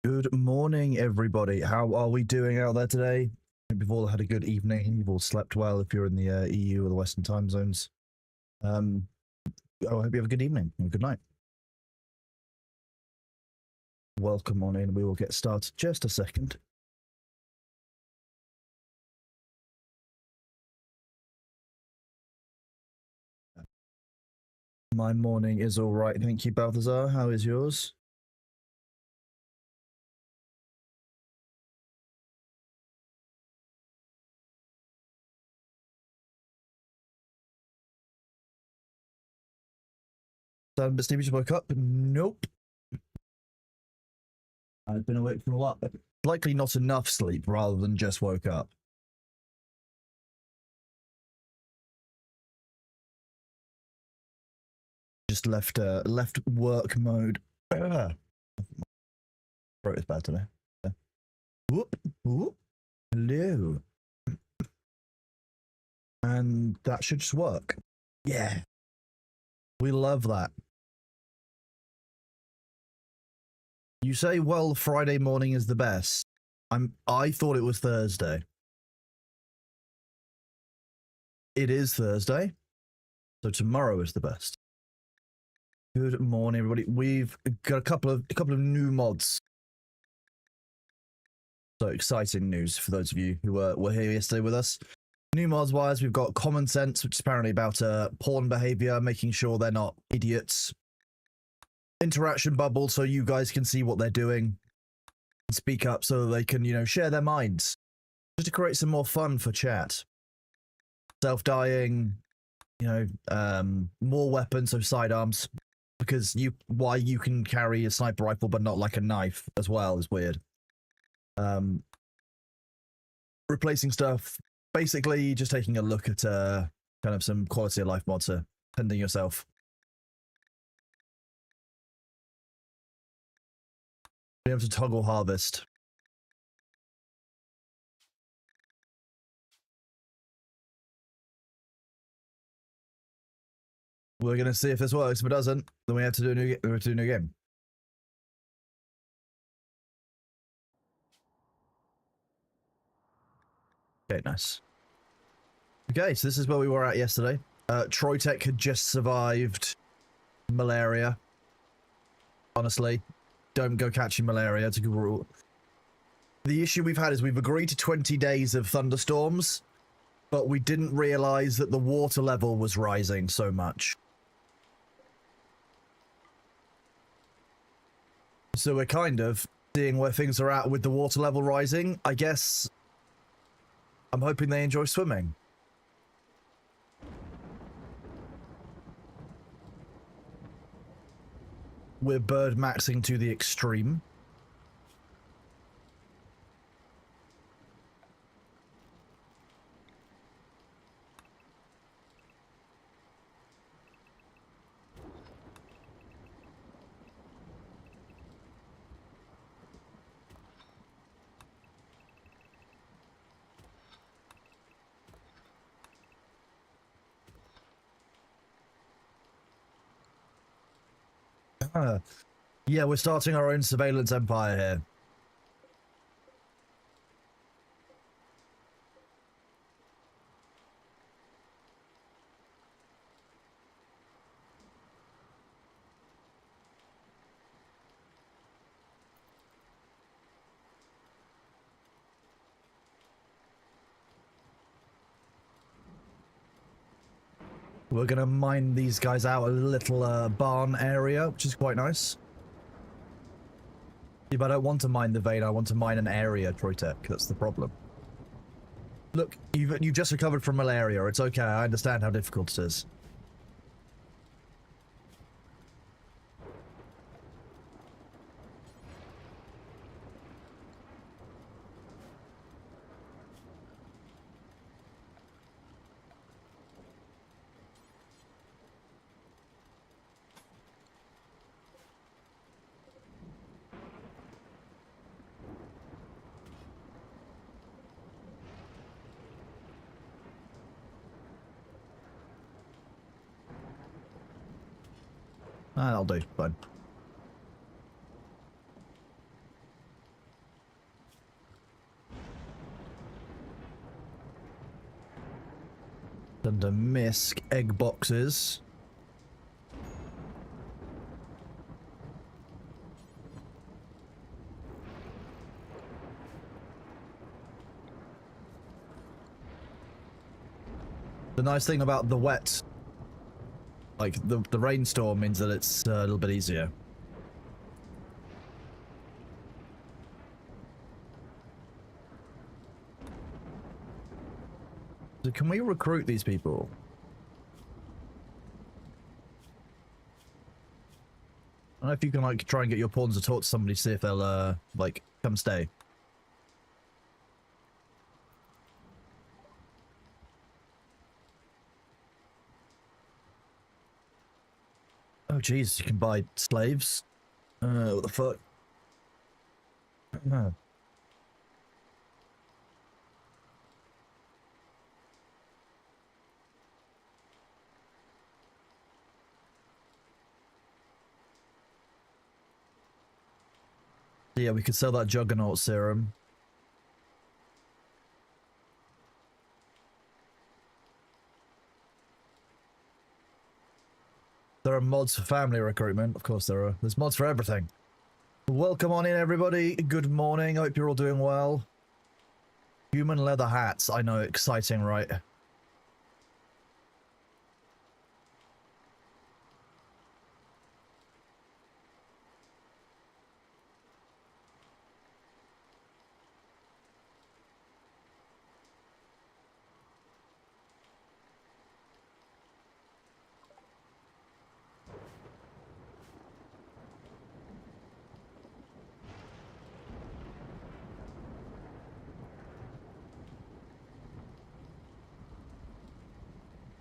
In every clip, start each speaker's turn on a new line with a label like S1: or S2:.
S1: Good morning, everybody. How are we doing out there today? Hope you've all had a good evening. You've all slept well if you're in the EU or the Western time zones. I hope you have a good evening and good night. Welcome on in. We will get started just a second. My morning is all right. Thank you, Balthazar. How is yours? Sound a bit sleepy? Just woke up? Nope. I've been awake for a while. Likely not enough sleep rather than just woke up. Just left work mode. Throat is bad today. Whoop, whoop. Hello. And that should just work. Yeah. We love that. You say, well, Friday morning is the best. I thought it was Thursday. It is Thursday. So tomorrow is the best. Good morning, everybody. We've got a couple of new mods. So exciting news for those of you who were here yesterday with us. New mods wise, we've got Common Sense, which is apparently about pawn behavior, making sure they're not idiots. Interaction bubble, so you guys can see what they're doing. Speak up so they can, share their minds. Just to create some more fun for chat. Self-dying, more weapons, so sidearms. Because why you can carry a sniper rifle but not like a knife as well is weird. Replacing stuff. Basically, just taking a look at kind of some quality of life mods, pending yourself. Being able to toggle harvest. We're gonna see if this works. If it doesn't, then we have to do a new game. Okay, nice. Okay, so this is where we were at yesterday. Troytech had just survived malaria. Honestly, don't go catching malaria. It's a good rule. The issue we've had is we've agreed to 20 days of thunderstorms, but we didn't realize that the water level was rising so much. So we're kind of seeing where things are at with the water level rising. I guess I'm hoping they enjoy swimming. We're bird maxing to the extreme. Yeah, we're starting our own surveillance empire here. We're going to mine these guys out a little barn area, which is quite nice. Yeah, but I don't want to mine the vein, I want to mine an area, Troytech. That's the problem. Look, you've just recovered from malaria. It's okay, I understand how difficult it is. That'll do, fine. Under misc egg boxes. The nice thing about the wet, like the rainstorm, means that it's a little bit easier. So can we recruit these people? I don't know if you can like try and get your pawns to talk to somebody, see if they'll like come stay. Oh jeez, you can buy slaves? What the fuck? No. Yeah, we could sell that juggernaut serum. There are mods for family recruitment. Of course there are. There's mods for everything. Welcome on in, everybody. Good morning. I hope you're all doing well. Human leather hats. I know, exciting, right?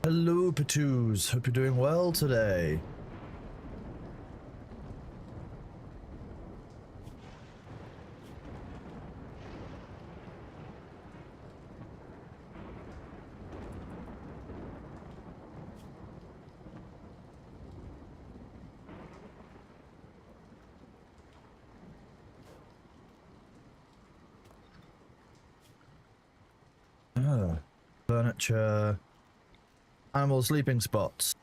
S1: Hello, Patoos. Hope you're doing well today. Oh, furniture. Animal sleeping spots.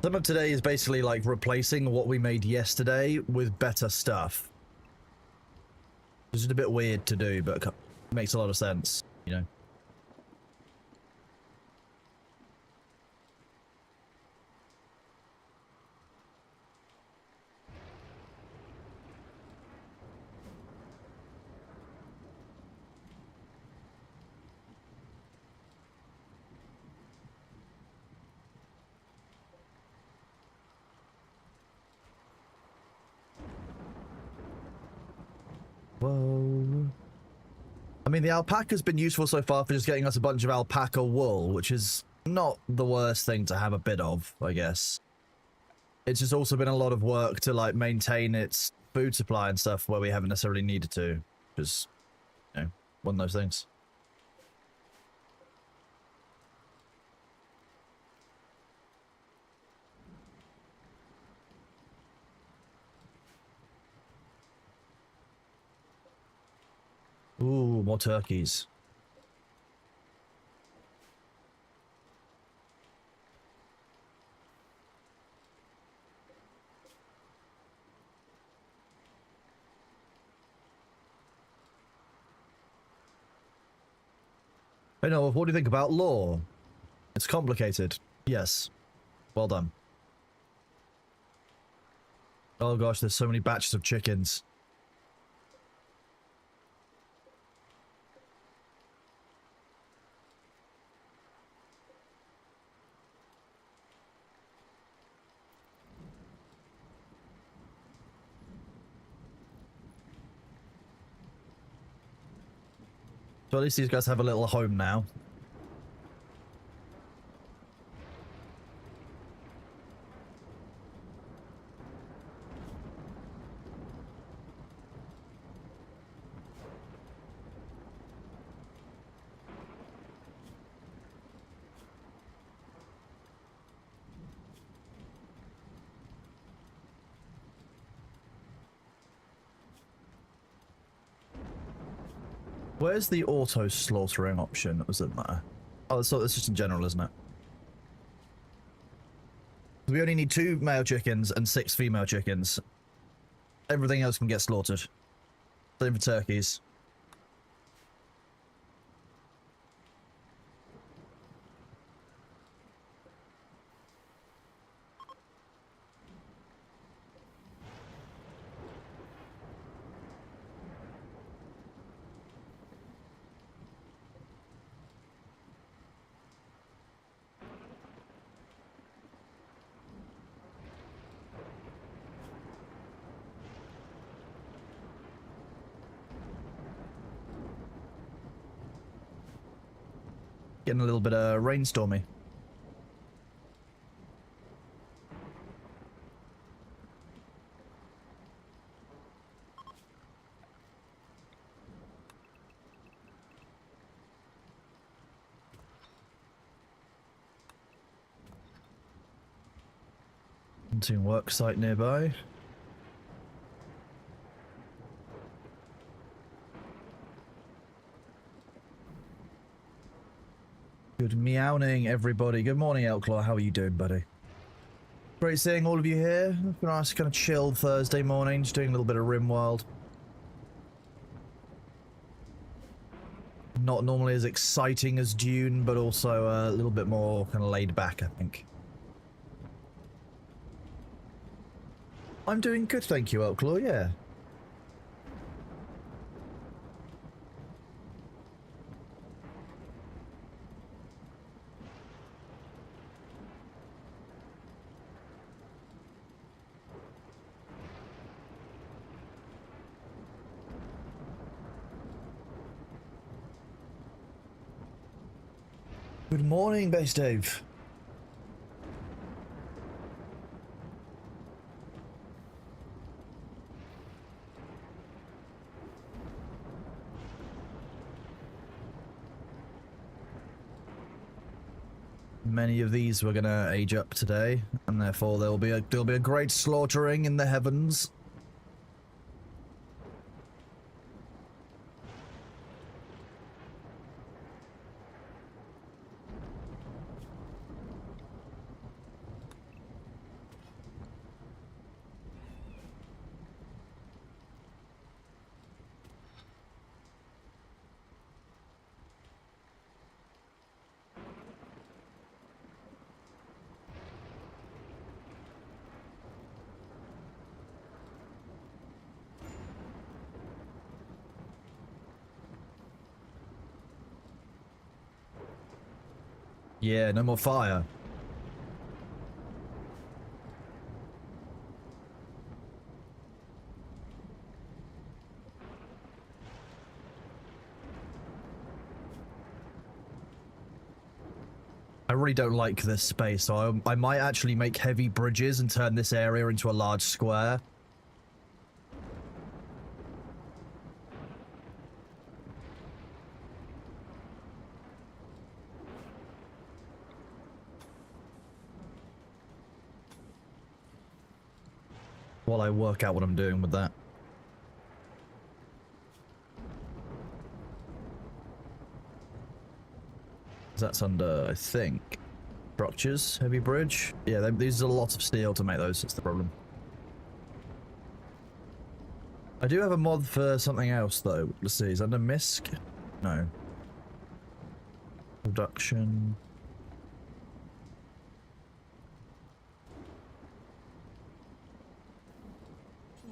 S1: Some of today is basically like replacing what we made yesterday with better stuff. It's just a bit weird to do, but it makes a lot of sense, you know. Whoa. I mean, the alpaca's been useful so far for just getting us a bunch of alpaca wool, which is not the worst thing to have a bit of, I guess. It's just also been a lot of work to, like, maintain its food supply and stuff where we haven't necessarily needed to. Just, you know, one of those things. Ooh, more turkeys. Hey, Noah, what do you think about law? It's complicated. Yes. Well done. Oh gosh, there's so many batches of chickens. So at least these guys have a little home now. Where's the auto slaughtering option? Was it there? Oh, that's just in general, isn't it? We only need 2 male chickens and 6 female chickens. Everything else can get slaughtered. Same for turkeys. Getting a little bit rainstormy. Hunting work site nearby. Good meowing, everybody. Good morning, Elklaw. How are you doing, buddy? Great seeing all of you here. Nice kind of chill Thursday morning, just doing a little bit of Rimworld. Not normally as exciting as Dune, but also a little bit more kind of laid back, I think. I'm doing good, thank you, Elklaw, yeah. Good morning, Base Dave. Many of these were gonna age up today, and therefore there'll be a great slaughtering in the heavens. Yeah, no more fire. I really don't like this space, so I might actually make heavy bridges and turn this area into a large square. While I work out what I'm doing with that. That's under, I think, structures, heavy bridge. Yeah, these are a lot of steel to make those, that's the problem. I do have a mod for something else, though. Let's see, is that under MISC? No. Production.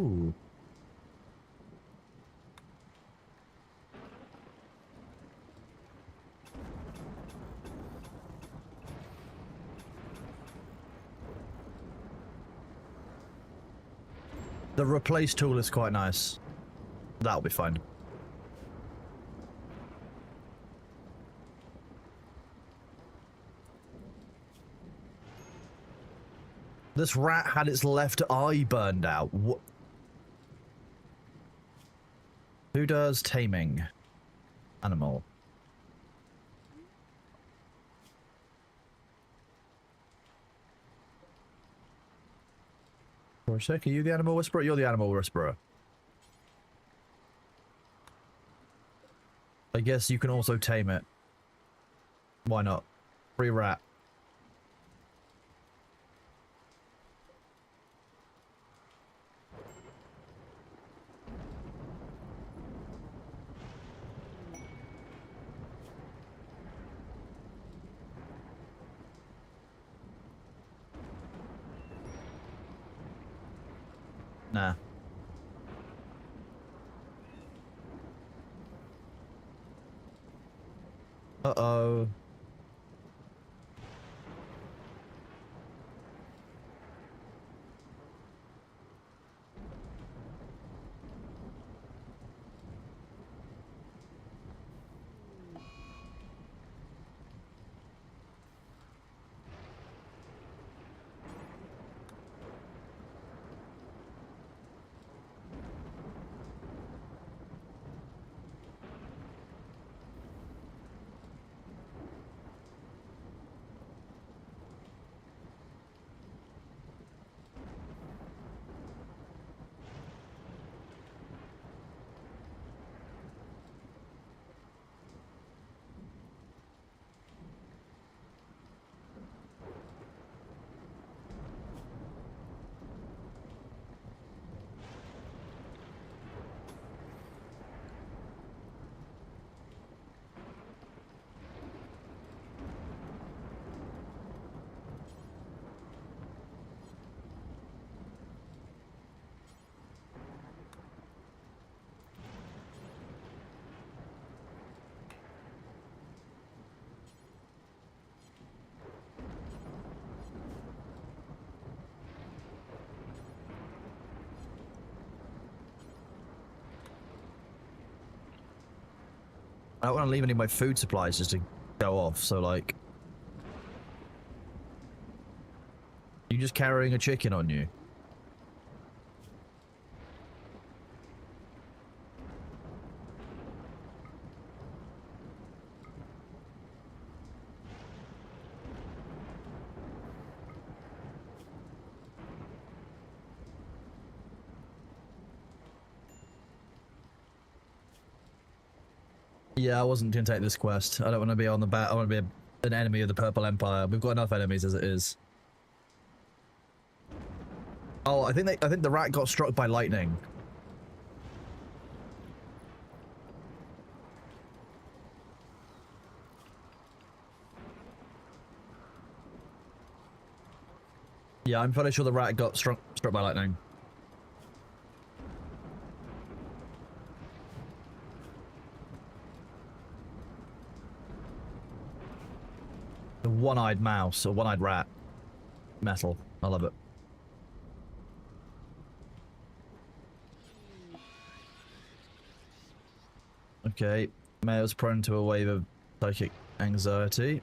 S1: Ooh. The replace tool is quite nice. That'll be fine. This rat had its left eye burned out. What? Who does taming? Animal. For a sec, are you the animal whisperer? You're the animal whisperer. I guess you can also tame it. Why not? Free rat. Nah. Uh-oh. I don't want to leave any of my food supplies just to go off, so like... You just carrying a chicken on you? Yeah, I wasn't going to take this quest. I don't want to be on the bat. I want to be an enemy of the Purple Empire. We've got enough enemies as it is. Oh, I think the rat got struck by lightning. Yeah, I'm fairly sure the rat got struck by lightning. The one-eyed mouse, or one-eyed rat. Metal. I love it. Okay. Mayor's prone to a wave of psychic anxiety.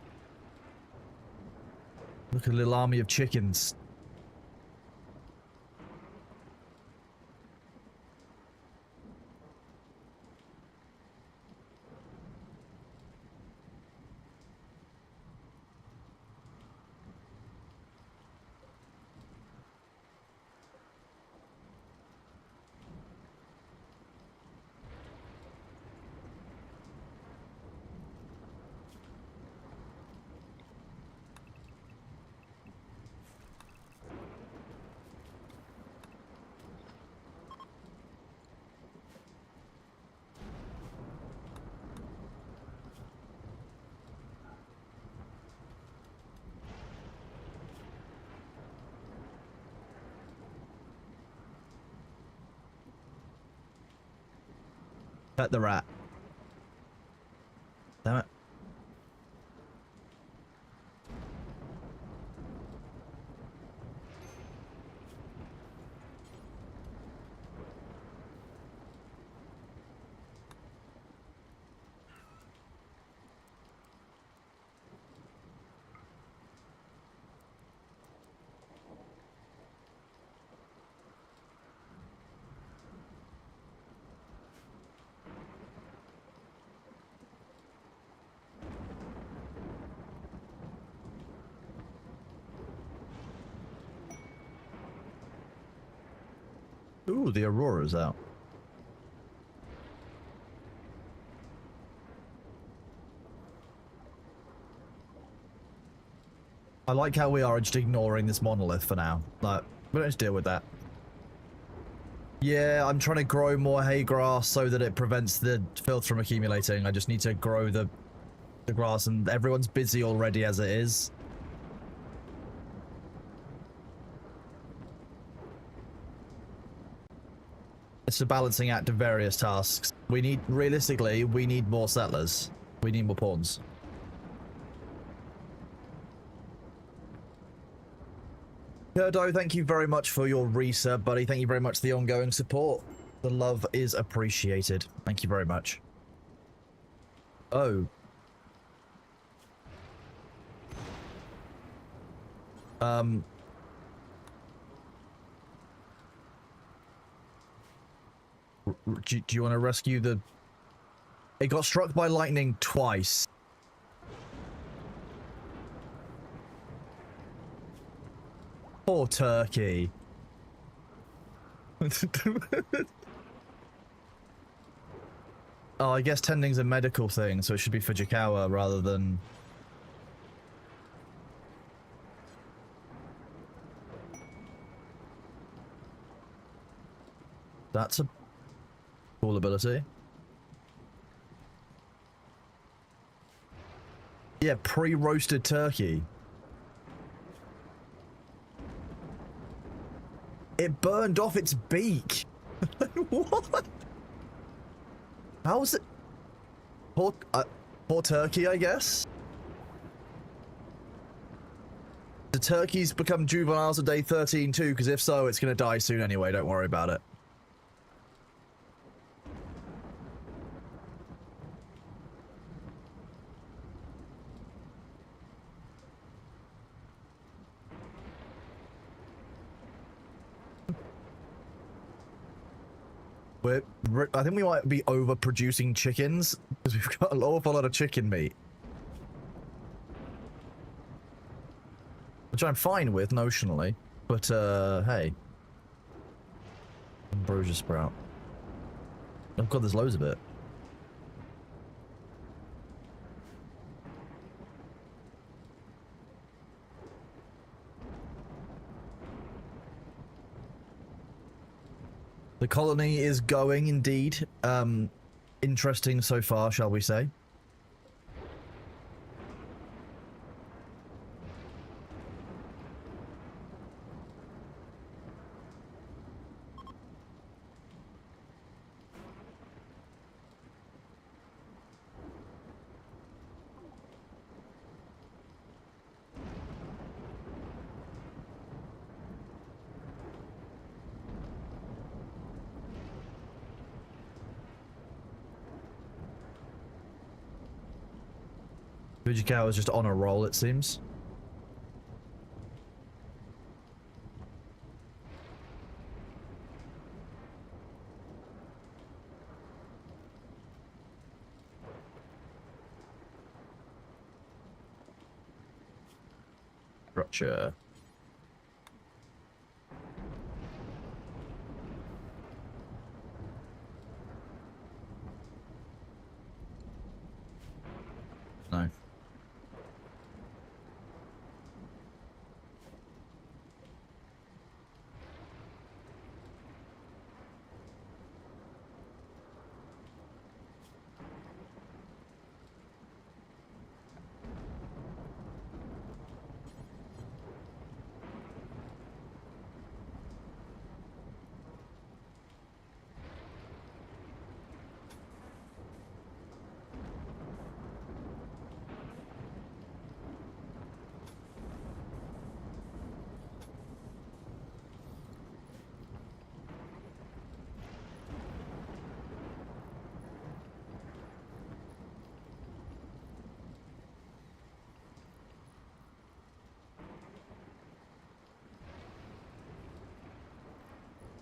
S1: Look at a little army of chickens. Pet the rat. Damn it. Ooh, the Aurora's out. I like how we are just ignoring this monolith for now. Like, we don't just deal with that. Yeah, I'm trying to grow more hay grass so that it prevents the filth from accumulating. I just need to grow the grass, and everyone's busy already as it is. It's a balancing act of various tasks. We need, realistically, we need more settlers. We need more pawns. Kurdo, thank you very much for your resub, buddy. Thank you very much for the ongoing support. The love is appreciated. Thank you very much. Oh. Do you want to rescue the... It got struck by lightning twice. Poor turkey. Oh, I guess tending's a medical thing, so it should be Fujikawa rather than... That's a cool ability. Yeah, pre-roasted turkey. It burned off its beak. What? How was it? Poor turkey, I guess. The turkeys become juveniles at day 13 too, because if so, it's going to die soon anyway. Don't worry about it. I think we might be overproducing chickens because we've got an awful lot of chicken meat. Which I'm fine with, notionally. But, hey. Ambrosia sprout. Oh god, there's loads of it. The colony is going, indeed. Interesting so far, shall we say. Fujikawa is just on a roll, it seems. Gotcha. No.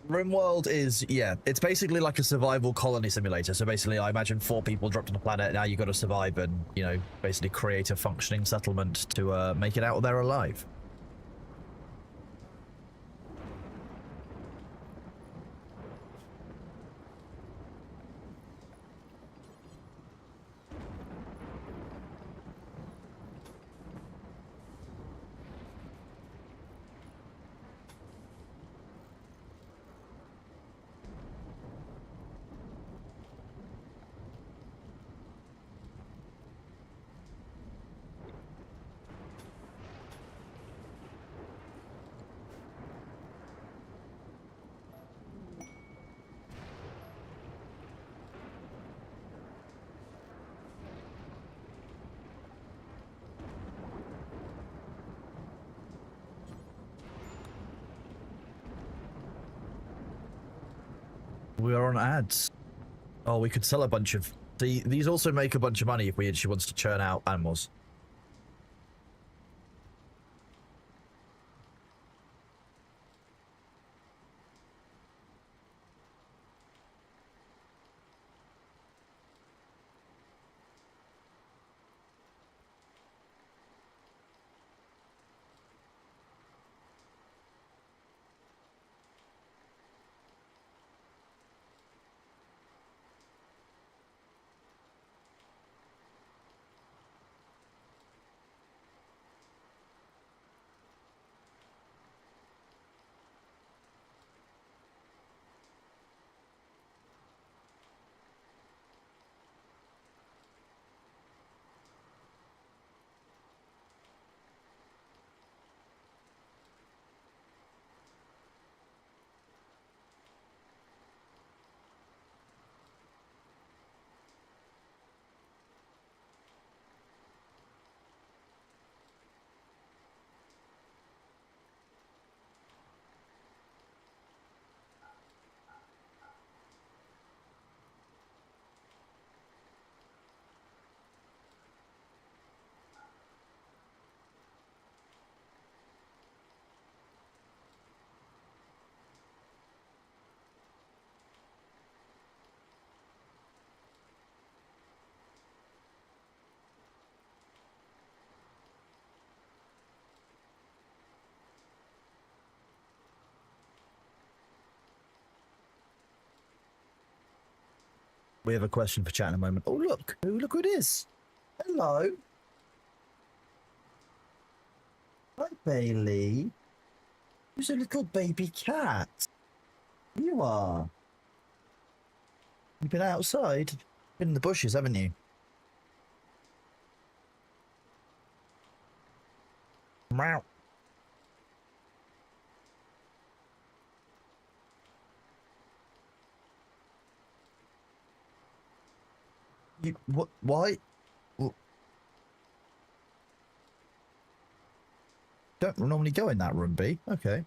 S1: Rimworld is, yeah, it's basically like a survival colony simulator. So basically, I imagine 4 people dropped on the planet. Now you got to survive and, you know, basically create a functioning settlement to make it out there alive. We are on ads. Oh, we could sell a bunch of... See, these also make a bunch of money if she wants to churn out animals. We have a question for chat in a moment. Oh, look. Oh, look who it is. Hello. Hi, Bailey. Who's a little baby cat? You are. You've been outside? Been in the bushes, haven't you? Meow. You, what? Why? Don't normally go in that room, B. Okay.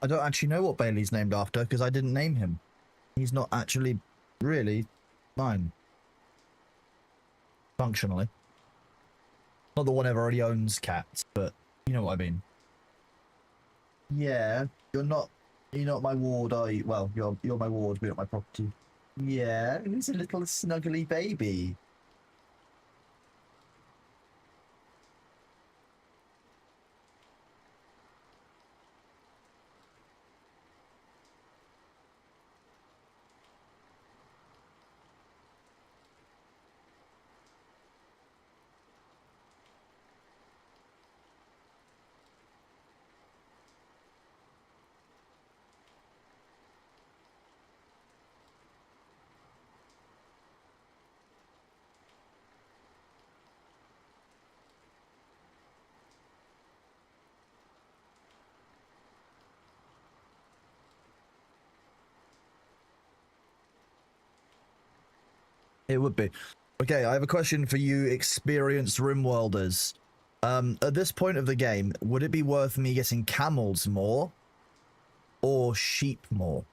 S1: I don't actually know what Bailey's named after because I didn't name him. He's not actually really mine. Functionally. Not that one ever already owns cats, but you know what I mean. Yeah, you're not my ward, are you? Well, you're my ward, but you're not my property. Yeah, he's a little snuggly baby. It would be. Okay, I have a question for you experienced Rimworlders. At this point of the game, would it be worth me getting camels more or sheep more?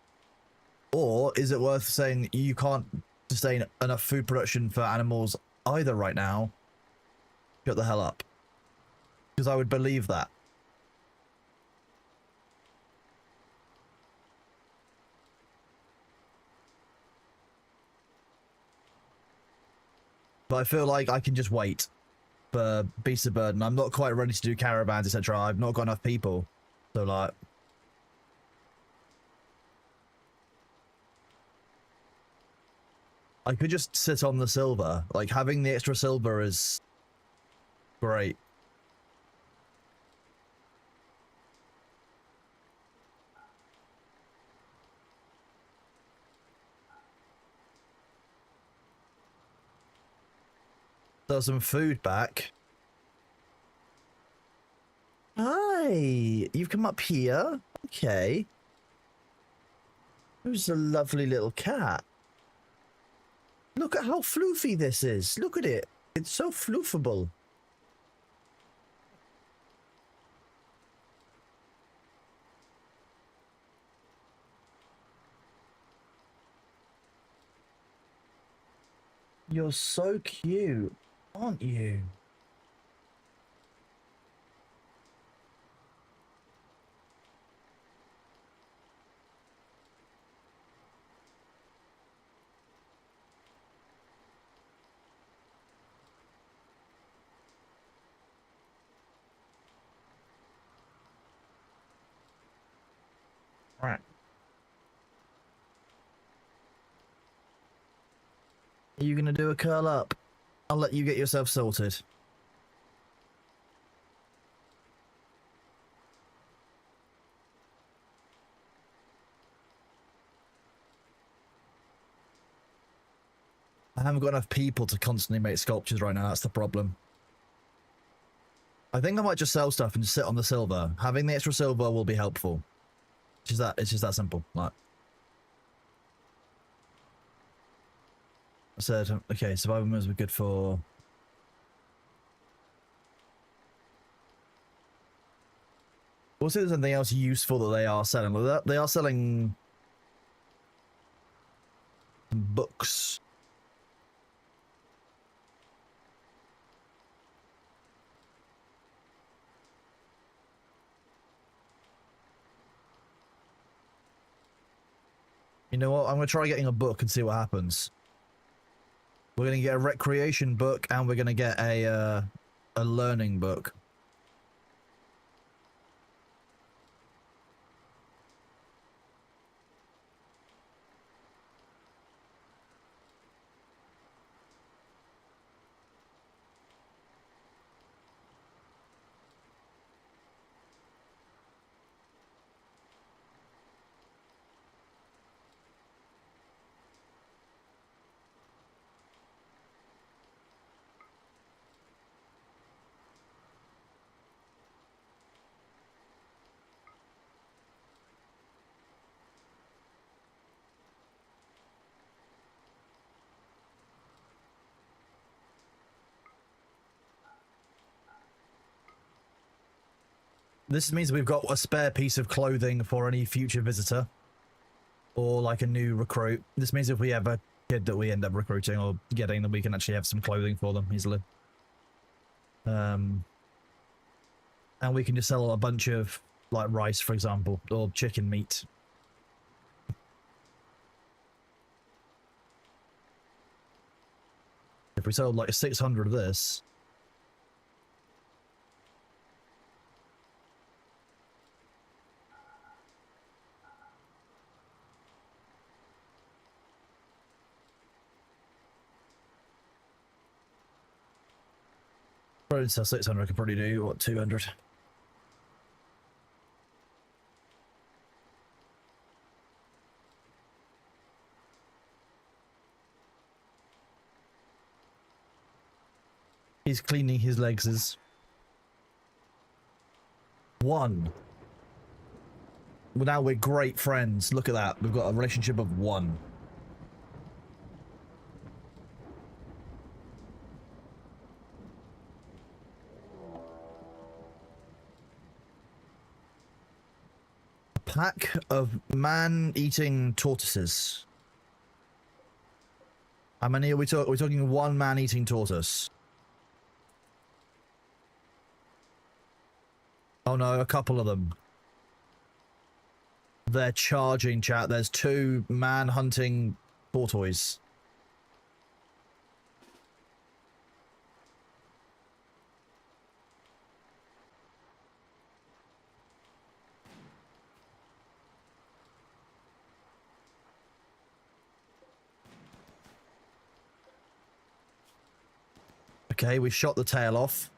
S1: Or is it worth saying you can't sustain enough food production for animals either right now? Shut the hell up. Because I would believe that. But I feel like I can just wait for beasts of burden. I'm not quite ready to do caravans, etc. I've not got enough people. So, like... I could just sit on the silver. Like, having the extra silver is great. There's some food back. Hi! You've come up here? Okay. Who's a lovely little cat? Look at how floofy this is. Look at it. It's so floofable. You're so cute, aren't you? Right. Are you gonna do a curl up? I'll let you get yourself sorted. I haven't got enough people to constantly make sculptures right now, that's the problem. I think I might just sell stuff and just sit on the silver. Having the extra silver will be helpful. It's just that simple. Like, I said, okay, survival moves were good for... We'll see if there's anything else useful that they are selling. They are selling... books. You know what? I'm going to try getting a book and see what happens. We're going to get a recreation book and we're going to get a learning book. This means we've got a spare piece of clothing for any future visitor. Or like a new recruit. This means if we have a kid that we end up recruiting or getting, then we can actually have some clothing for them easily. And we can just sell a bunch of like rice, for example, or chicken meat. If we sold like 600 of this... Probably sell 600, I could probably do, what, 200? He's cleaning his legs. One. Well, now we're great friends. Look at that. We've got a relationship of 1. pack of man-eating tortoises. How many are we talking? We're talking one man-eating tortoise. Oh no, a couple of them. They're charging, chat. There's 2 man-hunting tortoise. Okay, we shot the tail off.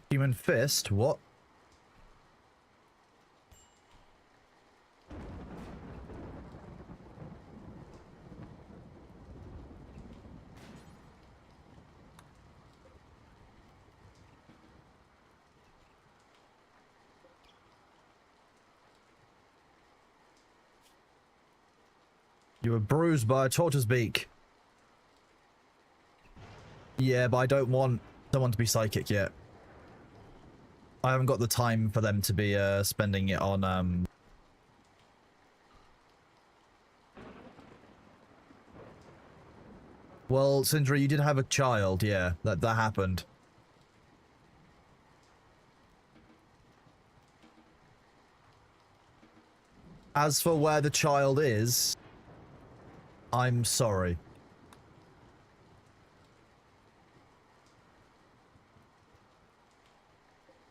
S1: Human fist? What? You were bruised by a tortoise beak. Yeah, but I don't want someone to be psychic yet. I haven't got the time for them to be spending it on Well, Sindri, you did have a child, yeah. That happened. As for where the child is, I'm sorry.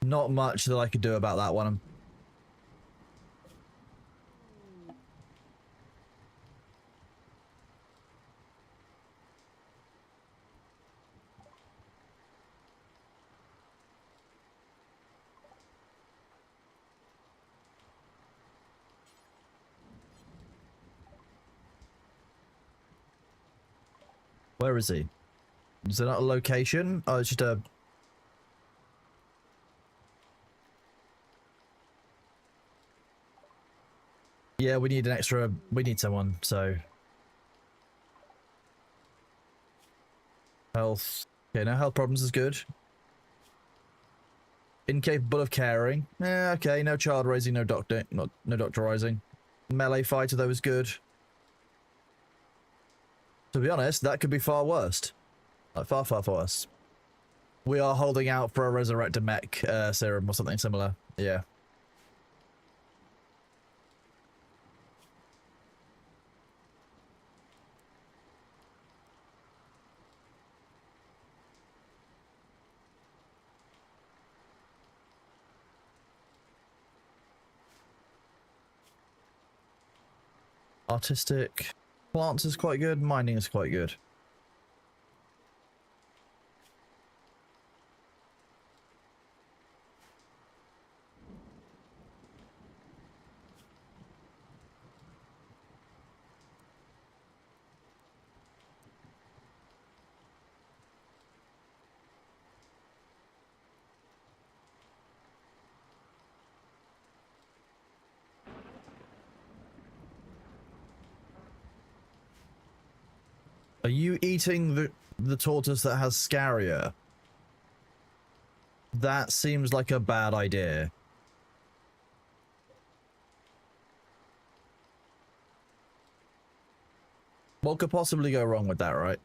S1: Not much that I could do about that one. Where is he? Is it not a location? Oh, it's just a... Yeah, we need an extra... We need someone, so... Health. Okay, no health problems is good. Incapable of caring. Yeah, okay, no child raising, no doctor... no doctorizing. Melee fighter, though, is good. To be honest, that could be far worse. Like, far, far worse. We are holding out for a resurrected mech serum or something similar. Yeah. Artistic. Plants is quite good. Mining is quite good. Are you eating the tortoise that has scaria? That seems like a bad idea. What could possibly go wrong with that, right?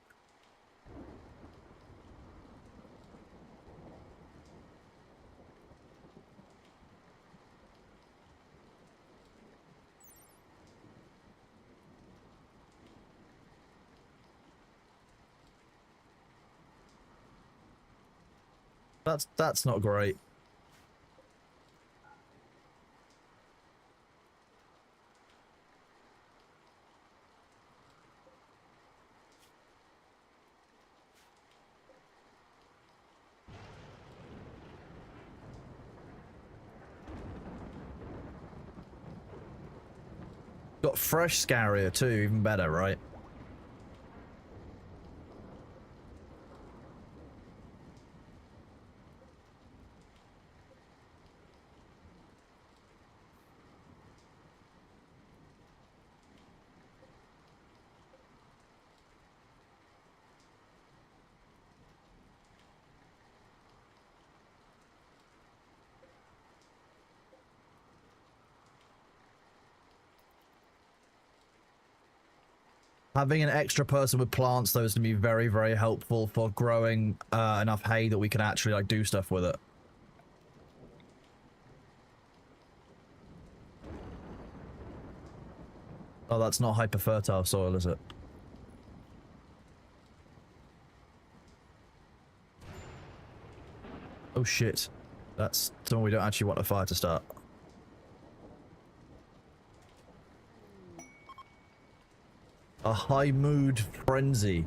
S1: That's not great. Got fresh scaria too, even better, right? Having an extra person with plants, though, is going to be very, very helpful for growing enough hay that we can actually, like, do stuff with it. Oh, that's not hyper-fertile soil, is it? Oh, shit. That's something we don't actually want a fire to start. A high mood frenzy.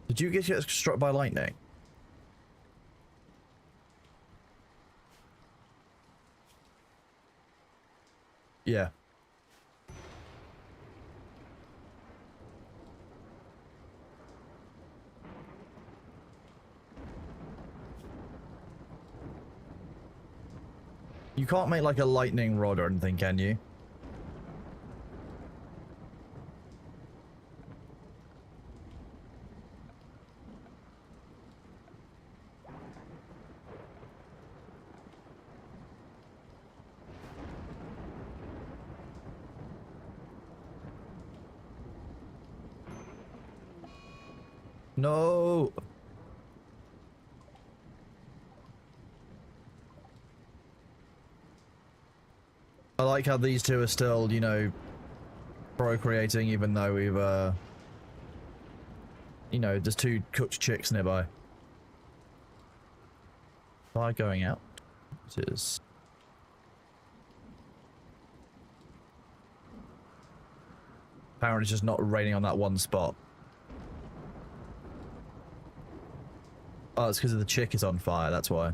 S1: Did you get struck by lightning? Yeah. You can't make like a lightning rod or anything, can you? No. I like how these two are still, you know, procreating even though we've, you know, there's two cooked chicks nearby. Fire going out. It is. Apparently it's just not raining on that one spot. Oh, it's because the chick is on fire, that's why.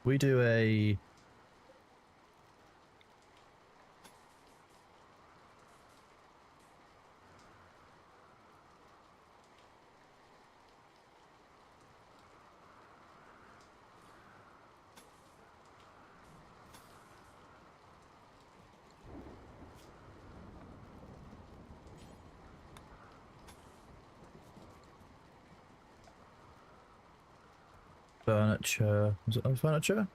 S1: We do a... Furniture. Was it no furniture?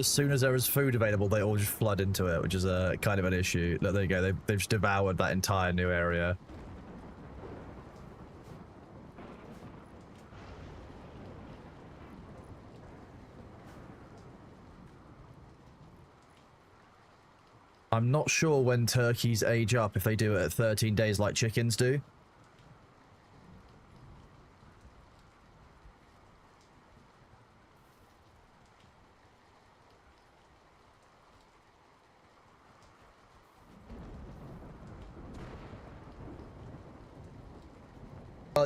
S1: As soon as there is food available, they all just flood into it, which is a kind of an issue. There you go, they've just devoured that entire new area. I'm not sure when turkeys age up, if they do it at 13 days like chickens do.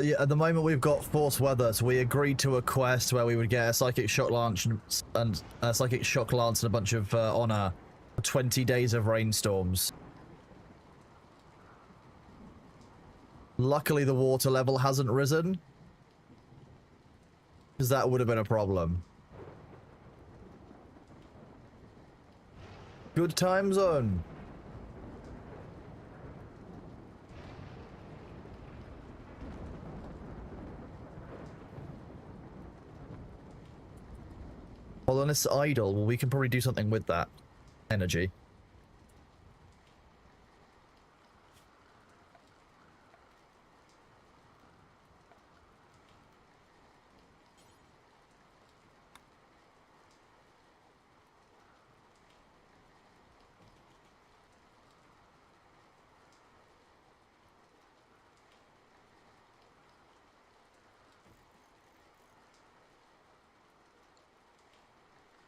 S1: Yeah, at the moment we've got force weather, so we agreed to a quest where we would get a psychic shock lance and a psychic shock lance and a bunch of honor for 20 days of rainstorms. Luckily, the water level hasn't risen, because that would have been a problem. Good time zone. Well, then it's idle. Well, we can probably do something with that energy.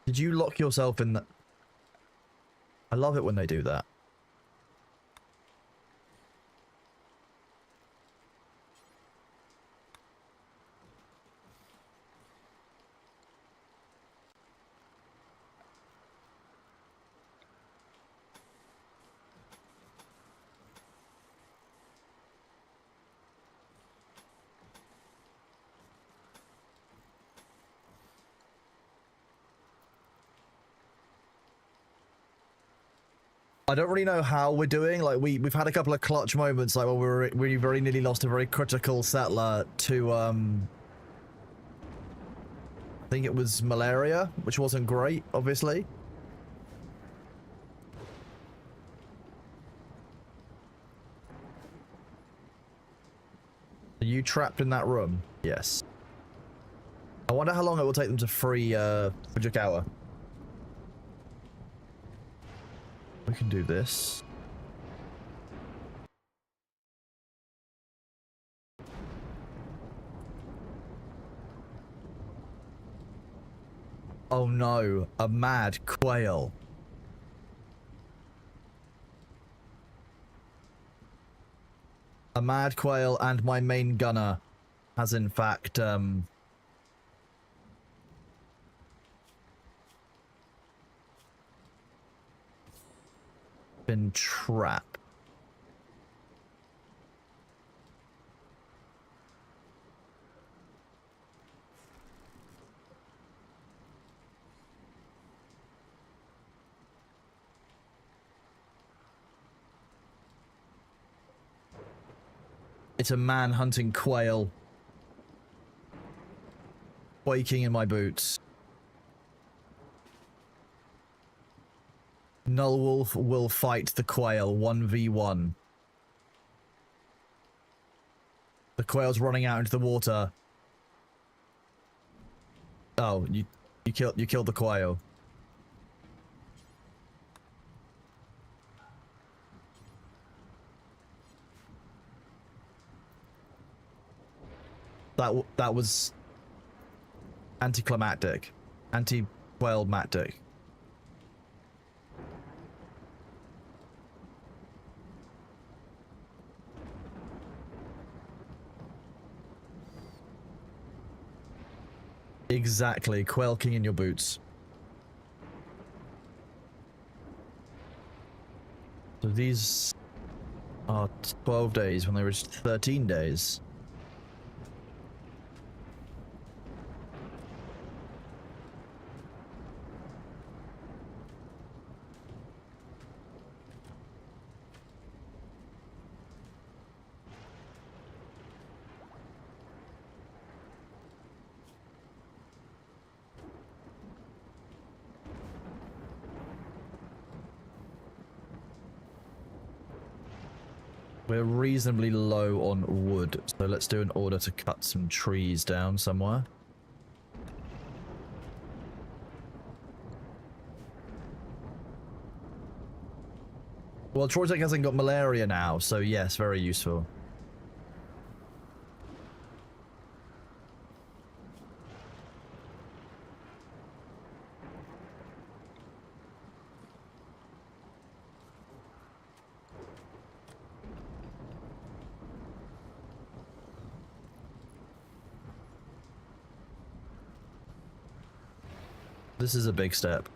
S1: Did you lock yourself in the... I love it when they do that. I don't really know how we're doing. Like we've had a couple of clutch moments, like when we very nearly lost a very critical settler to I think it was malaria, which wasn't great, obviously. Are you trapped in that room? Yes. I wonder how long it will take them to free Fujikawa. We can do this. Oh no, a mad quail. A mad quail and my main gunner has in fact been trapped. It's a man hunting quail. Quaking in my boots. Null Wolf will fight the quail 1v1. The quail's running out into the water. Oh, you killed the quail. That was anticlimactic. Anti-quail-matic. Exactly, Quail King in your boots. So these are 12 days when they reached 13 days. We're reasonably low on wood, so let's do an order to cut some trees down somewhere. Well, Troytek hasn't got malaria now, so yes, very useful. This is a big step.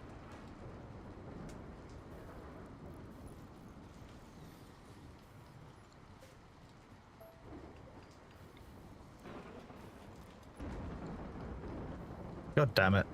S1: God damn it.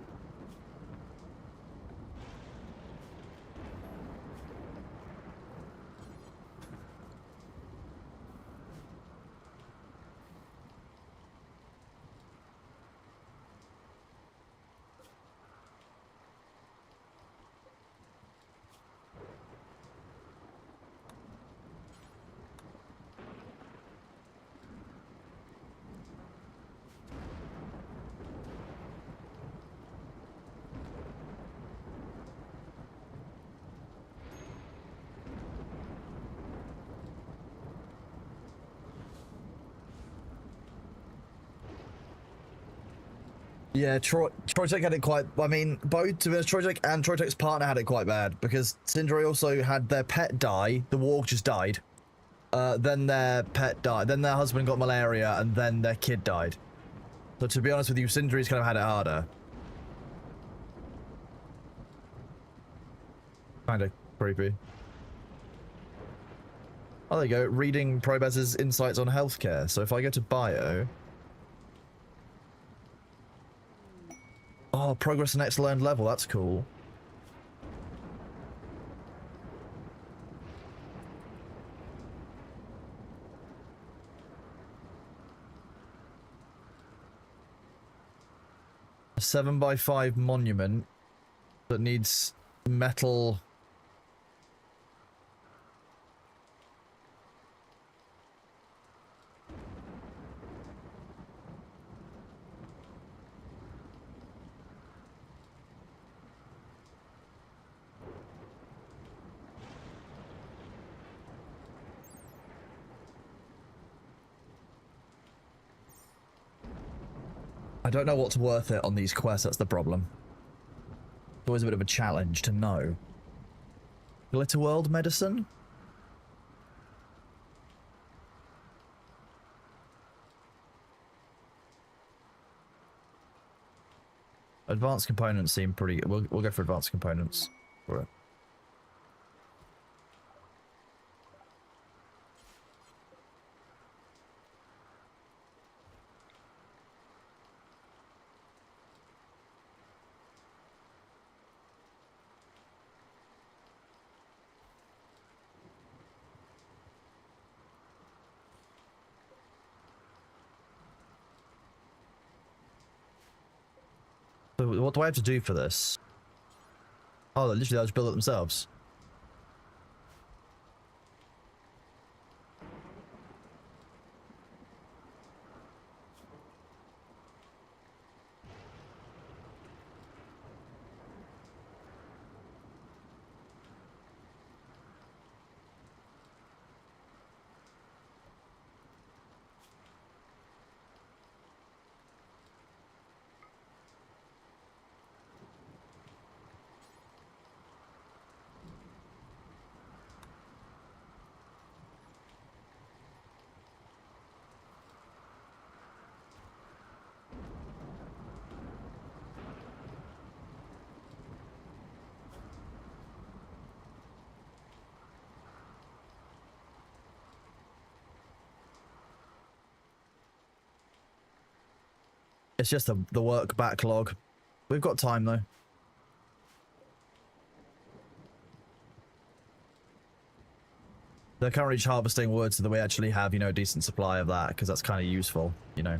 S1: Yeah, Troytek had it quite. I mean, both Troytek and Troytek's partner had it quite bad because Sindri also had their pet die. The warg just died. Then their pet died. Then their husband got malaria, and then their kid died. So to be honest with you, Sindri's kind of had it harder. Kind of creepy. Oh, there you go. Reading Probez's insights on healthcare. So if I go to bio. Oh, progress the next learned level. That's cool. A 7x5 monument that needs metal. I don't know what's worth it on these quests, that's the problem. It's always a bit of a challenge to know. Glitterworld medicine? Advanced components seem pretty... We'll go for advanced components for it. So what do I have to do for this? Oh, literally, they'll just build it themselves. It's just the work backlog. We've got time, though. They're currently just harvesting wood so that we actually have, you know, a decent supply of that, because that's kind of useful, you know.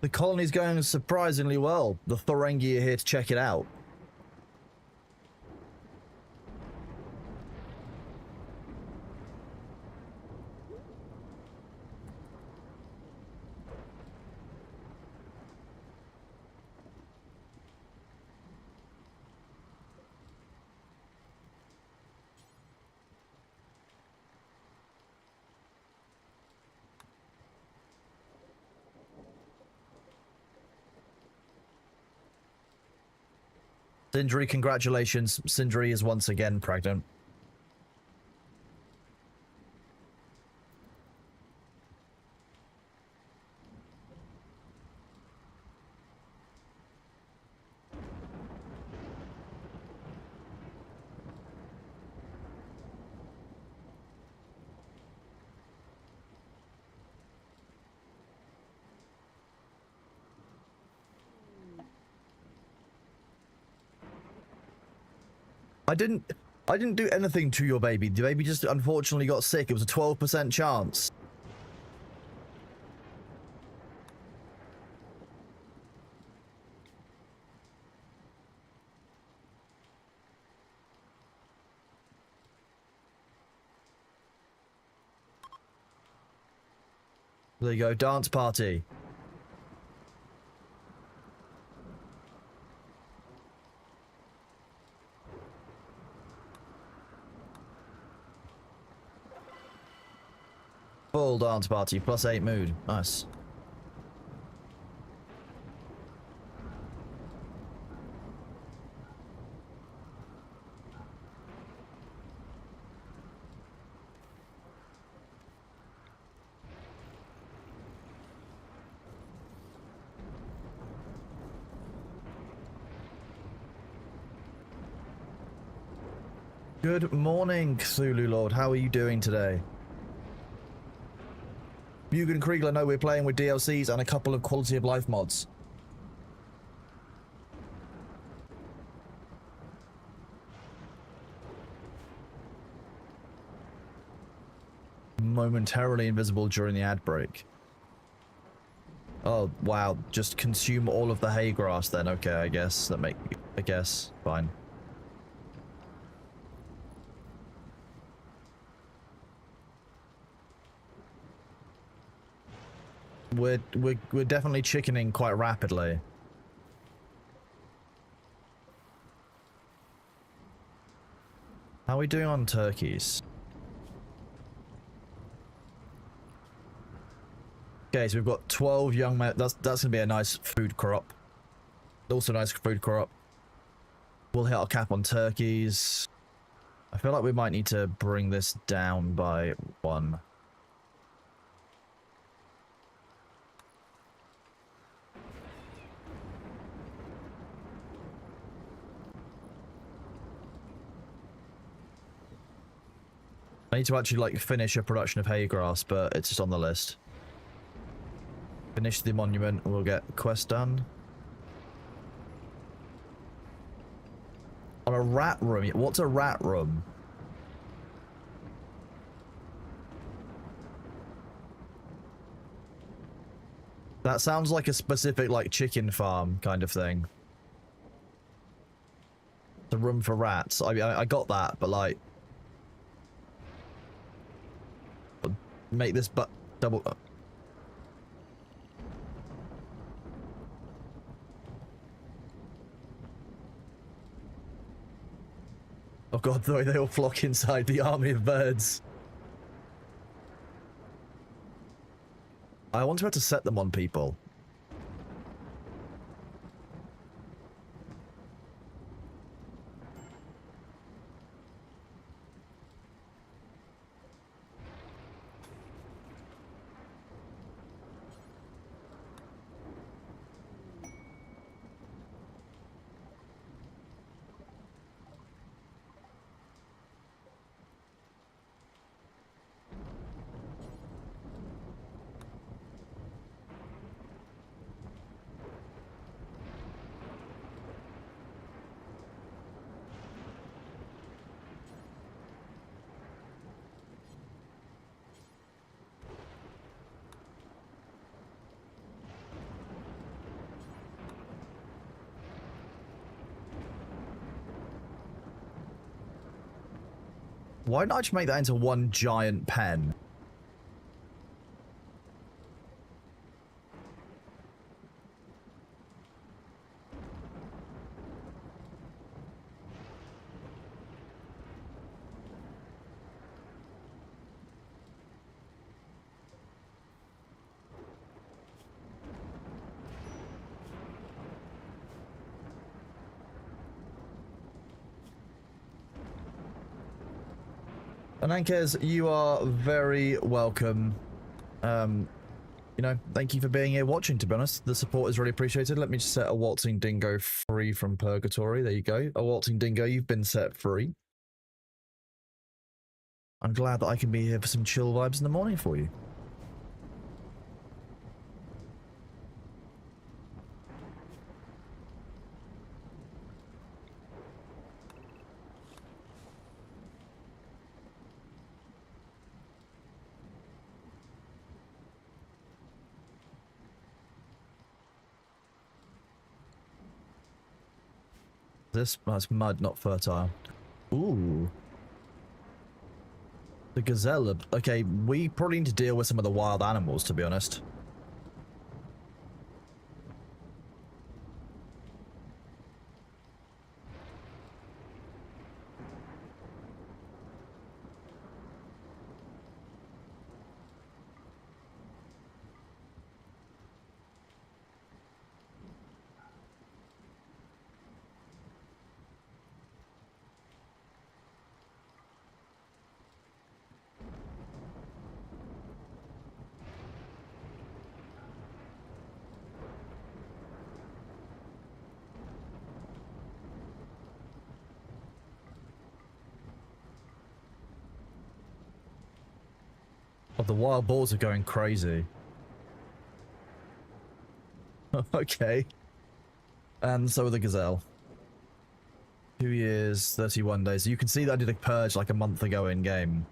S1: The colony's going surprisingly well. The Thorengi are here to check it out. Sindri, congratulations. Sindri is once again pregnant. I didn't do anything to your baby. The baby just unfortunately got sick. It was a 12% chance. There you go, dance party. Full dance party, +8 mood. Nice. Good morning, Cthulhu Lord. How are you doing today? Mugen Kriegler, no, we're playing with DLCs and a couple of quality of life mods. Momentarily invisible during the ad break. Oh, wow. Just consume all of the hay grass then. Okay, I guess. I guess. Fine. We're definitely chickening quite rapidly. How are we doing on turkeys? Okay, so we've got 12 young men. That's gonna be a nice food crop. Also a nice food crop. We'll hit our cap on turkeys. I feel like we might need to bring this down by 1. I need to actually, like, finish a production of hay grass, but it's just on the list. Finish the monument, and we'll get quest done. On a rat room? What's a rat room? That sounds like a specific, like, chicken farm kind of thing. The room for rats. I got that, but, like... Make this but double... Oh god, the way they all flock inside the army of birds. I wonder how to set them on people. Why not just make that into one giant pen? Anankes, you are very welcome. You know, thank you for being here watching, to be honest. The support is really appreciated. Let me just set a waltzing dingo free from purgatory. There you go. A waltzing dingo, you've been set free. I'm glad that I can be here for some chill vibes in the morning for you. That's mud, not fertile. Ooh. The gazelle. Okay, we probably need to deal with some of the wild animals, to be honest. Oh, the wild boars are going crazy. Okay. And so are the gazelle. 2 years, 31 days. You can see that I did a purge like a month ago in game.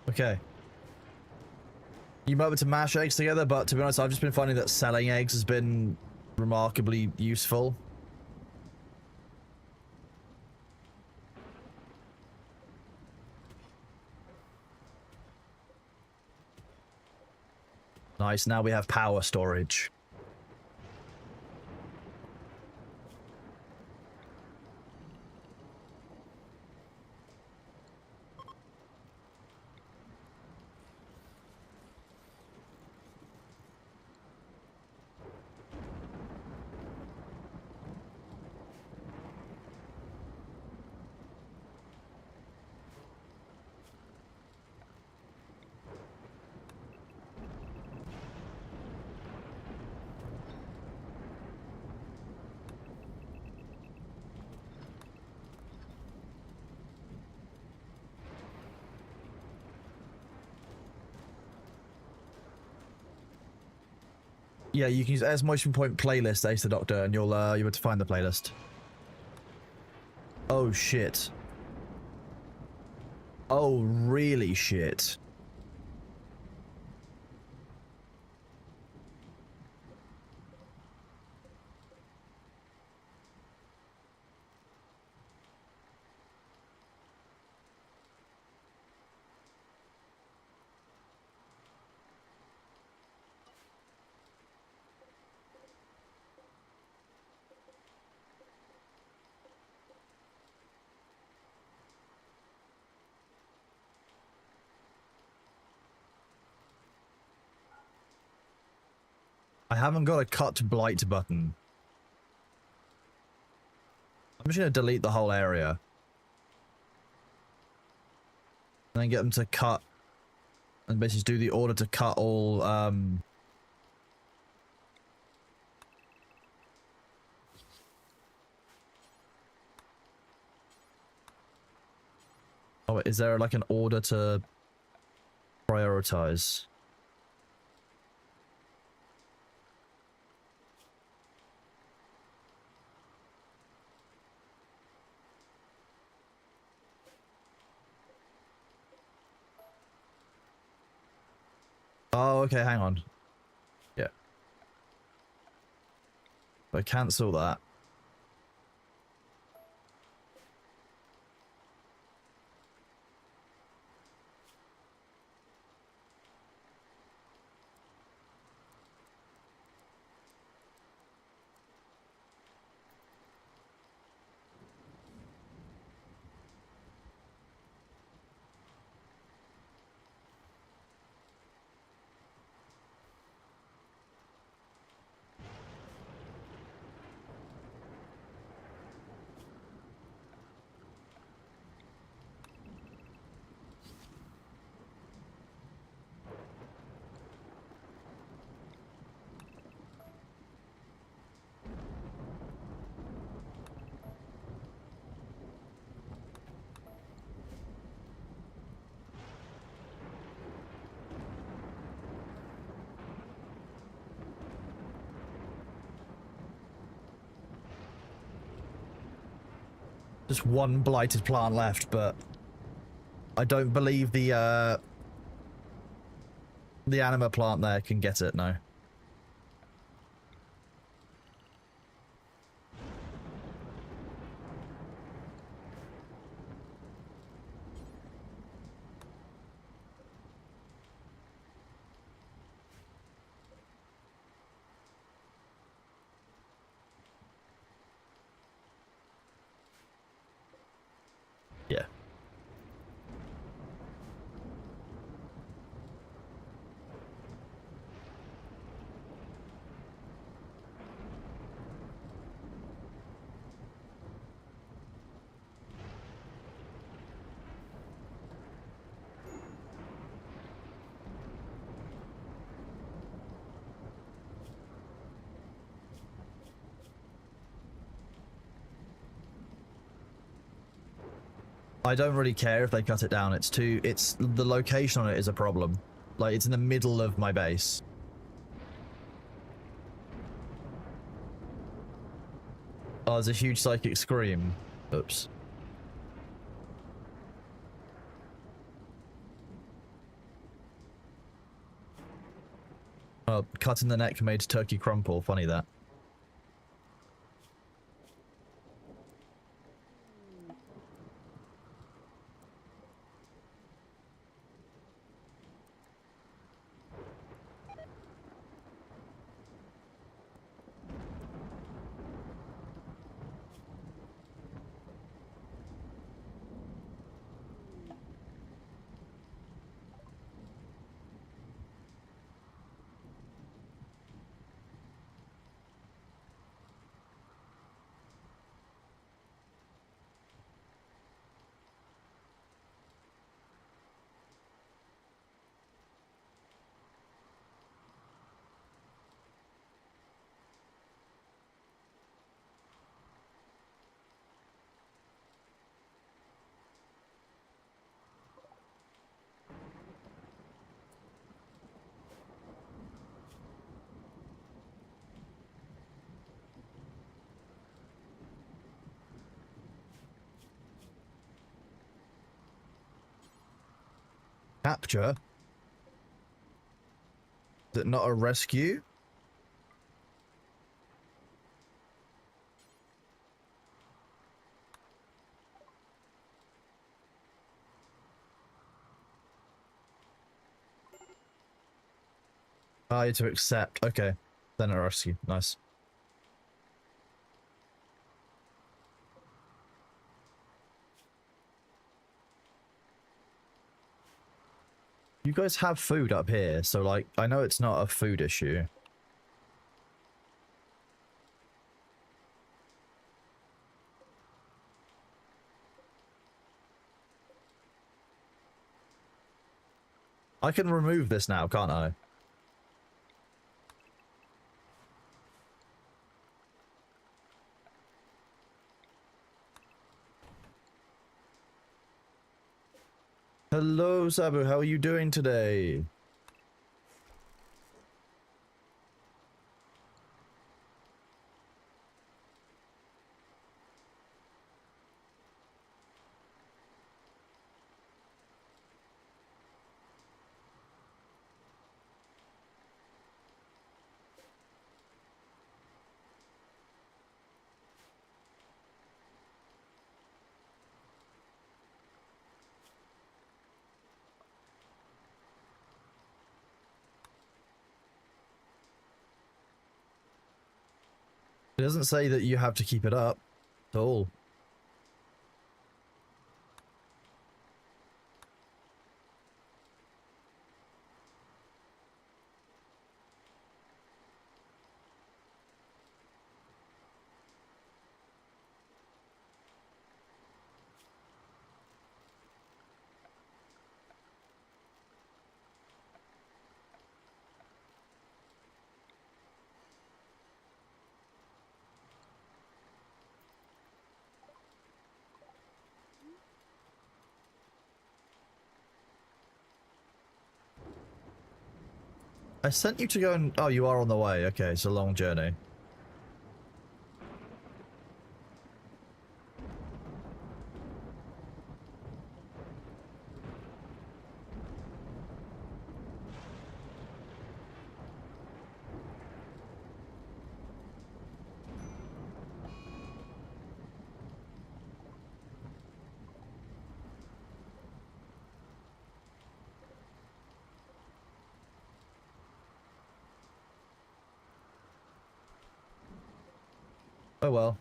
S1: Okay. You might be able to mash eggs together, but to be honest, I've just been finding that selling eggs has been remarkably useful. Nice, now we have power storage. Yeah, you can use exclamation point playlist, Ace the Doctor, and you'll able to find the playlist. Oh shit. Oh really shit. I haven't got a cut blight button. I'm just gonna delete the whole area. And then get them to cut and basically do the order to cut all Oh Oh, is there like an order to prioritize? Oh, okay, hang on. Yeah. I cancel that. Just one blighted plant left, but I don't believe the anima plant there can get it, no. Yeah. I don't really care if they cut it down. It's the location on it is a problem. Like, it's in the middle of my base. Oh, there's a huge psychic scream. Oops. Oh, cut in the neck made turkey crumple. Funny that. Capture? Is it not a rescue? I to accept. Okay. Then a rescue. Nice. You guys have food up here, so like, I know it's not a food issue. I can remove this now, can't I? Hello, Sabu. How are you doing today? It doesn't say that you have to keep it up at all. I sent you to go and... Oh, you are on the way. Okay, it's a long journey. Oh well.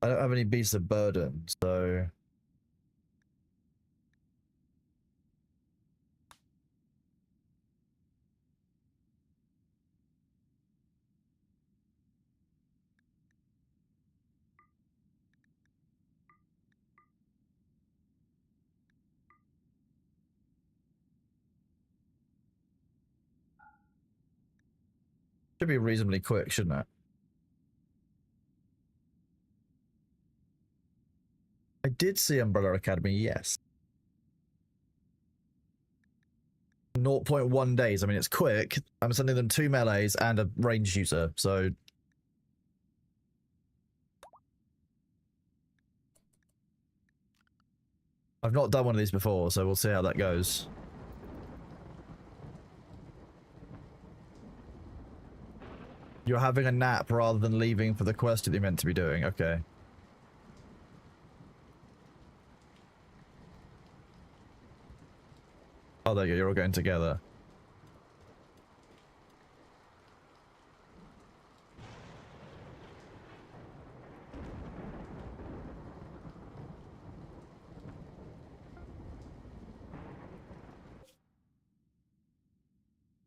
S1: I don't have any beasts of burden, so... Should be reasonably quick, shouldn't it? I did see Umbrella Academy, yes. 0.1 days. I mean, it's quick. I'm sending them 2 melees and a range user, so... I've not done one of these before, so we'll see how that goes. You're having a nap rather than leaving for the quest that you're meant to be doing. Okay. Oh, there you go. You're all going together.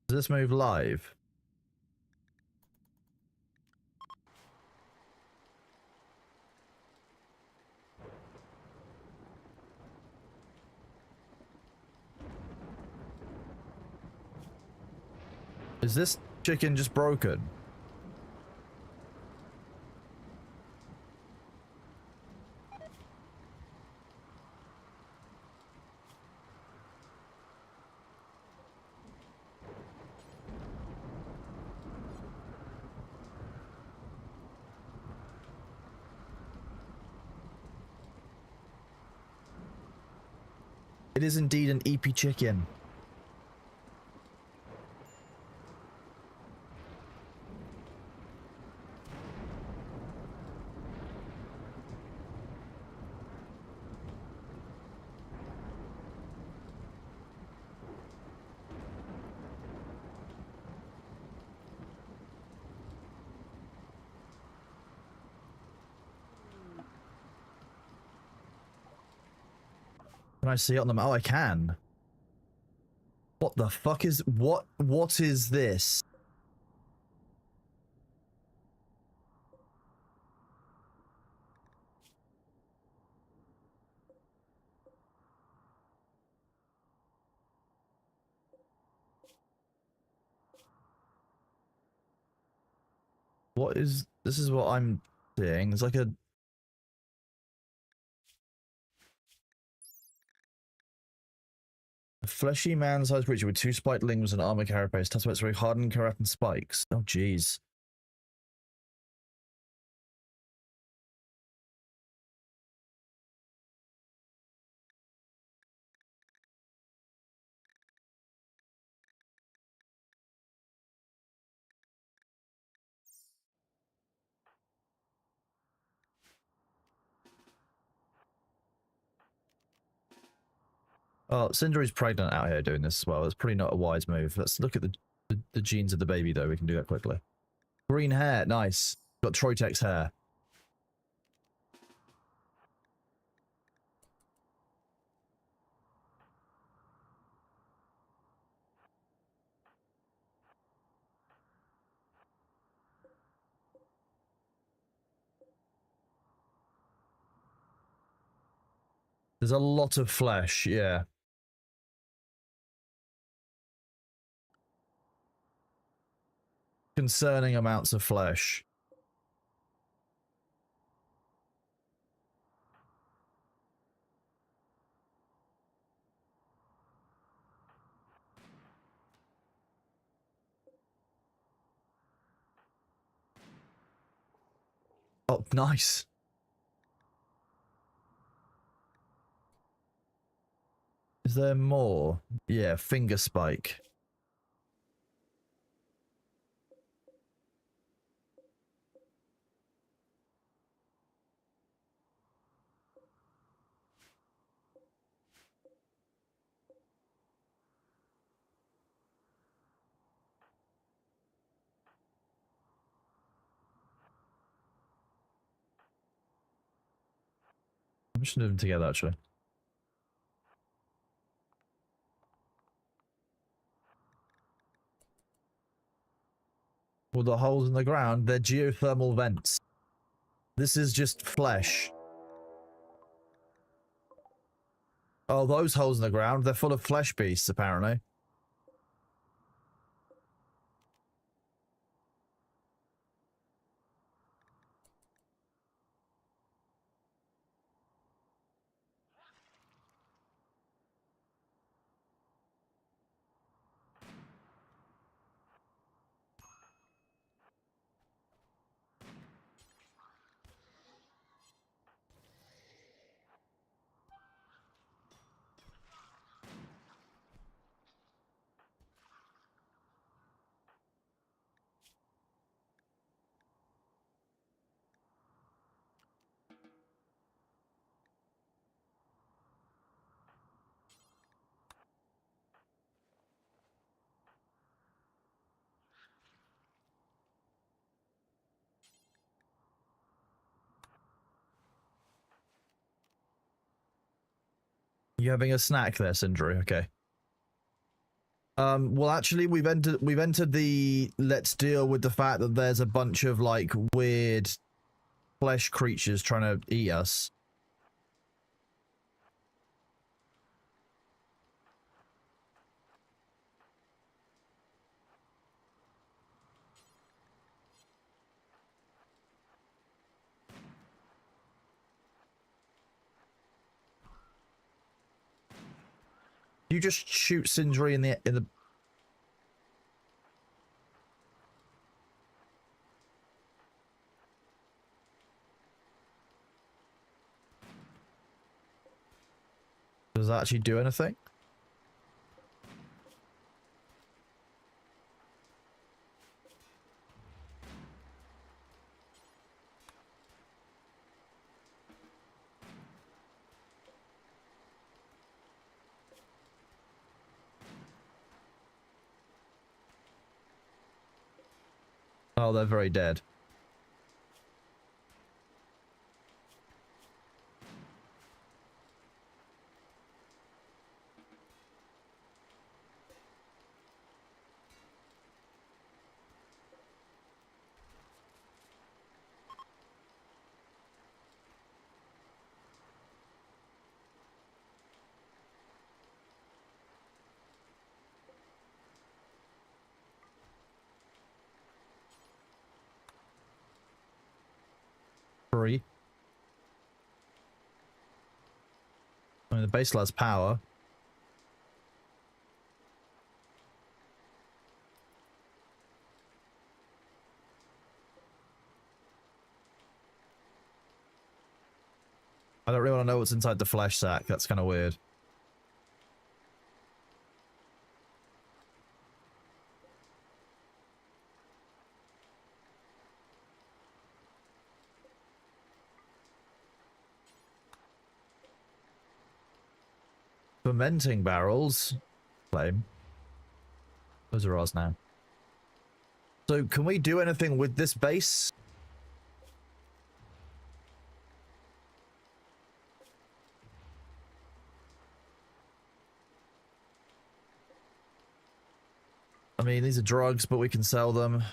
S1: Does this move live? Is this chicken just broken? It is indeed an EP chicken. Can I see it on the map? Oh, I can. What the fuck is... What is this? What is... This is what I'm seeing. It's like a... A fleshy man-sized creature with two spiked limbs and armor carapace. Touched by its very hardened keratin spikes. Oh, jeez. Oh, Cindera's pregnant out here doing this as well. It's probably not a wise move. Let's look at the genes of the baby, though. We can do that quickly. Green hair. Nice. Got Troitech's hair. There's a lot of flesh, yeah. Concerning amounts of flesh. Oh, nice. Is there more? Yeah, finger spike. I'm just doing them together, actually. Well, the holes in the ground, they're geothermal vents. This is just flesh. Oh, those holes in the ground, they're full of flesh beasts, apparently. You having a snack there, Sindri? Okay. Well, actually, we've entered the let's deal with the fact that there's a bunch of like weird flesh creatures trying to eat us. You just shoot Sindri in the. Does that actually do anything? Oh, they're very dead. 3. I mean, the base still has power. I don't really want to know what's inside the flesh sack. That's kind of weird. Fermenting barrels. Flame. Those are ours now. So can we do anything with this base? I mean, these are drugs, but we can sell them.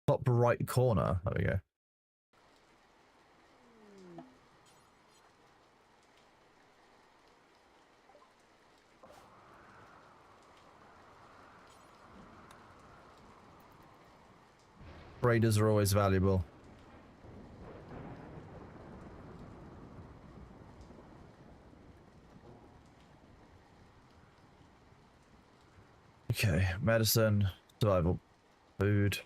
S1: Top right corner. There we go. Raiders are always valuable. Okay, medicine, survival, food.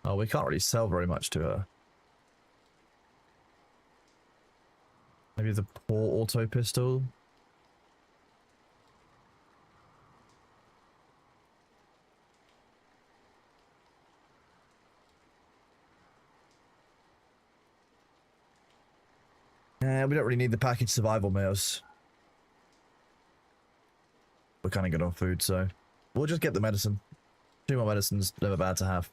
S1: Oh, we can't really sell very much to her. Maybe the poor auto pistol. Yeah, we don't really need the packaged survival meals. We're kind of good on food, so we'll just get the medicine. 2 more medicines, never bad to have.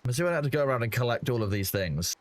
S1: Let's see if I have to go around and collect all of these things.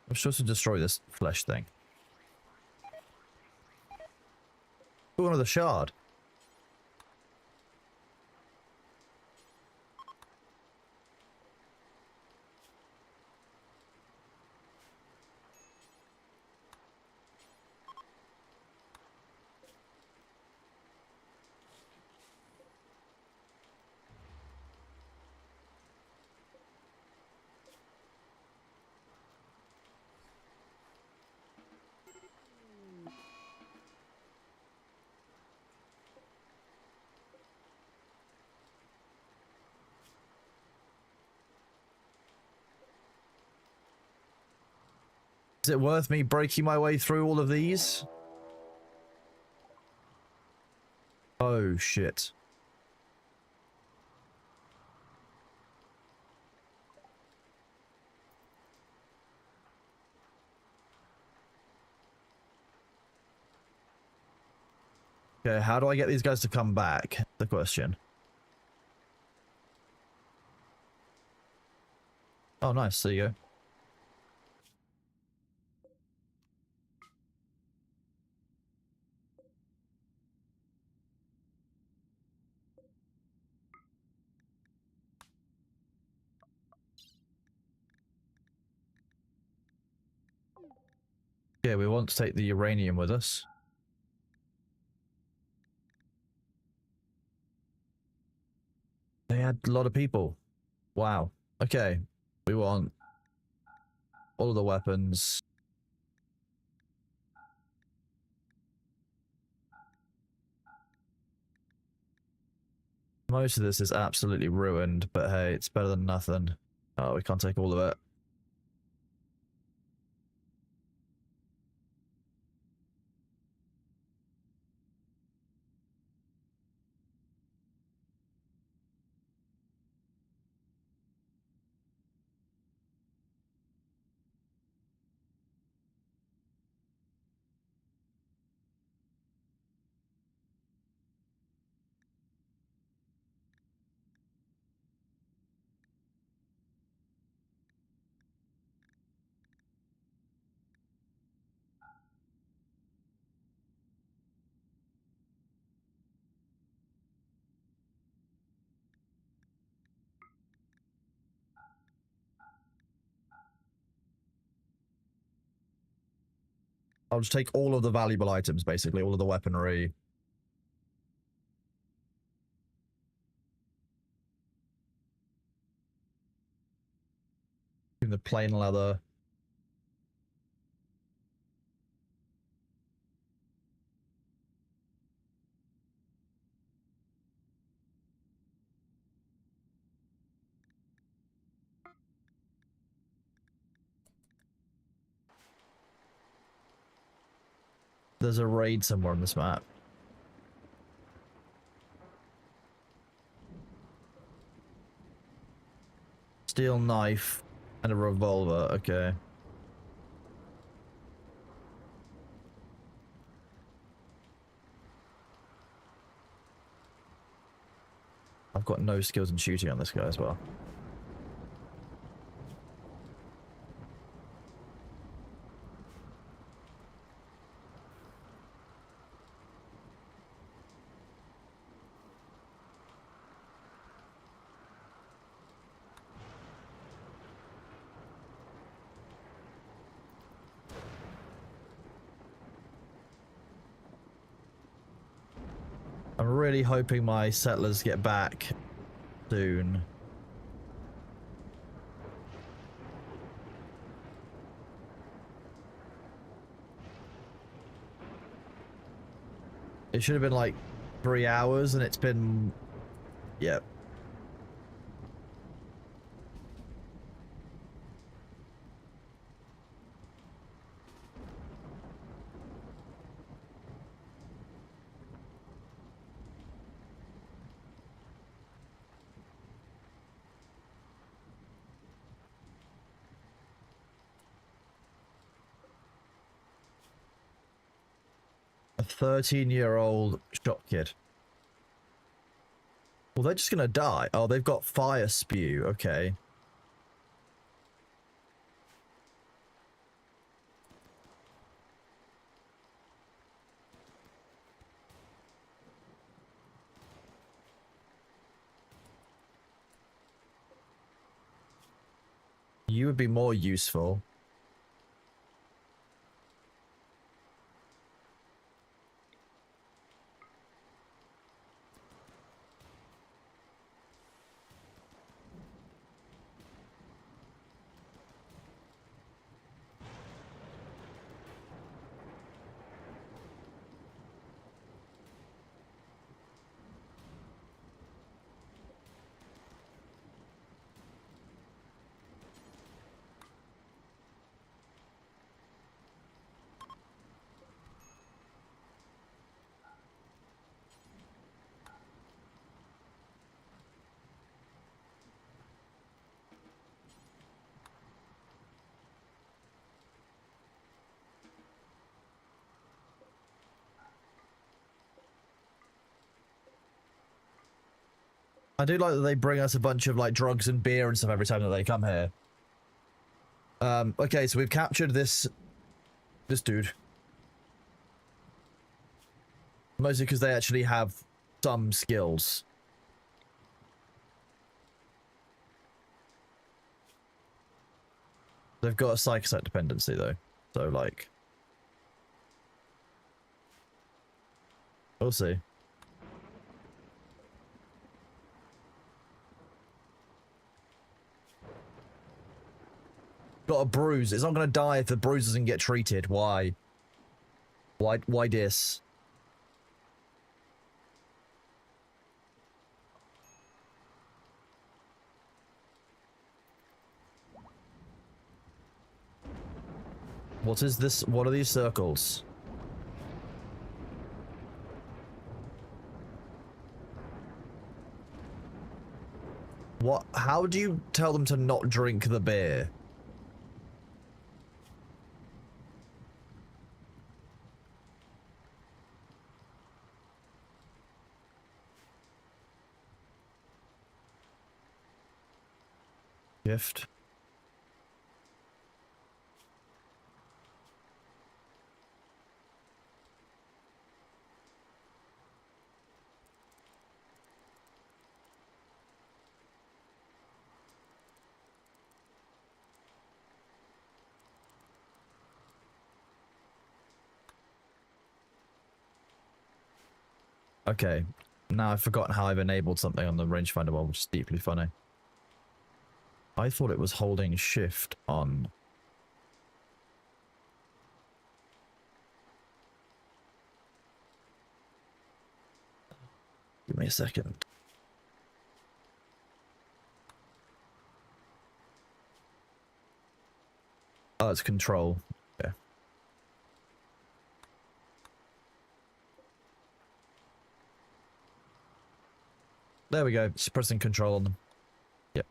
S1: I'm supposed to destroy this flesh thing. Ooh, another shard. Is it worth me breaking my way through all of these? Oh, shit. Okay, how do I get these guys to come back? The question. Oh, nice. There you go. Yeah, we want to take the uranium with us. They had a lot of people. Wow. Okay. We want all of the weapons. Most of this is absolutely ruined, but hey, it's better than nothing. Oh, we can't take all of it. I'll just take all of the valuable items, basically, all of the weaponry. The plain leather. There's a raid somewhere on this map. Steel knife and a revolver. Okay. I've got no skills in shooting on this guy as well. I'm really hoping my settlers get back soon. It should have been like 3 hours and it's been... Yep. A 13-year-old shop kid. Well, they're just gonna die. Oh, they've got fire spew. Okay. You would be more useful. I do like that they bring us a bunch of like drugs and beer and stuff every time that they come here. Okay, so we've captured this dude. Mostly because they actually have some skills. They've got a psychoset dependency though. So like we'll see. Got a bruise. It's not gonna die if the bruise doesn't get treated. Why? Why this? What is this? What are these circles? What? How do you tell them to not drink the beer? Gift. Okay. Now I've forgotten how I've enabled something on the rangefinder one, which is deeply funny. I thought it was holding shift on. Give me a second. Oh, it's control. Yeah. There we go. Just pressing control on them. Yep.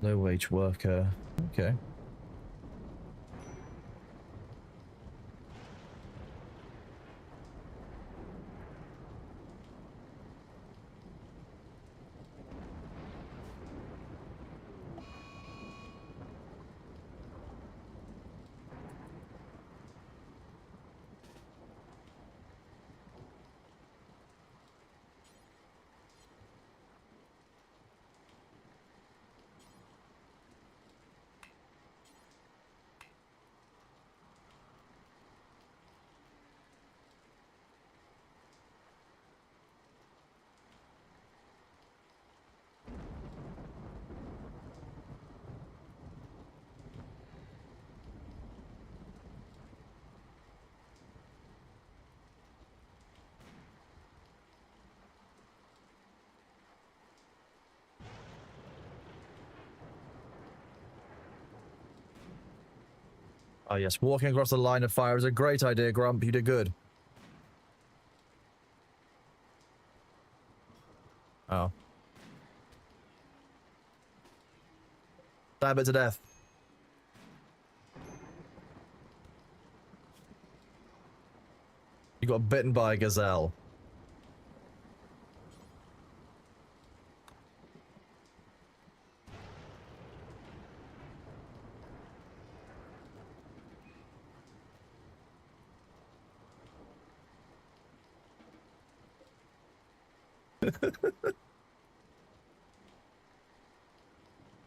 S1: Low wage worker. Okay. Oh yes, walking across the line of fire is a great idea, Grump. You did good. Oh. Stab it to death. You got bitten by a gazelle.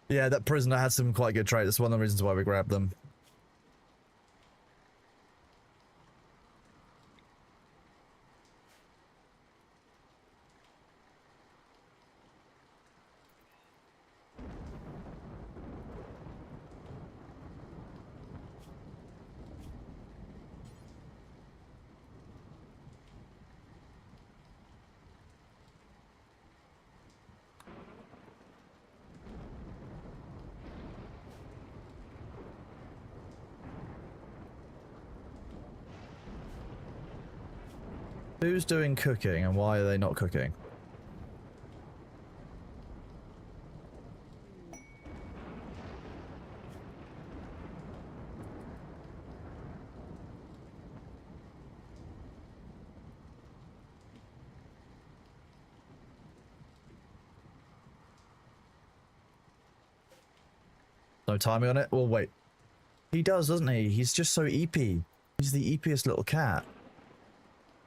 S1: Yeah, that prisoner had some quite good traits. That's one of the reasons why we grabbed them. Who's doing cooking and why are they not cooking? No timing on it? Well, wait. He does, doesn't he? He's just so EP. He's the epiest little cat.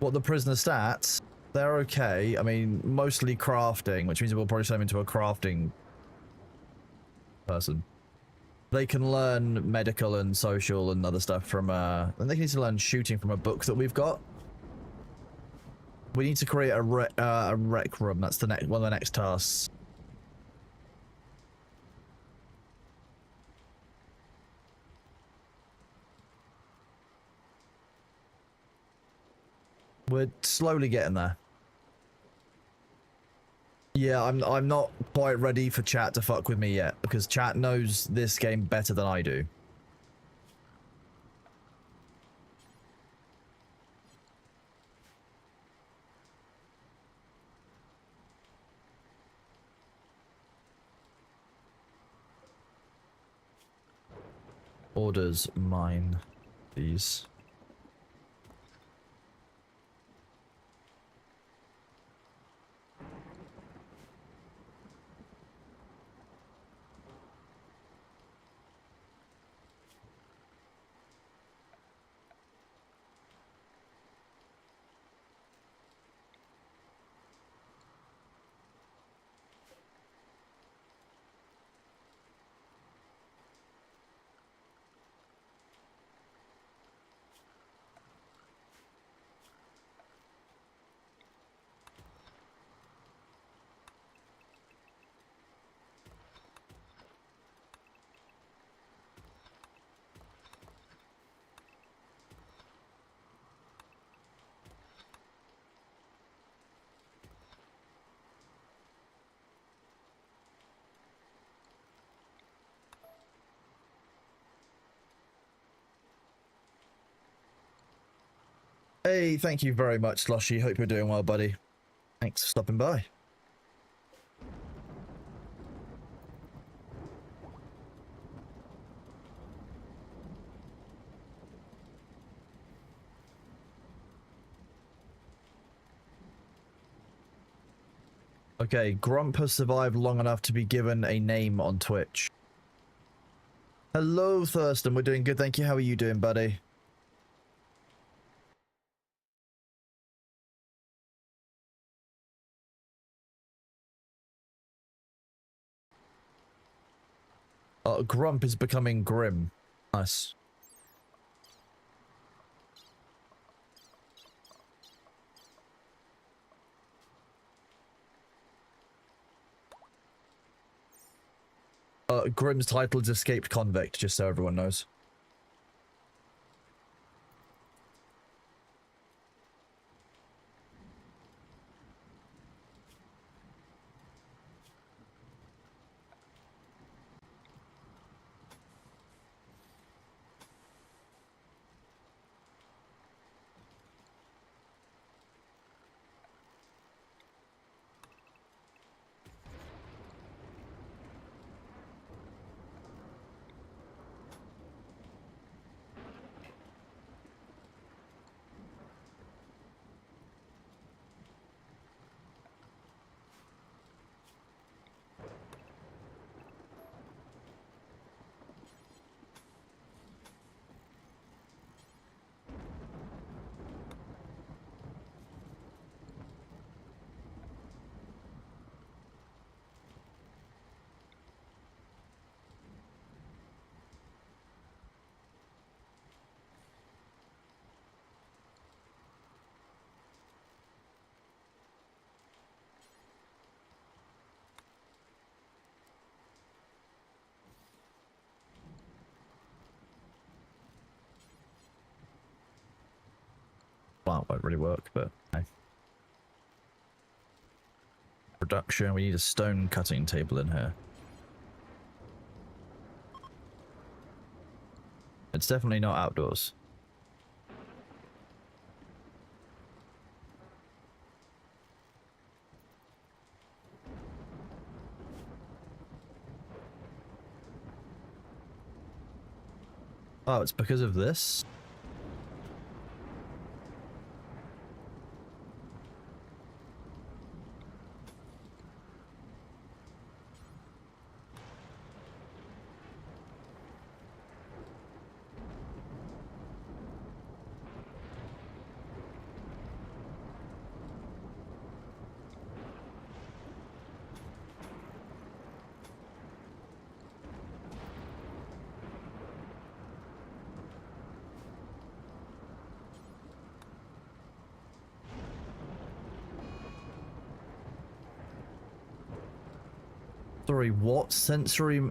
S1: What, the prisoner stats? They're okay. I mean, mostly crafting, which means we'll probably send him into a crafting person. They can learn medical and social and other stuff from, and they need to learn shooting from a book that we've got. We need to create a rec room. That's the next one of the next tasks. We're slowly getting there. Yeah, I'm not quite ready for chat to fuck with me yet, because chat knows this game better than I do. Orders mine, please. Hey, thank you very much, Slushy. Hope you're doing well, buddy. Thanks for stopping by. Okay, Grump has survived long enough to be given a name on Twitch. Hello, Thurston. We're doing good, thank you. How are you doing, buddy? Grump is becoming grim. Nice. Grim's title is Escaped Convict, just so everyone knows. Well, won't really work, but hey. Production, we need a stone cutting table in here. It's definitely not outdoors. Oh, it's because of this? Sorry, what? Sensory...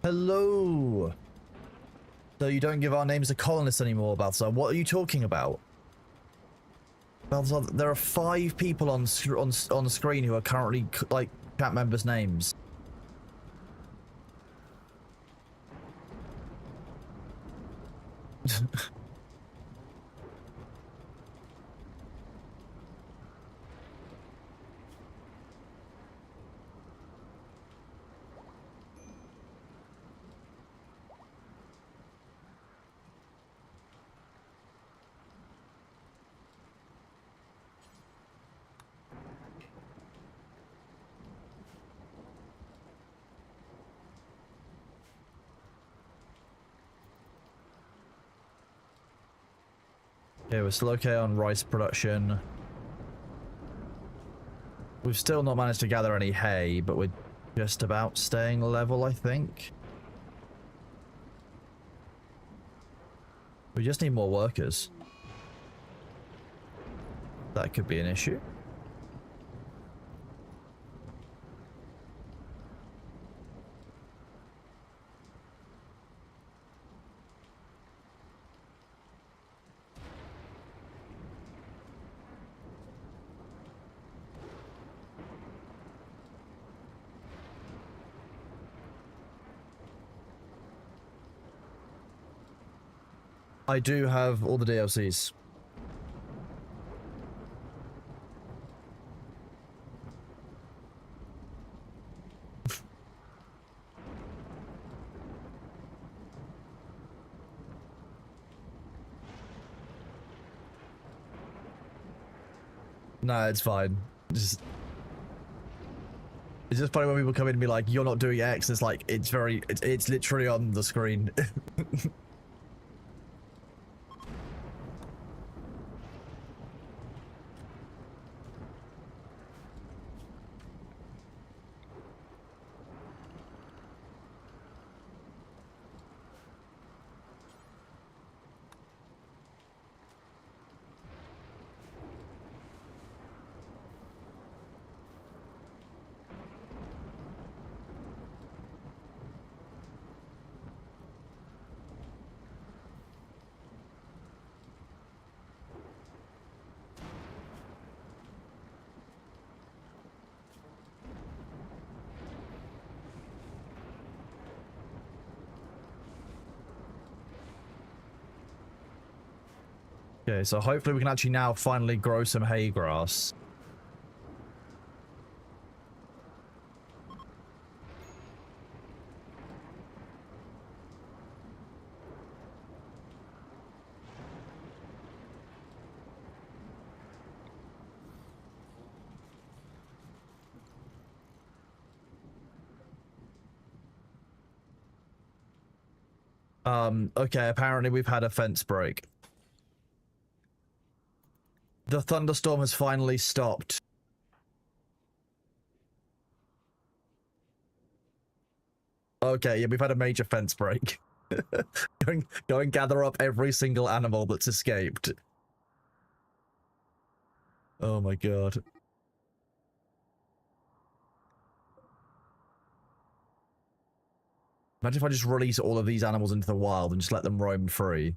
S1: Hello! So you don't give our names to colonists anymore, Balthazar. What are you talking about? Balthazar, there are 5 people on the screen who are currently, like, chat members' names. Okay, we're still okay on rice production. We've still not managed to gather any hay, but we're just about staying level, I think. We just need more workers. That could be an issue. I do have all the DLCs. No, it's fine. It's just funny when people come in and be like, "You're not doing X." It's like it's literally on the screen. Okay, so hopefully we can actually now finally grow some hay grass. Okay, apparently we've had a fence break. The thunderstorm has finally stopped. Okay, yeah, we've had a major fence break. Go and gather up every single animal that's escaped. Oh my god. Imagine if I just release all of these animals into the wild and just let them roam free.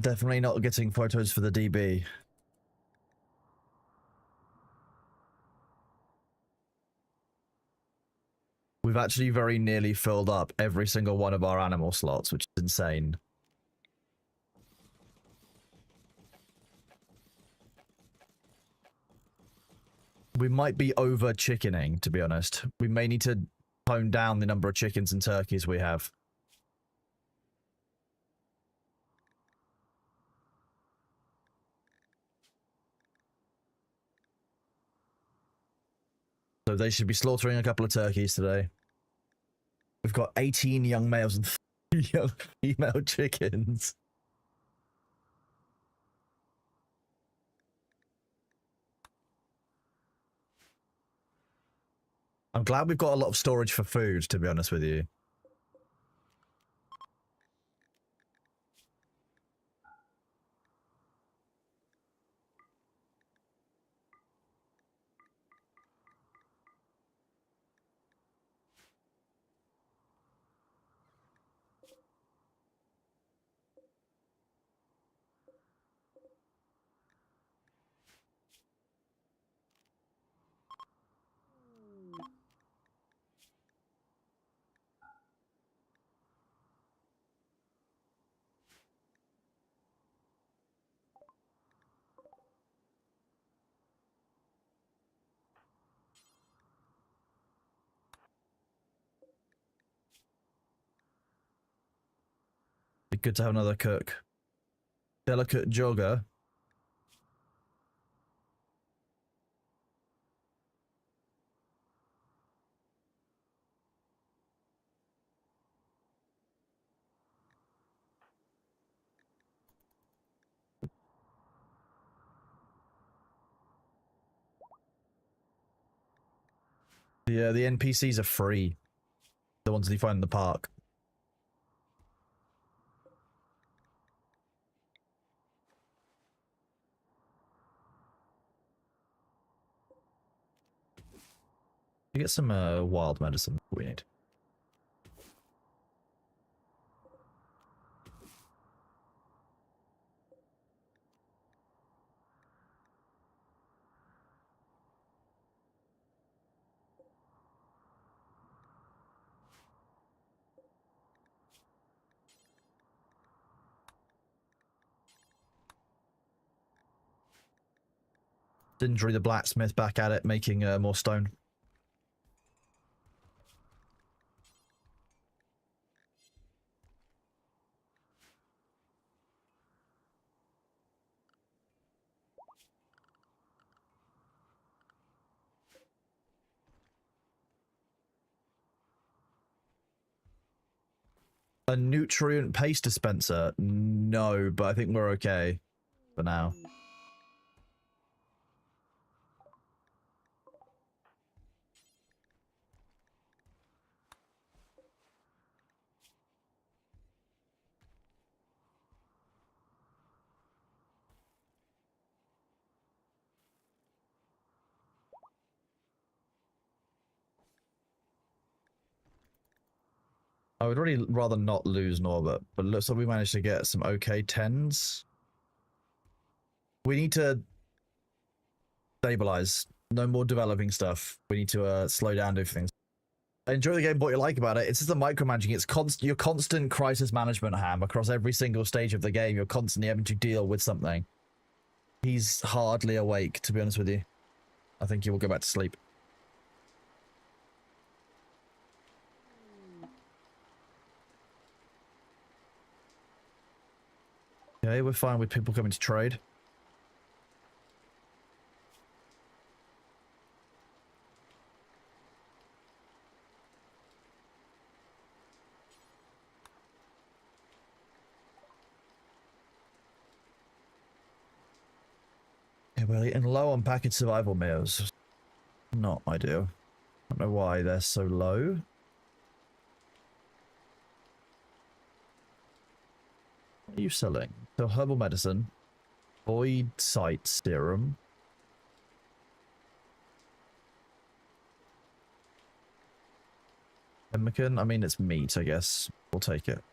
S1: Definitely not getting photos for the DB. We've actually very nearly filled up every single one of our animal slots, which is insane. We might be over chickening, to be honest. We may need to tone down the number of chickens and turkeys we have. So they should be slaughtering a couple of turkeys today. We've got 18 young males and 3 young female chickens. I'm glad we've got a lot of storage for food, to be honest with you. Be good to have another cook. Delicate jogger. Yeah, the NPCs are free. The ones that you find in the park. You get some wild medicine we need. Dindry the blacksmith back at it, making more stone. A nutrient paste dispenser? No, but I think we're okay for now. I would really rather not lose Norbert, but it looks like we managed to get some okay 10s. We need to stabilize. No more developing stuff. We need to slow down, do things. I enjoy the game, what you like about it. It's just the micromanaging. It's your constant crisis management, Ham, across every single stage of the game. You're constantly having to deal with something. He's hardly awake, to be honest with you. I think he will go back to sleep. Okay, we're fine with people coming to trade. Yeah, we're getting low on packaged survival meals. Not ideal. I don't know why they're so low. What are you selling? So herbal medicine, void sight serum. Pemmican? I mean, it's meat, I guess. We'll take it.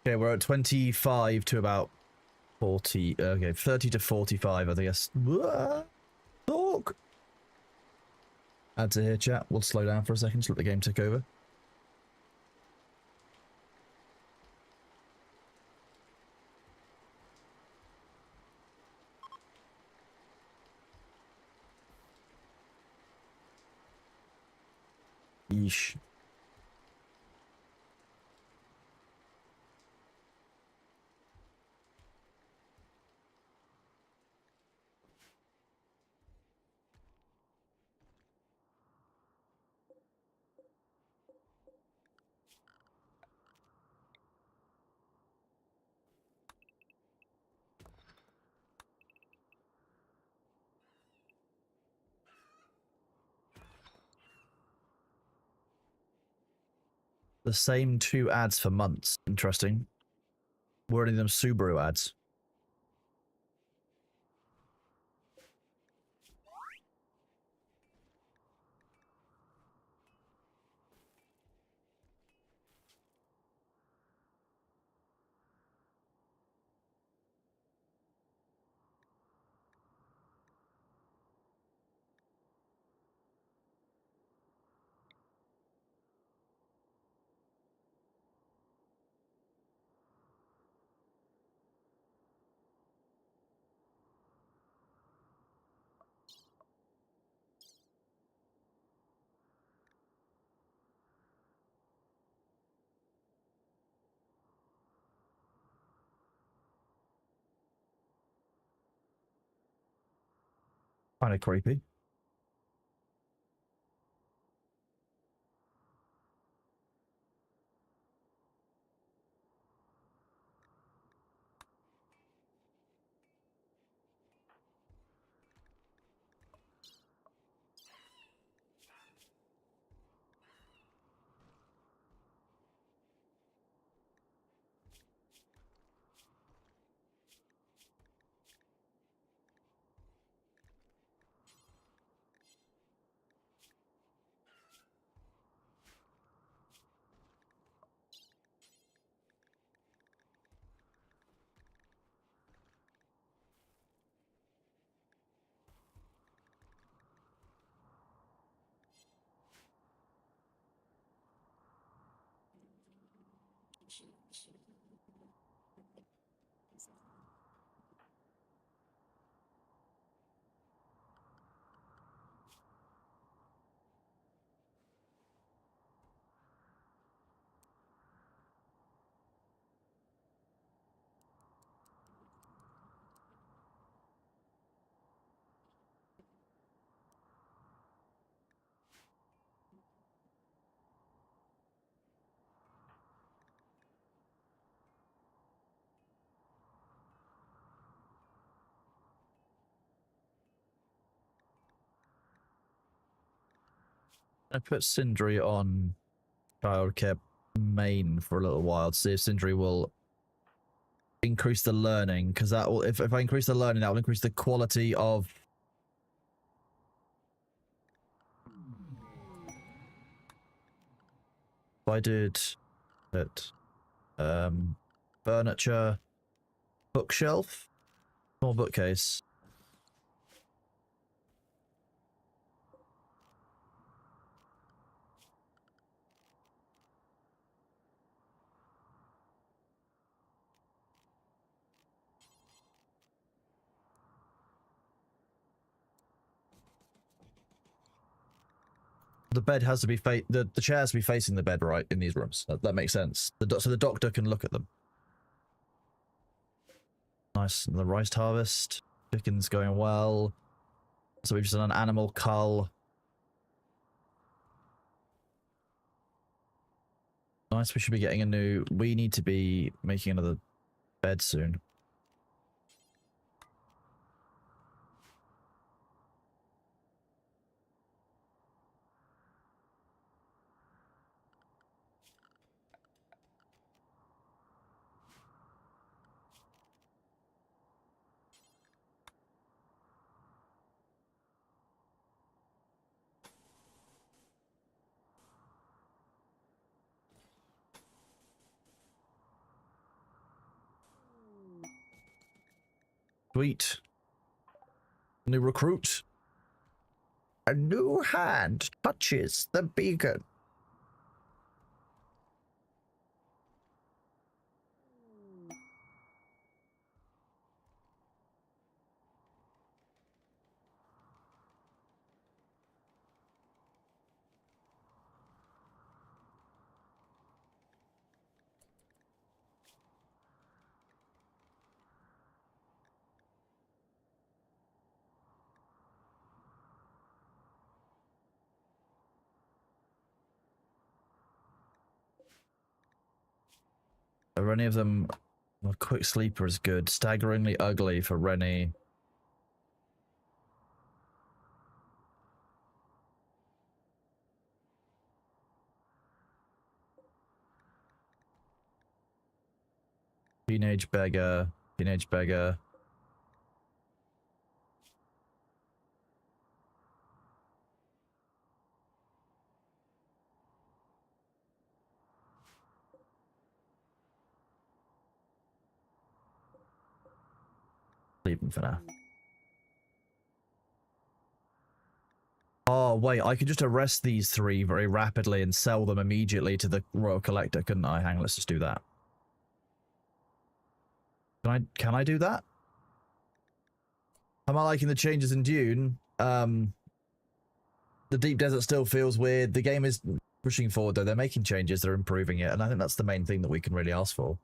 S1: Okay, we're at 25 to about 40. Okay, 30 to 45, I guess. Talk. Add to here, chat. We'll slow down for a second, just let the game take over. Yeesh. The same 2 ads for months. Interesting. Were any of them Subaru ads? Kind of creepy. I put Sindri on childcare main for a little while to see if Sindri will increase the learning, because that will, if I increase the learning, that will increase the quality of if I did it furniture, bookshelf, small bookcase. The bed has to be the chair has to be facing the bed, right, in these rooms. That makes sense. So the doctor can look at them. Nice. And the rice harvest. Chicken's going well. So we've just done an animal cull. Nice. We should be getting a new... We need to be making another bed soon. Sweet. New recruit. A new hand touches the beacon. Are any of them... Well, quick sleeper is good. Staggeringly ugly for Rennie. Teenage beggar. Teenage beggar. Leave them for now. Oh, wait, I could just arrest these three very rapidly and sell them immediately to the Royal Collector, couldn't I? Hang on, let's just do that. Can I do that? Am I liking the changes in Dune? The Deep Desert still feels weird. The game is pushing forward, though. They're making changes, they're improving it, and I think that's the main thing that we can really ask for.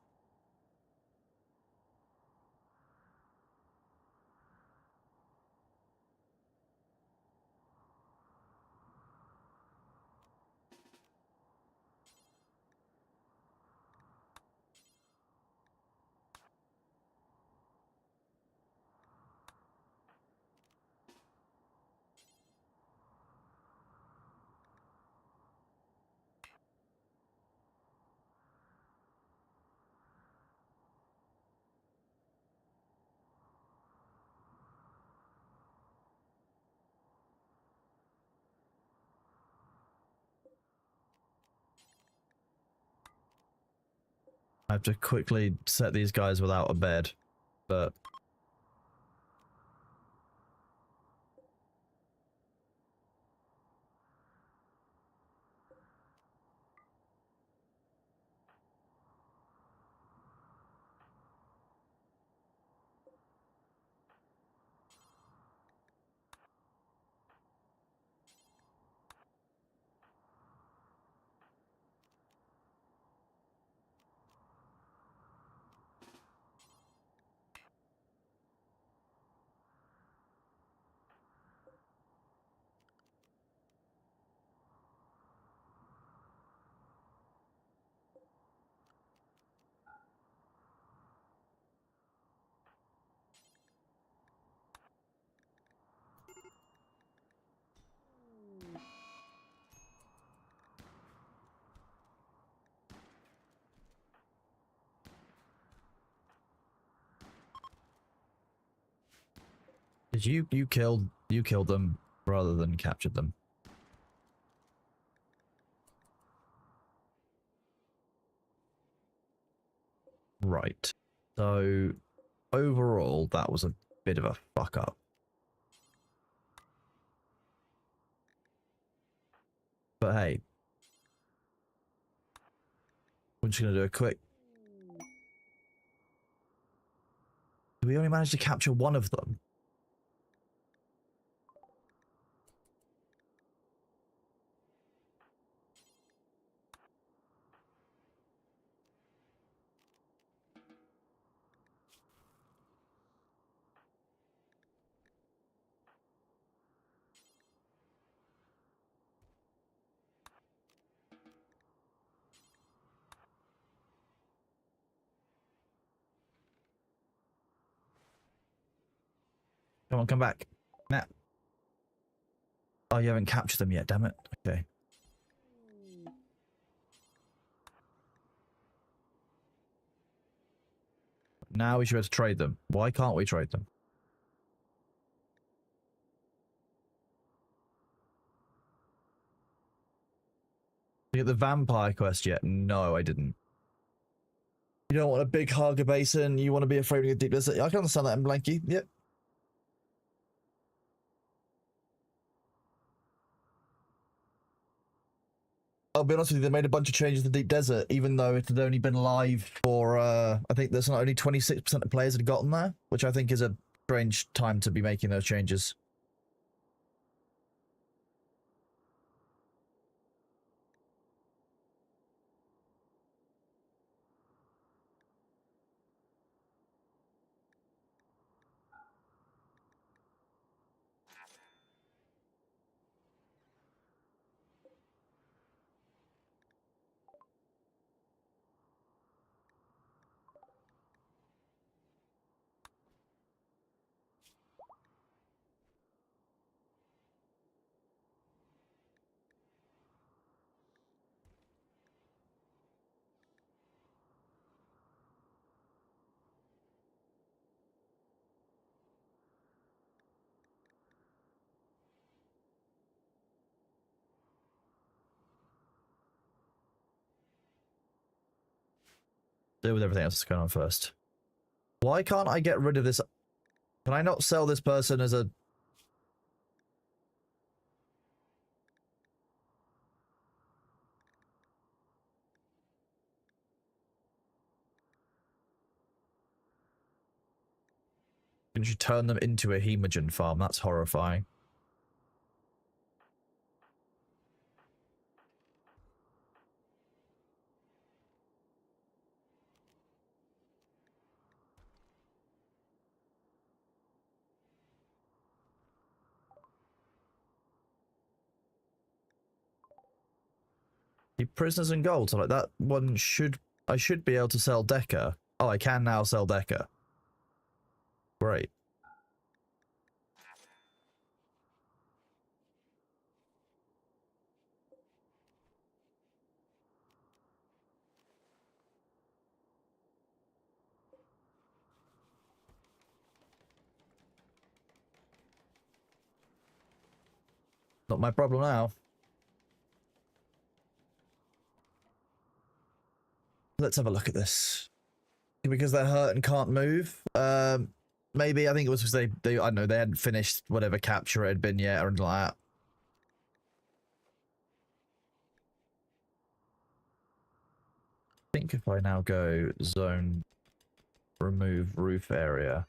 S1: I have to quickly set these guys without a bed, but... Did you killed them rather than captured them? Right. So overall, that was a bit of a fuck up. But hey, we're just gonna do a quick. We only managed to capture one of them. Come on, come back. Nah. Oh, you haven't captured them yet, damn it. Okay. Now we should be able to trade them. Why can't we trade them? Did you get the vampire quest yet? No, I didn't. You don't want a big Haga basin, you want to be afraid of a deep desert. I can understand that in Blanky, yep. I'll be honest with you, they made a bunch of changes to Deep Desert, even though it had only been live for, I think there's not only 26% of players had gotten there, which I think is a strange time to be making those changes. Deal with everything else that's going on first. Why can't I get rid of this? Can I not sell this person as a... Can you turn them into a hemogen farm? That's horrifying. The prisoners and gold, so like that one should... I should be able to sell Deca. Oh, I can now sell Deca. Great. Not my problem now. Let's have a look at this. Because they're hurt and can't move. Maybe I think it was because they I don't know, they hadn't finished whatever capture it had been yet or anything like that. I think if I now go zone remove roof area,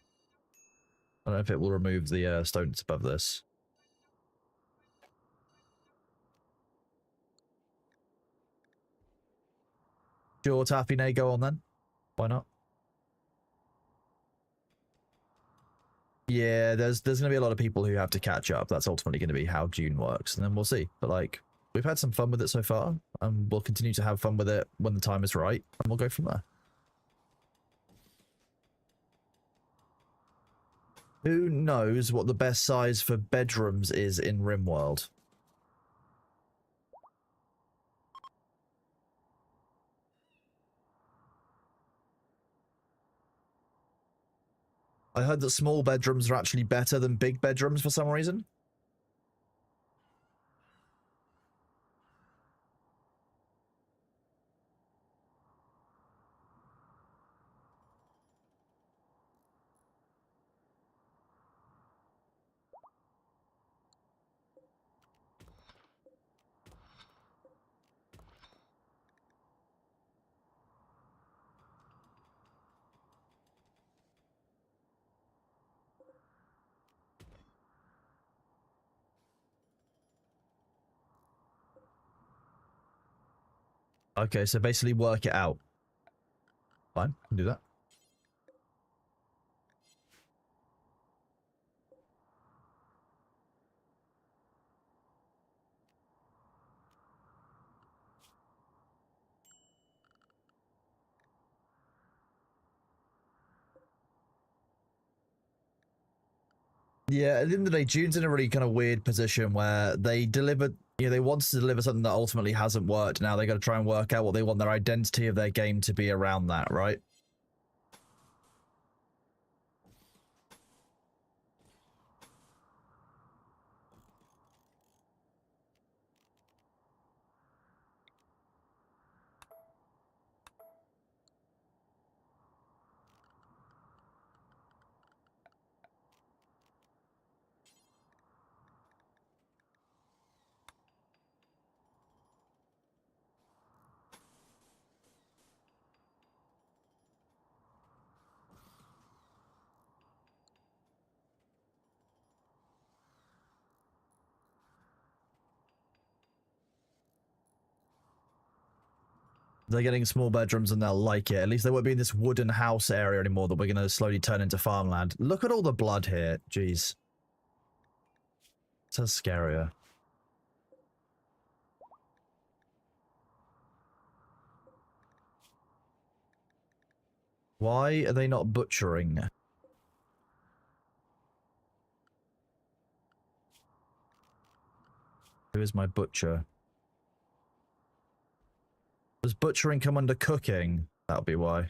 S1: I don't know if it will remove the stones above this. Sure, Taffy, nay, go on then. Why not? Yeah, there's going to be a lot of people who have to catch up. That's ultimately going to be how June works, and then we'll see. But like, we've had some fun with it so far, and we'll continue to have fun with it when the time is right, and we'll go from there. Who knows what the best size for bedrooms is in Rimworld? I heard that small bedrooms are actually better than big bedrooms for some reason. Okay, so basically work it out. Fine, can do that. Yeah, at the end of the day, June's in a really kind of weird position where they delivered, they wanted to deliver something that ultimately hasn't worked. Now they got to try and work out what they want their identity of their game to be around that, right? They're getting small bedrooms and they'll like it. At least they won't be in this wooden house area anymore that we're going to slowly turn into farmland. Look at all the blood here. Jeez. So scarier. Why are they not butchering? Who is my butcher? Does butchering come under cooking? That'll be why.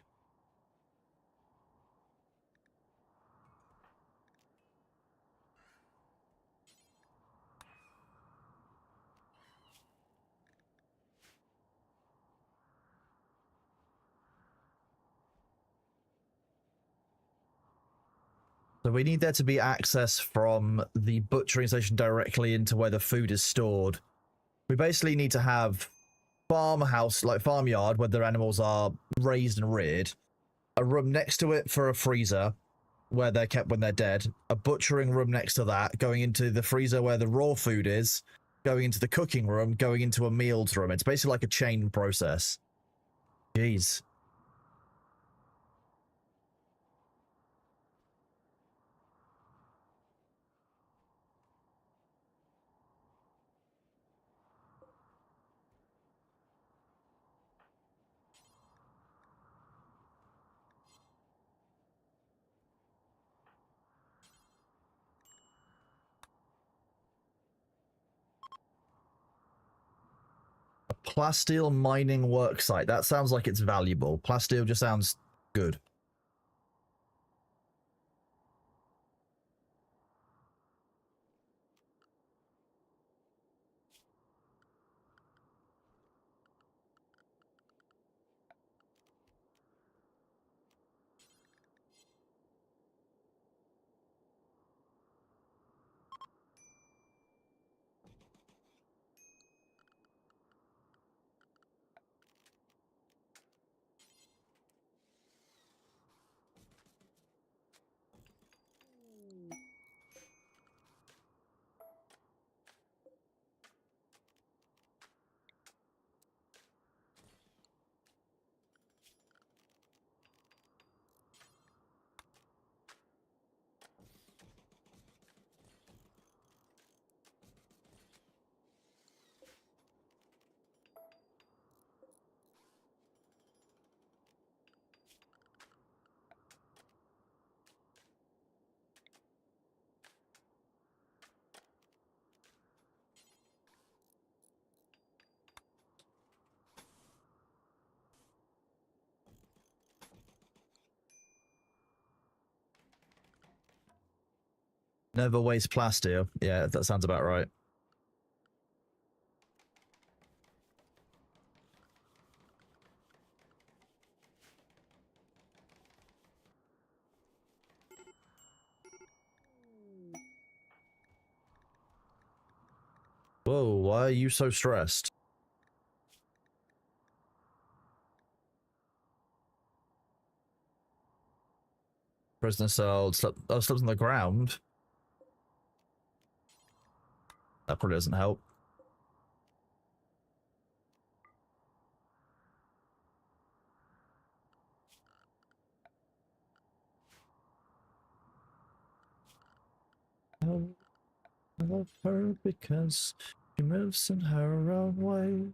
S1: So we need there to be access from the butchering station directly into where the food is stored. We basically need to have farmhouse, like farmyard, where their animals are raised and reared. A room next to it for a freezer, where they're kept when they're dead. A butchering room next to that, going into the freezer where the raw food is, going into the cooking room, going into a meals room. It's basically like a chain process. Jeez. Plasteel mining worksite. That sounds like it's valuable. Plasteel just sounds good. Never waste plaster. Yeah, that sounds about right. Whoa, why are you so stressed? Prisoner cell, slept on the ground. That probably doesn't help. I love her because she moves in her own way.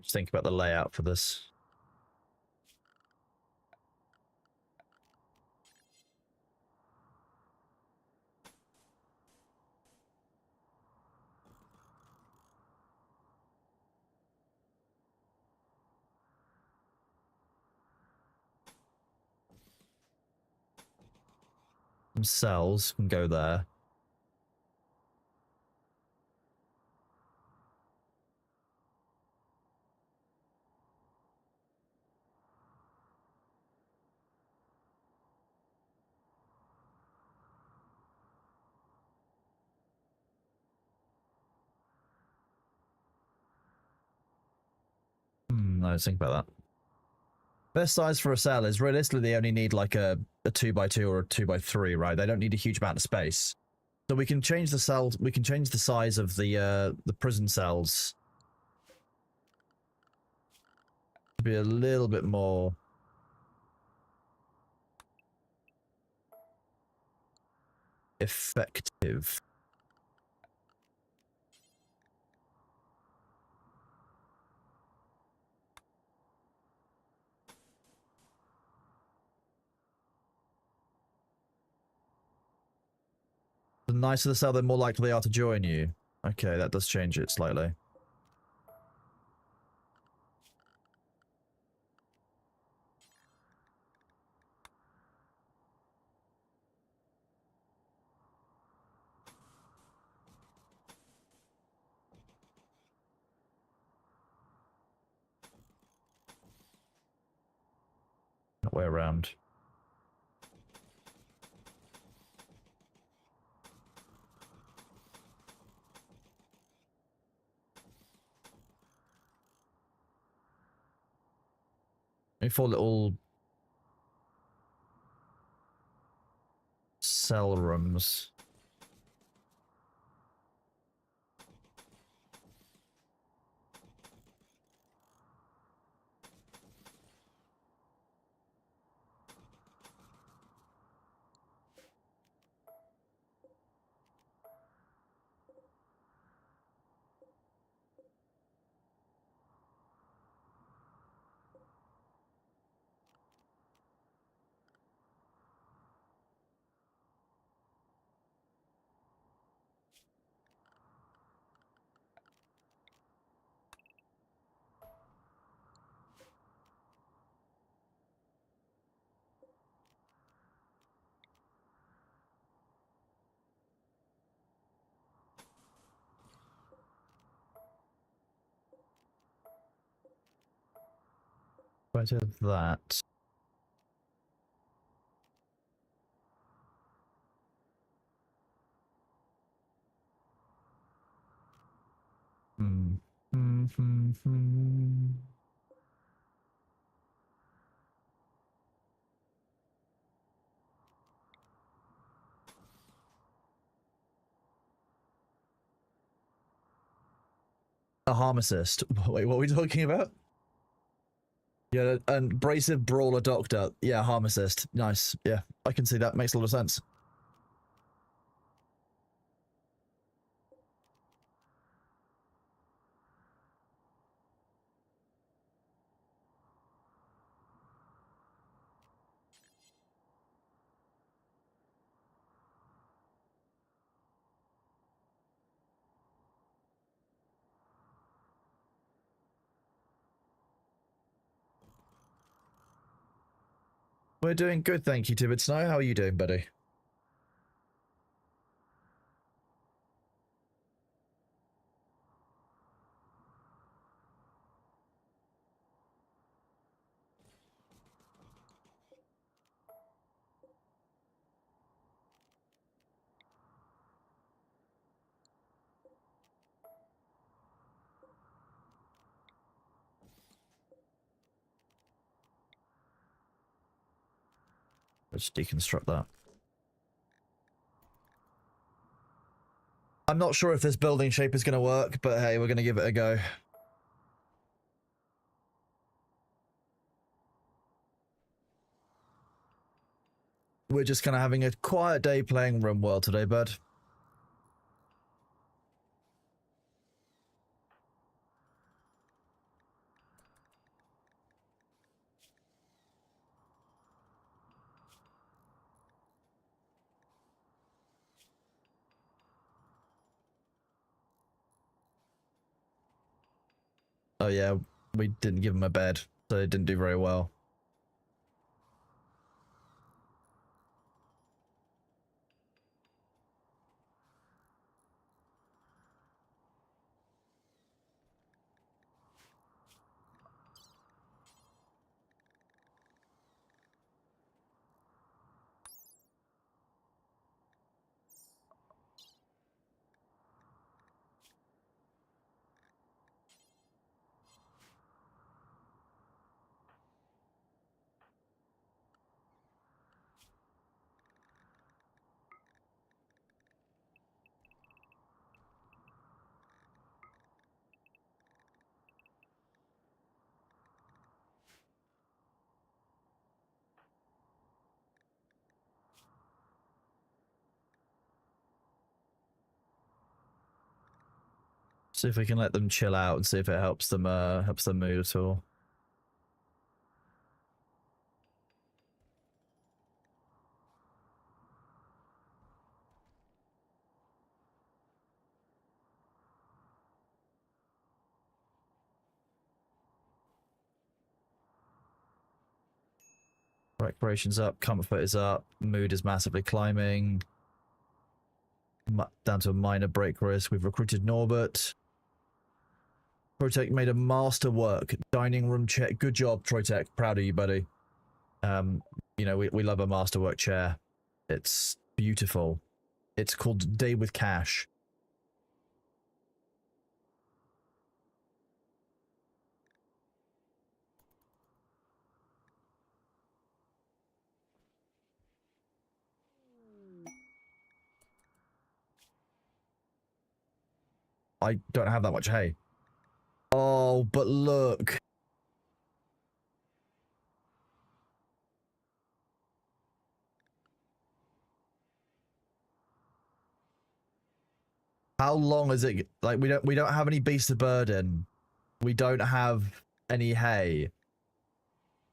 S1: Just think about the layout for this. Some cells can go there. Let's think about that. Best size for a cell is realistically they only need like a 2x2 or a 2x3, right? They don't need a huge amount of space. So we can change the cells. We can change the size of the prison cells to be a little bit more effective. The nicer the cell, the more likely they are to join you. Okay, that does change it slightly. That way around. Maybe 4 little cell rooms. Better that. A harm assist. Wait, what are we talking about? Yeah, and abrasive brawler doctor. Yeah, harm assist. Nice. Yeah, I can see that. Makes a lot of sense. We're doing good, thank you, Tibbet Snow. How are you doing, buddy? Let's deconstruct that. I'm not sure if this building shape is going to work, but hey, we're going to give it a go. We're just kind of having a quiet day playing Rimworld today, bud. Oh yeah, we didn't give him a bed, so it didn't do very well. See if we can let them chill out and see if it helps them mood at all. Recreation's up, comfort is up, mood is massively climbing. Down to a minor break risk. We've recruited Norbert. Troitech made a master work. Dining room chair. Good job, Troitech. Proud of you, buddy. You know, we love a masterwork chair. It's beautiful. It's called Day with Cash. I don't have that much hay. Oh, but look. How long is it? Like, we don't have any beasts of burden. We don't have any hay.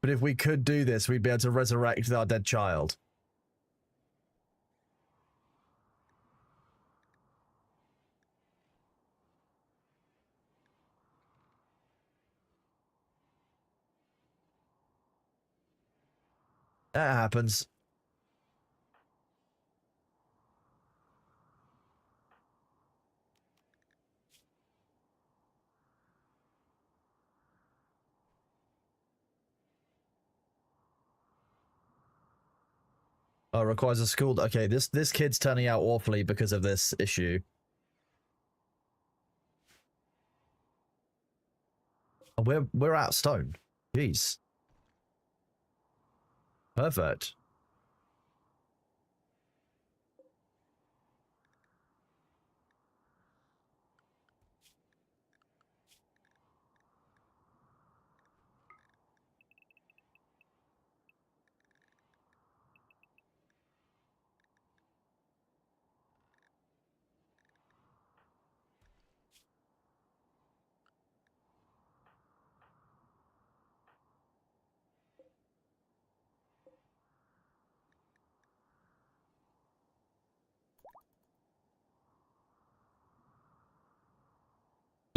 S1: But if we could do this, we'd be able to resurrect our dead child. That happens. Oh, requires a school. Okay, this kid's turning out awfully because of this issue. Oh, we're out of stone. Jeez. Perfect.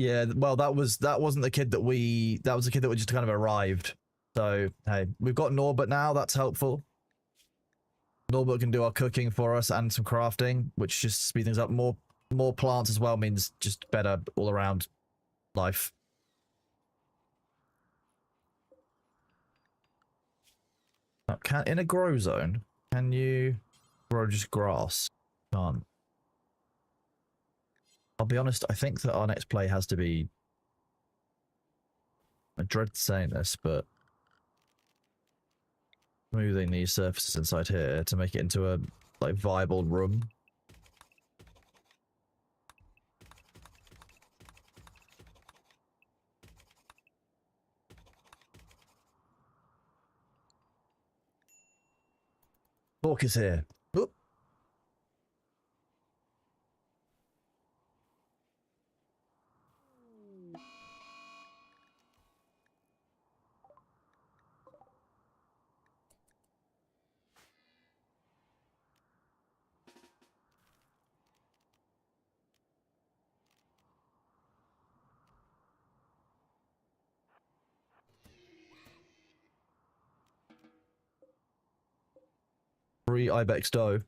S1: Yeah, well, that wasn't the kid that that was the kid that just kind of arrived. So, hey, we've got Norbert now, that's helpful. Norbert can do our cooking for us and some crafting, which just speed things up. More plants as well means just better all around life. In a grow zone, can you grow just grass? Can't. I'll be honest, I think that our next play has to be, I dread saying this, but moving these surfaces inside here to make it into a like viable room. Hawk is here. Oop. Free ibex dough.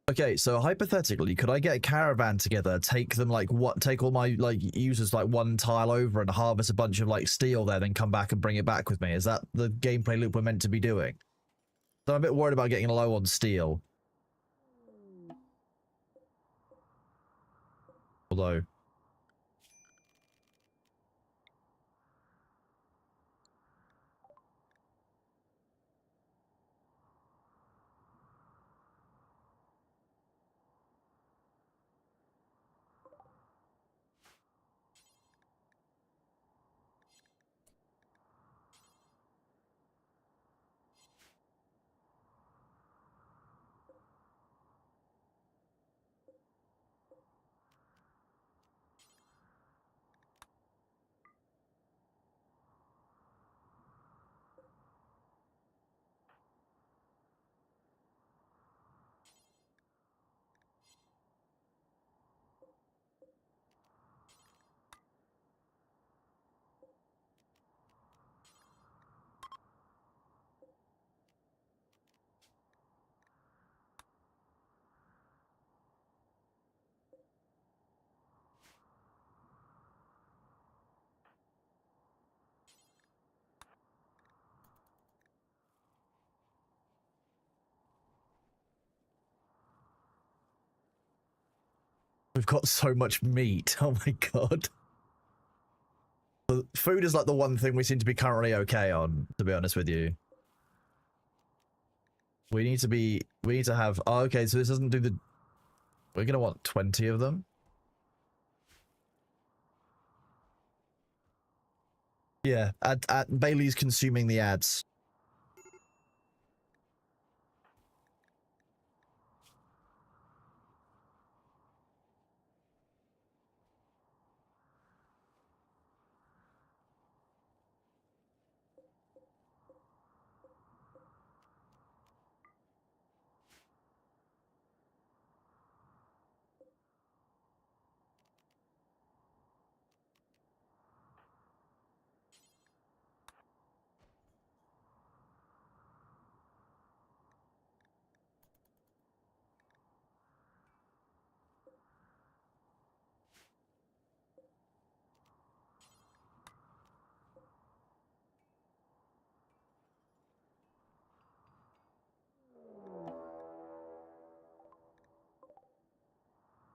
S1: Okay, so hypothetically, could I get a caravan together, take them take all my users like one tile over and harvest a bunch of like steel there, then come back and bring it back with me? Is that the gameplay loop we're meant to be doing? So I'm a bit worried about getting low on steel. Although we've got so much meat. Oh my god. Food is like the one thing we seem to be currently okay on, to be honest with you. We need to have, oh, okay, so this doesn't do the, we're gonna want 20 of them. Yeah, Bailey's consuming the ads.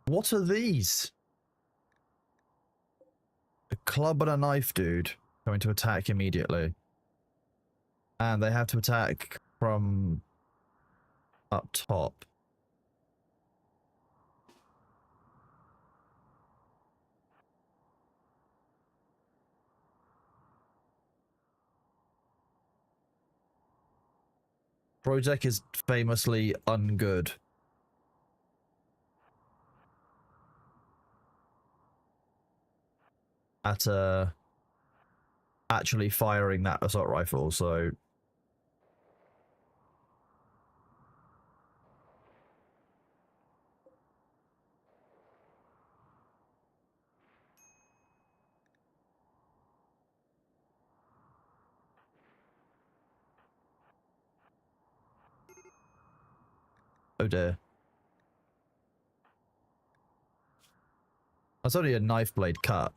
S1: What are these? A club and a knife dude going to attack immediately. And they have to attack from up top. Project is famously ungood. At actually firing that assault rifle, so... Oh dear. That's only a knife blade cut.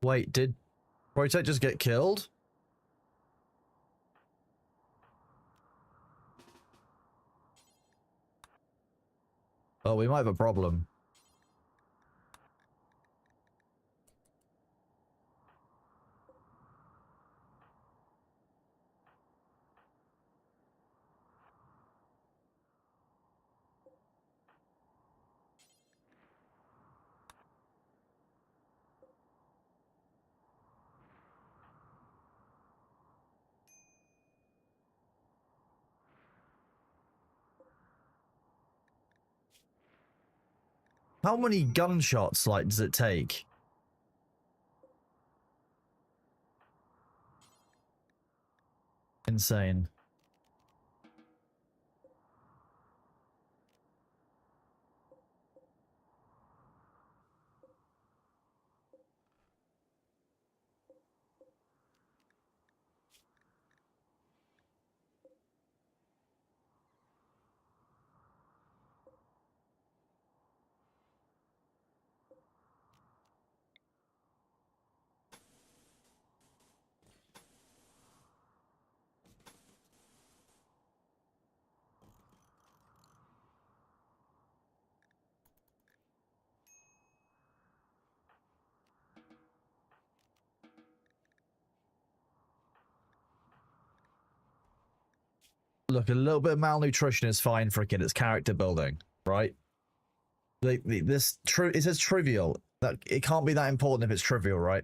S1: Wait, did Protect just get killed? Oh, we might have a problem. How many gunshots, like, does it take? Insane. Look, a little bit of malnutrition is fine for a kid. It's character building, right? It says trivial. That it can't be that important if it's trivial, right?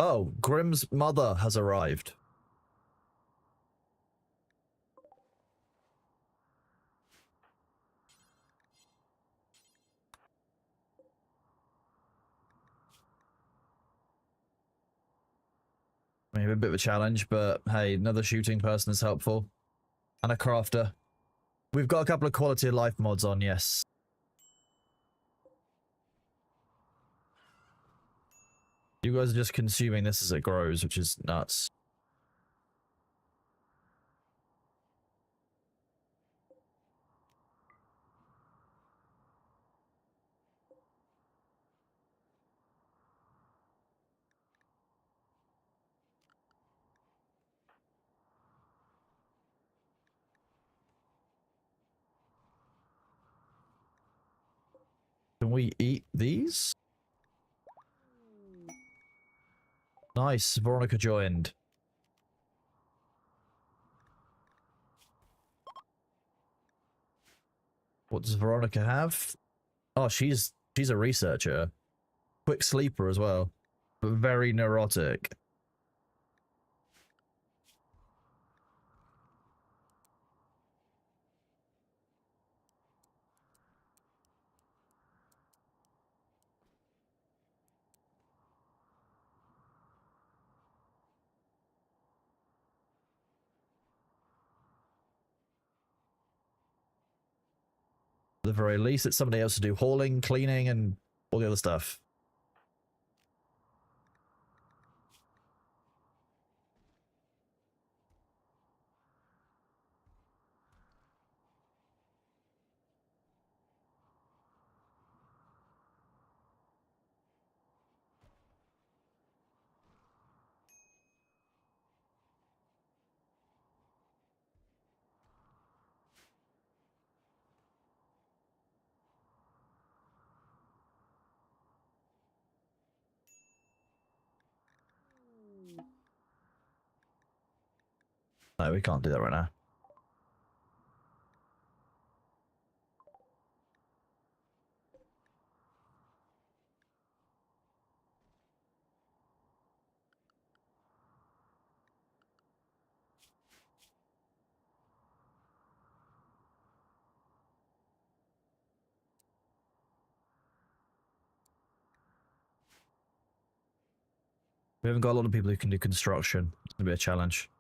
S1: Oh, Grimm's mother has arrived. Maybe a bit of a challenge, but hey, another shooting person is helpful. And a crafter. We've got a couple of quality of life mods on, yes. You guys are just consuming this as it grows, which is nuts. Can we eat these? Nice, Veronica joined. What does Veronica have? Oh, she's a researcher. Quick sleeper as well. But very neurotic. At the very least, it's somebody else to do hauling, cleaning, and all the other stuff. No, we can't do that right now. We haven't got a lot of people who can do construction. It's gonna be a challenge.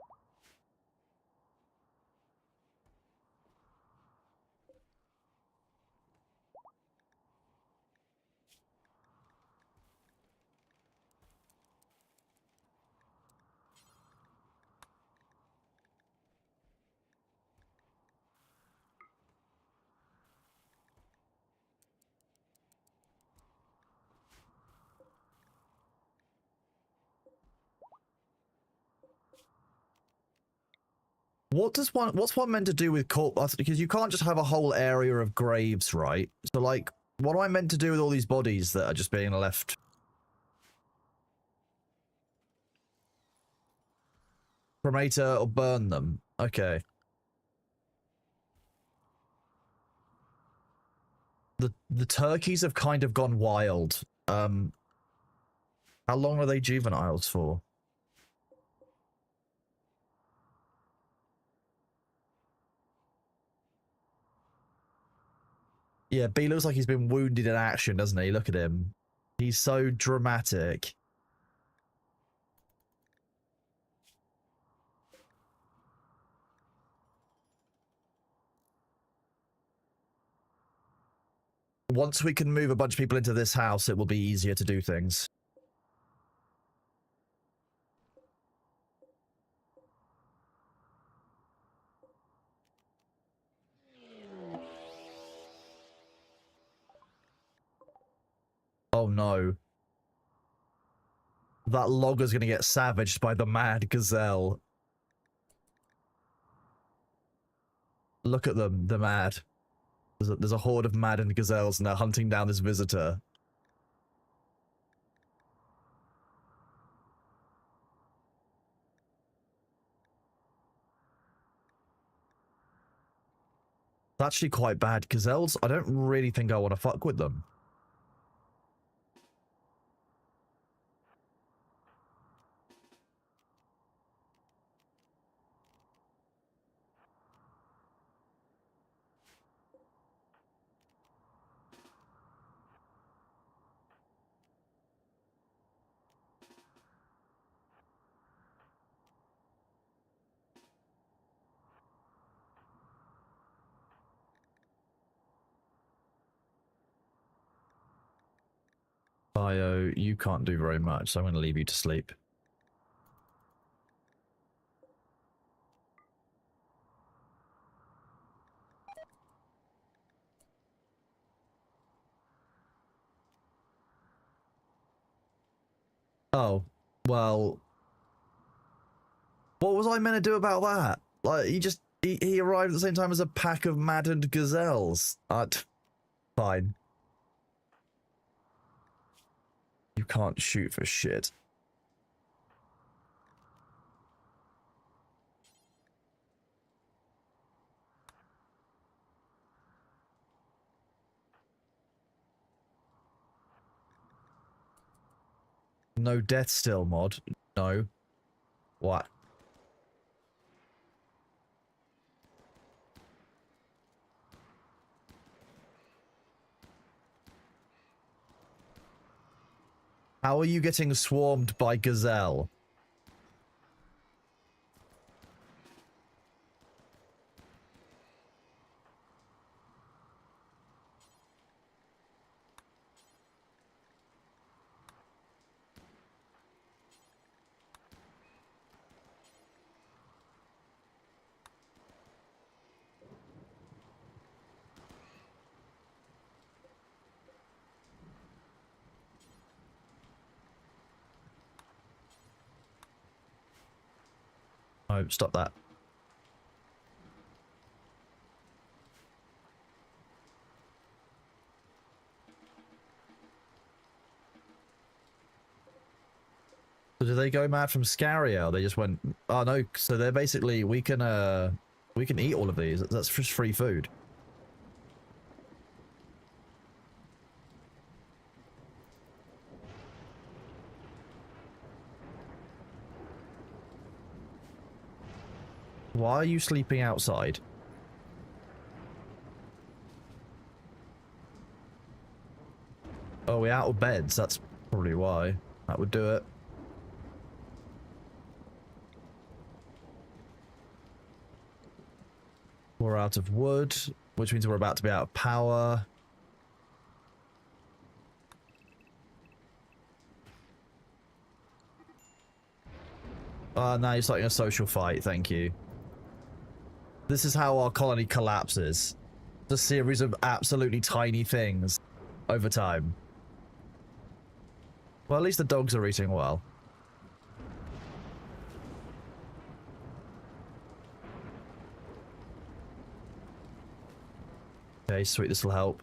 S1: What's one meant to do with corpse? Because you can't just have a whole area of graves, right? So like, what am I meant to do with all these bodies that are just being left? Cremate or burn them? Okay. The turkeys have kind of gone wild. How long are they juveniles for? Yeah, B looks like he's been wounded in action, doesn't he? Look at him. He's so dramatic. Once we can move a bunch of people into this house, it will be easier to do things. Oh no. That logger's gonna get savaged by the mad gazelle. Look at them, they're mad. There's a horde of maddened gazelles and they're hunting down this visitor. It's actually quite bad. Gazelles, I don't really think I want to fuck with them. Bio, you can't do very much, so I'm going to leave you to sleep. Oh, well, what was I meant to do about that? Like, he arrived at the same time as a pack of maddened gazelles. Fine. You can't shoot for shit. No death still mod. No. What? How are you getting swarmed by gazelle? Oh, stop that. So did they go mad from Scario? They just went, oh no, so they're basically, we can eat all of these. That's just free food. Why are you sleeping outside? Oh, we're out of beds. That's probably why. That would do it. We're out of wood, which means we're about to be out of power. Now you're starting a social fight, thank you. This is how our colony collapses. It's a series of absolutely tiny things over time. Well, at least the dogs are eating well. Okay, sweet, this will help.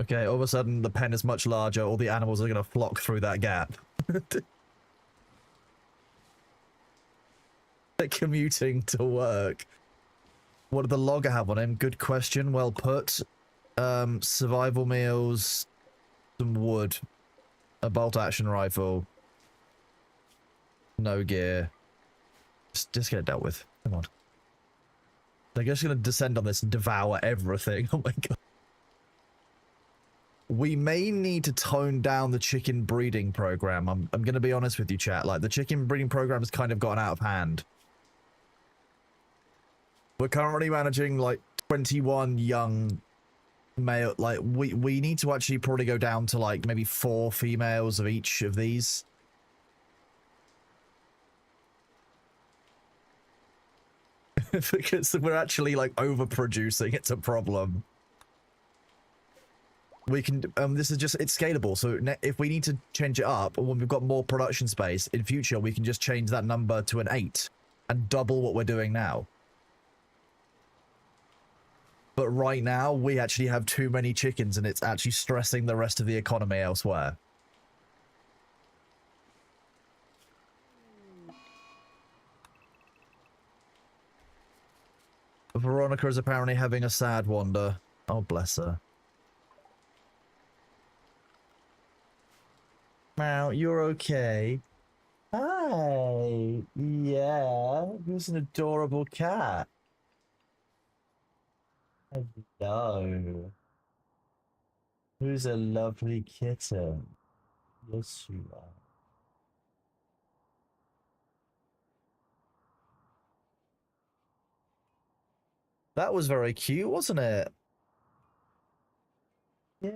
S1: Okay, all of a sudden the pen is much larger, all the animals are going to flock through that gap. They're commuting to work. What did the logger have on him? Good question, well put. Survival meals, some wood, a bolt-action rifle, no gear. Just get it dealt with. Come on. They're just going to descend on this and devour everything. Oh my god. We may need to tone down the chicken breeding program. I'm going to be honest with you, chat. Like, the chicken breeding program has kind of gotten out of hand. We're currently managing, like, 21 young male. Like, we need to actually probably go down to, like, maybe 4 females of each of these. Because we're actually, like, overproducing. It's a problem. We can, this is just, it's scalable, so if we need to change it up, or when we've got more production space, in future we can just change that number to an 8, and double what we're doing now. But right now, we actually have too many chickens, and it's actually stressing the rest of the economy elsewhere. Veronica is apparently having a sad wander. Oh, bless her. Meow, you're okay. Hi. Yeah, who's an adorable cat? Hello. Who's a lovely kitten? Yes, you are. That was very cute, wasn't it? Yeah.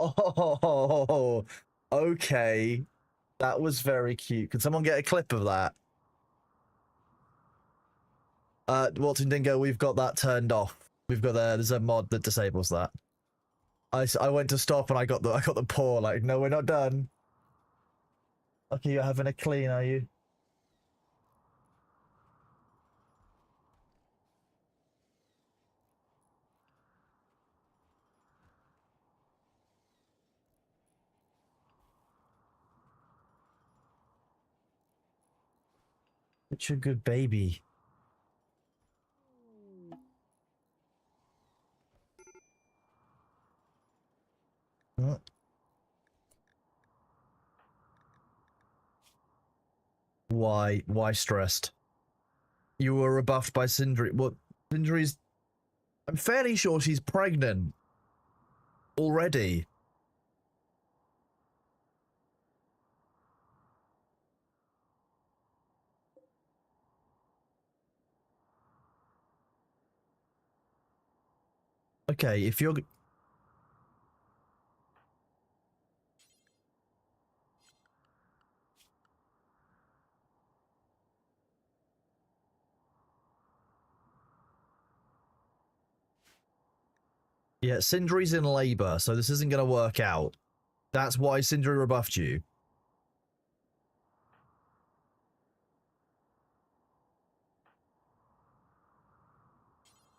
S1: Oh, okay. That was very cute. Can someone get a clip of that? Walton Dingo, we've got that turned off. We've got there's a mod that disables that. I went to stop and I got the paw, like, no, we're not done. Okay, you're having a clean, are you? Such a good baby. Huh? Why stressed? You were rebuffed by Sindri. What? Sindri's... I'm fairly sure she's pregnant. Already. Okay, if you're... Yeah, Sindri's in labor, so this isn't going to work out. That's why Sindri rebuffed you.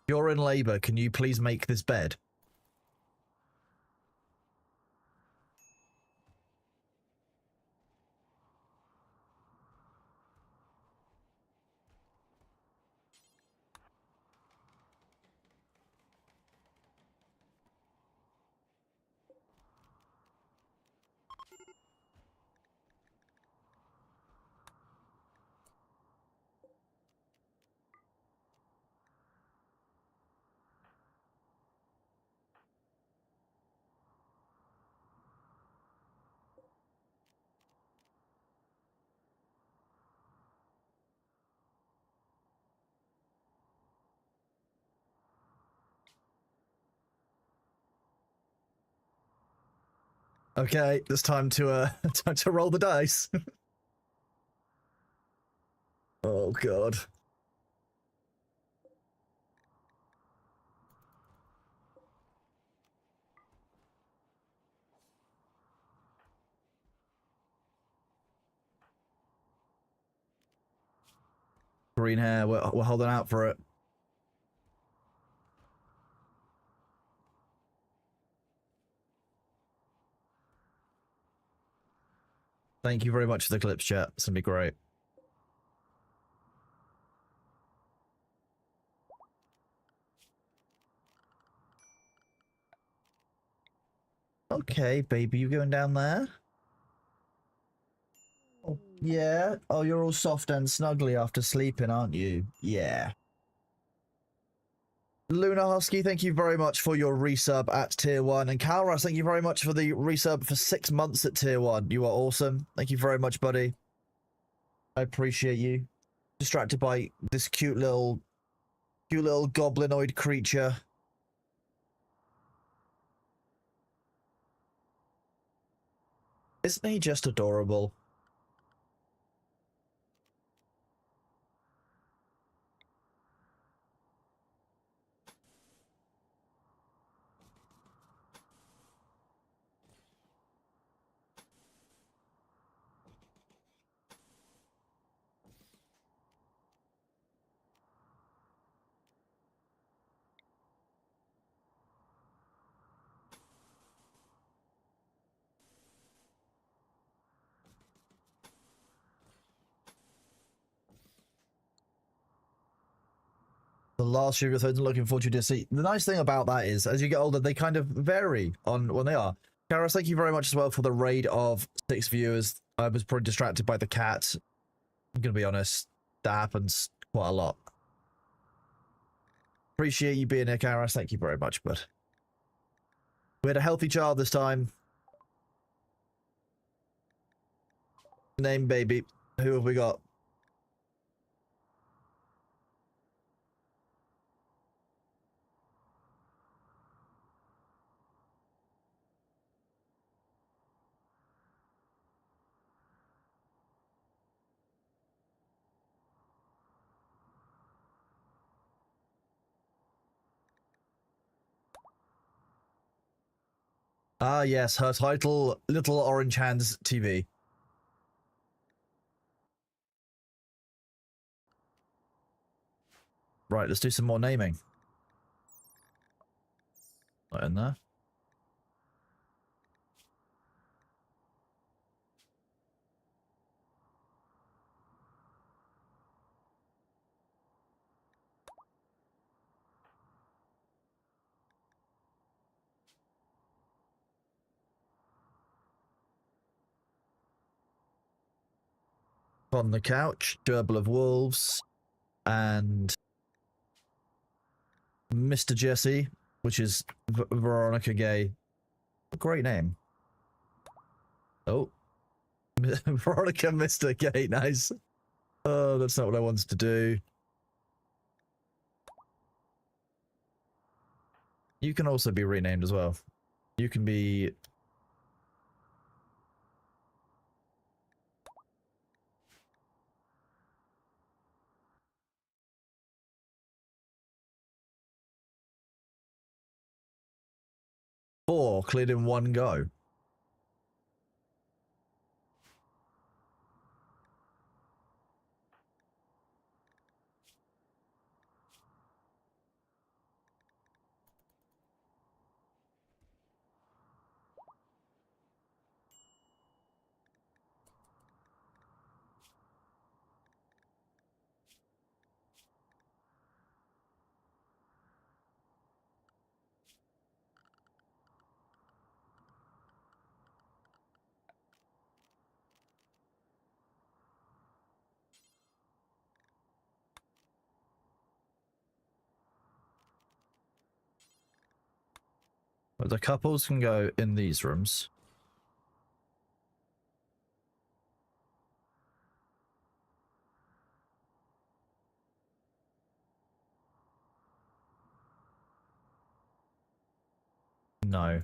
S1: You're in labor. Can you please make this bed? Okay, it's time to time to roll the dice. Oh god. Green hair, we're holding out for it. Thank you very much for the clips, chat. It's gonna be great. Okay, baby, you going down there? Oh, yeah. Oh, you're all soft and snuggly after sleeping, aren't you? Yeah. Luna Husky, thank you very much for your resub at tier 1. And Calras, thank you very much for the resub for 6 months at tier 1. You are awesome. Thank you very much, buddy. I appreciate you. Distracted by this cute little goblinoid creature. Isn't he just adorable? The last few episodes, I'm looking forward to see. The nice thing about that is, as you get older, they kind of vary on when they are. Karas, thank you very much as well for the raid of 6 viewers. I was probably distracted by the cat. I'm gonna be honest, that happens quite a lot. Appreciate you being here, Karas. Thank you very much, bud. We had a healthy child this time. Name baby. Who have we got? Ah, yes, her title, Little Orange Hands TV. Right, let's do some more naming. Not in there. On the couch, Gerbil of Wolves, and Mr. Jesse, which is Veronica Gay. Great name. Oh. Veronica Mr. Gay, nice. Oh, that's not what I wanted to do. You can also be renamed as well. You can be... 4 cleared in one go. But the couples can go in these rooms. No.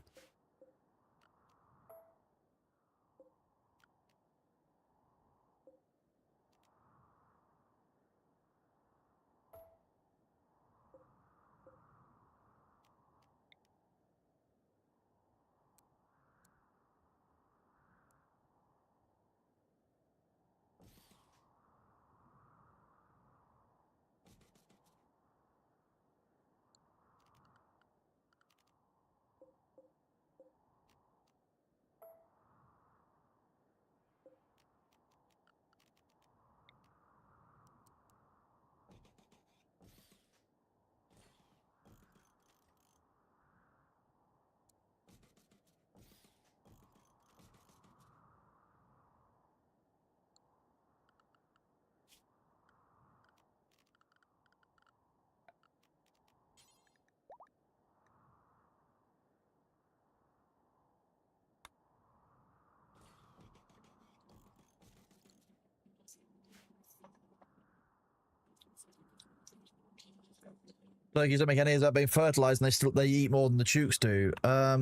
S1: Turkeys don't make any of that being fertilized, and they eat more than the chooks do. I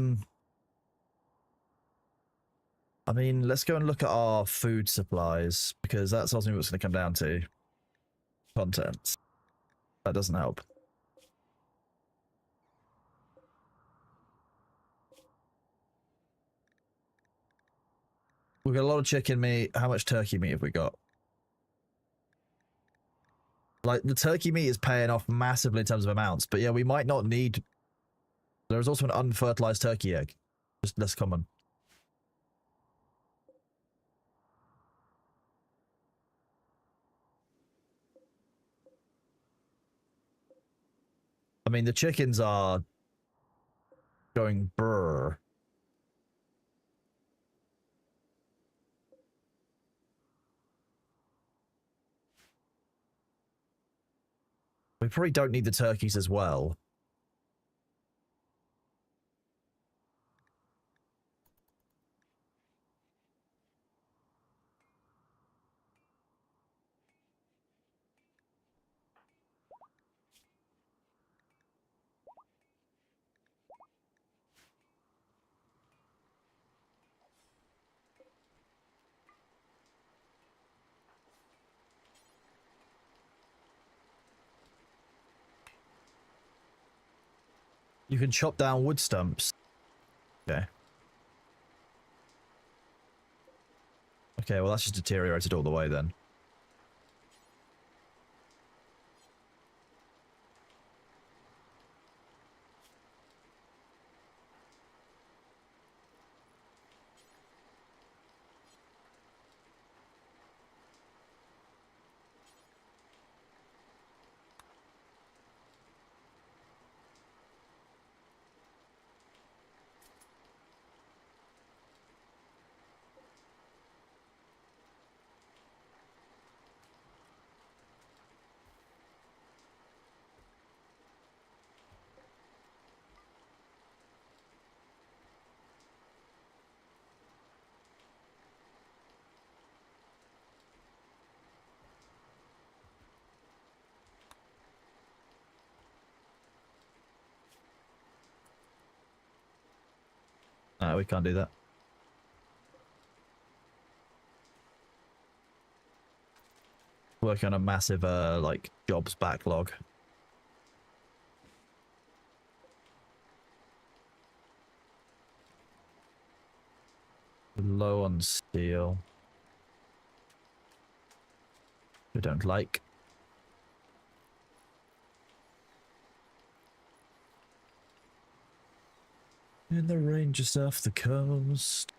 S1: mean, let's go and look at our food supplies, because that's ultimately what's going to come down to. Contents. That doesn't help. We've got a lot of chicken meat. How much turkey meat have we got? Like, the turkey meat is paying off massively in terms of amounts, but yeah, we might not need... There is also an unfertilized turkey egg. Just less common. I mean, the chickens are going brr. We probably don't need the turkeys as well. You can chop down wood stumps. Okay. Okay, well that's just deteriorated all the way then. No, we can't do that. Working on a massive, like, jobs backlog. low on steel. We don't like. In the rain just off the coast.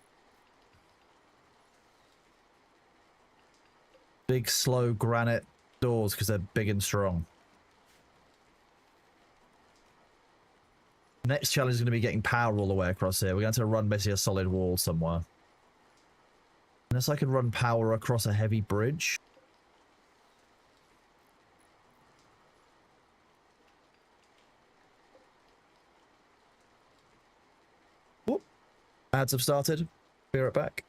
S1: Big, slow granite doors because they're big and strong. Next challenge is going to be getting power all the way across here. We're going to have to run basically a solid wall somewhere. Unless I can run power across a heavy bridge. Whoop. Ads have started. Be right back.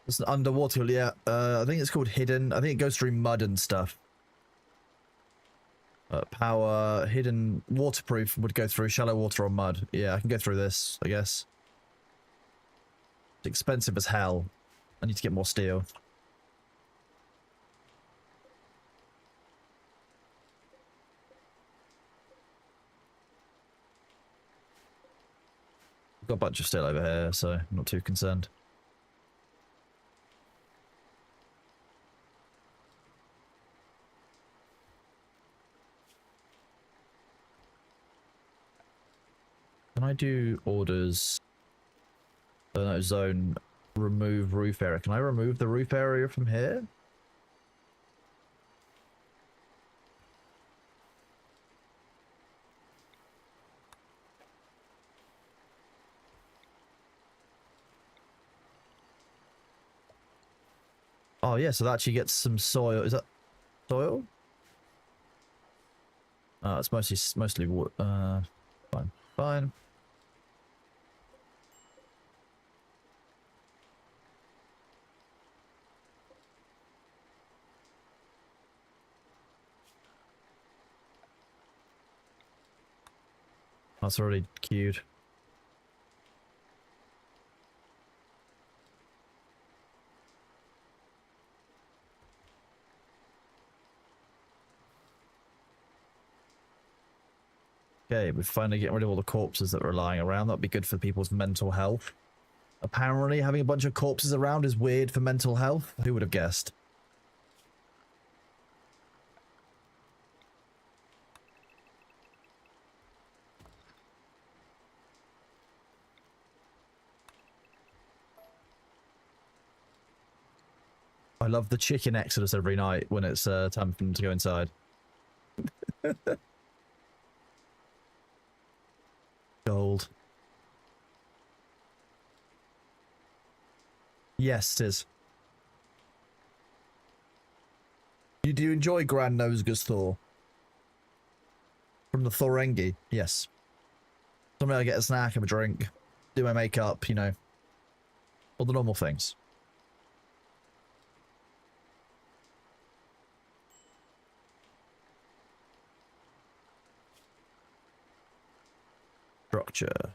S1: It's an underwater, yeah. I think it's called hidden. I think it goes through mud and stuff. Power, hidden, waterproof would go through shallow water or mud. Yeah, I can go through this, I guess. It's expensive as hell. I need to get more steel. Got a bunch of steel over here, so I'm not too concerned. Can I do orders? No, zone, remove roof area. Can I remove the roof area from here? Oh yeah, so that actually gets some soil. Is that soil? It's mostly wood. Fine, fine. That's already queued. Okay, we're finally getting rid of all the corpses that were lying around. That'd be good for people's mental health. Apparently, having a bunch of corpses around is weird for mental health. Who would have guessed? I love the chicken exodus every night when it's time for them to go inside. Gold. Yes, it is. You do enjoy Grand Nosga's Thor? From the Thorengi? Yes. Sometimes I get a snack, have a drink, do my makeup, you know. All the normal things. Structure.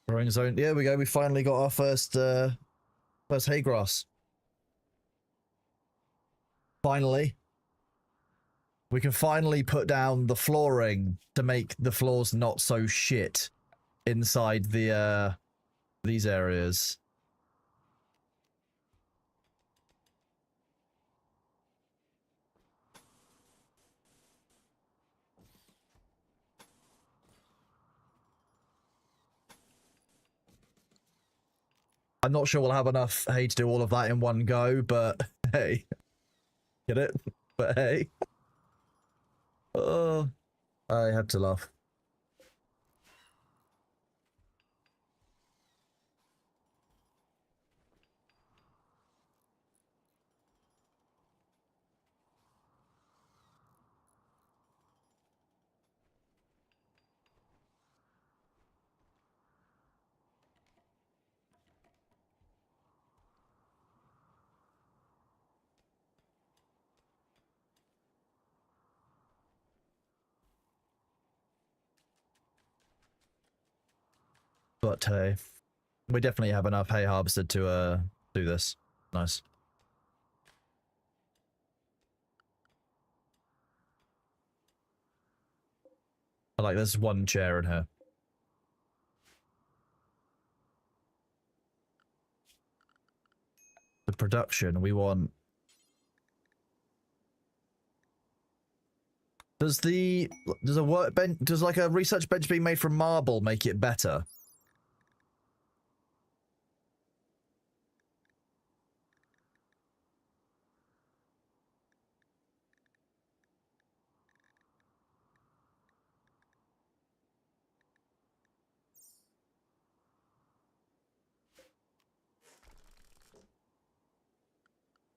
S1: Growing zone. Yeah, we go. We finally got our first hay grass. Finally. We can finally put down the flooring to make the floors not so shit inside the these areas. I'm not sure we'll have enough hay to do all of that in one go, but hey. Get it? But hey. Oh, I had to laugh. But hey, we definitely have enough hay harvested to do this. Nice. I like there's one chair in here. The production we want. Does a workbench, does like a research bench being made from marble make it better?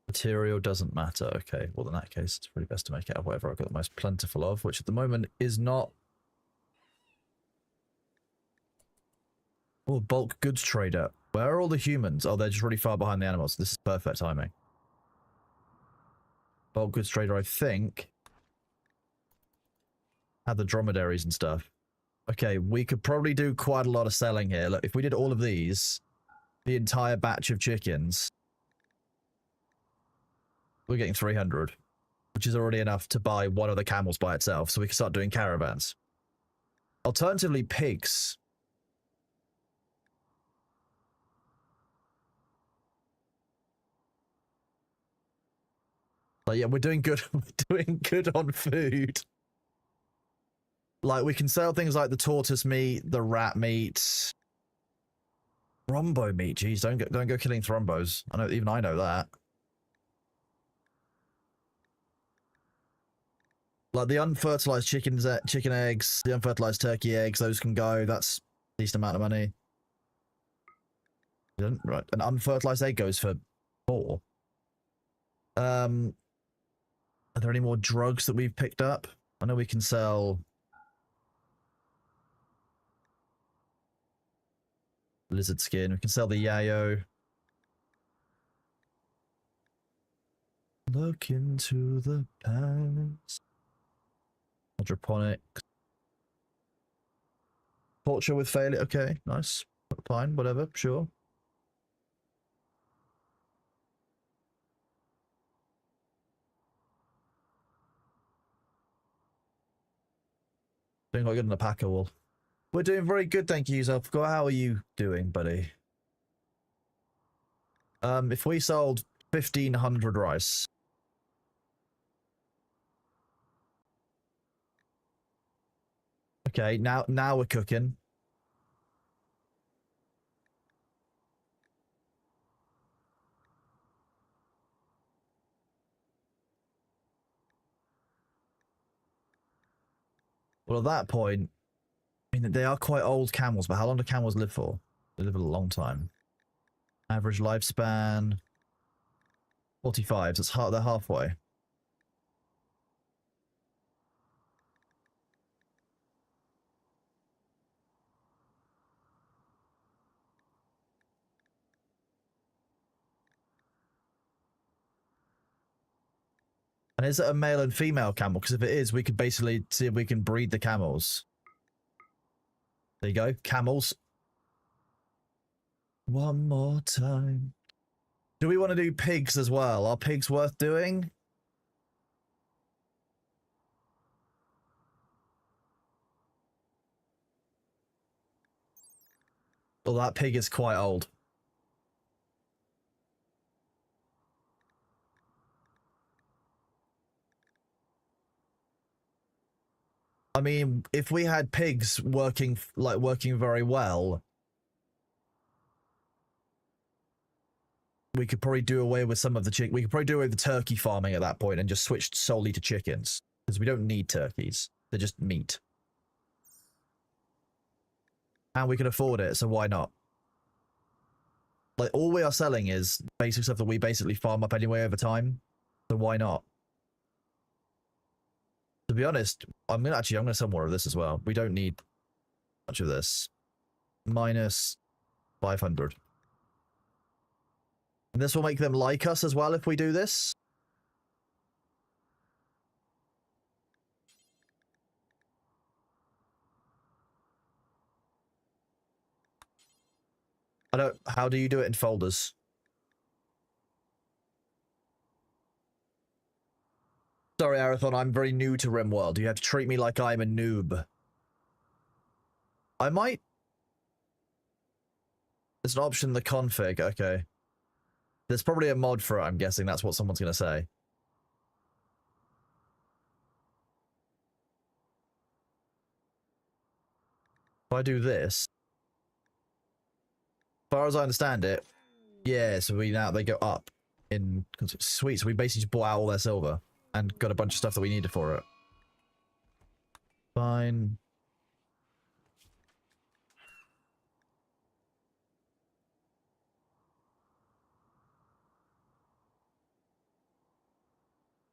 S1: Material doesn't matter. Okay, well in that case, it's probably best to make it out of whatever I've got the most plentiful of, which at the moment is not. Oh, bulk goods trader. Where are all the humans? Oh, they're just really far behind the animals. This is perfect timing. Bulk goods trader, I think, had the dromedaries and stuff. Okay, we could probably do quite a lot of selling here. Look, if we did all of these, the entire batch of chickens, we're getting 300, which is already enough to buy one of the camels by itself, so we can start doing caravans. Alternatively, pigs. Like, yeah, we're doing good. We're doing good on food. Like, we can sell things like the tortoise meat, the rat meat, thrombo meat. Jeez, don't go killing thrombos. Even I know that. Like the unfertilized chicken eggs, the unfertilized turkey eggs, those can go. That's a decent amount of money. Right, an unfertilized egg goes for 4. Are there any more drugs that we've picked up? I know we can sell lizard skin. We can sell the yayo. Look into the past. Hydroponics. Torture with failure. Okay, nice. Fine, whatever, sure. Doing quite good in the packer wool. We're doing very good, thank you, Zelfgar. How are you doing, buddy? If we sold 1,500 rice. Okay, now we're cooking. Well, at that point, I mean, they are quite old camels, but how long do camels live for? They live a long time. Average lifespan 45. So they're halfway. And is it a male and female camel? Because if it is, we could basically see if we can breed the camels. There you go, camels. One more time. Do we want to do pigs as well? Are pigs worth doing? Well, that pig is quite old. I mean, if we had pigs working very well, we could probably do away with some of the chicken. We could probably do away with the turkey farming at that point and just switch solely to chickens because we don't need turkeys. They're just meat, and we can afford it. So why not? Like all we are selling is basic stuff that we basically farm up anyway over time. So why not? To be honest, I'm gonna sell more of this as well. We don't need much of this. Minus 500. And this will make them like us as well if we do this. How do you do it in folders? Sorry, Arathon, I'm very new to Rimworld. You have to treat me like I'm a noob. I might... There's an option in the config, okay. There's probably a mod for it, I'm guessing that's what someone's gonna say. If I do this... As far as I understand it, yeah, so they go up in... Sweet, so we basically just bought out all their silver and got a bunch of stuff that we needed for it. Fine.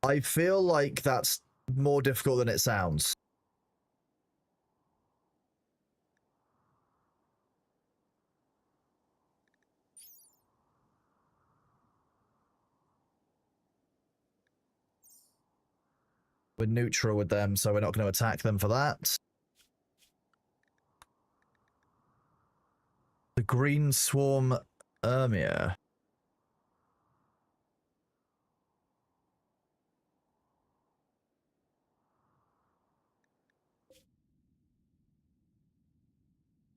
S1: I feel like that's more difficult than it sounds. We're neutral with them, so we're not going to attack them for that. The Green Swarm Ermia.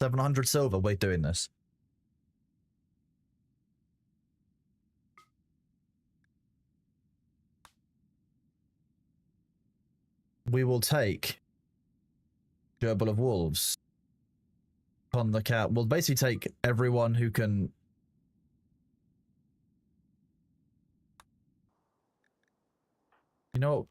S1: $700 silver, we're doing this. We will take Gerbil of Wolves. On the cat. We'll basically take everyone who can... You know...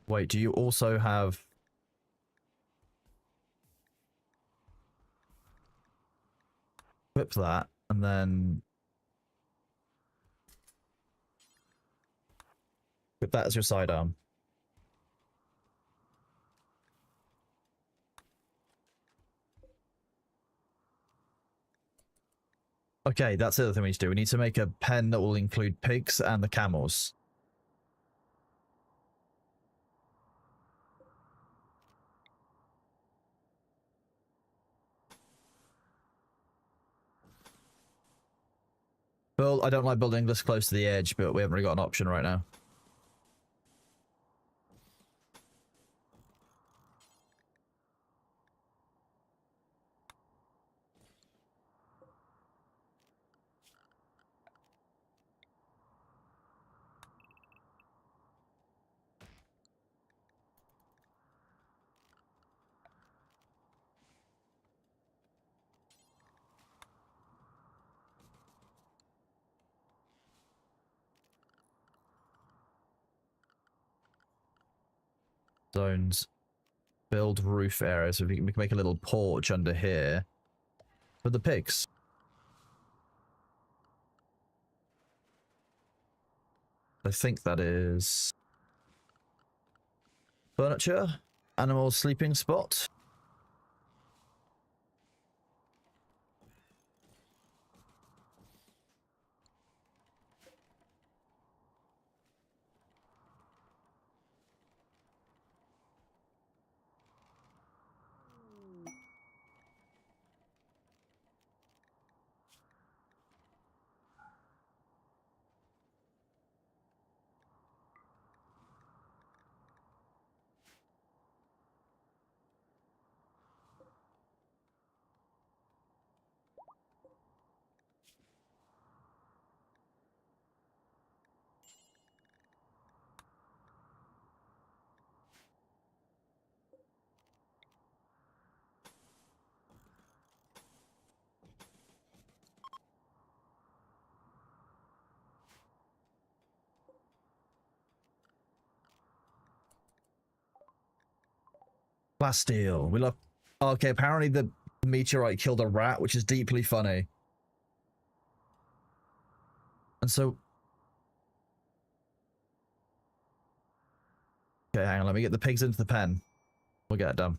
S1: Wait, do you also have... Equip that, and then... Equip that as your sidearm. Okay, that's the other thing we need to do. We need to make a pen that will include pigs and the camels. Well, I don't like building this close to the edge, but we haven't really got an option right now. Zones. Build roof area, so we can make a little porch under here for the pigs. I think that is... Furniture? animal sleeping spot. Plasteel. We love. Okay, apparently the meteorite killed a rat, which is deeply funny. And so. Okay, hang on. Let me get the pigs into the pen. We'll get it done.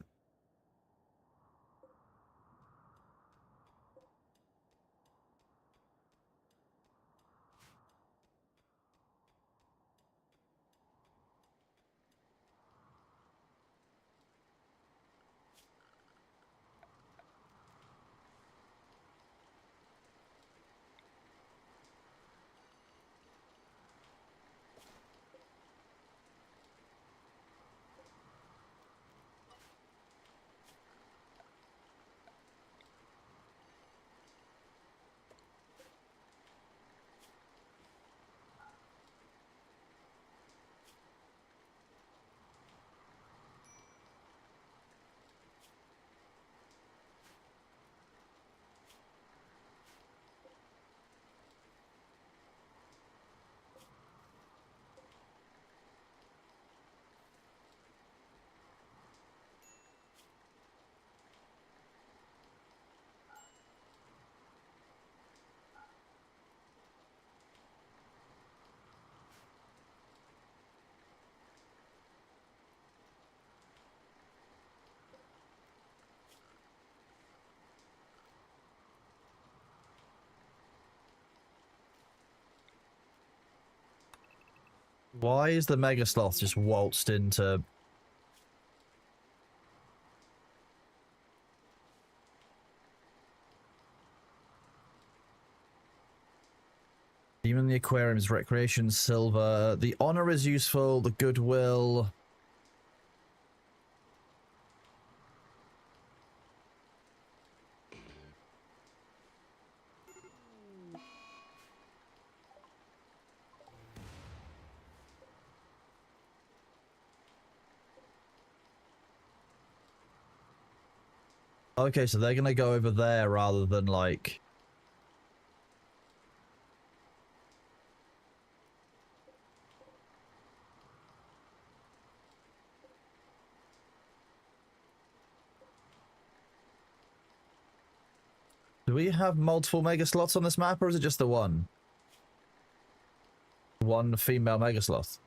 S1: Why is the Mega Sloth just waltzed into... Even the aquarium is recreation, silver. The honor is useful, the goodwill... Okay, so they're gonna go over there rather than, like... Do we have multiple Mega Sloths on this map, or is it just the one? One female Mega Sloth.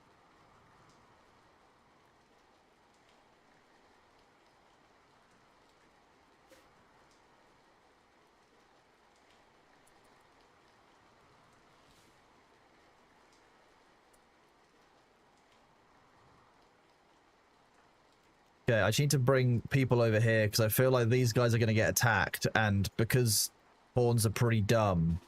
S1: Okay, I just need to bring people over here because I feel like these guys are going to get attacked, and because horns are pretty dumb.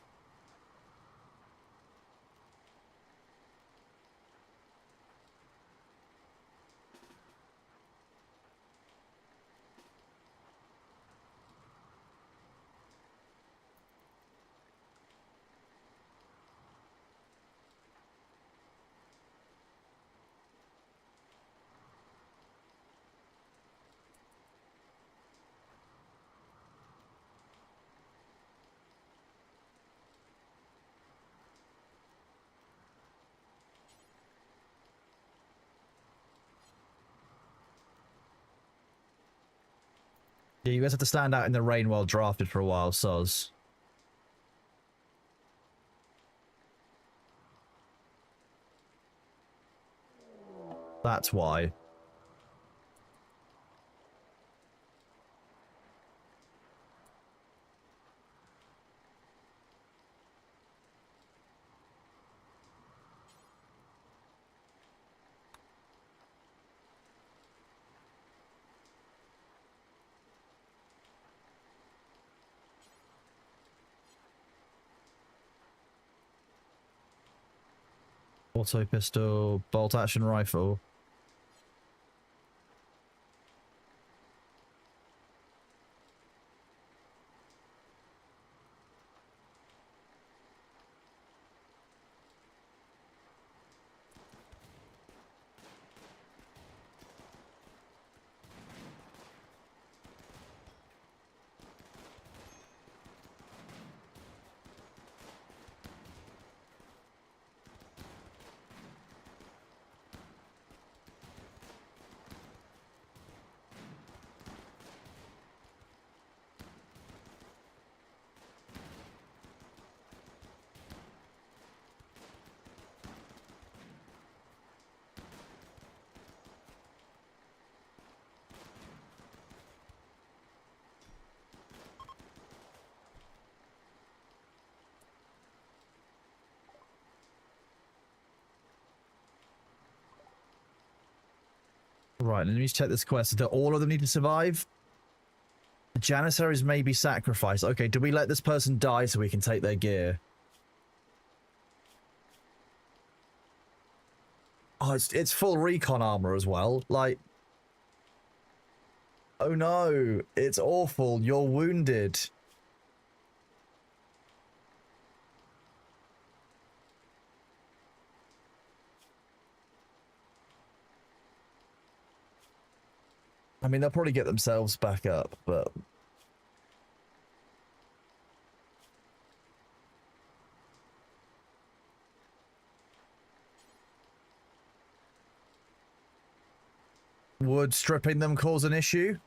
S1: Yeah, you guys have to stand out in the rain while drafted for a while, soz. That's why. Auto pistol, bolt action rifle. Right, let me check this quest. Do all of them need to survive? The Janissaries may be sacrificed. Okay, do we let this person die so we can take their gear? Oh, it's full recon armor as well. Like, oh no, it's awful. You're wounded. I mean, they'll probably get themselves back up, but... Would stripping them cause an issue?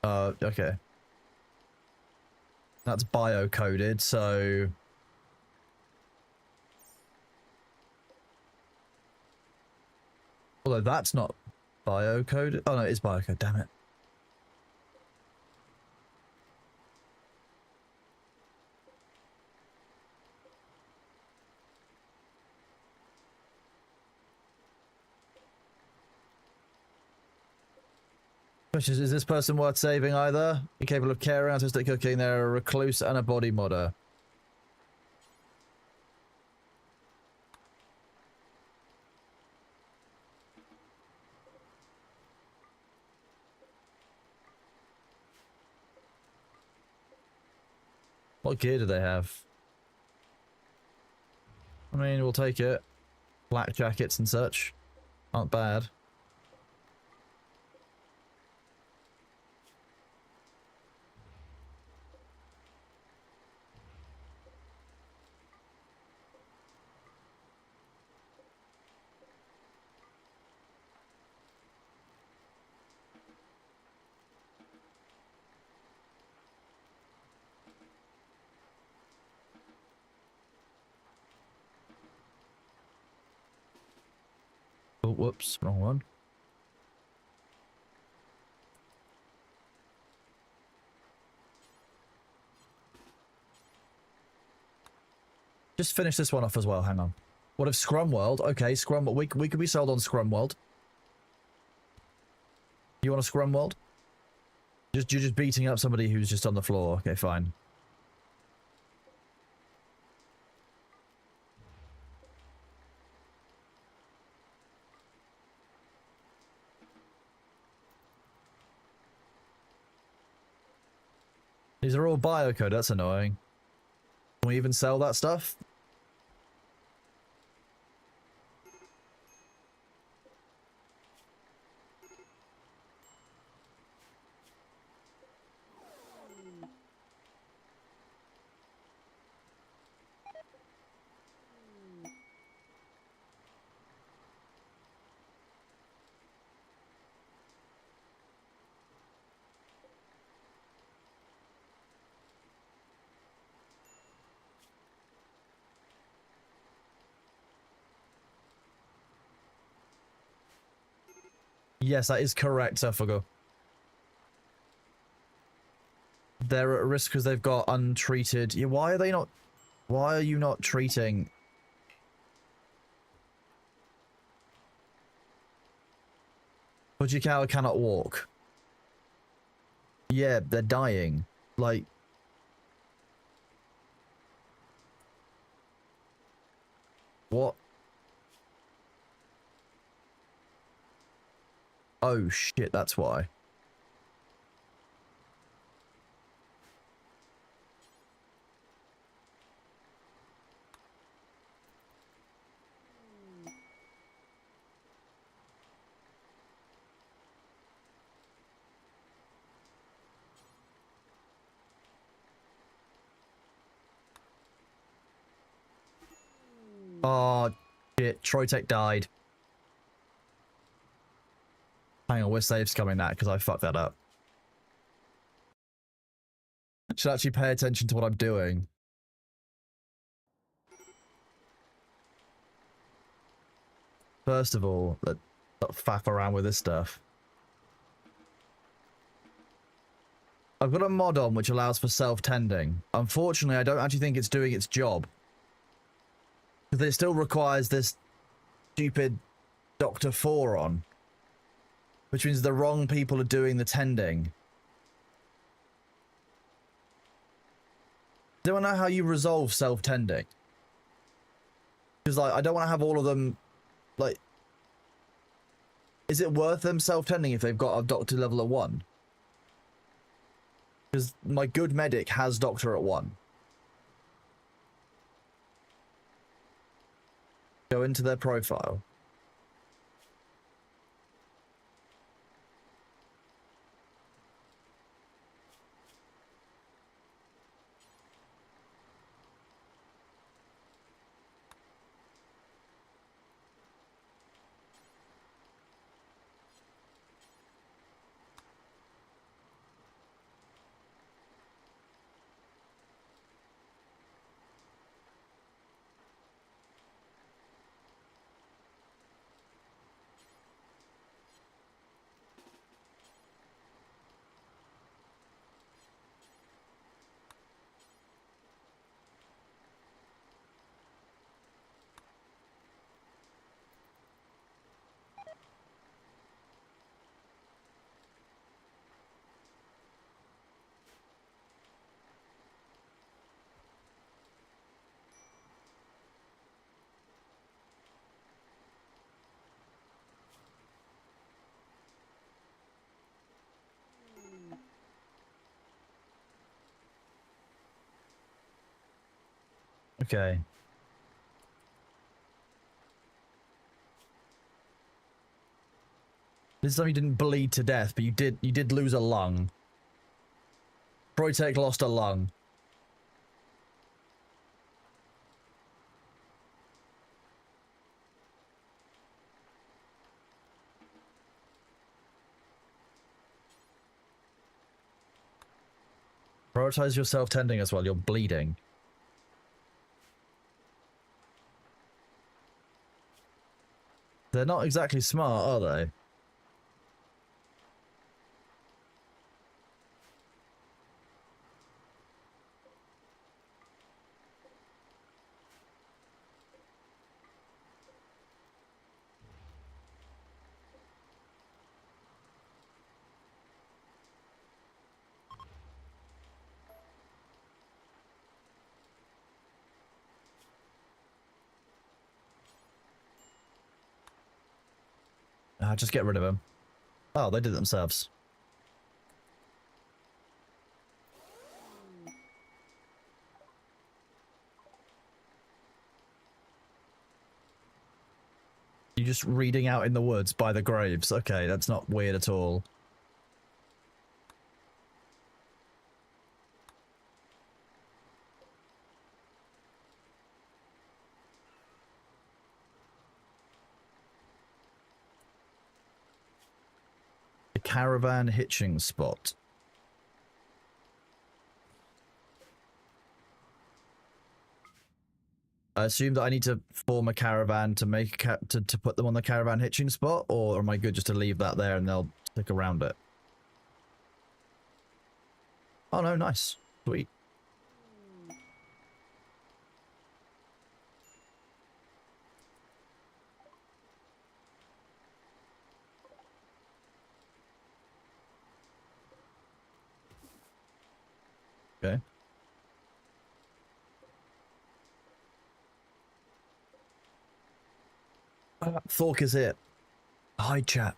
S1: Okay. That's bio-coded, so... Although that's not bio-coded. Oh no, it is bio-coded, damn it. Is this person worth saving either? Incapable of care, artistic cooking, they're a recluse and a body modder. What gear do they have? I mean, we'll take it. Black jackets and such. Aren't bad. Oh, whoops, wrong one. Just finish this one off as well, hang on. What if Scrumworld? Okay, Scrumworld. We could be sold on Scrumworld. You want a Scrumworld? You're just beating up somebody who's just on the floor. Okay, fine. These are all biocode, that's annoying. Can we even sell that stuff? Yes, that is correct, Suffolk. They're at risk because they've got untreated... Yeah, why are they not... Why are you not treating... Fujikawa cannot walk. Yeah, they're dying. Like... What? Oh shit, that's why. Oh, shit. Troytech died. Hang on, we're safe coming that because I fucked that up. I should actually pay attention to what I'm doing. First of all, let's not faff around with this stuff. I've got a mod on which allows for self-tending. Unfortunately, I don't actually think it's doing its job. Because it still requires this stupid Dr. 4 on. Which means the wrong people are doing the tending. Do I know how you resolve self-tending? Because, like, I don't want to have all of them, like... Is it worth them self-tending if they've got a doctor level at 1? Because my good medic has doctor at 1. Go into their profile. Okay. This time you didn't bleed to death, but you did lose a lung. Proitech lost a lung. Prioritize your self-tending as well, you're bleeding. They're not exactly smart, are they? Just get rid of him. Oh, they did it themselves. You're just reading out in the woods by the graves. Okay, that's not weird at all. The caravan hitching spot. I assume that I need to form a caravan to make to put them on the caravan hitching spot, or am I good just to leave that there and they'll stick around it? Oh no, nice. Sweet. Okay. Thork is it. Hi, chat.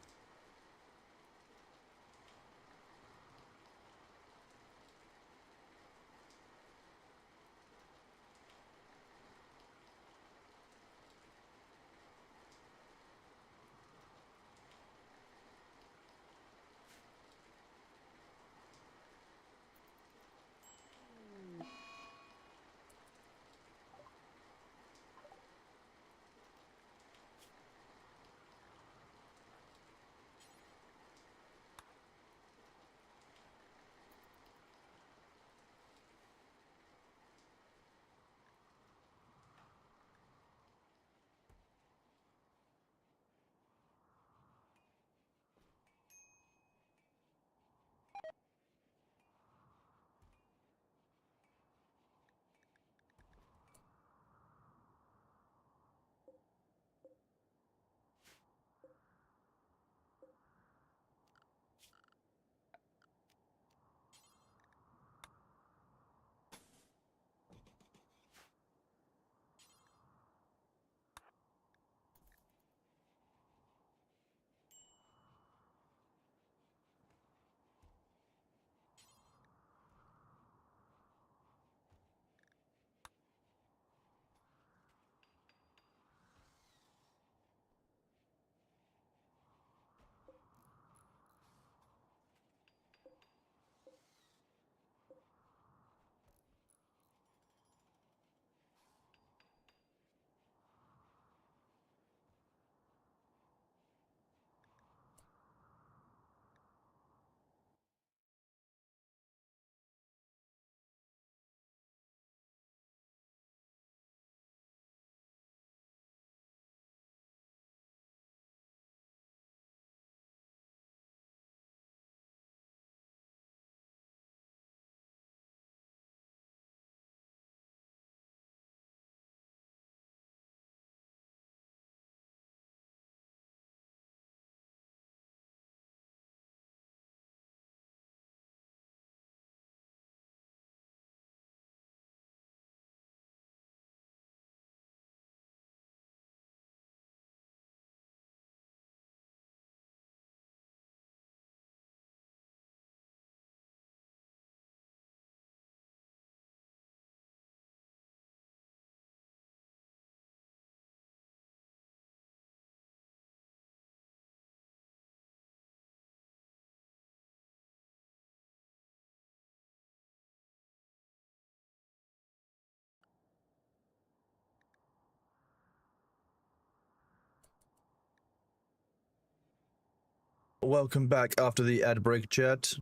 S1: Welcome back after the ad break, chat.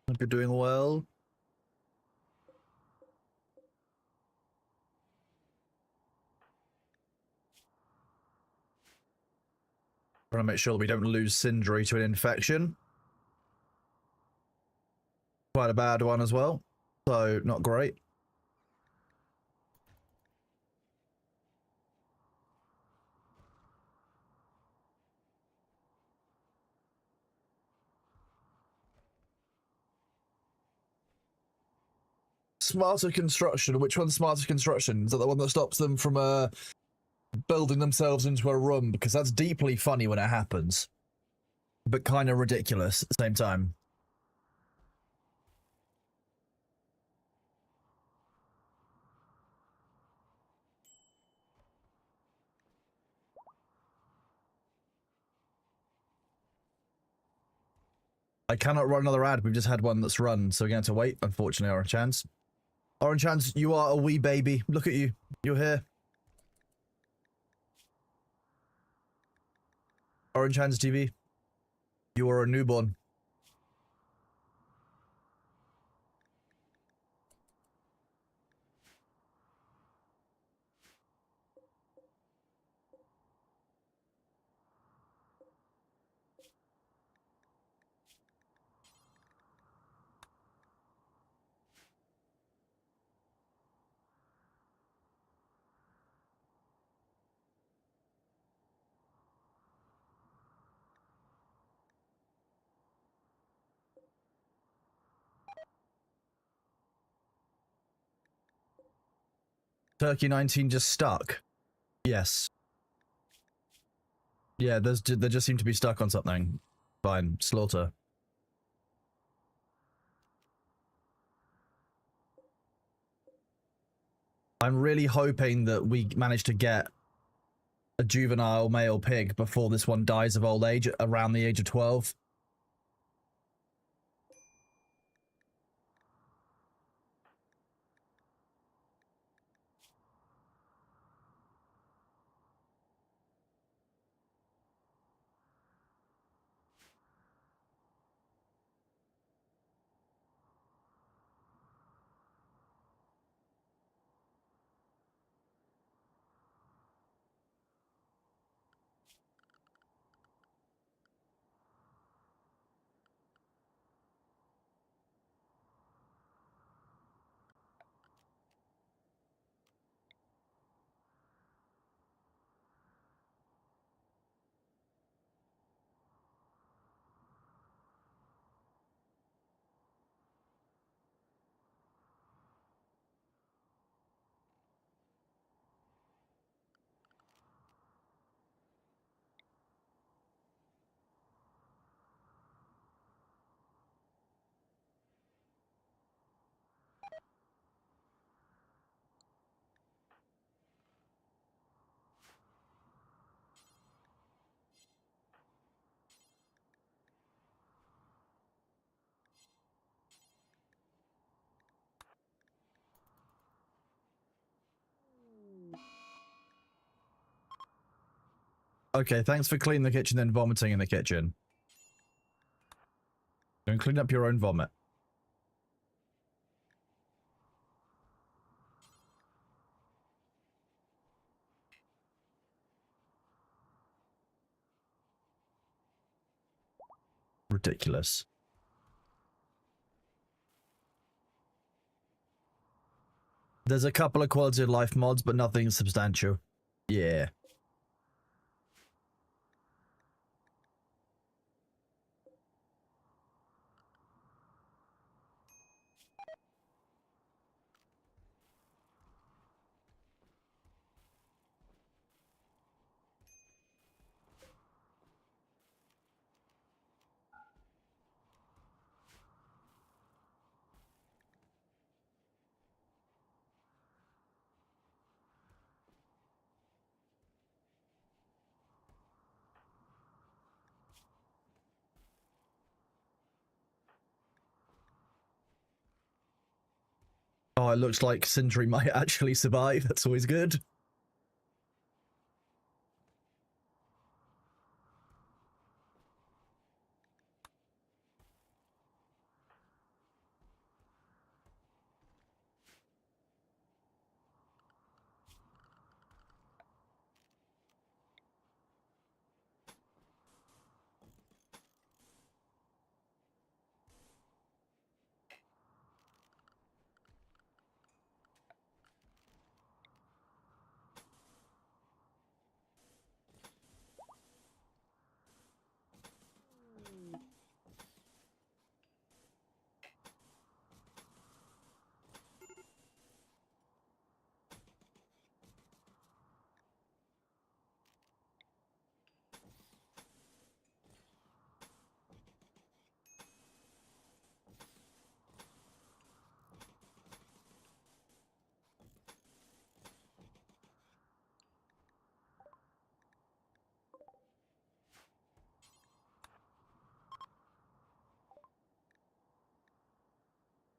S1: Hope you're doing well. Trying to make sure that we don't lose Sindri to an infection. Quite a bad one as well, so not great. Smarter construction. Which one's smarter construction? Is that the one that stops them from building themselves into a room? Because that's deeply funny when it happens, but kind of ridiculous at the same time. I cannot run another ad. We've just had one that's run, so we're going to have to wait, unfortunately, Orange Hands. Orange Hands, you are a wee baby. Look at you. You're here. Orange Hands TV. You are a newborn. Turkey 19 just stuck. Yes. Yeah, they just seem to be stuck on something. Fine, slaughter. I'm really hoping that we manage to get a juvenile male pig before this one dies of old age, around the age of 12. Okay, thanks for cleaning the kitchen and vomiting in the kitchen. Don't clean up your own vomit. Ridiculous. There's a couple of quality of life mods, but nothing substantial. Yeah. Oh, it looks like Sindri might actually survive. That's always good.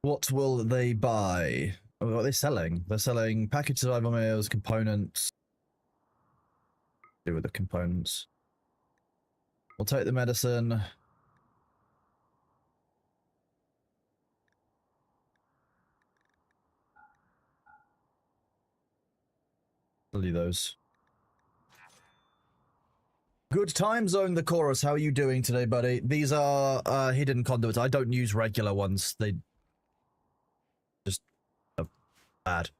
S1: What will they buy? What are they selling? They're selling packaged survival meals, components. Do with the components. We'll take the medicine. I'll do those. Good time zone, the chorus. How are you doing today, buddy? These are hidden conduits. I don't use regular ones. They just are bad.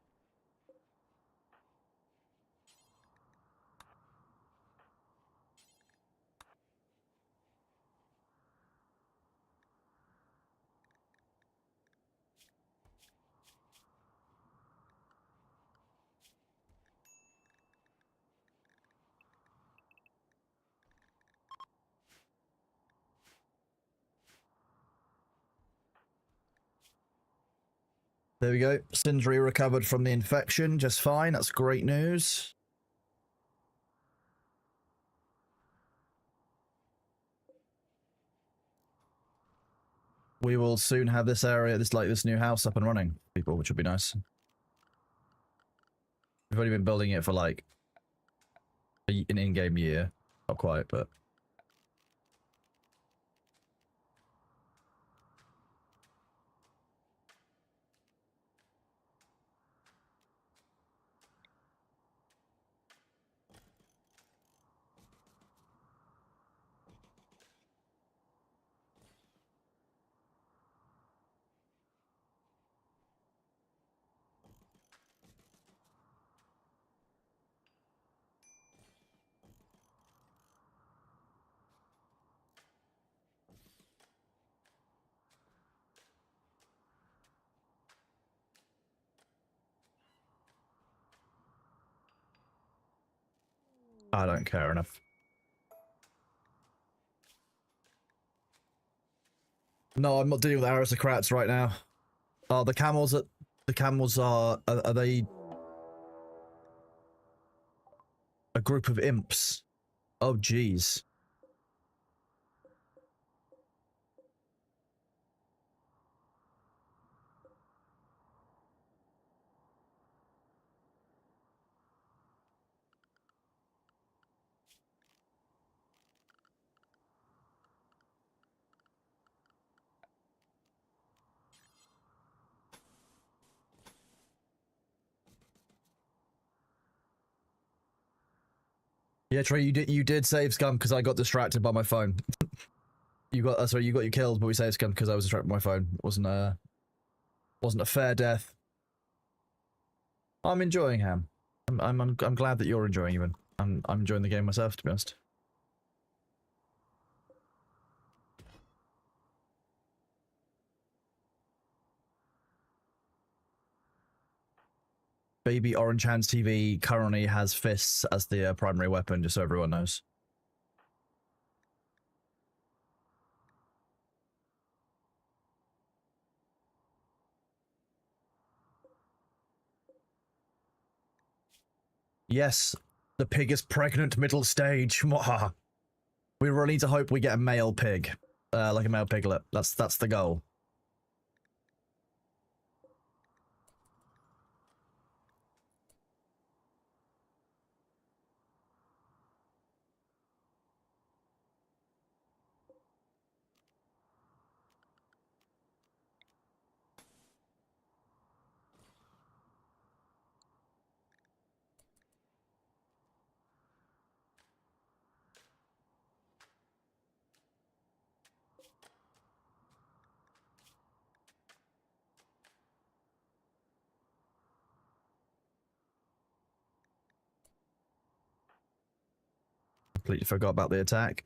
S1: There we go. Sindri recovered from the infection just fine. That's great news. We will soon have this area, this new house up and running, people, which would be nice. We've only been building it for like an in-game year. Not quite, but... I don't care enough. No, I'm not dealing with aristocrats right now. Oh, the camels are they a group of imps? Oh, jeez. Yeah, Trey, you did save Scum because I got distracted by my phone. You got you killed, but we saved Scum because I was distracted by my phone. It wasn't a fair death. I'm enjoying Ham. I'm glad that you're enjoying even. I'm enjoying the game myself, to be honest. Baby Orange Hands TV currently has fists as the primary weapon, just so everyone knows. Yes, the pig is pregnant middle stage. We really need to hope we get a male pig, like a male piglet. That's the goal. Completely forgot about the attack.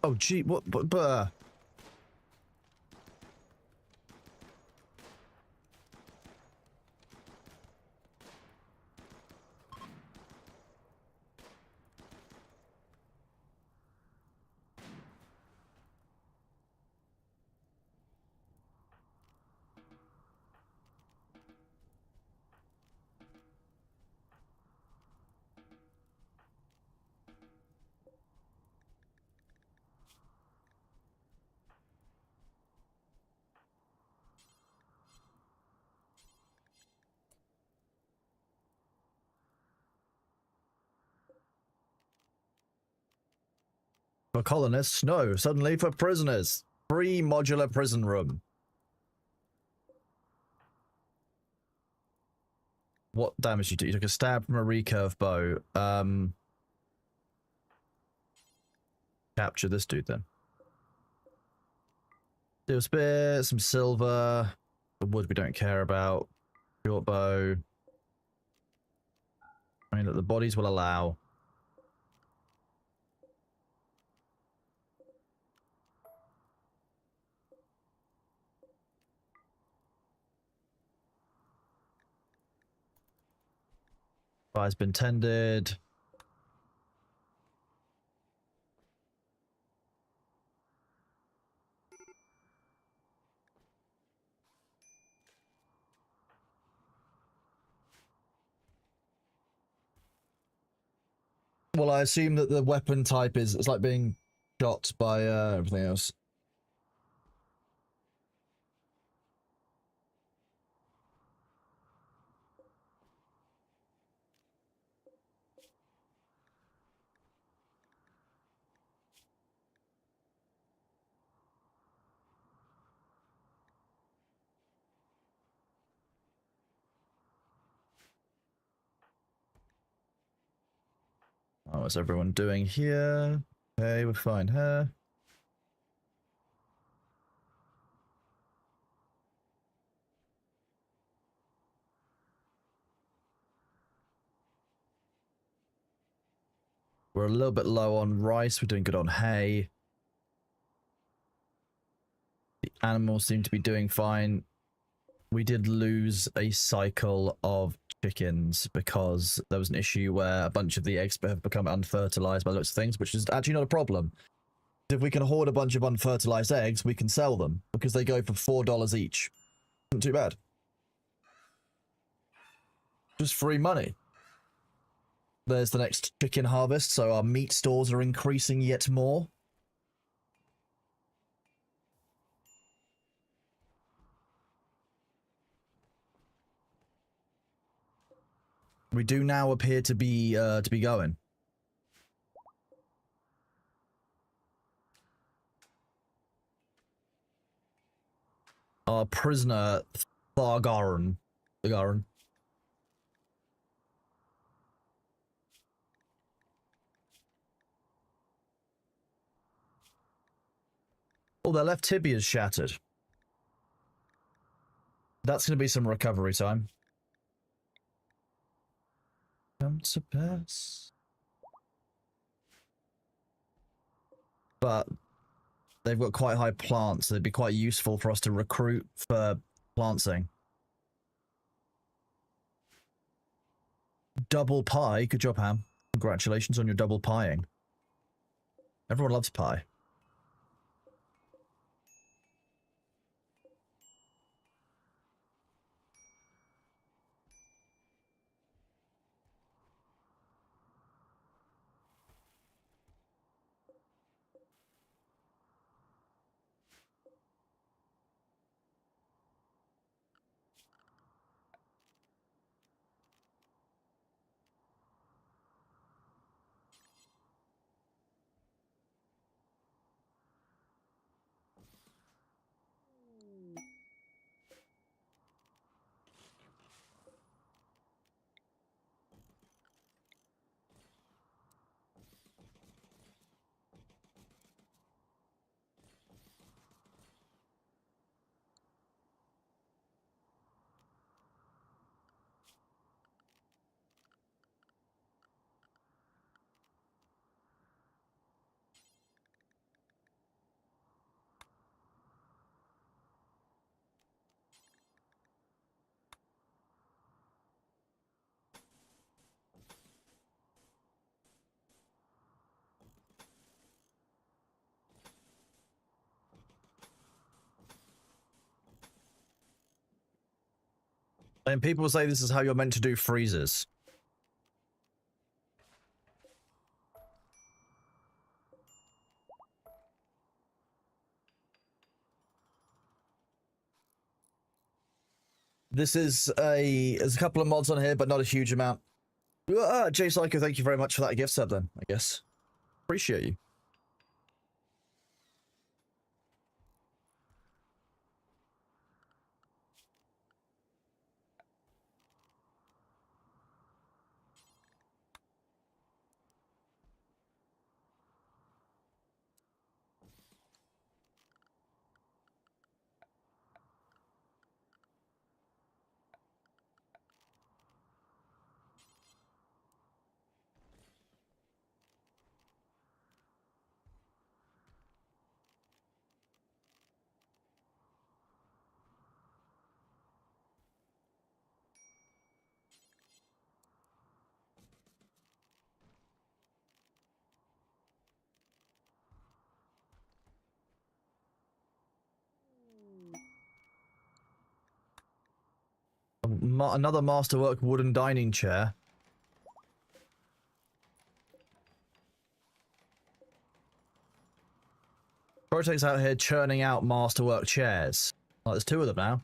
S1: Oh, gee, what, but For colonists, no. Suddenly for prisoners. Free modular prison room. What damage did you do? You took a stab from a recurve bow. Capture this dude then. Steel spear, some silver. The wood we don't care about. Short bow. I mean, that the bodies will allow. Fire's been tended. Well, I assume that the weapon type is, it's like being shot by everything else. Oh, what's everyone doing here? Okay, we're fine here. We're a little bit low on rice. We're doing good on hay. The animals seem to be doing fine. We did lose a cycle of chickens because there was an issue where a bunch of the eggs have become unfertilized by lots of things, which is actually not a problem. If we can hoard a bunch of unfertilized eggs, we can sell them because they go for $4 each. Not too bad. Just free money. There's the next chicken harvest, so our meat stores are increasing yet more. We do now appear to be going. Our prisoner Thargarn. Oh, their left tibia is shattered. That's going to be some recovery time. Come to pass. But they've got quite high plants, so it'd be quite useful for us to recruit for planting. Double pie. Good job, Ham. Congratulations on your double pieing. Everyone loves pie. And people say this is how you're meant to do freezes. There's a couple of mods on here, but not a huge amount. Jay Psycho, thank you very much for that gift sub then, I guess. Appreciate you. another masterwork wooden dining chair. Protect's out here churning out masterwork chairs. Like, there's two of them now.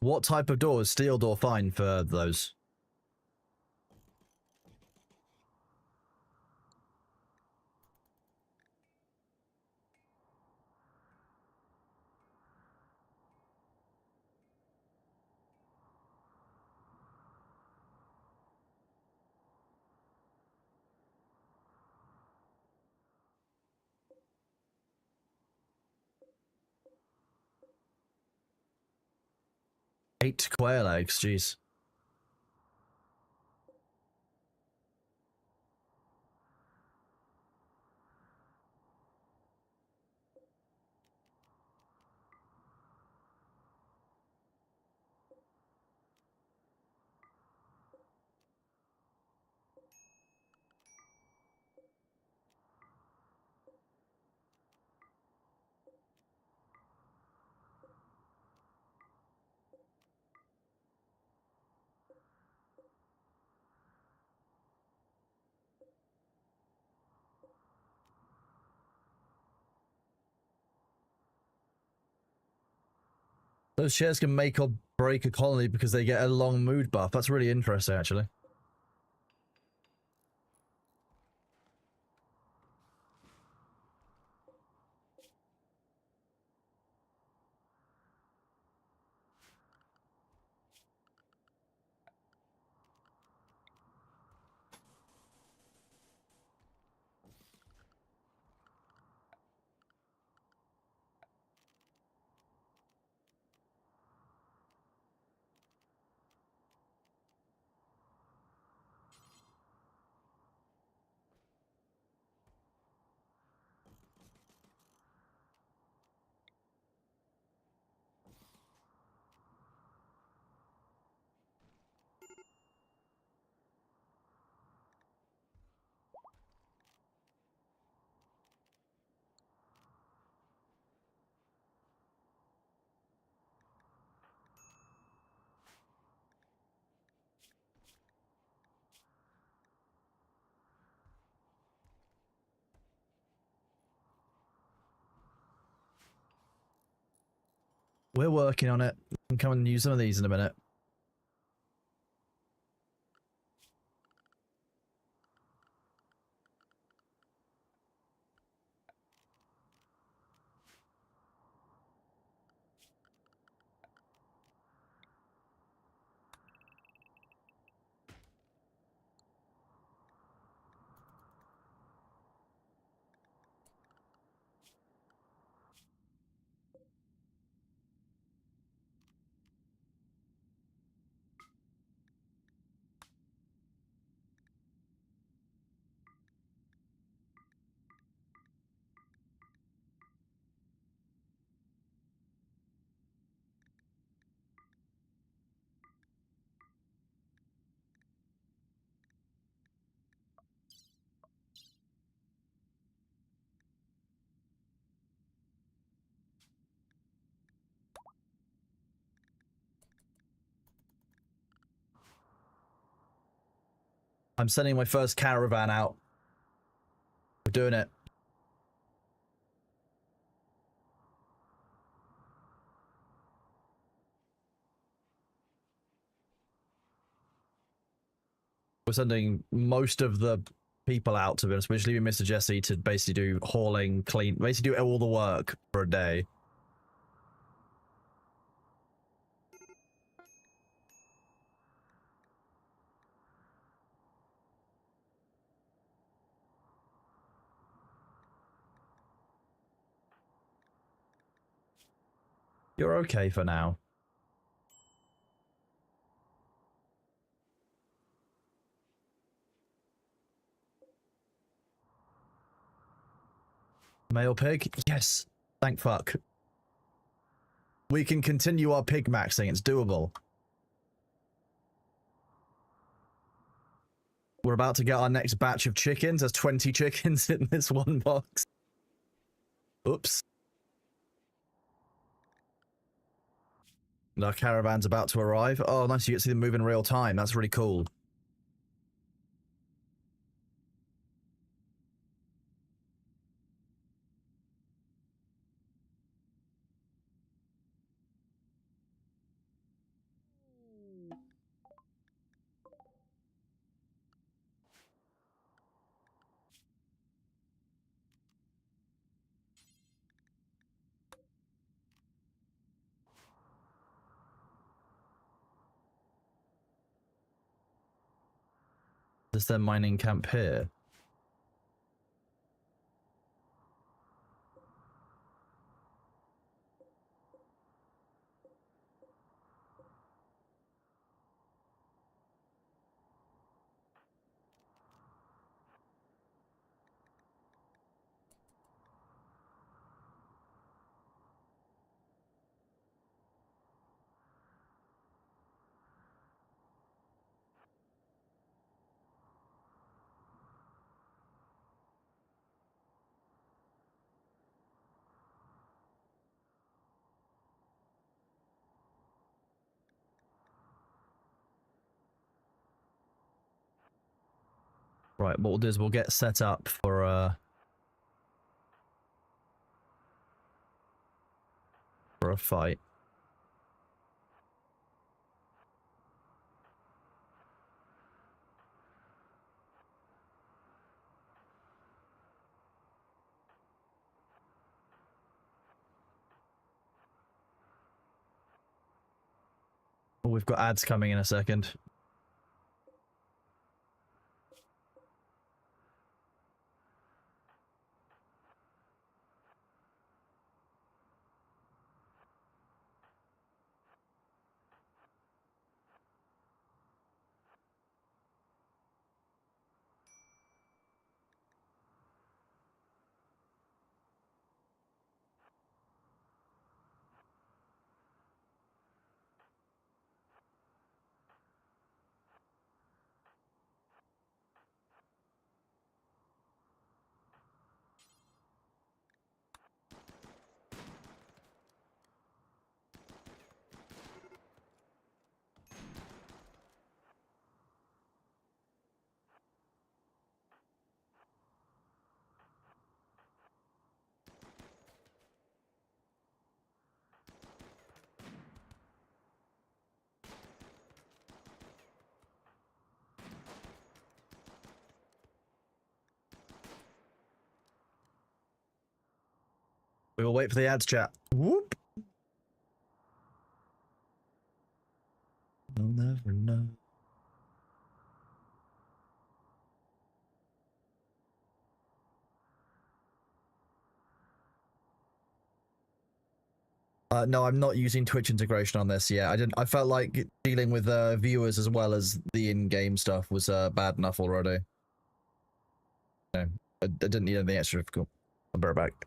S1: What type of door is steel door fine for those? Eight quail eggs, jeez. Those chairs can make or break a colony because they get a long mood buff. That's really interesting, actually. We're working on it. We can come and use some of these in a minute. I'm sending my first caravan out. We're doing it. We're sending most of the people out, to be honest. We're just leaving Mr. Jesse to basically do hauling, clean, basically do all the work for a day. You're okay for now. Male pig? Yes. Thank fuck. We can continue our pig maxing. It's doable. We're about to get our next batch of chickens. There's 20 chickens in this one box. Oops. And our caravan's about to arrive. Oh, nice. You get to see them move in real time. That's really cool. Is their mining camp here? Right, what we'll do is we'll get set up for a fight. Oh, we've got ads coming in a second. We will wait for the ads, chat. Whoop. You'll never know. No, I'm not using Twitch integration on this yet. I felt like dealing with viewers as well as the in-game stuff was bad enough already. No, I didn't need anything extra difficult. I'll be right back.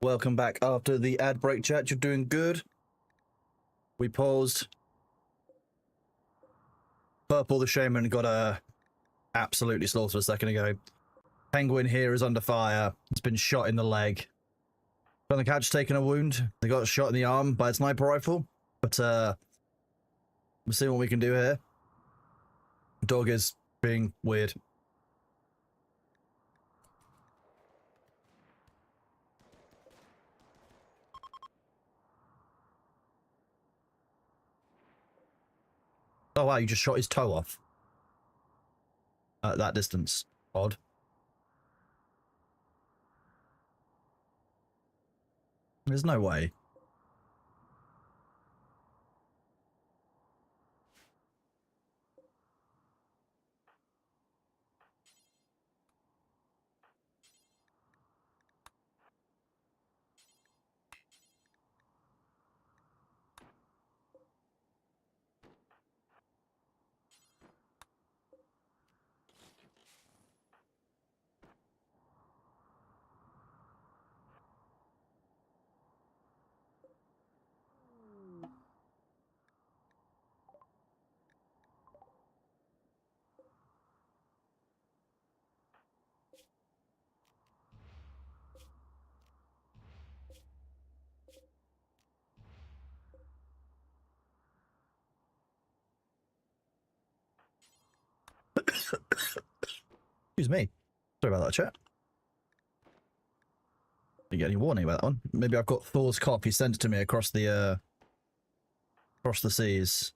S1: Welcome back after the ad break, chat. You're doing good. We paused. Purple the Shaman got absolutely slaughtered a second ago. Penguin here is under fire. It's been shot in the leg. From the catch taken a wound. They got shot in the arm by a sniper rifle. But we'll see what we can do here. Dog is being weird. Oh wow, you just shot his toe off. At that distance. Odd. There's no way. Excuse me. Sorry about that, chat. Didn't get any warning about that one. Maybe I've got Thor's cop. He sent it to me across the seas.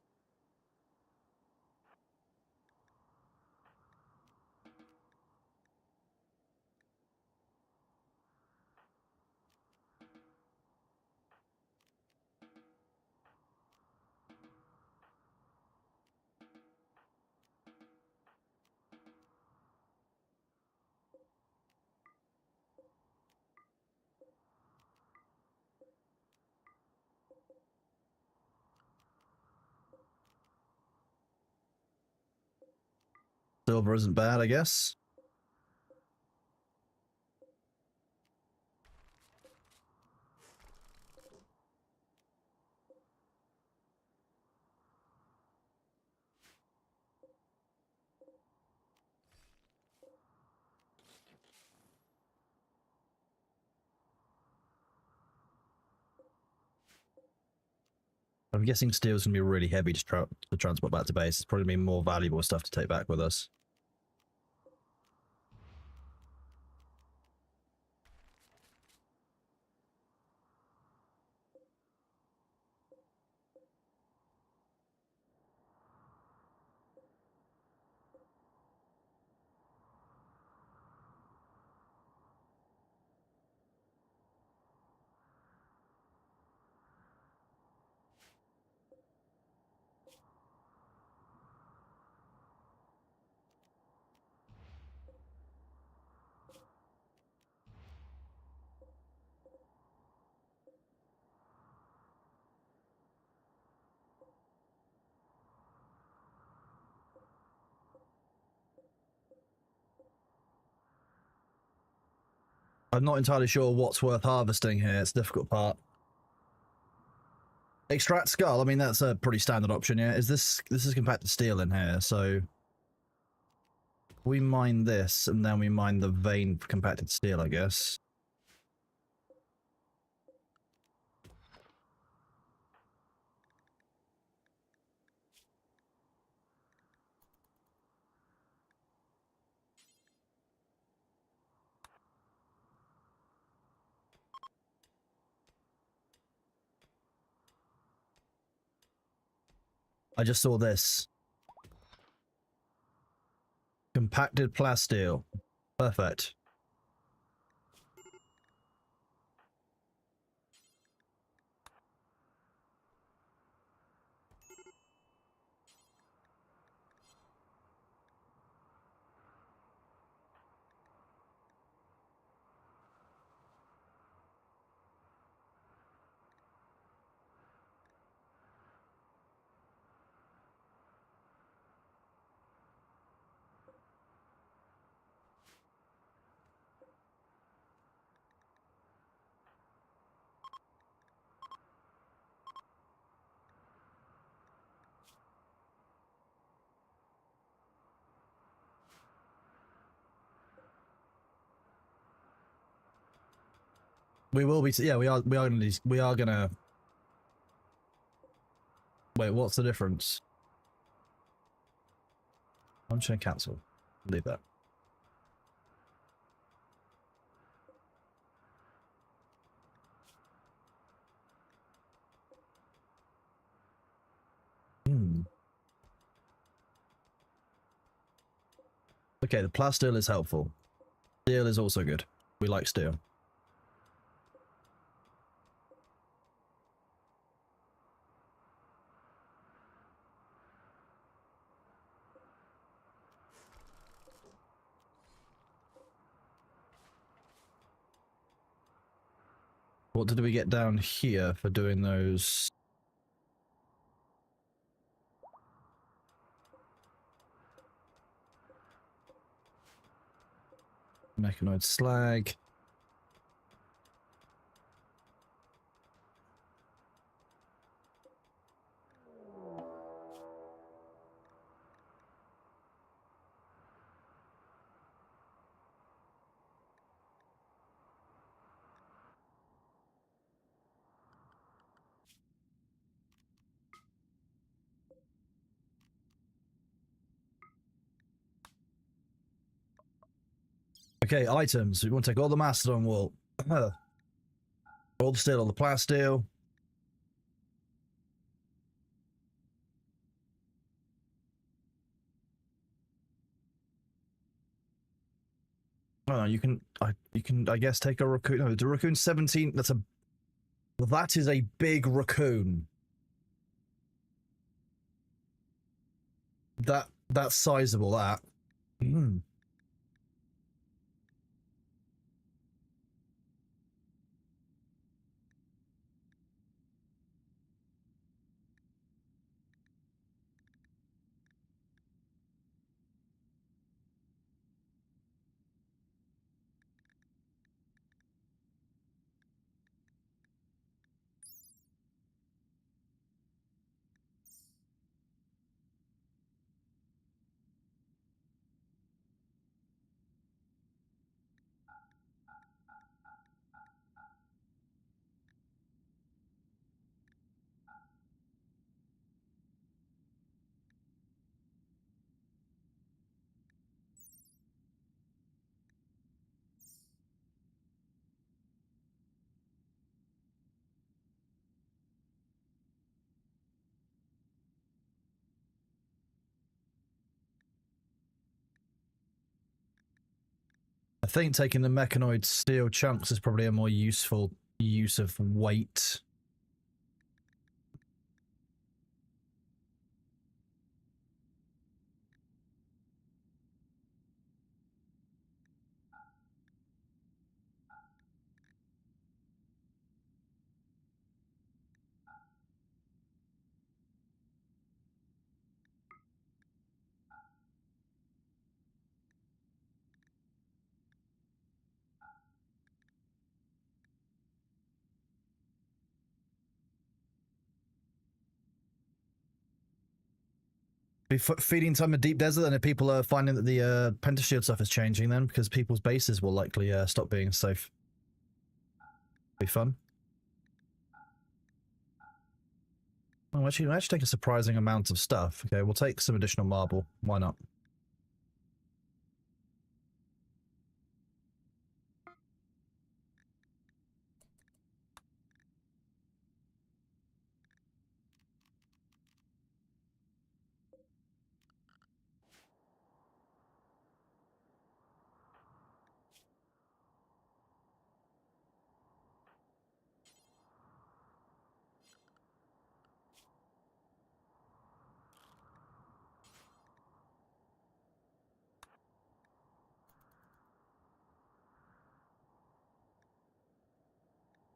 S1: Silver isn't bad, I guess. I'm guessing steel's gonna be really heavy to transport back to base. It's probably gonna be more valuable stuff to take back with us. I'm not entirely sure what's worth harvesting here. It's a difficult part. Extract skull. I mean, that's a pretty standard option. Yeah, this is compacted steel in here, so we mine this and then we mine the vein for compacted steel, I guess. I just saw this. Compacted plasteel. Perfect. We will be. Yeah, we are. We are gonna. Wait, what's the difference? I'm just gonna cancel. Leave that. Hmm. Okay, the plasteel is helpful. Steel is also good. We like steel. What did we get down here for doing those? Mechanoid slag. Okay, items. We want to take all the mastodon wool. All the steel, all the plasteel. Oh, you can. You can. I guess take a raccoon. No, the raccoon 17. That's a. Well, that is a big raccoon. That's sizable. That. Mm. I think taking the mechanoid steel chunks is probably a more useful use of weight. Be feeding time in deep desert, and if people are finding that the pentashield stuff is changing, then because people's bases will likely stop being safe. Be fun. Oh, actually, we take a surprising amount of stuff. Okay, we'll take some additional marble. Why not?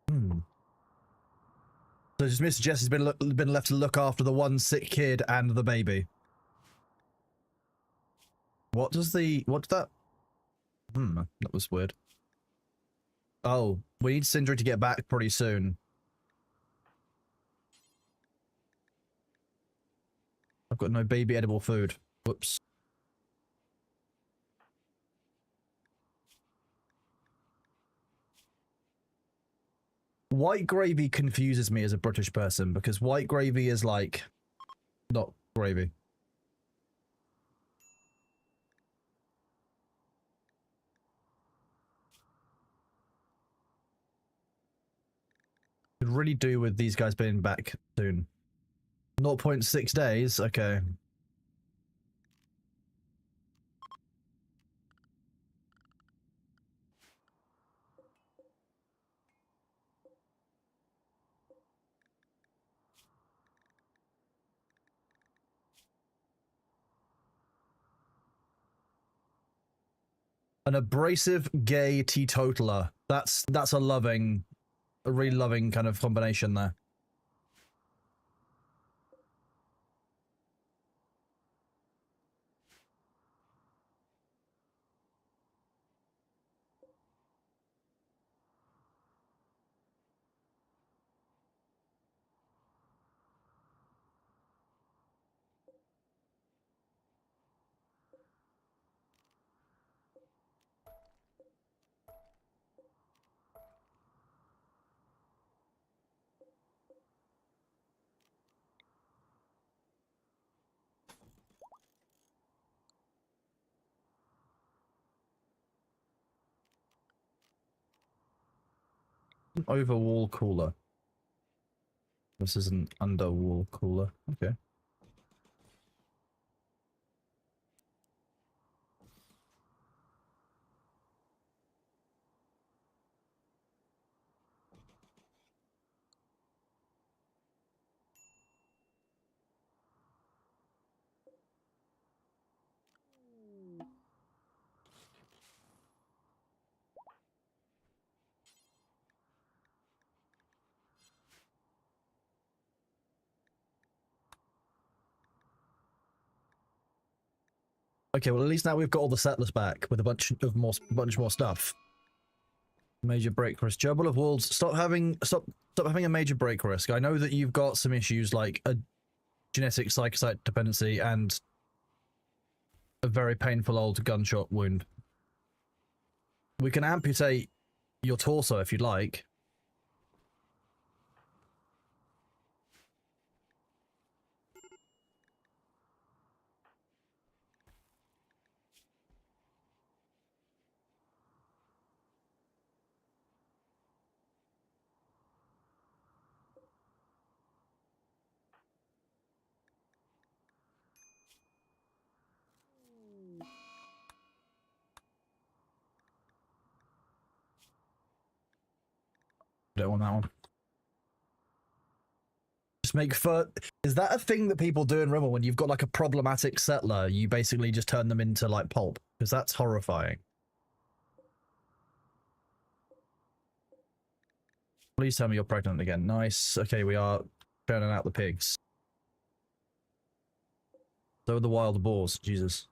S1: Hmm. So just Mr. Jesse's been left to look after the one sick kid and the baby. What does the what's that? That was weird. Oh, we need Sindri to get back pretty soon. I've got no baby edible food. Whoops. white gravy confuses me as a British person because white gravy is like not gravy. Could really do with these guys being back soon. 0.6 days, okay. An abrasive gay teetotaler. That's a really loving kind of combination there. Over wall cooler. This is an under wall cooler. Okay. Okay, well at least now we've got all the settlers back with a bunch more stuff. Major break risk. Jumble of walls. Stop having a major break risk. I know that you've got some issues like a genetic psychocyte dependency and a very painful old gunshot wound. We can amputate your torso if you'd like. Don't want that one. Just make fur. Is that a thing that people do in Rimworld when you've got like a problematic settler? You basically just turn them into like pulp because that's horrifying. Please tell me you're pregnant again. Nice. Okay, we are turning out the pigs. So are the wild boars. Jesus.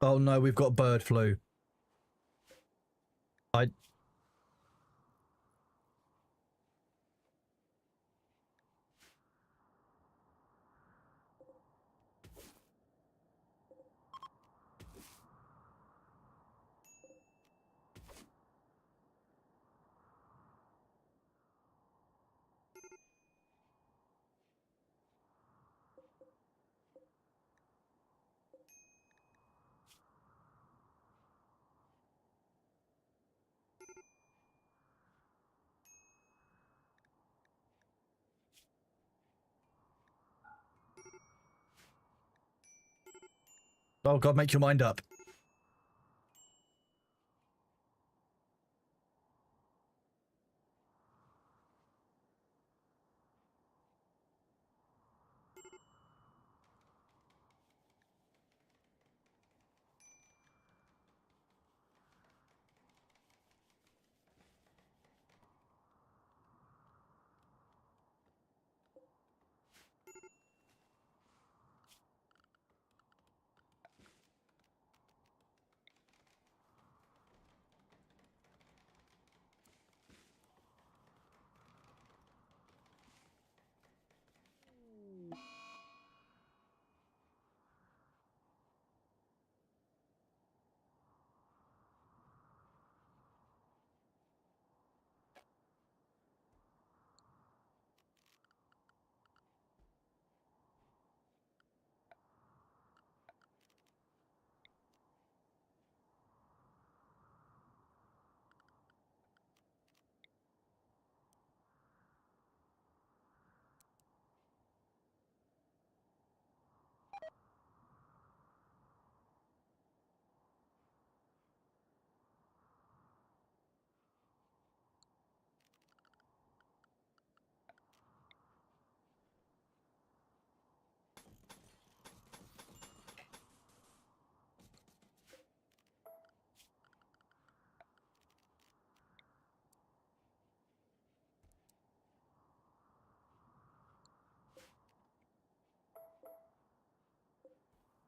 S1: Oh no, we've got bird flu. I... Oh god, make your mind up.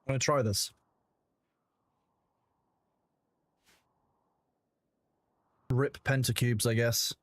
S1: I'm gonna try this. Rip pentacubes, I guess.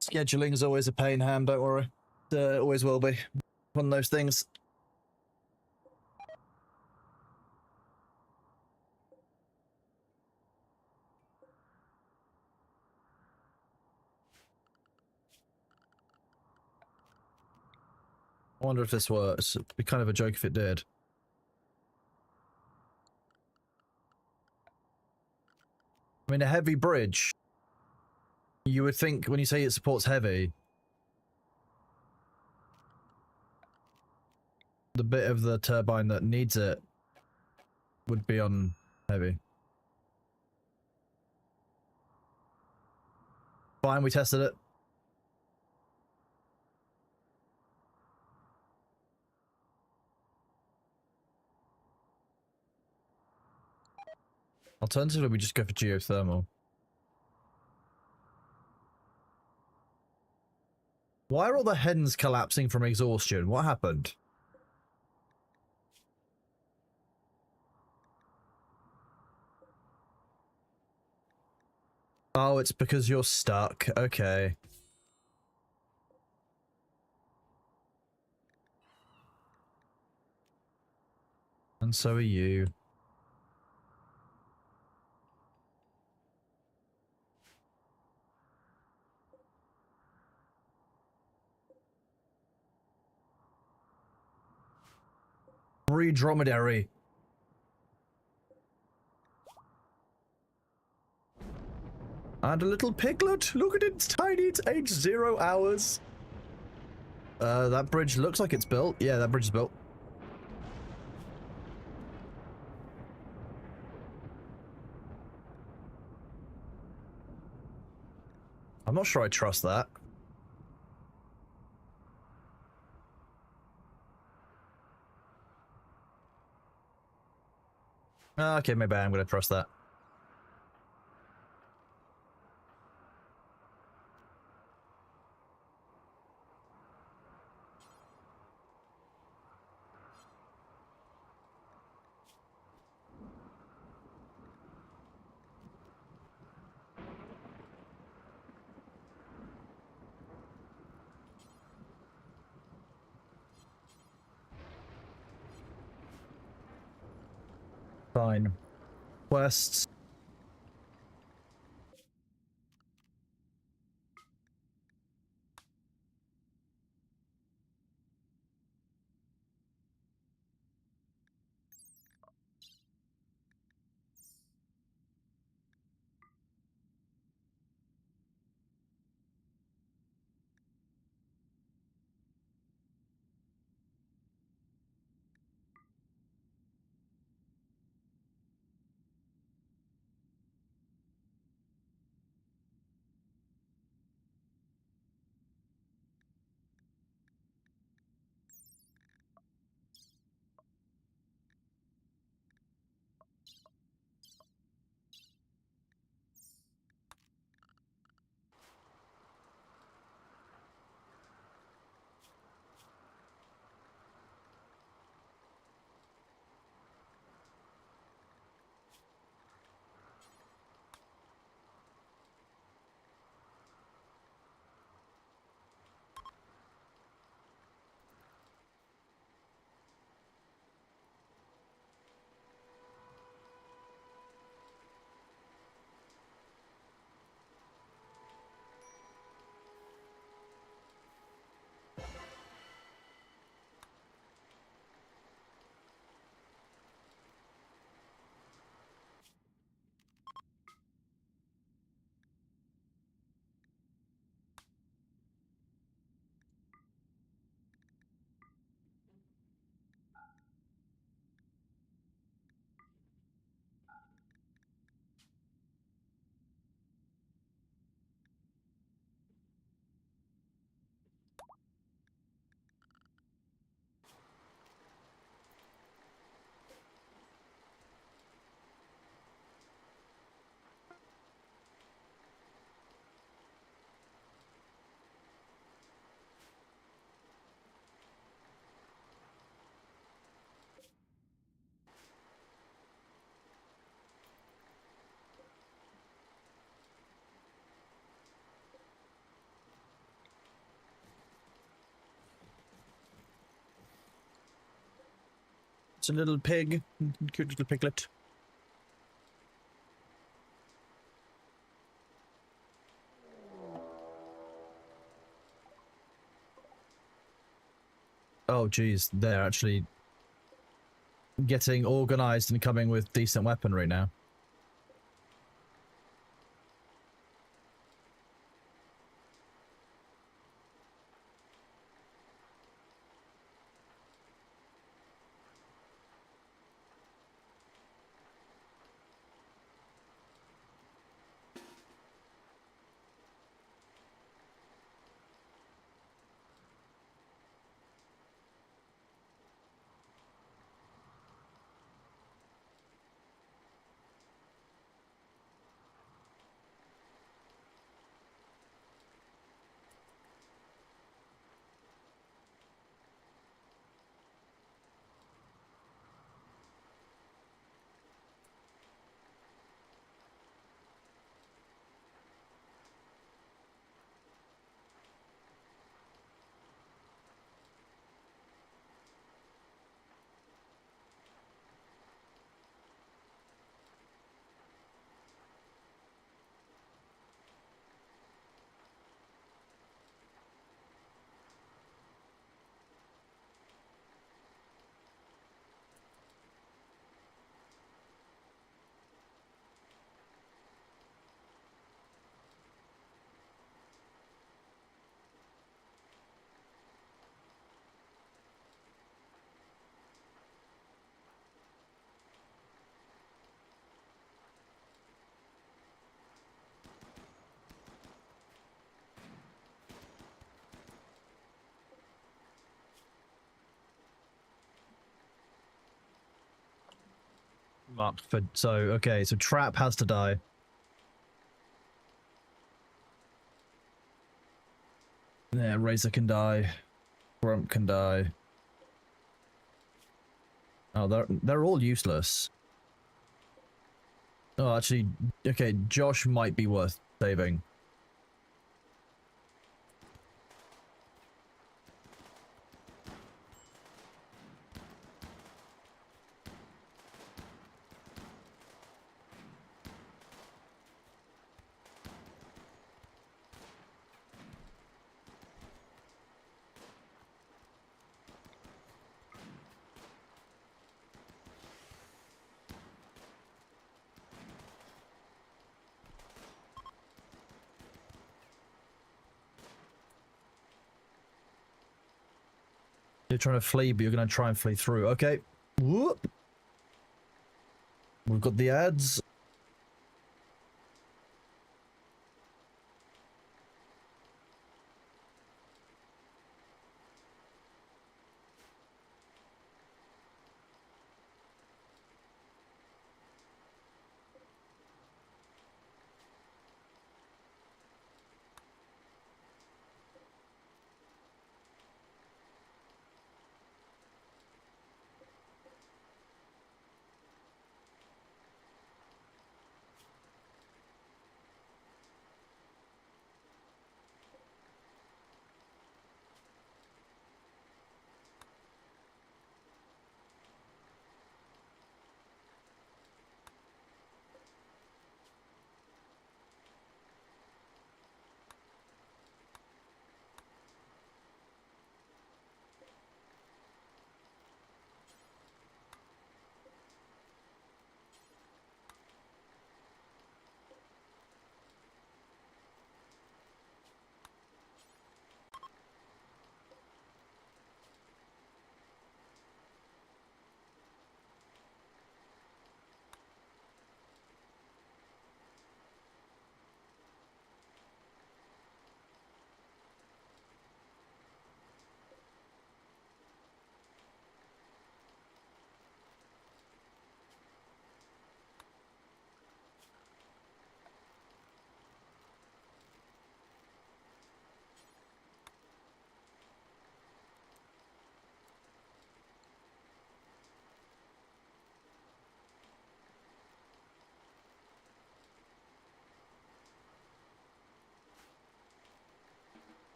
S1: Scheduling is always a pain, Ham, don't worry. Always will be. One of those things. I wonder if this works. It'd be kind of a joke if it did. I mean, a heavy bridge. You would think when you say it supports heavy, the bit of the turbine that needs it would be on heavy. Fine, we tested it. Alternatively, we just go for geothermal. Why are all the hens collapsing from exhaustion? What happened? Oh, it's because you're stuck. Okay. And so are you. Free dromedary. And a little piglet. Look at it, it's tiny. It's aged 0 hours. That bridge looks like it's built. Yeah, that bridge is built. I'm not sure I trust that. Okay, maybe I'm gonna trust that. Fine. Quests. It's a little pig. Cute little piglet. Oh, geez. They're actually getting organized and coming with decent weaponry now. Marked for... So, okay, so Trap has to die. Yeah, Razor can die. Grump can die. Oh, they're all useless. Oh, actually, okay, Josh might be worth saving. You're trying to flee, but you're going to try and flee through. Okay. Whoop. We've got the ads.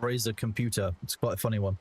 S1: Razer computer. It's quite a funny one.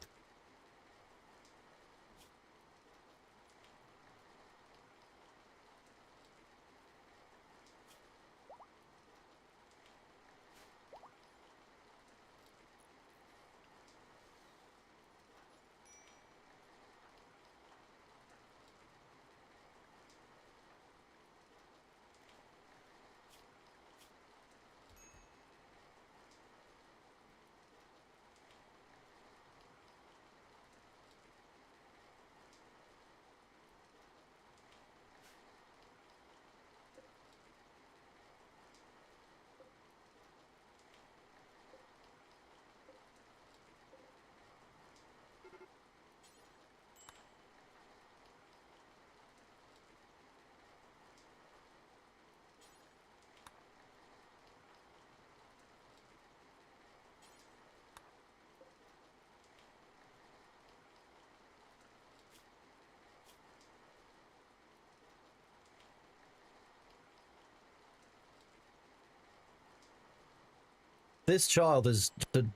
S1: This child is the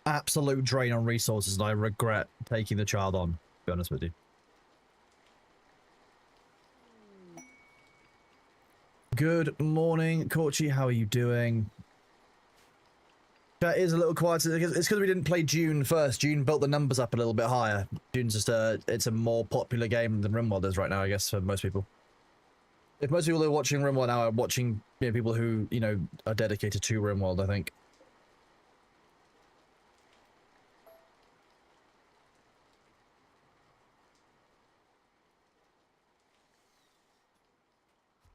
S1: absolute drain on resources, and I regret taking the child on, to be honest with you. Good morning, Corchi. How are you doing? That is a little quiet. It's because we didn't play June first. June built the numbers up a little bit higher. June's just it's a more popular game than Rimworld is right now, I guess, for most people. If most people who are watching Rimworld now are watching, you know, people who, you know, are dedicated to Rimworld, I think.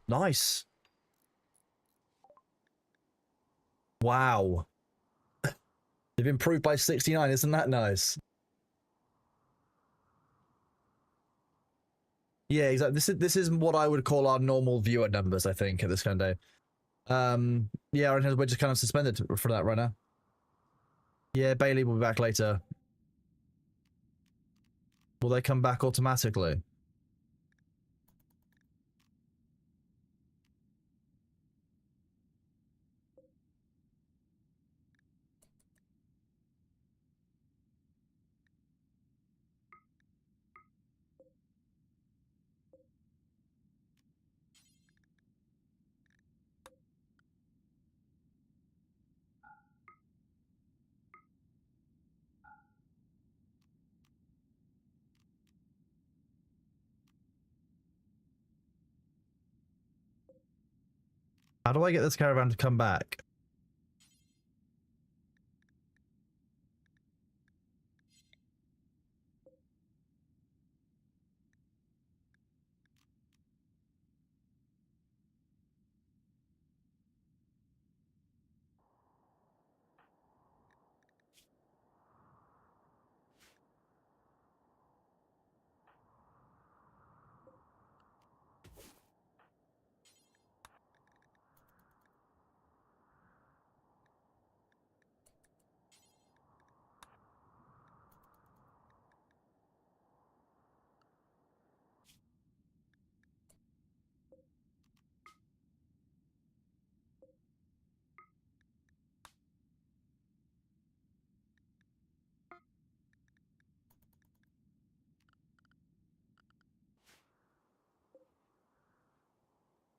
S1: Nice. Wow. They've improved by 69, isn't that nice? Yeah, exactly. This is what I would call our normal viewer numbers, I think, at this kind of day. Yeah, we're just kind of suspended for that right now. Yeah, Bailey will be back later. Will they come back automatically? How do I get this caravan to come back?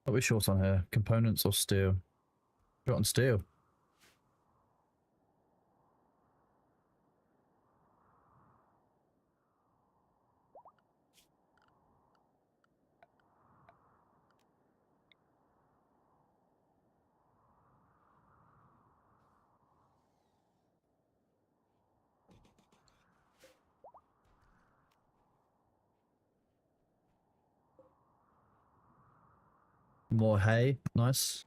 S1: What are we short on here? Components or steel? Short on steel. More hay. Nice.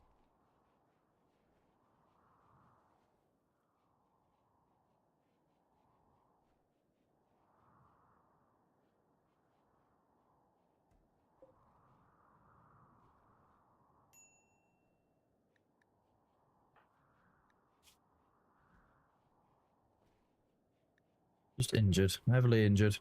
S1: Just injured. Heavily injured.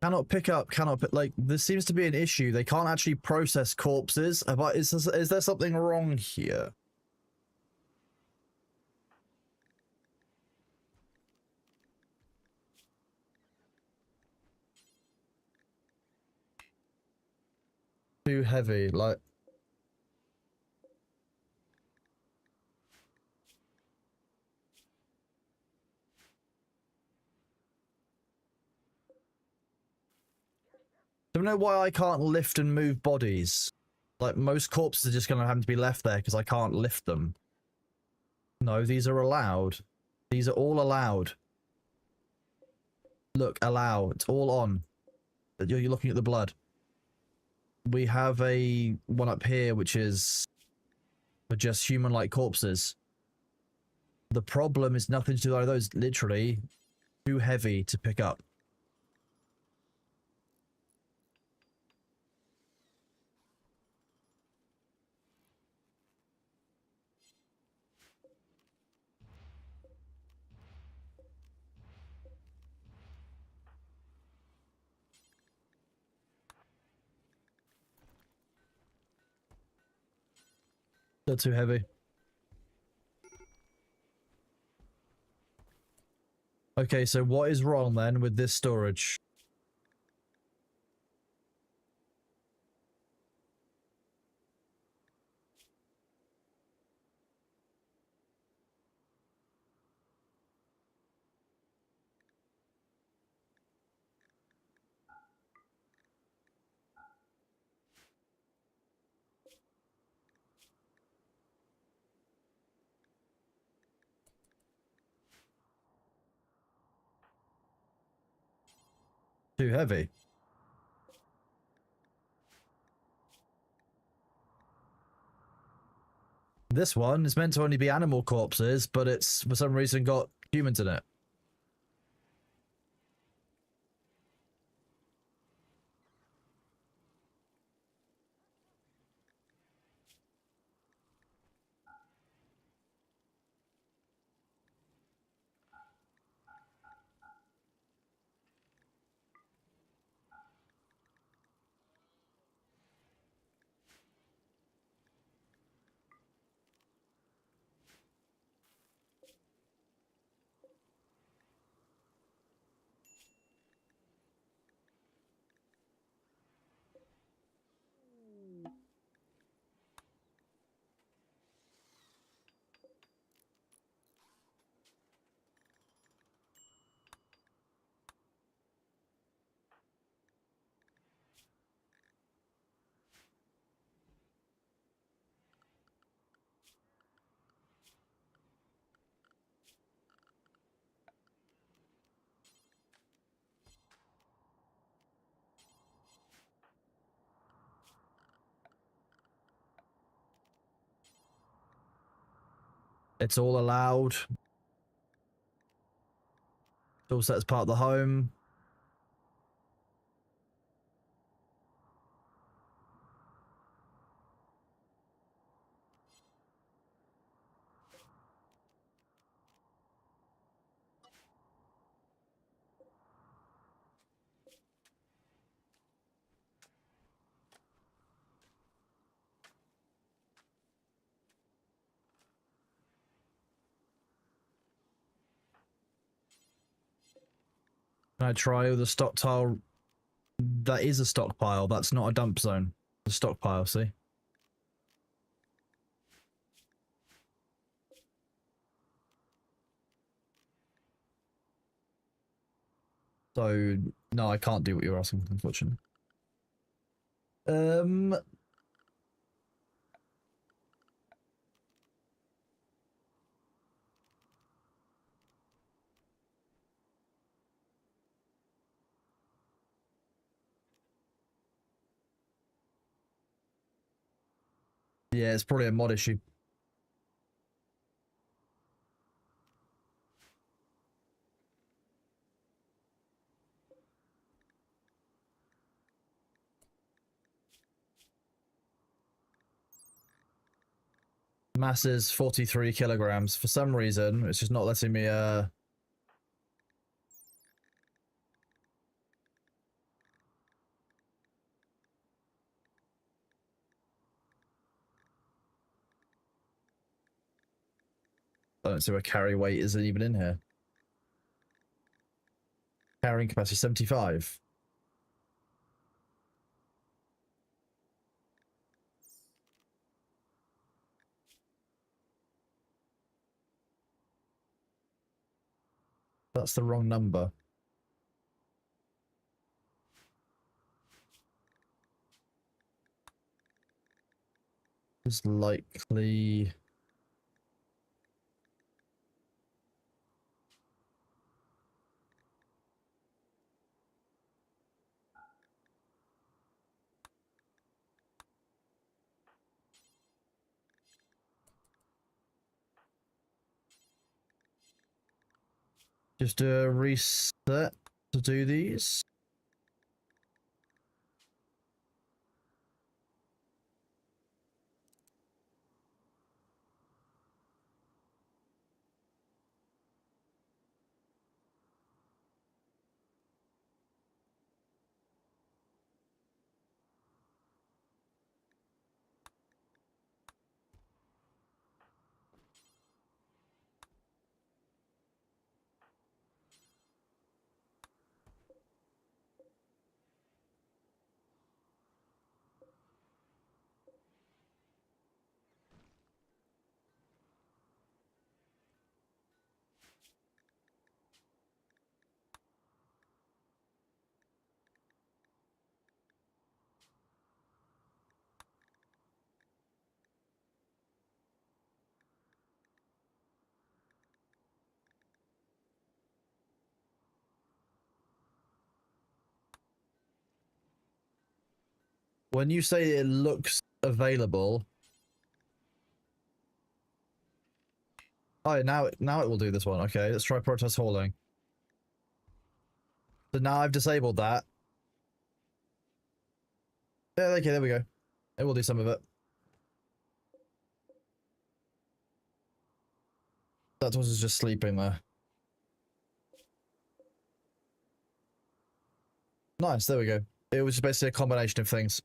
S1: Cannot pick up, like, there seems to be an issue. They can't actually process corpses. Is there something wrong here? Too heavy, like... Don't know why I can't lift and move bodies. Like, most corpses are just gonna have to be left there because I can't lift them. No, these are allowed. These are all allowed. Look, allow. It's all on. You're looking at the blood. We have a one up here, which is for just human-like corpses. The problem is nothing to do with those. Literally, too heavy to pick up. They're too heavy. Okay, so what is wrong then with this storage? Too heavy. This one is meant to only be animal corpses, but it's for some reason got humans in it. It's all allowed. It's all set as part of the home. Can I try with a stockpile? That is a stockpile. That's not a dump zone. A stockpile, see? So, no, I can't do what you're asking, unfortunately. Yeah, it's probably a mod issue. Mass is 43 kilograms. For some reason, it's just not letting me, I don't see where carry weight is even in here. Carrying capacity 75. That's the wrong number. Is likely. Just a reset to do these. When you say it looks available. Oh, now it will do this one. Okay, let's try protest hauling. So now I've disabled that. Yeah, okay, there we go. It will do some of it. That was just sleeping there. Nice, there we go. It was basically a combination of things.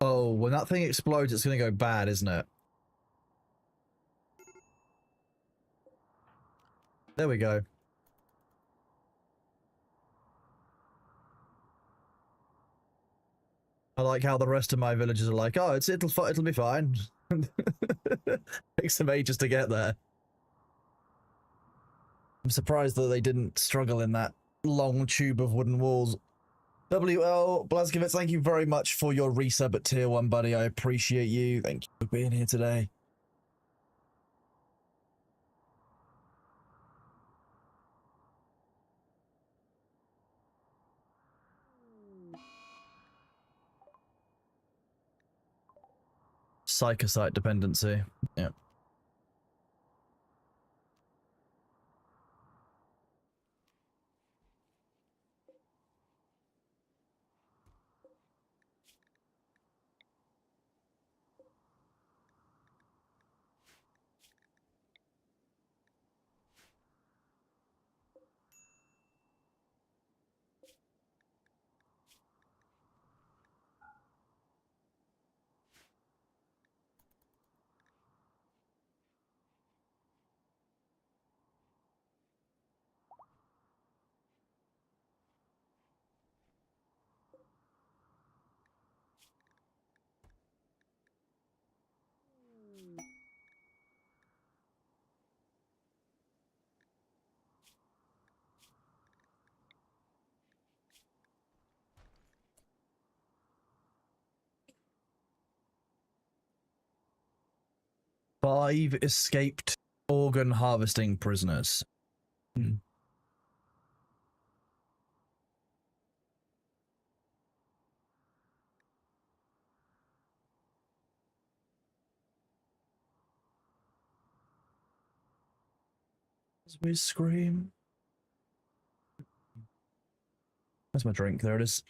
S1: Oh, when that thing explodes, it's going to go bad, isn't it? There we go. I like how the rest of my villagers are like, oh, it'll be fine. Takes them ages to get there. I'm surprised that they didn't struggle in that long tube of wooden walls. WL Blazkowicz, thank you very much for your resub at tier 1, buddy. I appreciate you. Thank you for being here today. Psychocyte dependency. Yeah. 5 escaped organ harvesting prisoners. As we scream. Where's my drink? There it is.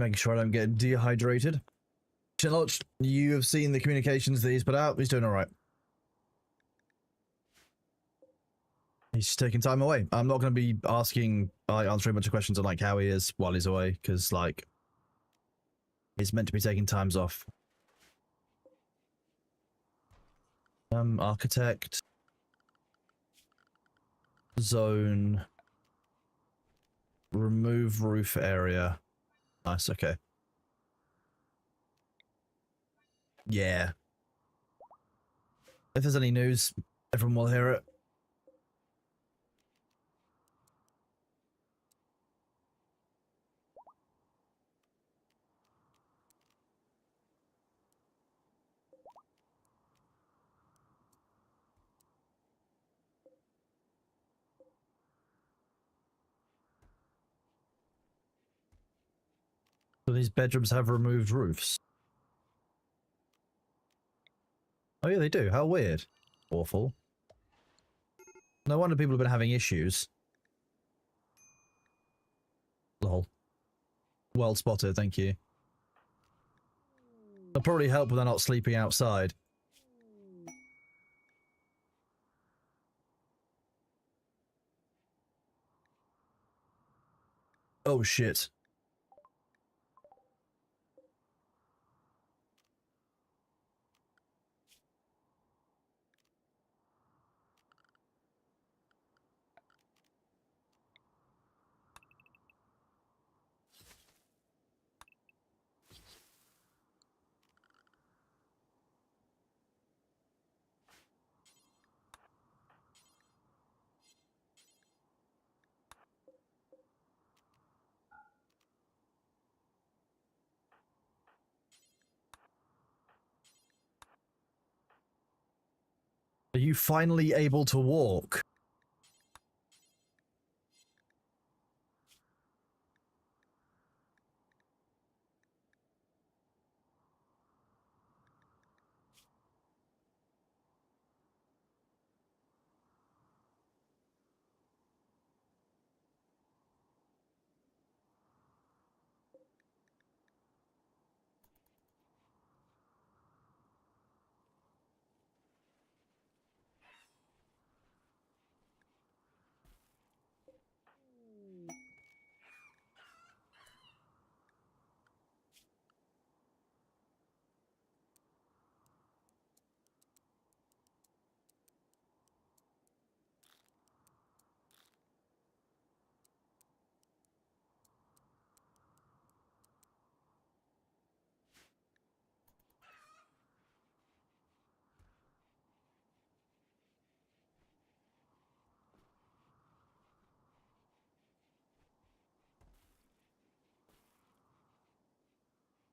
S1: Making sure I don't get dehydrated. Chinloch, you have seen the communications that he's put out. He's doing all right. He's just taking time away. I'm not going to be answering a bunch of questions on like how he is while he's away, because like he's meant to be taking times off. Architect. Zone. Remove roof area. Nice, okay. Yeah. If there's any news, everyone will hear it. So these bedrooms have removed roofs. Oh yeah, they do. How weird. Awful. No wonder people have been having issues. Lol. Well spotted, thank you. It'll probably help when they're not sleeping outside. Oh shit. Are you finally able to walk?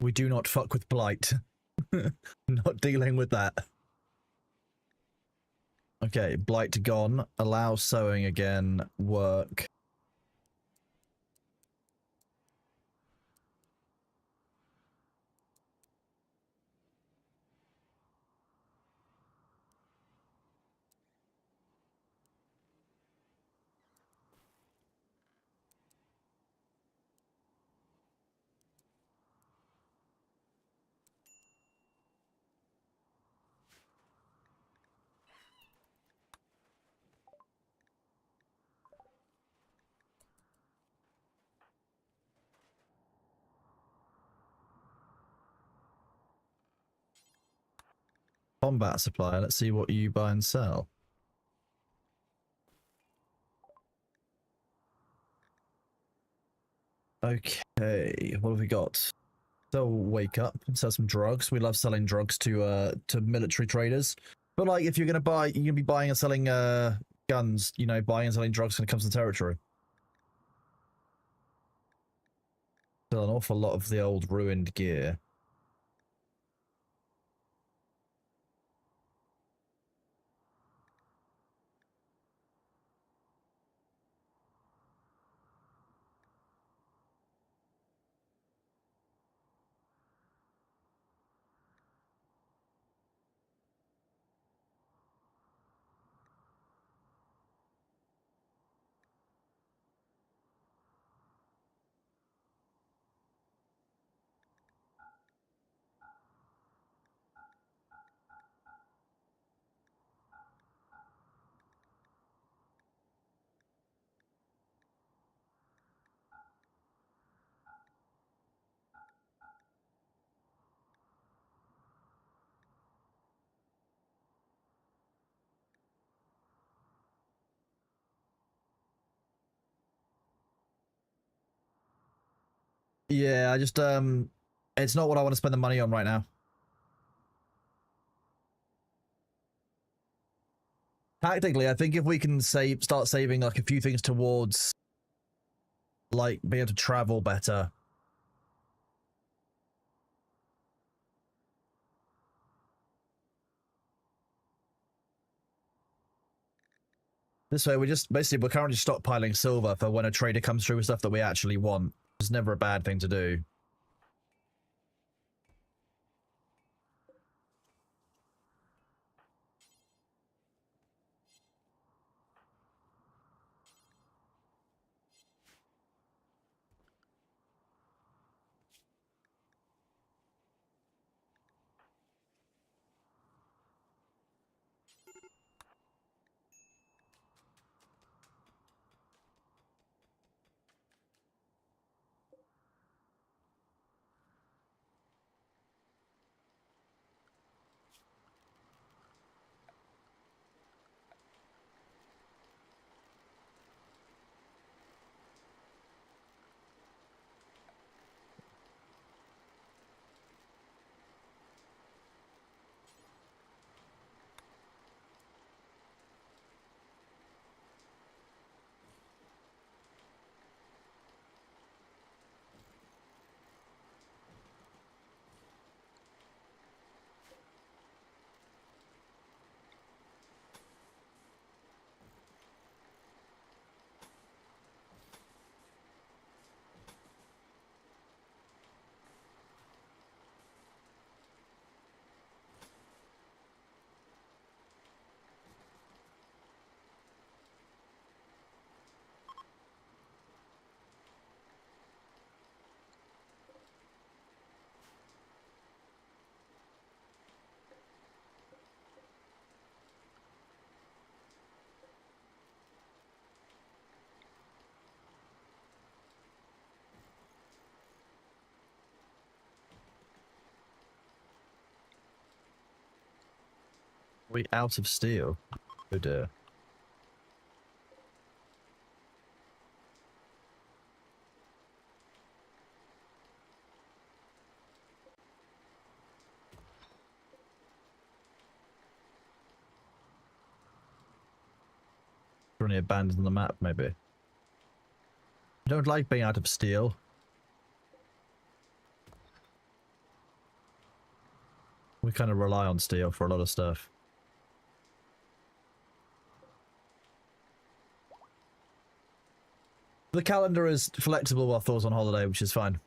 S1: We do not fuck with blight. Not dealing with that. Okay, blight gone. Allow sewing again. Work. Combat supply. Let's see what you buy and sell. Okay, what have we got? So wake up and sell some drugs. We love selling drugs to military traders. But like, if you're gonna buy, you're gonna be buying and selling guns. You know, buying and selling drugs when it comes to territory. Still an awful lot of the old ruined gear. Yeah, I just it's not what I want to spend the money on right now. Tactically, I think if we can start saving like a few things towards like being able to travel better. This way, we're currently stockpiling silver for when a trader comes through with stuff that we actually want. It's never a bad thing to do. We out of steel. Oh dear. Only abandoned the map, maybe. I don't like being out of steel. We kind of rely on steel for a lot of stuff. The calendar is flexible while Thor's on holiday, which is fine.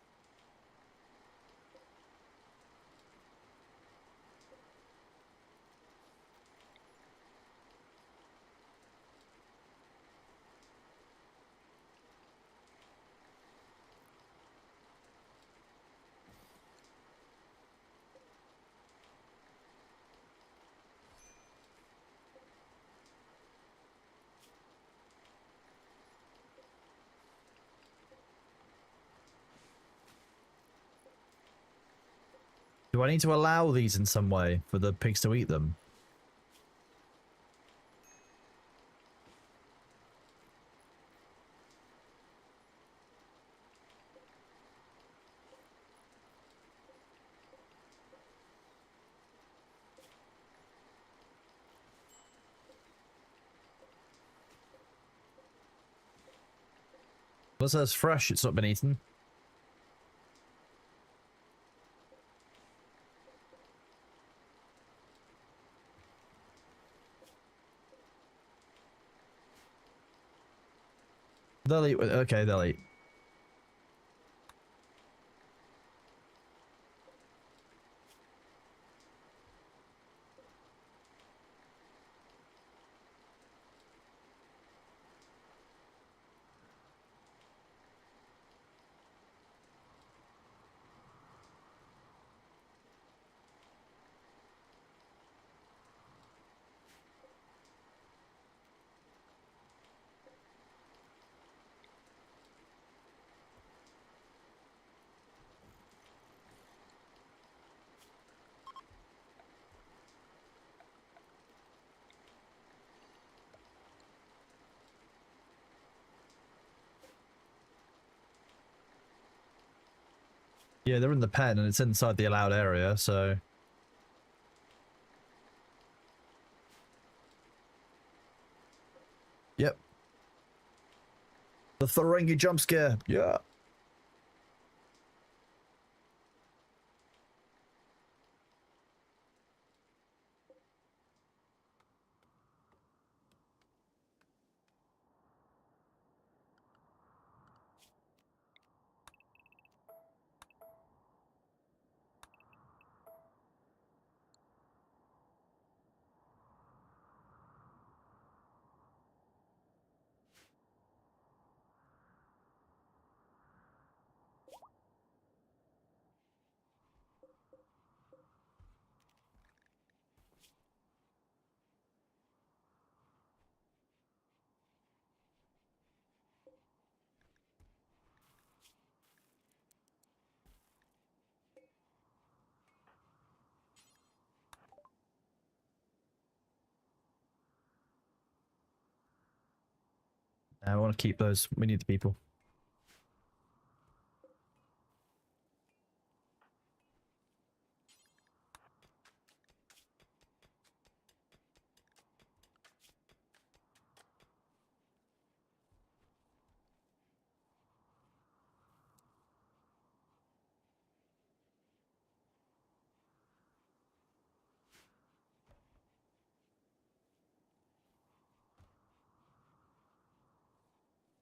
S1: Do I need to allow these in some way for the pigs to eat them? Unless it's fresh, it's not been eaten. They'll eat. Okay, they'll eat. Yeah, they're in the pen and it's inside the allowed area, so... Yep. The Ferengi jump scare. Yeah. I want to keep those. We need the people.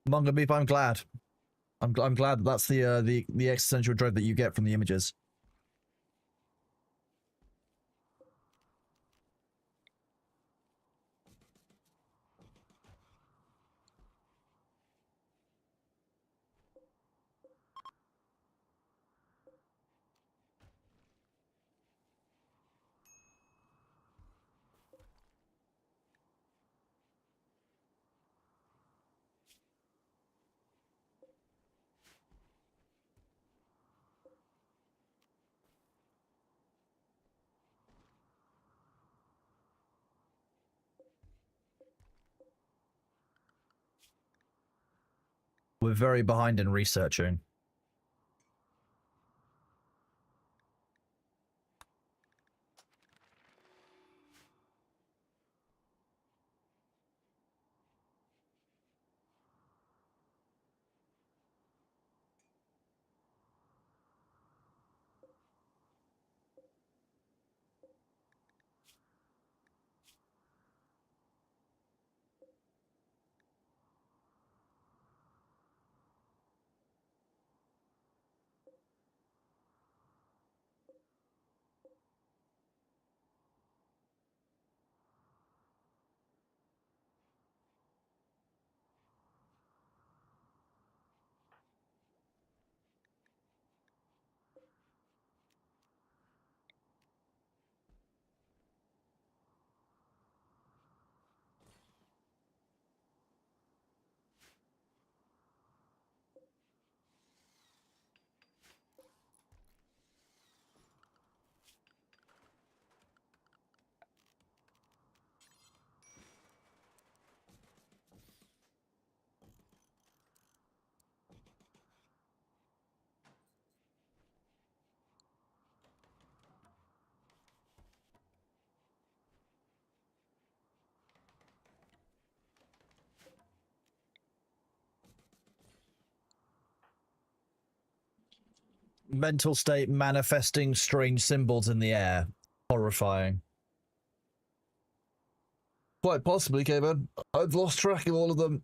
S1: Manga Beep, I'm glad. I'm glad that's the existential dread that you get from the images. We're very behind in researching. Mental state manifesting strange symbols in the air. Horrifying. Quite possibly, Kevin. I've lost track of all of them.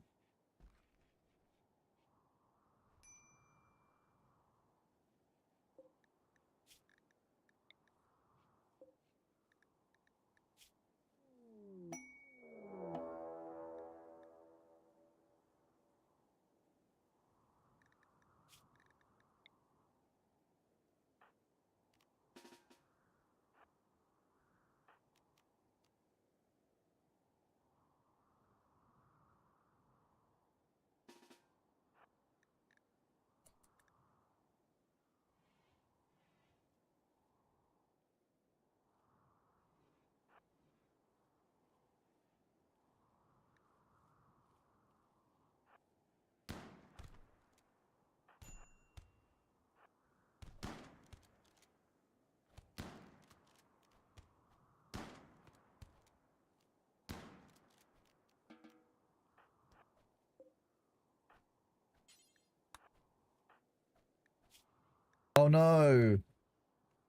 S1: Oh no.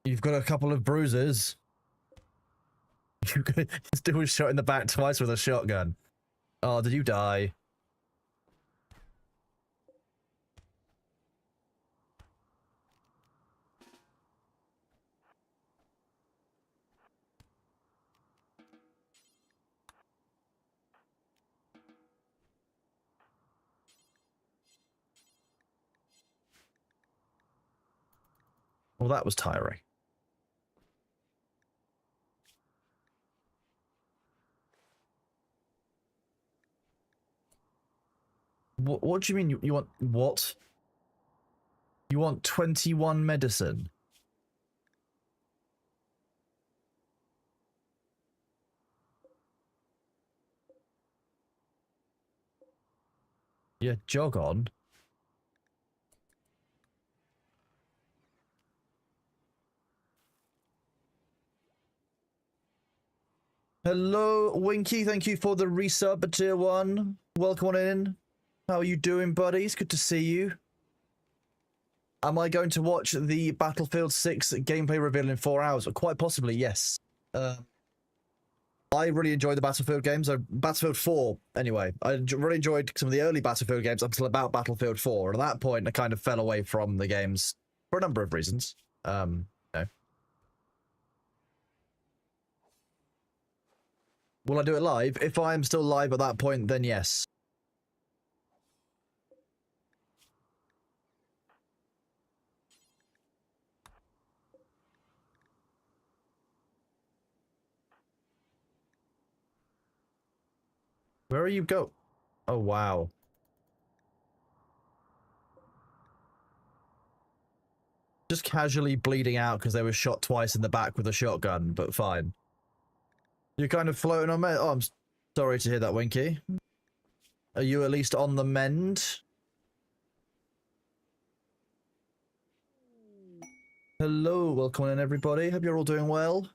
S1: You've got a couple of bruises. You could still shot in the back twice with a shotgun. Oh, did you die? Well, that was tiring. What do you mean you want what? You want 21 medicine? Yeah, jog on. Hello, Winky. Thank you for the resub, tier 1. Welcome on in. How are you doing, buddies? Good to see you. Am I going to watch the Battlefield 6 gameplay reveal in 4 hours? Quite possibly, yes. I really enjoyed the Battlefield games. Battlefield 4, anyway. I really enjoyed some of the early Battlefield games up until about Battlefield 4. And at that point, I kind of fell away from the games for a number of reasons. No. Will I do it live? If I'm still live at that point, then yes. Where are you go? Oh, wow. Just casually bleeding out because they were shot twice in the back with a shotgun, but fine. You're kind of floating on me. Oh, I'm sorry to hear that, Winky. Are you at least on the mend? Hello, welcome in everybody. Hope you're all doing well.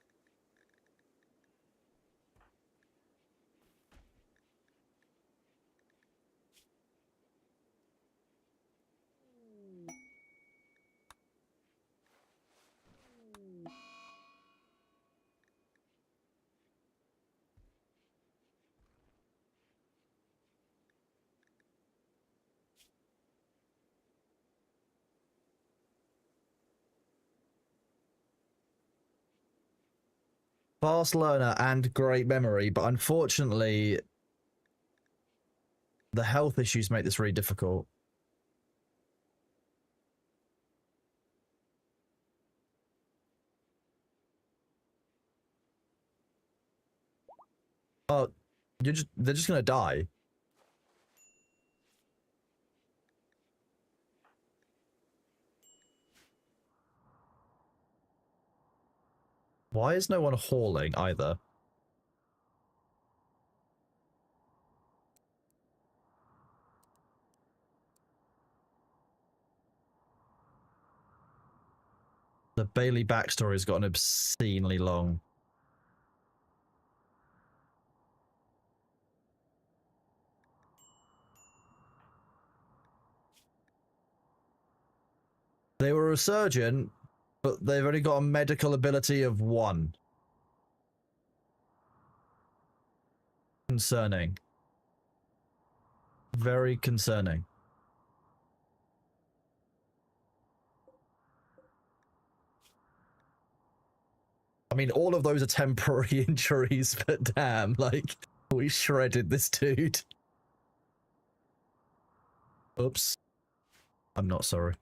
S1: Fast learner and great memory, but unfortunately, the health issues make this really difficult. Oh, they're just gonna die. Why is no one hauling either? The Bailey backstory's gotten obscenely long. They were a surgeon, but they've only got a medical ability of 1. Concerning. Very concerning. I mean, all of those are temporary injuries, but damn, like, we shredded this dude. Oops. I'm not sorry.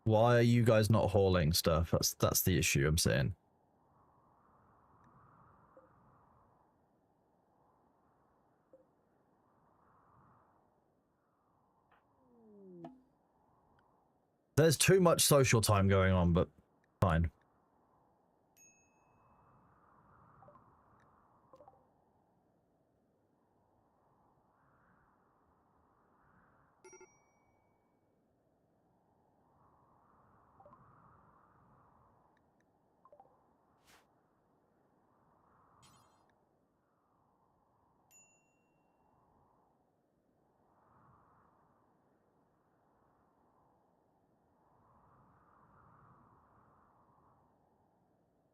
S1: Why are you guys not hauling stuff? That's the issue I'm saying. There's too much social time going on, but fine.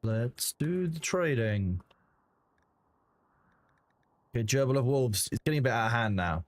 S1: Let's do the trading. Okay, gerbil of wolves. It's getting a bit out of hand now.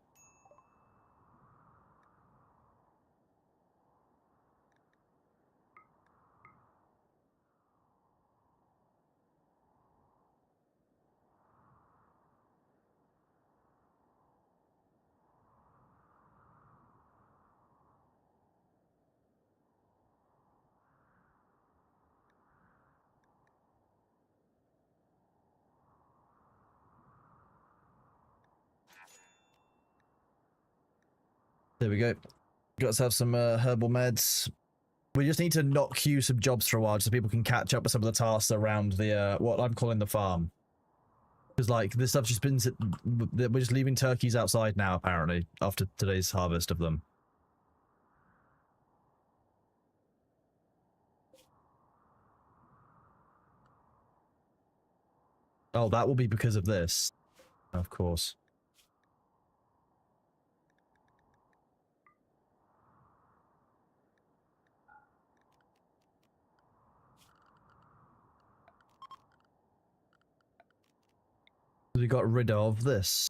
S1: There we go. Got to have some herbal meds. We just need to not queue some jobs for a while so people can catch up with some of the tasks around the, what I'm calling the farm. Because, like, this stuff's just been... We're just leaving turkeys outside now, apparently, after today's harvest of them. Oh, that will be because of this. Of course. We got rid of this.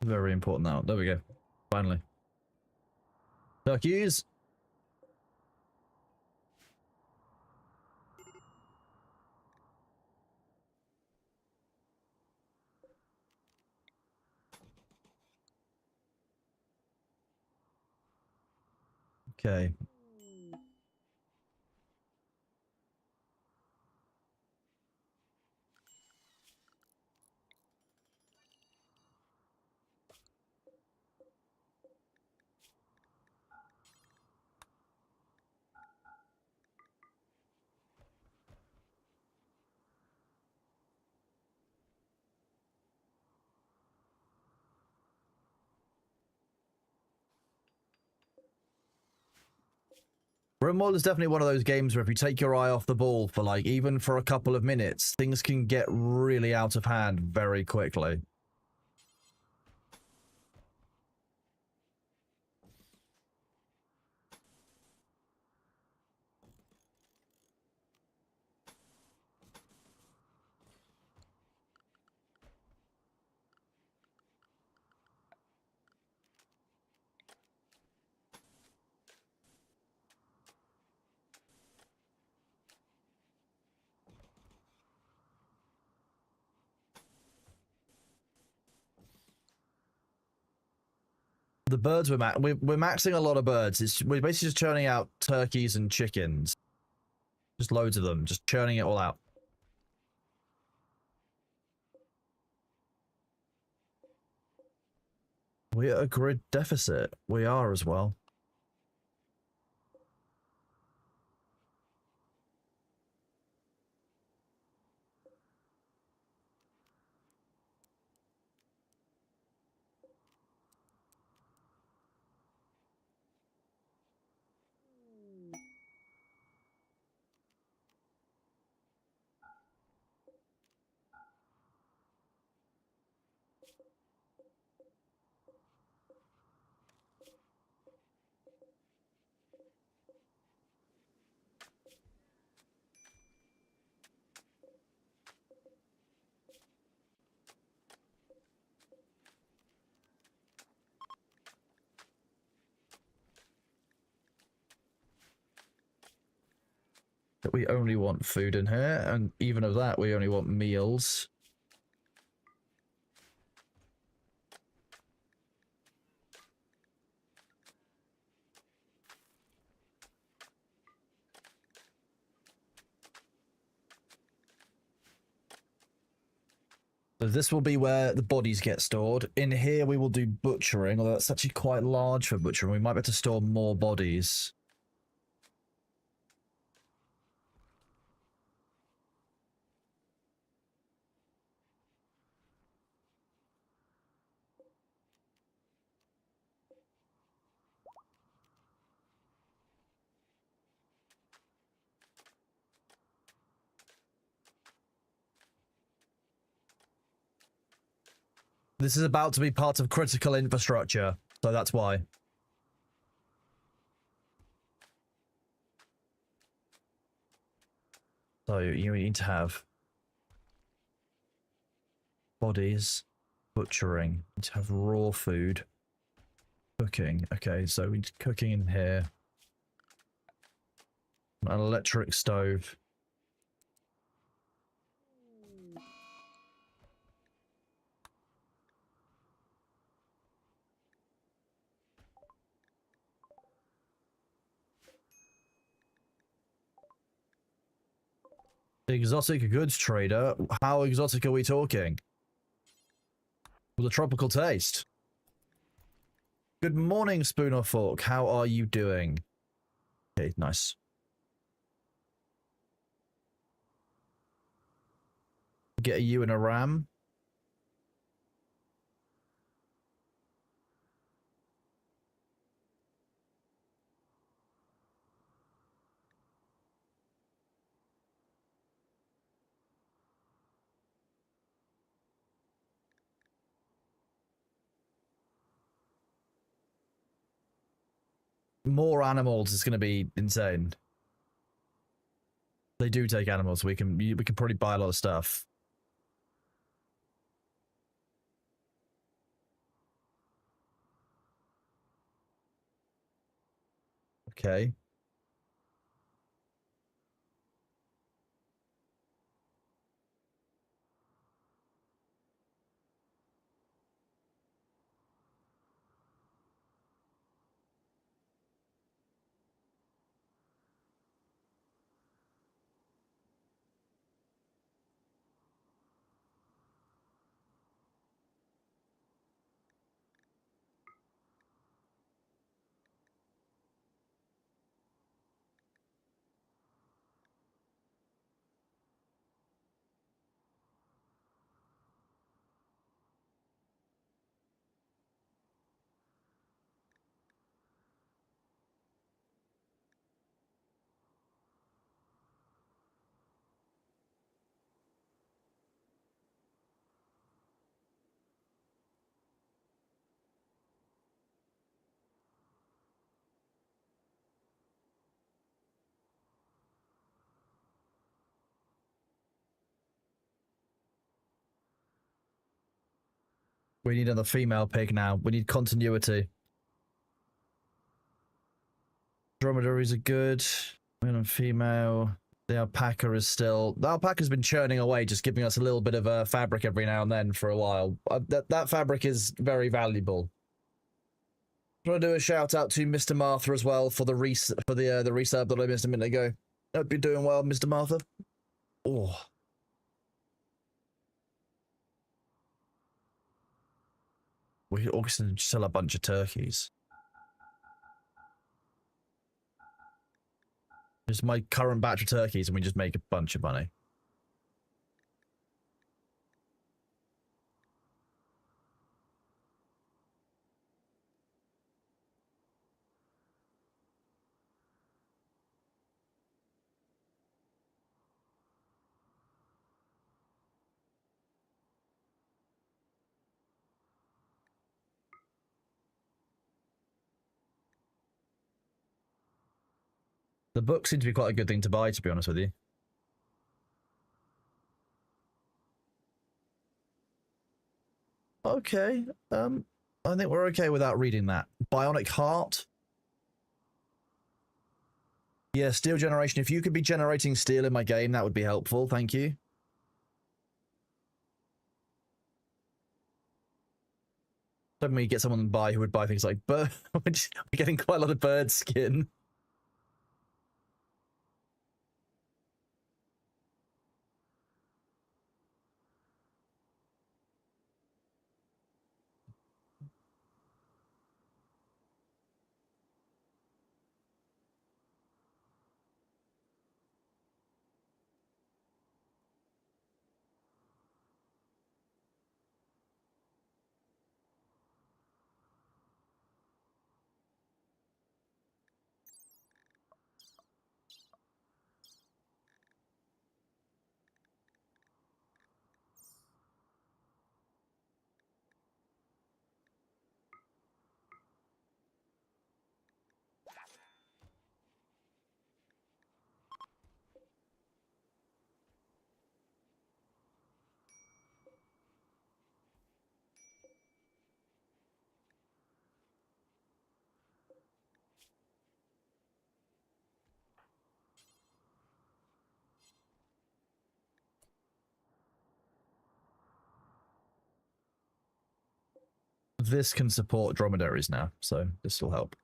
S1: Very important now. There we go. Finally. Turkeys! Okay. Rimworld is definitely one of those games where if you take your eye off the ball for, like, even for a couple of minutes, things can get really out of hand very quickly. The birds we're maxing a lot of birds. We're basically just churning out turkeys and chickens. Just loads of them. Just churning it all out. We're at a grid deficit. We are as well. That we only want food in here, and even of that, we only want meals. So this will be where the bodies get stored. In here, we will do butchering, although that's actually quite large for butchering. We might be able to store more bodies. This is about to be part of critical infrastructure, so that's why. So you need to have bodies, butchering, you need to have raw food, cooking. Okay, so we need cooking in here. An electric stove. Exotic goods trader. How exotic are we talking? With a tropical taste. Good morning, Spoon or Fork. How are you doing? Okay, nice. Get you in a ram. More animals is going to be insane. They do take animals. We can probably buy a lot of stuff. Okay. We need another female pig now. We need continuity. Dromedaries are good. Male and female. The alpaca is still... The alpaca's been churning away, just giving us a little bit of fabric every now and then for a while. That fabric is very valuable. I want to do a shout out to Mr. Martha as well for the resub that I missed a minute ago. Hope you're doing well, Mr. Martha. Oh. We could also sell a bunch of turkeys. Just my current batch of turkeys and we just make a bunch of money. The book seems to be quite a good thing to buy, to be honest with you. Okay. I think we're okay without reading that. Bionic Heart. Yeah, steel generation. If you could be generating steel in my game, that would be helpful. Thank you. Suddenly get someone to buy who would buy things like bird. We're getting quite a lot of bird skin. this can support dromedaries now, so this will help.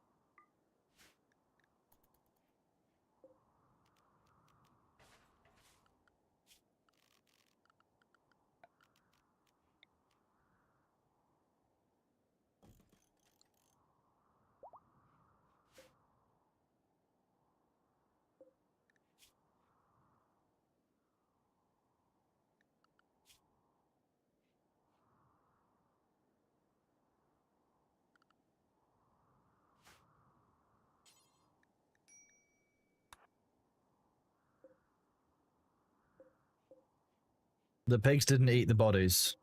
S1: The pigs didn't eat the bodies.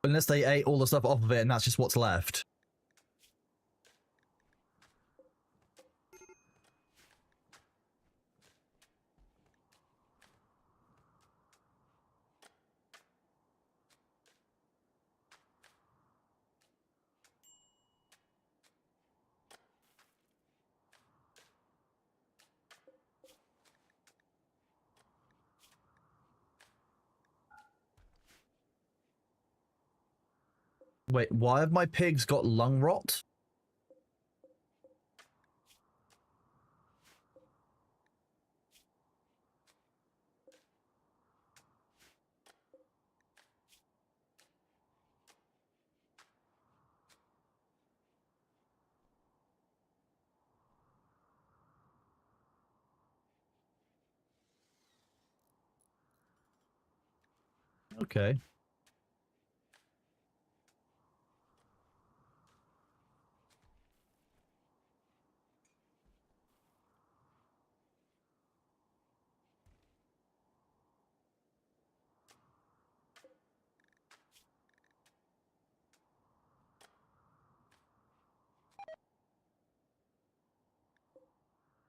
S1: Unless they ate all the stuff off of it and that's just what's left. Wait, why have my pigs got lung rot? Okay.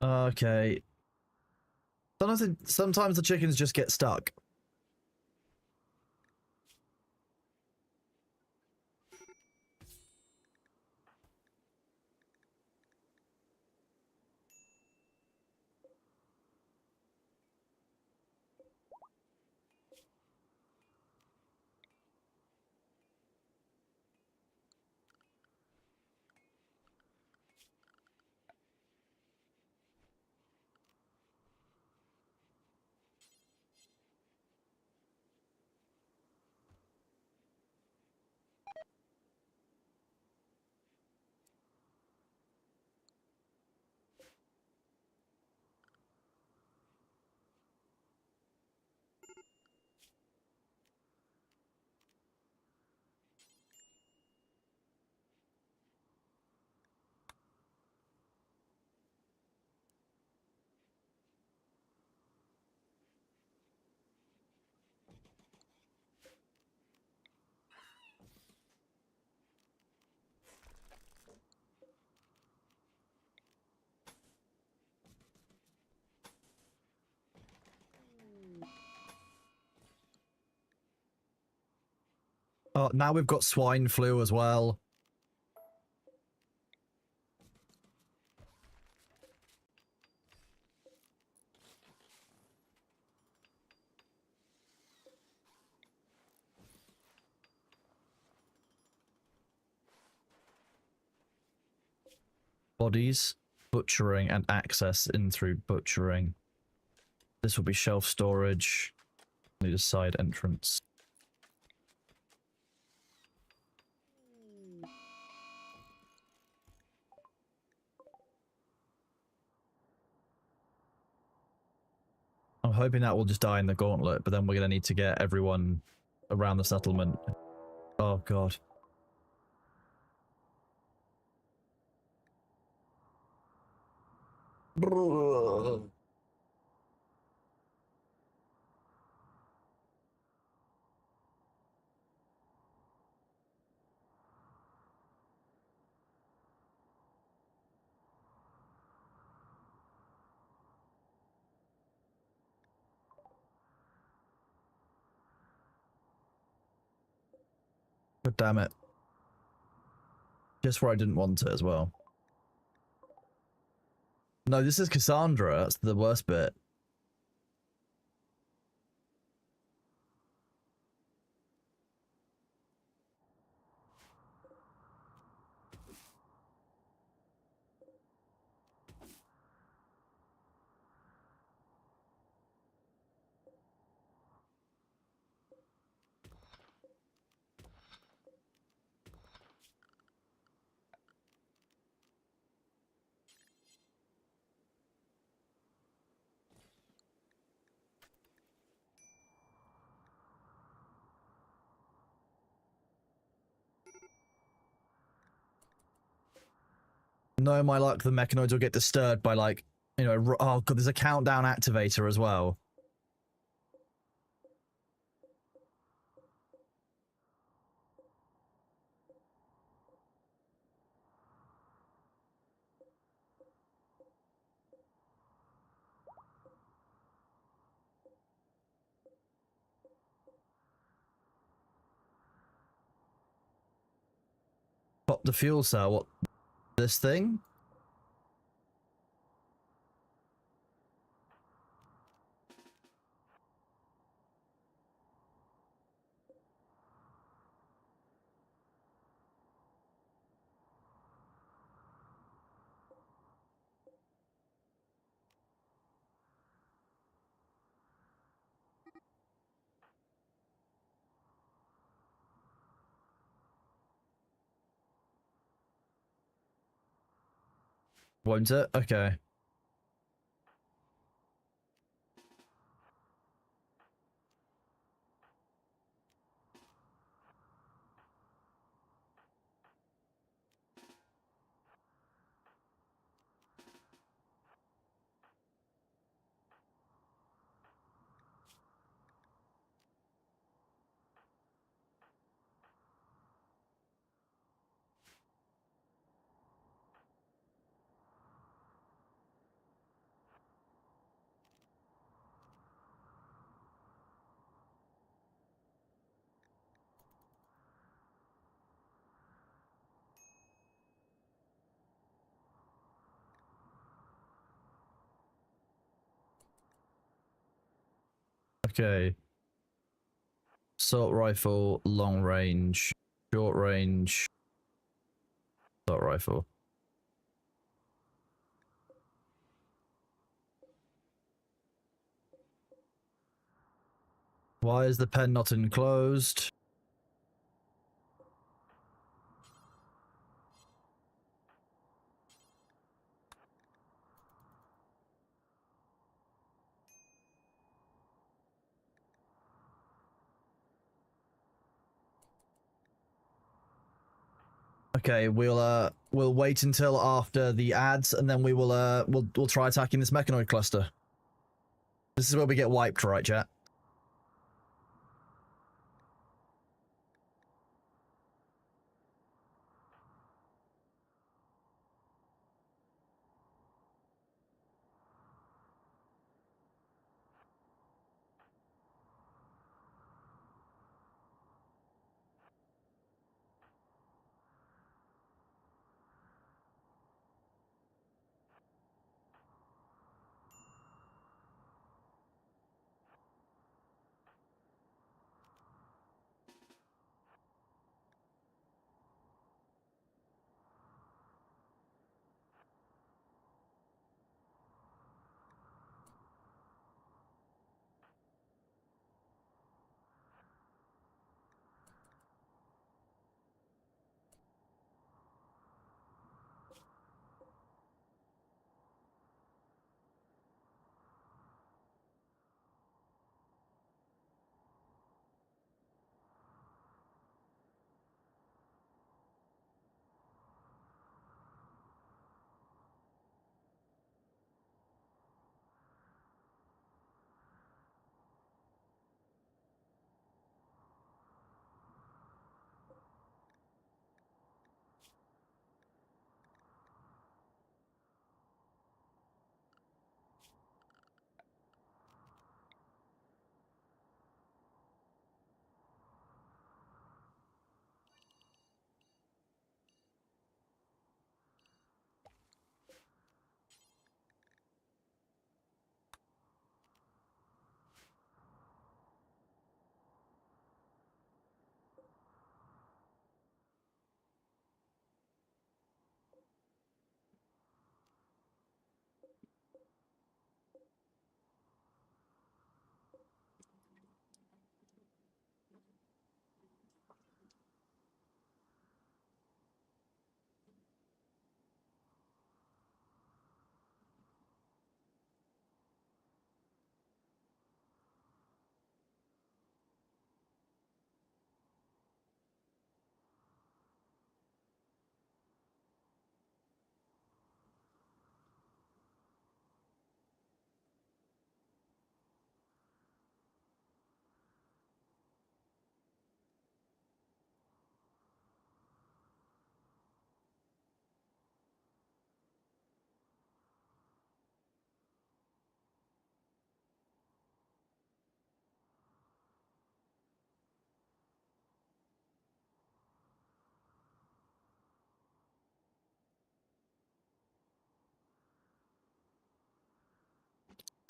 S1: Okay. Sometimes the chickens just get stuck. Oh, now we've got swine flu as well. Bodies, butchering, and access in through butchering. This will be shelf storage. Need a side entrance. I'm hoping that will just die in the gauntlet, but then we're going to need to get everyone around the settlement. Oh, God. God damn it. Just where I didn't want it as well. No, this is Cassandra. That's the worst bit. No, my luck, the mechanoids will get disturbed by, like, you know, oh god, there's a countdown activator as well. Pop the fuel cell, what, this thing? Won't it? Okay. Okay. Assault rifle, long range, short range, assault rifle. Why is the pen not enclosed? Okay, we'll wait until after the ads, and then we'll try attacking this mechanoid cluster. This is where we get wiped, right, chat?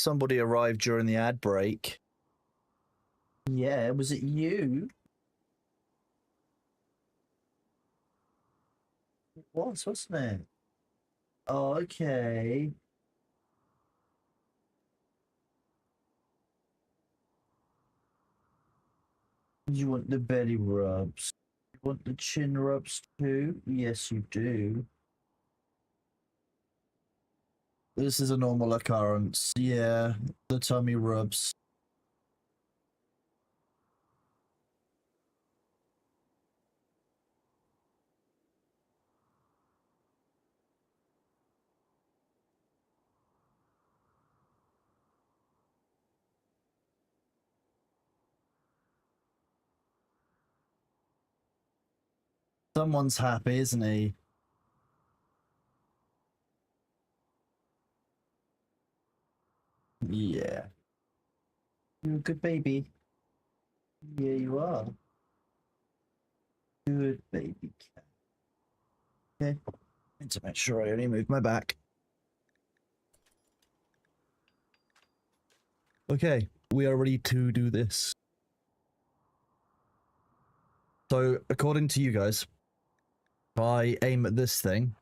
S1: Somebody arrived during the ad break.
S2: Yeah, was it you? It was, wasn't it? Oh, okay. You want the belly rubs? You want the chin rubs too? Yes, you do. This is a normal occurrence. Yeah, the tummy rubs. Someone's happy, isn't he? Yeah. You're a good baby. Yeah, you are. Good baby cat. Okay. Need to make sure I only move my back. Okay, we are ready to do this. So, according to you guys, if I aim at this thing,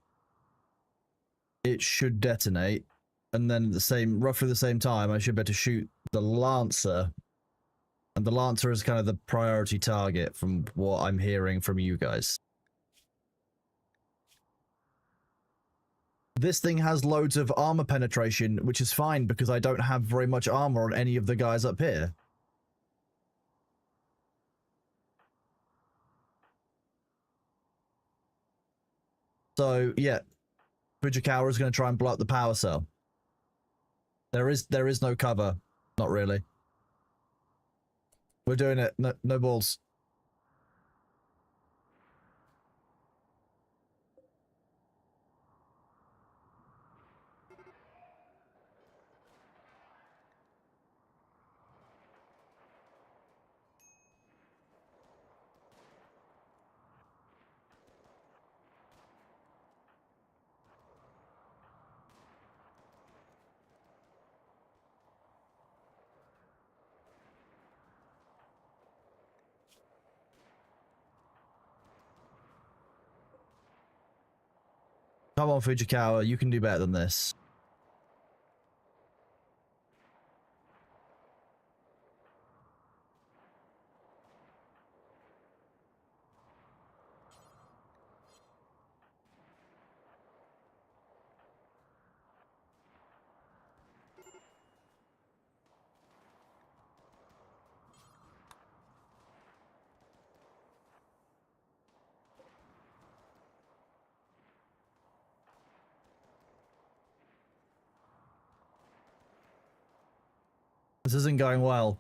S2: it should detonate, and then at roughly the same time, I should be able to shoot the Lancer, and the Lancer is kind of the priority target from what I'm hearing from you guys. This thing has loads of armor penetration, which is fine because I don't have very much armor on any of the guys up here. So, yeah, Fujikawa is going to try and blow up the power cell. There is no cover. Not really. We're doing it. No balls. Come on, Fujikawa, you can do better than this. This isn't going well.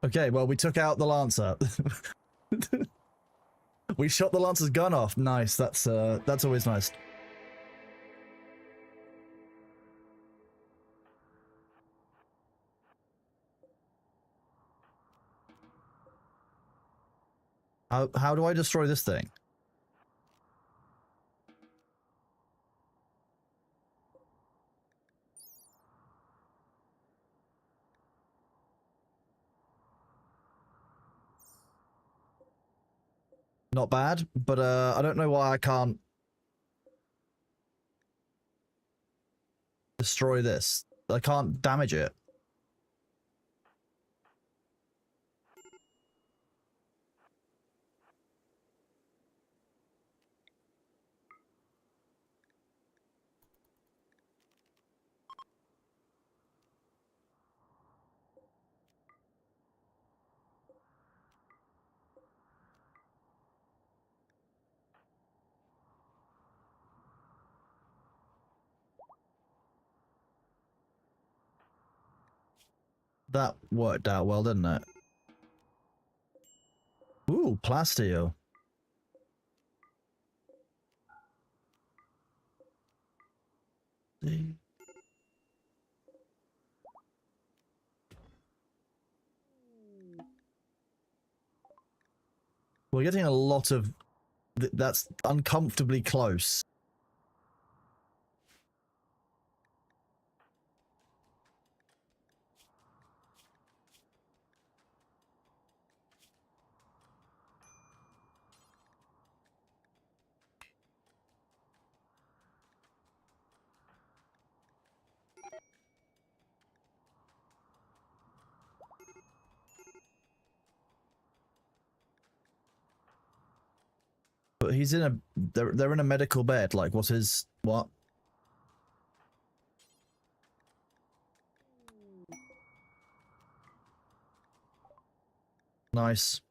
S2: Okay, well, we took out the Lancer. We shot the Lancer's gun off. Nice. That's always nice. How do I destroy this thing? Not bad, but I don't know why I can't destroy this. I can't damage it. That worked out well, didn't it? Ooh, plasteel. We're getting a lot of... That's uncomfortably close. But he's in a... They're in a medical bed. Like, what's his... What? Nice.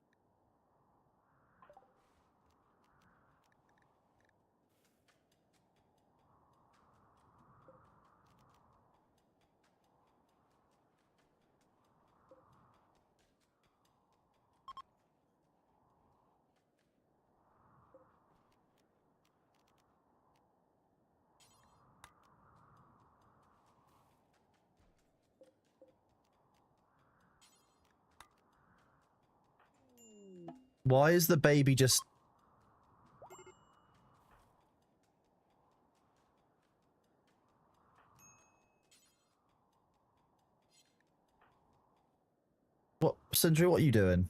S2: Why is the baby just... What? Sindri, what are you doing?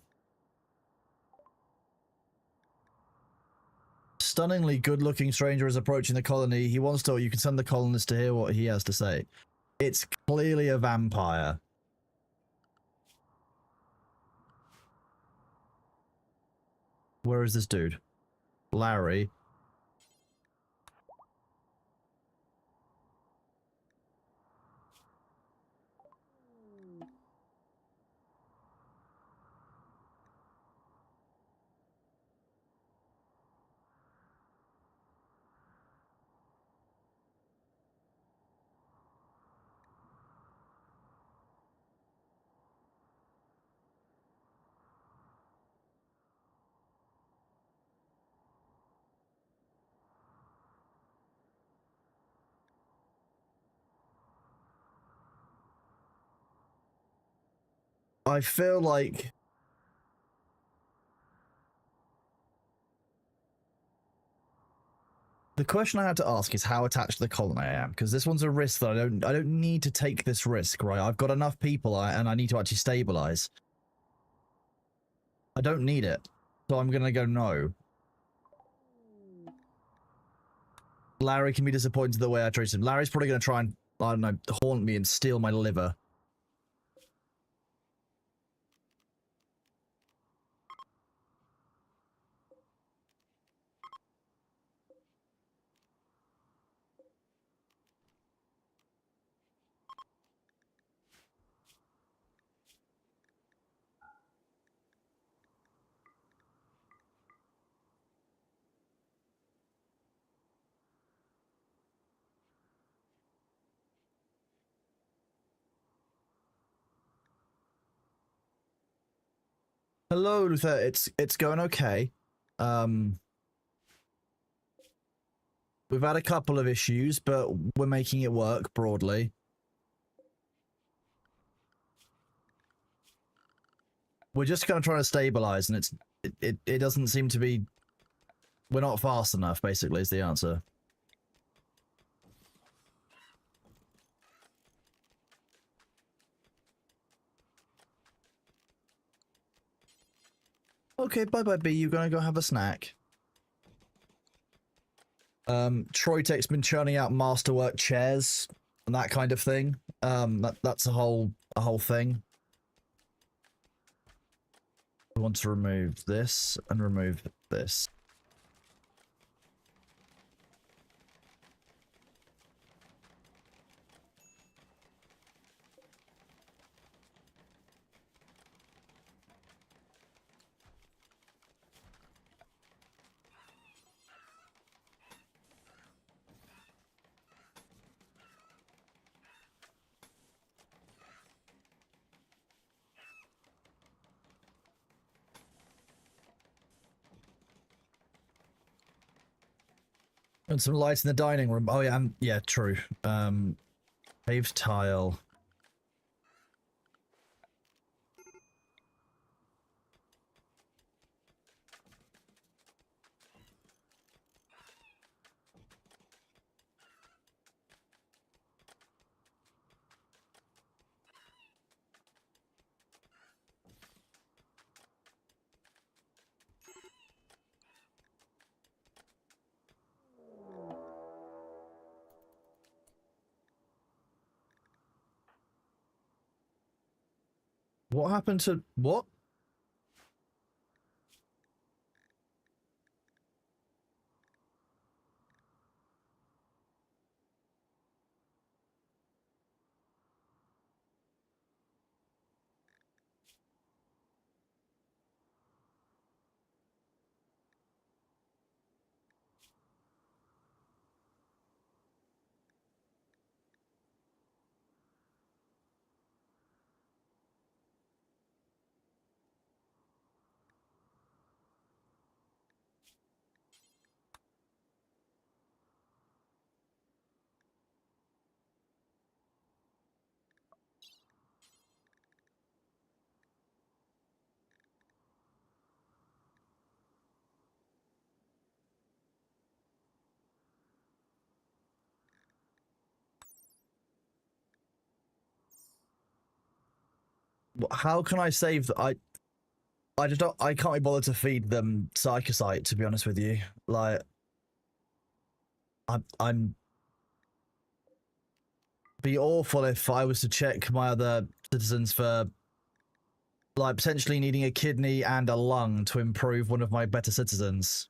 S2: Stunningly good-looking stranger is approaching the colony. He wants to... You can send the colonists to hear what he has to say. It's clearly a vampire. Where is this dude? Larry. I feel like... The question I had to ask is how attached to the colony I am, because this one's a risk that I don't need to take this risk, right? I've got enough people and I need to actually stabilize. I don't need it, so I'm gonna go no. Larry can be disappointed the way I treat him. Larry's probably gonna try and, I don't know, haunt me and steal my liver. Hello, Luther. It's going okay. We've had a couple of issues, but we're making it work broadly. We're just kind of trying to stabilize, and it doesn't seem to be... We're not fast enough, basically, is the answer. Okay, bye-bye, B. You're gonna go have a snack. Troitech's been churning out masterwork chairs and that kind of thing. That's a whole thing. We want to remove this and remove this.
S1: And some lights in the dining room. Oh yeah, and yeah, true. Paved tile. What happened to what? How can I save the, I just don't, I can't be bothered to feed them psychocyte, to be honest with you. Like, I'm be awful if I was to check my other citizens for like potentially needing a kidney and a lung to improve one of my better citizens.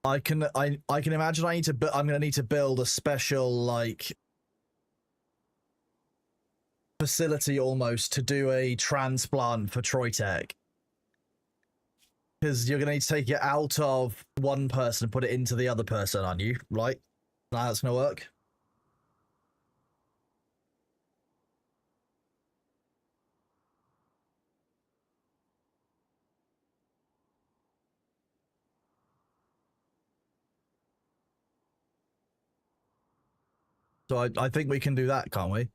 S1: I can imagine I need to I'm going to need to build a special like facility almost to do a transplant for Troytech. Because you're going to need to take it out of one person and put it into the other person, aren't you? Right? That's going to work. So I think we can do that, can't we?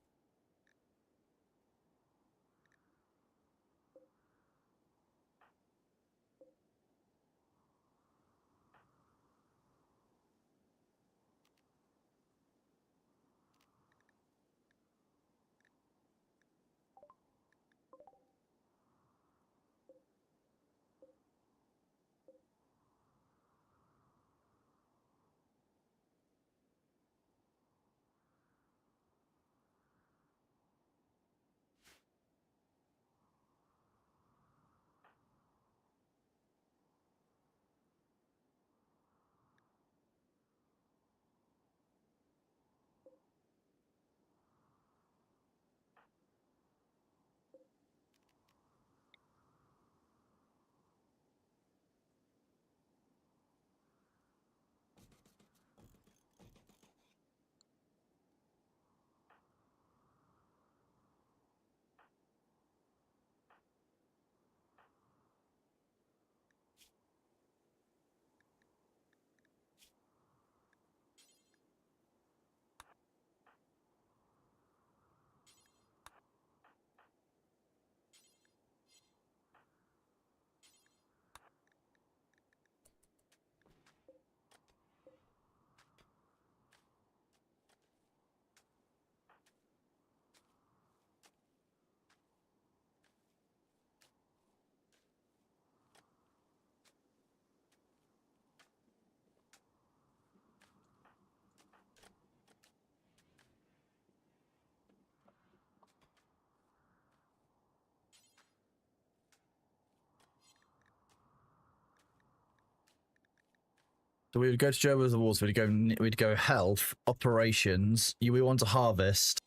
S1: So we would go to Joe with the Walls. We'd go health, operations. We want to harvest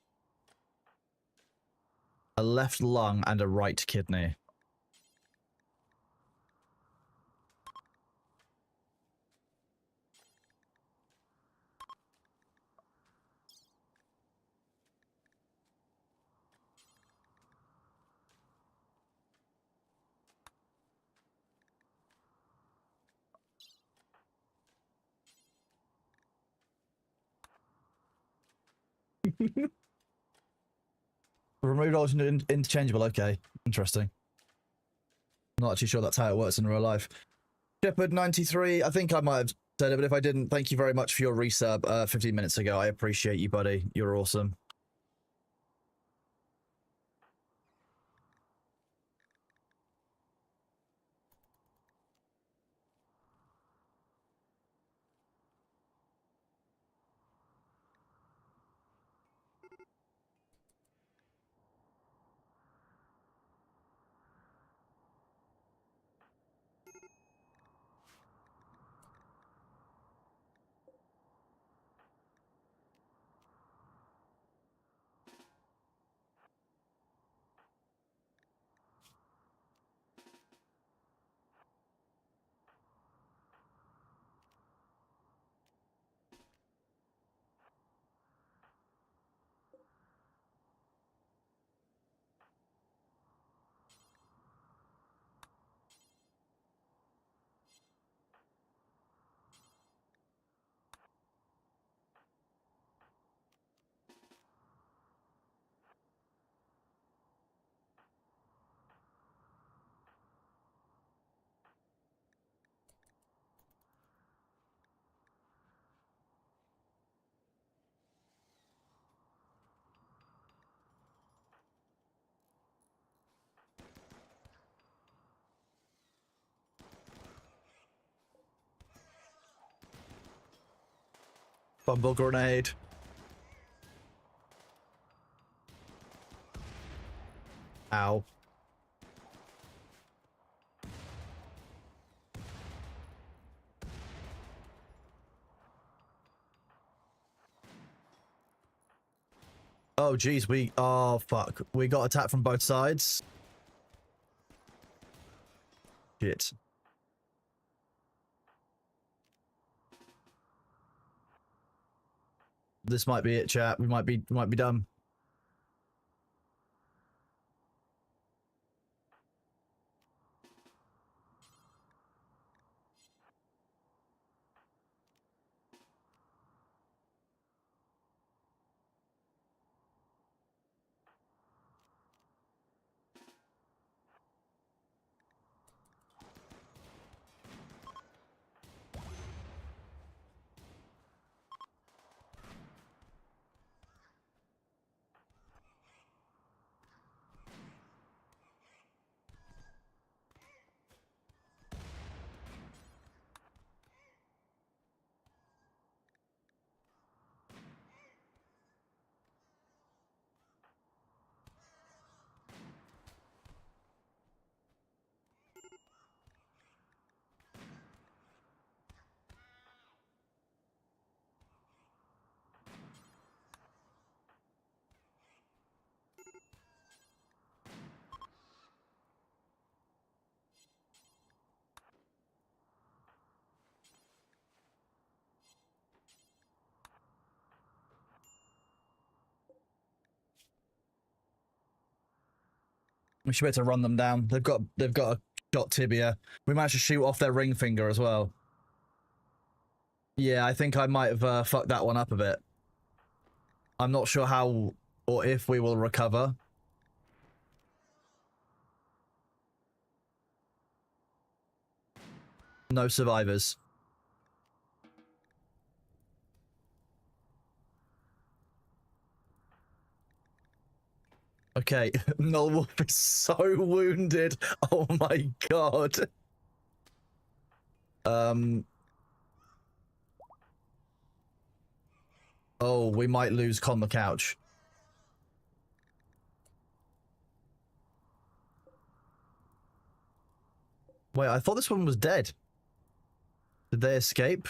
S1: a left lung and a right kidney.
S2: Removed alternate interchangeable. Okay, interesting. Not actually sure that's how it works in real life. Shepherd 93. I think I might have said it, but if I didn't, thank you very much for your resub 15 minutes ago. I appreciate you, buddy. You're awesome. Bumble grenade. Ow. Oh, geez, oh, fuck. We got attacked from both sides. Shit. This might be it, chat. We might be done. We should be able to run them down. They've got a shot tibia. We managed to shoot off their ring finger as well. Yeah, I think I might have fucked that one up a bit. I'm not sure how or if we will recover. No survivors. Okay, Null Wolf is so wounded. Oh my god. Oh, we might lose Con the Couch. Wait, I thought this one was dead. Did they escape?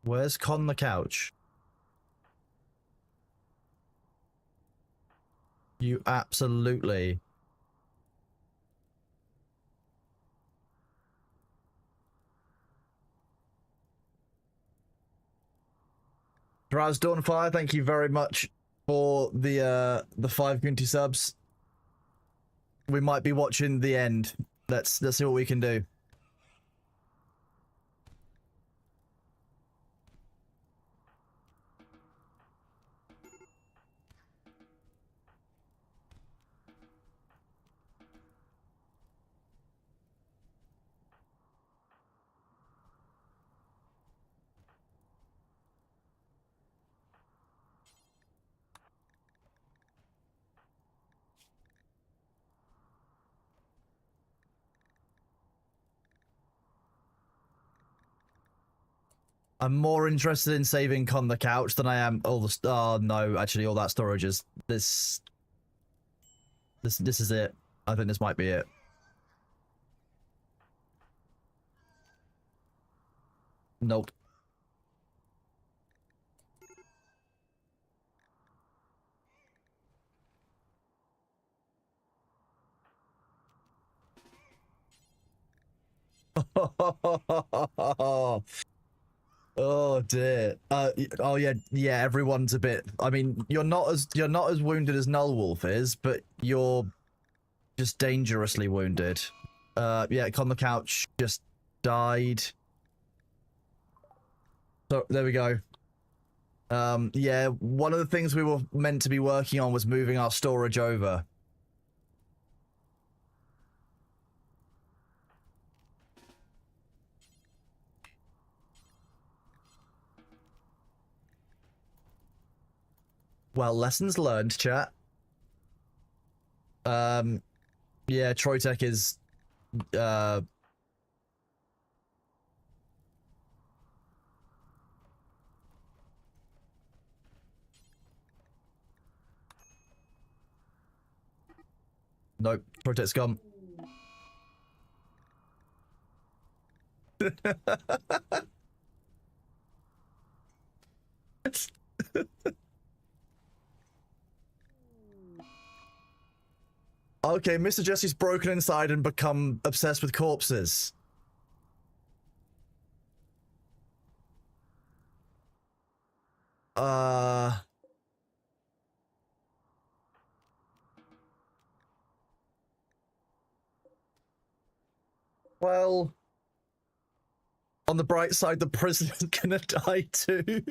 S2: Where's Con the Couch? You absolutely... Draz Dawnfire, thank you very much
S1: for the 5 community subs. We might be watching the end. Let's see what we can do. I'm more interested in saving on the couch than I am all the. Oh no, actually, all that storage is this. This is it. I think this might be it. Nope. Oh dear. Oh yeah. Everyone's a bit. I mean, you're not as wounded as Null Wolf is, but you're just dangerously wounded. Yeah. On the couch just died. So there we go. Yeah. One of the things we were meant to be working on was moving our storage over. Well, lessons learned, chat. Yeah, Troytech is, nope, Troytech's gone. Okay, Mr. Jesse's broken inside and become obsessed with corpses. Well, on the bright side, the prisoner's gonna die too.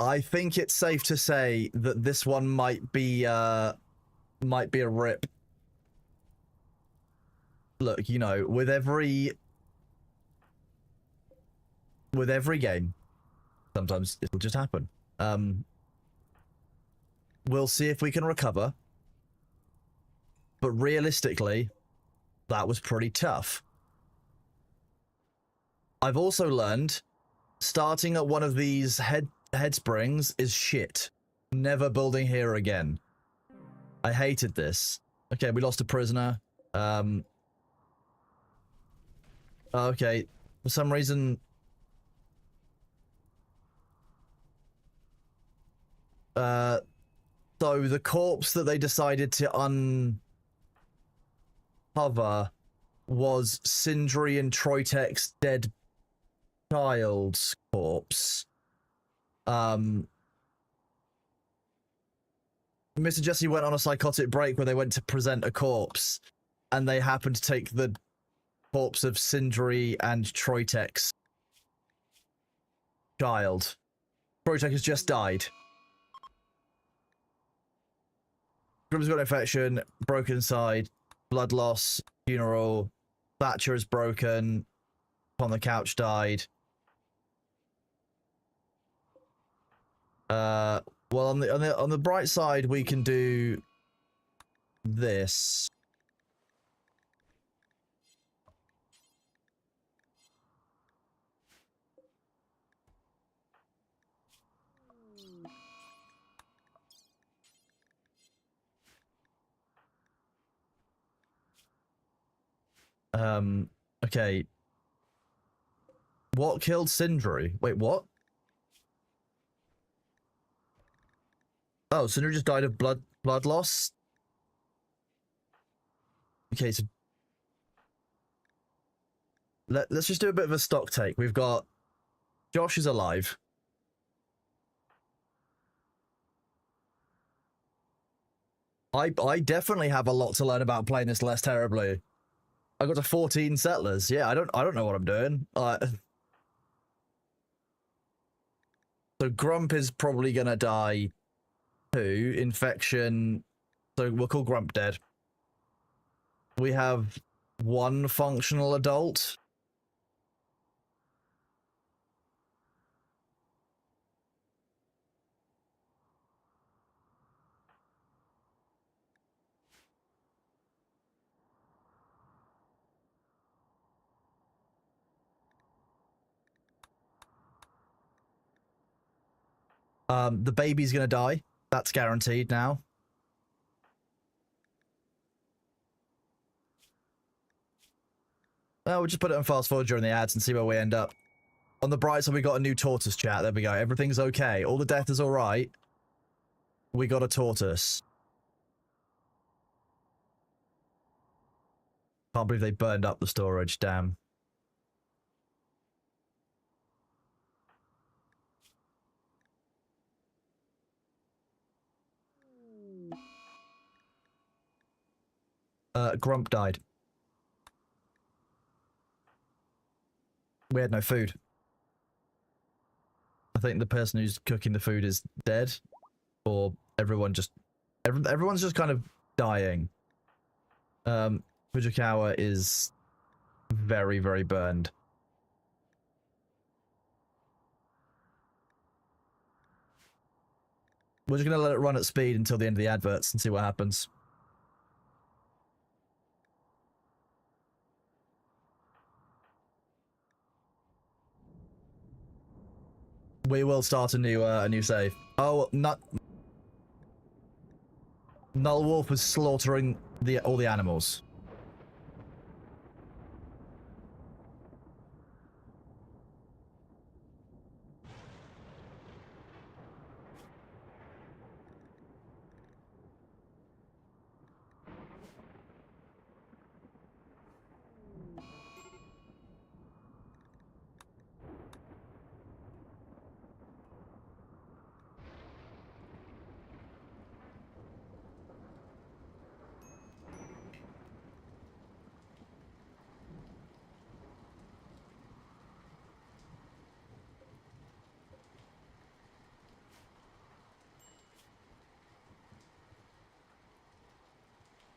S1: I think it's safe to say that this one might be a rip. Look, you know, with every game, sometimes it'll just happen. We'll see if we can recover. But realistically, that was pretty tough. I've also learned starting at one of these head springs is shit. Never building here again. I hated this. Okay, we lost a prisoner. Okay, for some reason. So the corpse that they decided to uncover was Sindri and Troytek's dead child's corpse. Mr. Jesse went on a psychotic break where they went to present a corpse, and they happened to take the corpse of Sindri and Troytek's child. Troytek has just died. Grim's got infection, broken side, blood loss, funeral. Thatcher is broken. On the couch died. Well, on the bright side, we can do this. Okay. What killed Sindri? Wait, what? Oh, Sindri just died of blood loss? Okay, so let's just do a bit of a stock take. We've got Josh is alive. I definitely have a lot to learn about playing this less terribly. I got to 14 settlers. Yeah, I don't know what I'm doing. So Grump is probably gonna die too. Infection. So we'll call Grump dead. We have one functional adult. The baby's gonna die. That's guaranteed now. We'll just put it on fast forward during the ads and see where we end up. On the bright side, we got a new tortoise chat. There we go. Everything's okay. All the death is all right. We got a tortoise. Can't believe they burned up the storage. Damn. Grump died. We had no food. I think the person who's cooking the food is dead, or everyone's just kind of dying. Fujikawa is very, very burned. We're just gonna let it run at speed until the end of the adverts and see what happens. We will start a new save. Oh, Null Wolf was slaughtering all the animals.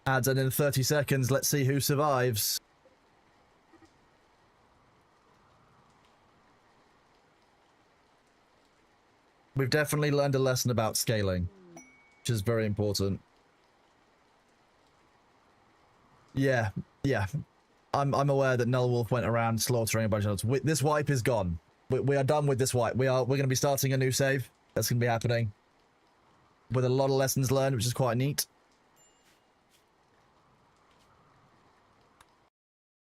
S1: Ads and in 30 seconds, let's see who survives. We've definitely learned a lesson about scaling, which is very important. Yeah. I'm aware that Null Wolf went around slaughtering a bunch of others. This wipe is gone. We are done with this wipe. We're going to be starting a new save. That's going to be happening with a lot of lessons learned, which is quite neat.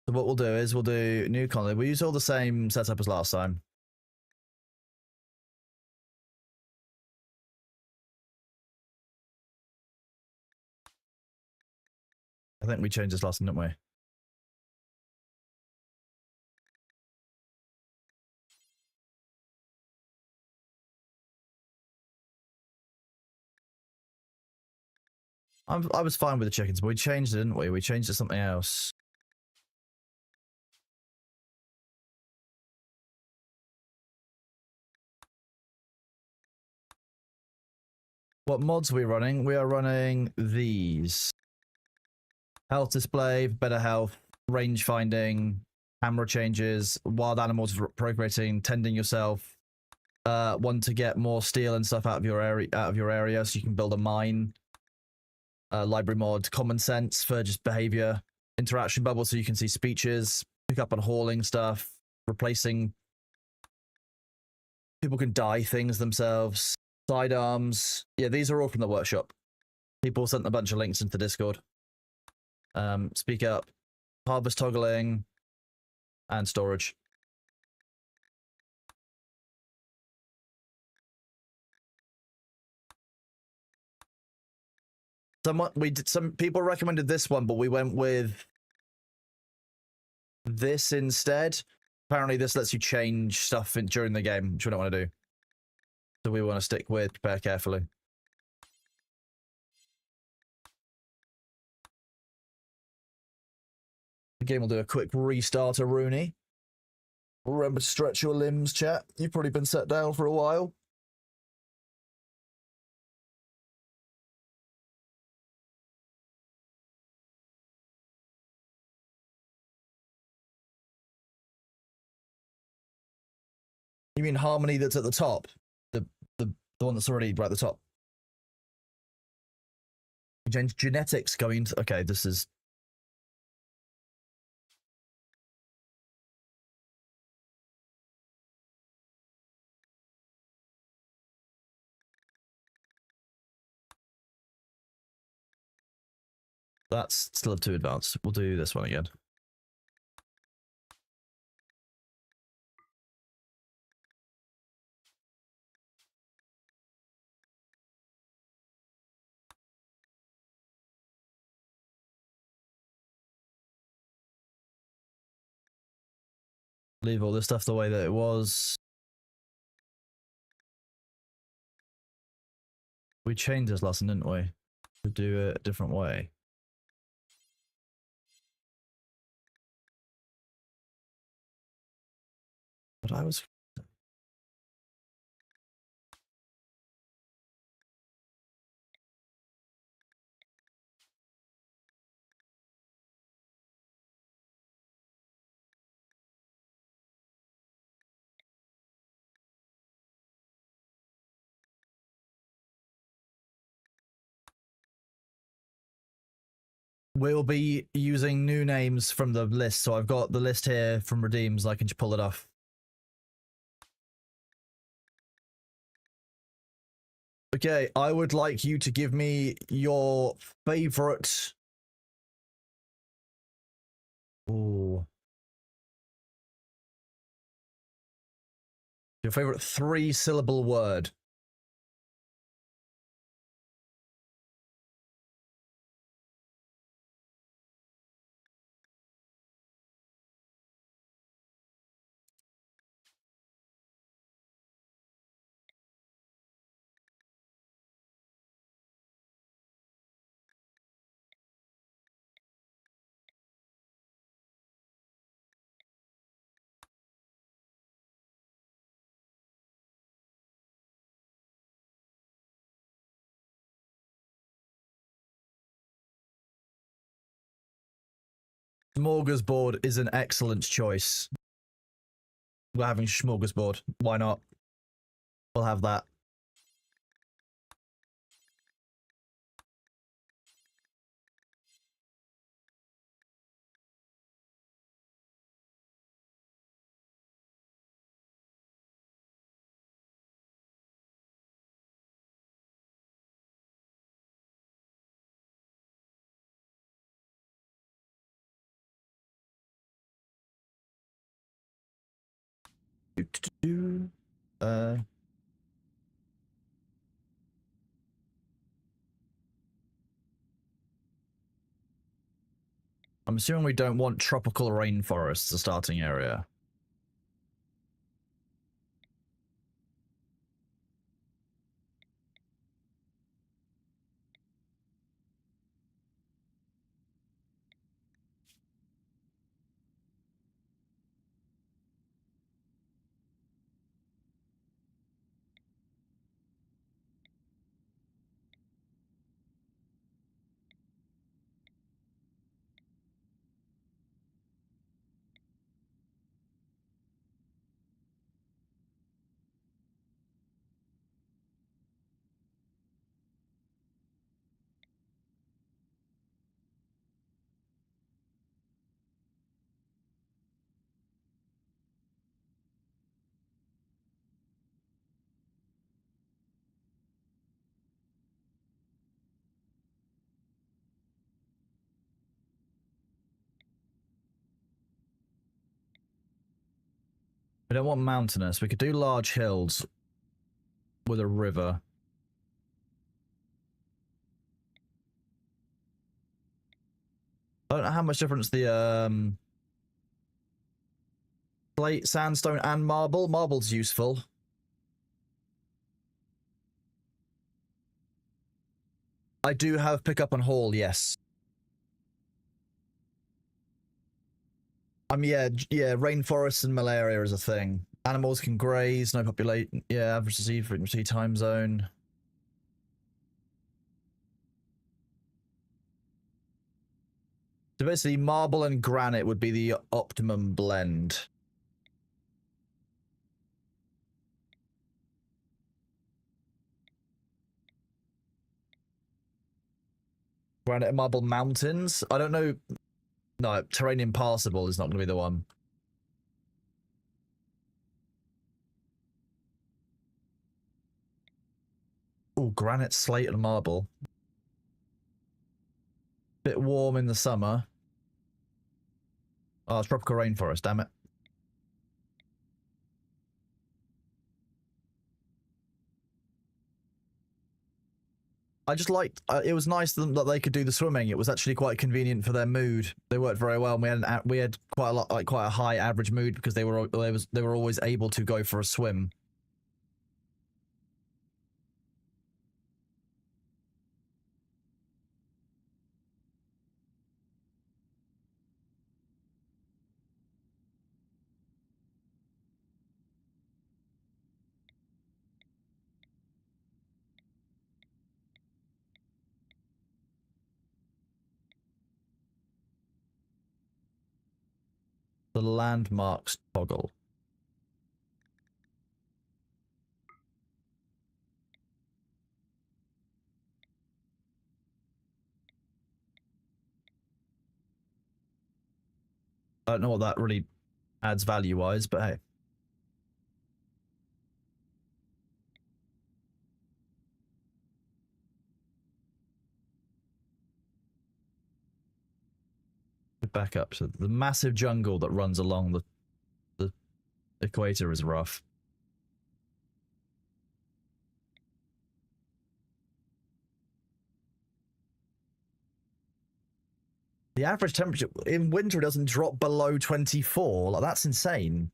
S1: So what we'll do is we'll do new colony. We'll use all the same setup as last time. I think we changed this last time, didn't we? I was fine with the chickens, but we changed it, didn't we? We changed it to something else. What mods are we running? We are running these. Health display, better health, range finding, camera changes, wild animals procreating, tending yourself. Want to get more steel and stuff out of your area so you can build a mine. Library mod, common sense for just behavior. Interaction bubble so you can see speeches, pick up on hauling stuff, replacing. People can dye things themselves. Sidearms. Yeah, these are all from the workshop. People sent a bunch of links into Discord. Speak up. Harvest toggling. And storage. Some people recommended this one, but we went with this instead. Apparently this lets you change stuff during the game, which we don't want to do. So we want to stick with prepare carefully. game will do a quick restart of Rooney. Remember to stretch your limbs, chat. You've probably been set down for a while. You mean Harmony that's at the top? The one that's already right at the top. Genetics going to... Okay, this is... That's still too advanced. We'll do this one again. Leave all this stuff the way that it was. We changed this lesson, didn't we? To do it a different way. But I was... We'll be using new names from the list, so I've got the list here from Redeems, I can just pull it off. Okay, I would like you to give me your favorite... Ooh. Your favorite 3-syllable word. Smorgasbord is an excellent choice. We're having smorgasbord. Why not? We'll have that. Uh... I'm assuming we don't want tropical rainforests, the starting area. We don't want mountainous. We could do large hills with a river. I don't know how much difference the slate, sandstone, and marble. Marble's useful. I do have pick up and haul, yes. Yeah, rainforests and malaria is a thing. Animals can graze, no population. Yeah, average disease frequency, time zone. So basically, marble and granite would be the optimum blend. Granite and marble mountains? I don't know. No, terrain impassable is not going to be the one. Oh, granite, slate, and marble. Bit warm in the summer. Oh, it's tropical rainforest, damn it. I just liked. It was nice that they could do the swimming. It was actually quite convenient for their mood. They worked very well. And we had quite a lot, like quite a high average mood because they were always able to go for a swim. The landmarks toggle. I don't know what that really adds value-wise, but hey. Back up. So the massive jungle that runs along the equator is rough. The average temperature in winter doesn't drop below 24. Like, that's insane.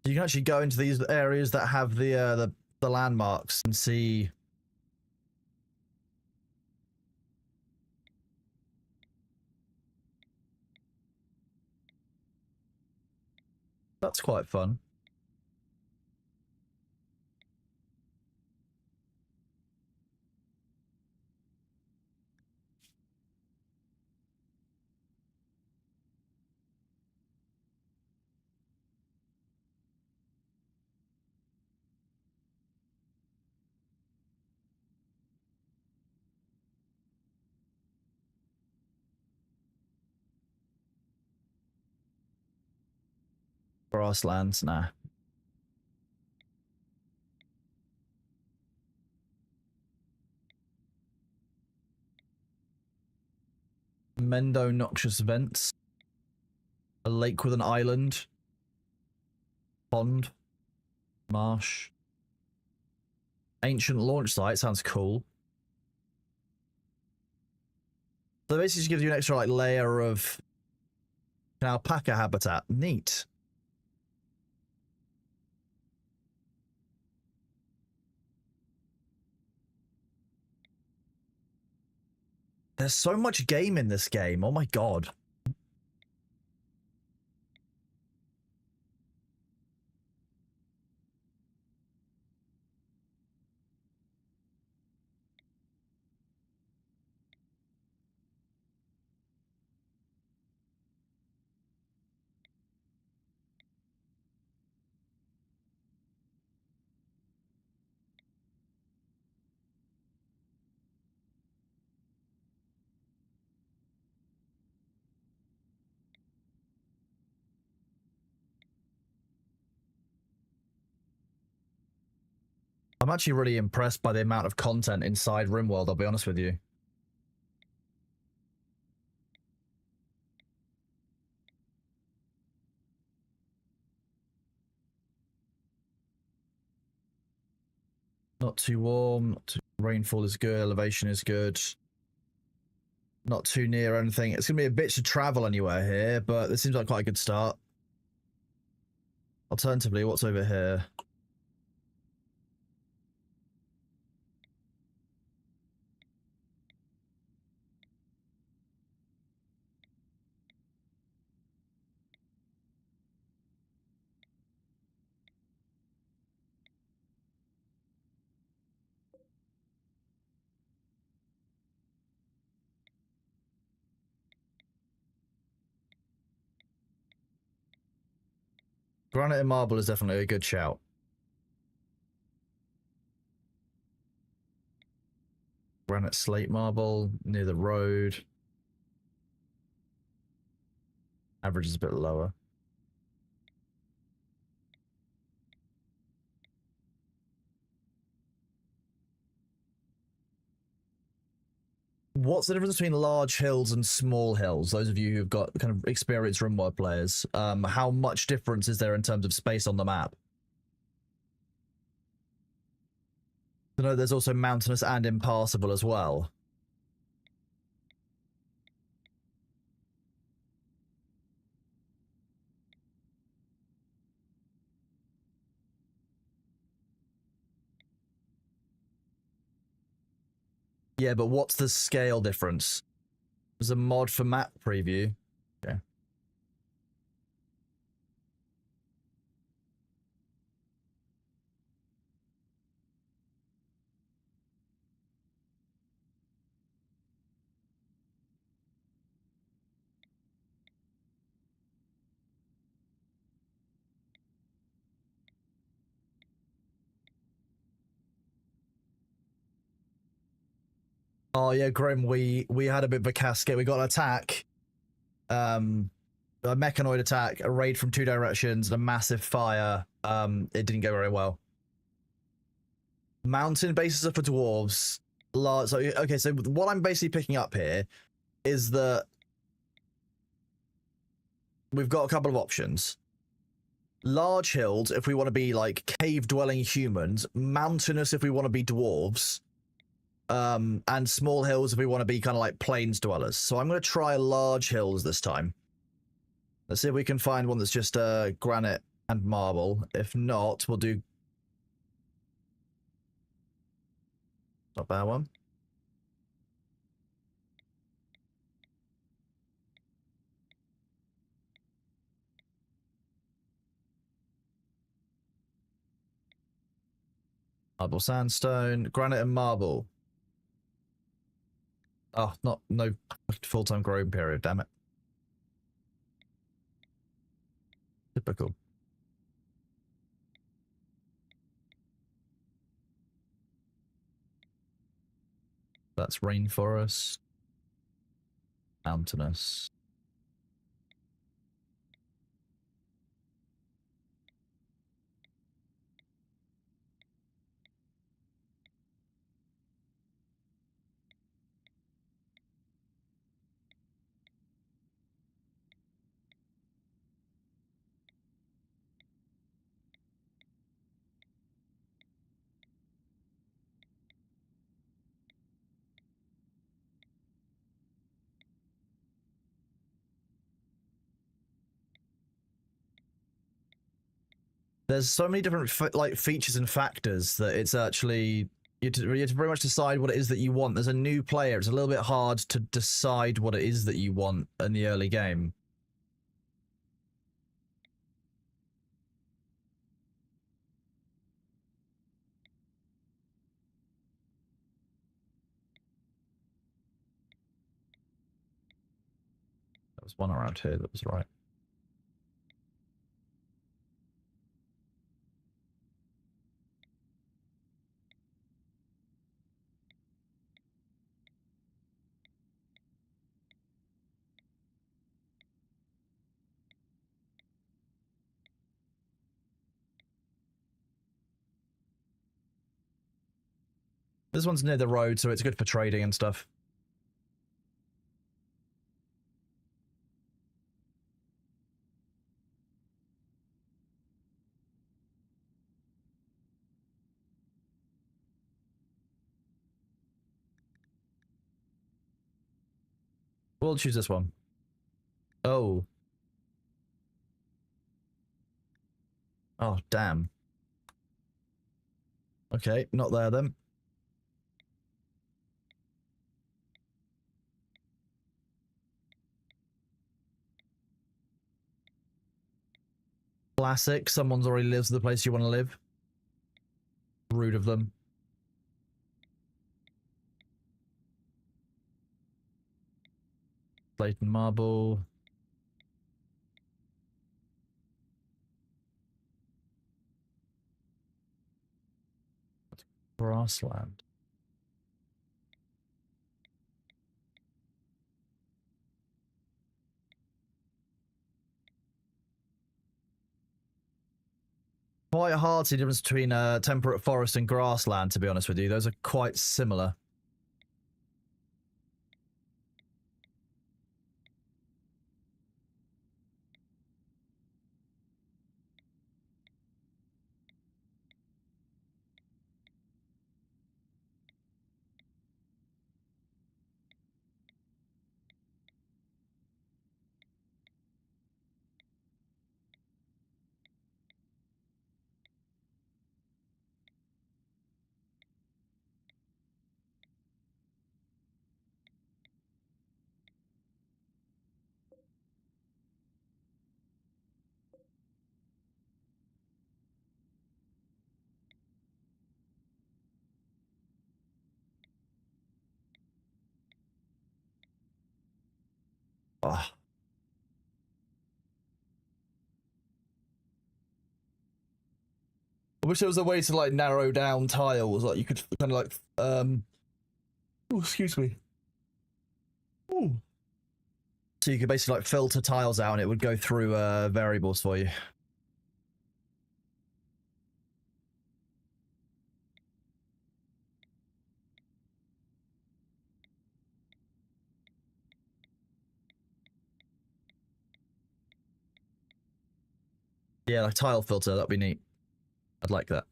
S1: You can actually go into these areas that have the landmarks and see. That's quite fun. Grasslands, nah. Mendo noxious vents. A lake with an island. Pond. Marsh. Ancient launch site sounds cool. So it basically just gives you an extra like layer of an alpaca habitat. Neat. There's so much game in this game. Oh my god. I'm actually really impressed by the amount of content inside Rimworld, I'll be honest with you.
S2: Not too warm. Rainfall is good. Elevation is good. Not too near anything. It's going to be a bit to travel anywhere here, but this seems like quite a good start. Alternatively, what's over here? Granite and marble is definitely a good shout. Granite slate marble near the road. Average is a bit lower. What's the difference between large hills and small hills? Those of you who've got kind of experienced Rimworld players, how much difference is there in terms of space on the map? I know there's also mountainous and impassable as well. Yeah, but what's the scale difference? There's a mod for map preview. Okay. Oh yeah, Grim, we had a bit of a cascade. We got an attack. A mechanoid attack, a raid from 2 directions, and a massive fire. It didn't go very well. Mountain bases are for dwarves. Large. So, okay, so what I'm basically picking up here is that we've got a couple of options. Large hills if we want to be like cave-dwelling humans, mountainous if we want to be dwarves, and small hills if we want to be kind of like plains dwellers. So I'm going to try large hills this time. Let's see if we can find one that's just granite and marble. If not, we'll do... Not a bad one. Marble sandstone, granite and marble. Oh, no full-time growing period, damn it. Typical. That's rainforest. Mountainous. There's so many different like features and factors that it's actually you have to very much decide what it is that you want. There's a new player. It's a little bit hard to decide what it is that you want in the early game. There was one around here that was right. This one's near the road, so it's good for trading and stuff.
S1: We'll choose this one. Oh. Oh, damn. Okay, not there then. Classic. Someone's already lives the place you want to live. Rude of them. Plate and marble. Grassland. Quite hard to see the difference between temperate forest and grassland, to be honest with you. Those are quite similar. Oh. I wish there was a way to like narrow down tiles, like you could kind of like oh, excuse me. Ooh. So you could basically like filter tiles out and it would go through variables for you. Yeah, like tile filter, that'd be neat. I'd like that.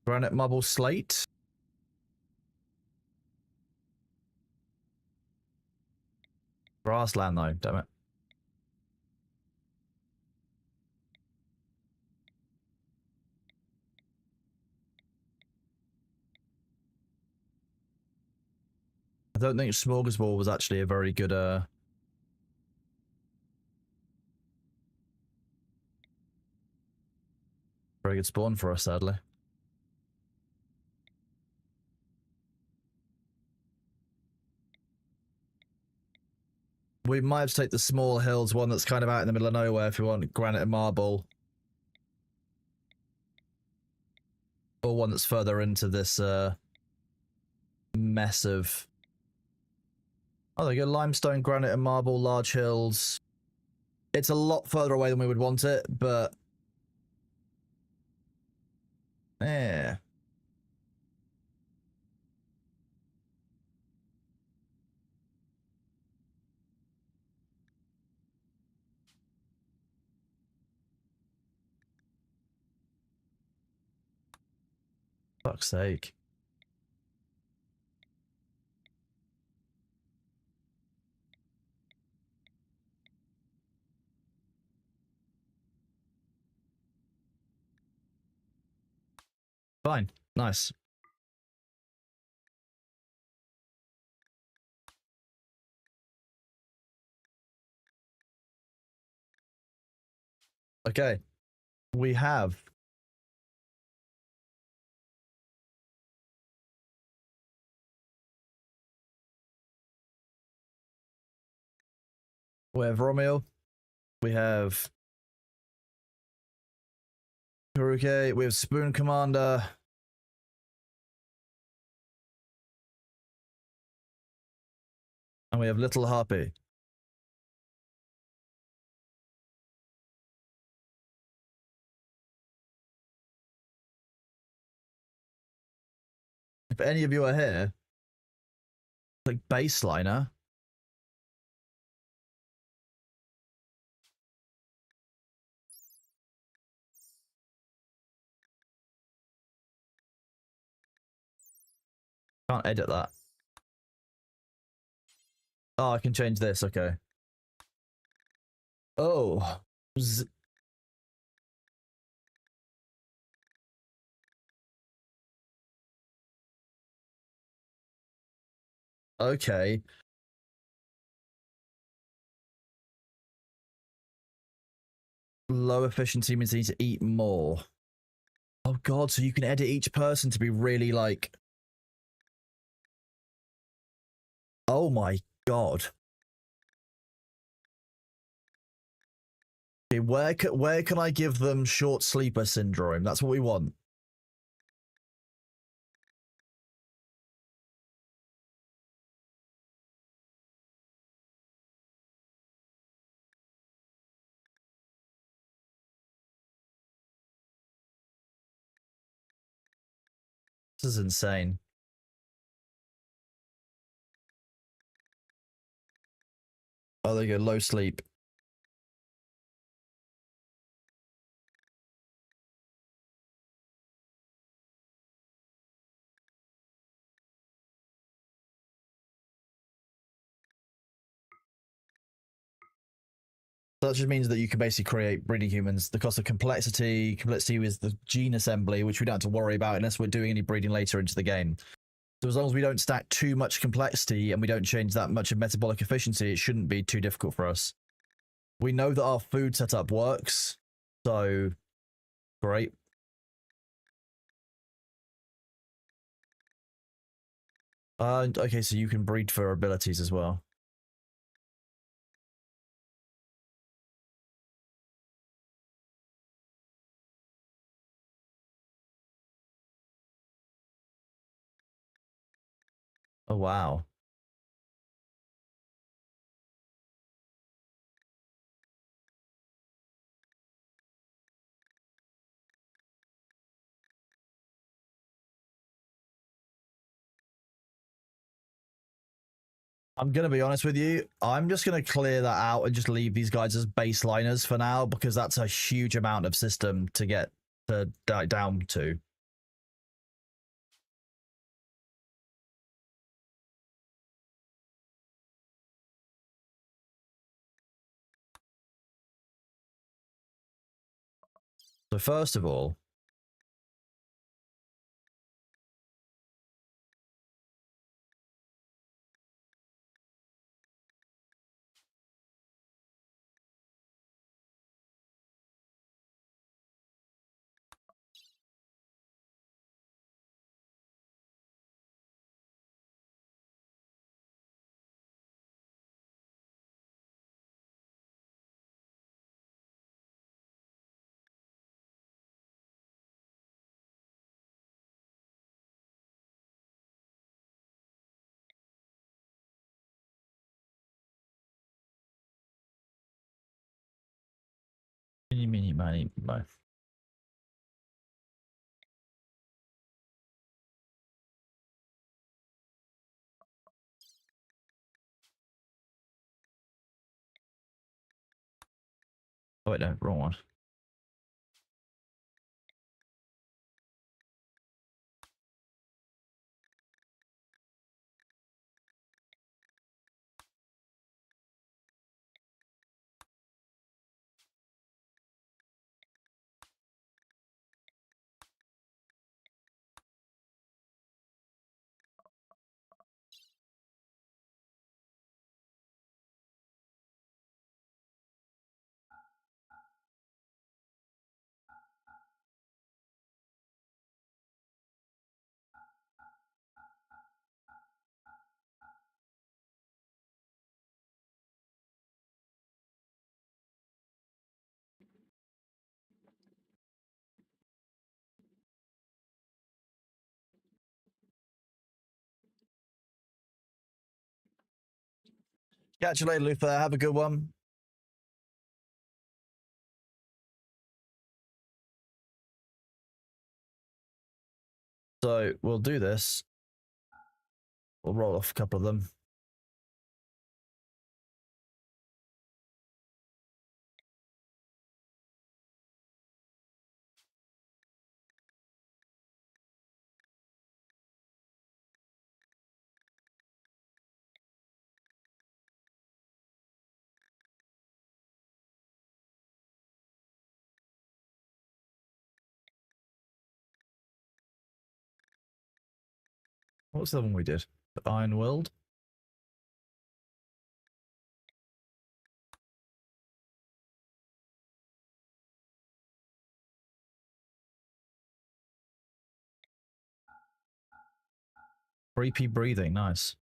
S1: Granite, marble, slate. Grassland though, damn it. I don't think Smorgasbord was actually a very good very good spawn for us, sadly. We might have to take the small hills one that's kind of out in the middle of nowhere if we want granite and marble. Or one that's further into this mess of... Oh, there you go. Limestone, granite and marble, large hills. It's a lot further away than we would want it, but... Yeah. Fuck's sake. Fine. Nice. Okay. We have... We have Romeo. We have... Haruke. We have Spoon Commander. And we have Little Harpy. If any of you are here, like baseliner,
S2: Can't edit that. Oh, I can change this. Okay. Oh. Okay. Low efficiency means they need to eat more. Oh god, so you can edit each person to be really like... Oh my god. Okay, where can I give them short sleeper syndrome? That's what we want. This is insane. Oh, there you go. Low sleep. So that just means that you can basically create breeding humans. The cost of complexity is the gene assembly, which we don't have to worry about unless we're doing any breeding later into the game. So as long as we don't stack too much complexity and we don't change that much of metabolic efficiency, it shouldn't be too difficult for us. We know that our food setup works, so great. Okay, so you can breed for abilities as well. Oh, wow. I'm going to be honest with you. I'm just going to clear that out and just leave these guys as baseliners for now, because that's a huge amount of system to get down to. So first of all, mini, mini, mo. Oh wait, no, wrong one. Catch you later, Luther. Have a good one. So we'll do this. We'll roll off a couple of them.
S1: What was the one we did? Ironworld? Creepy breathing, nice.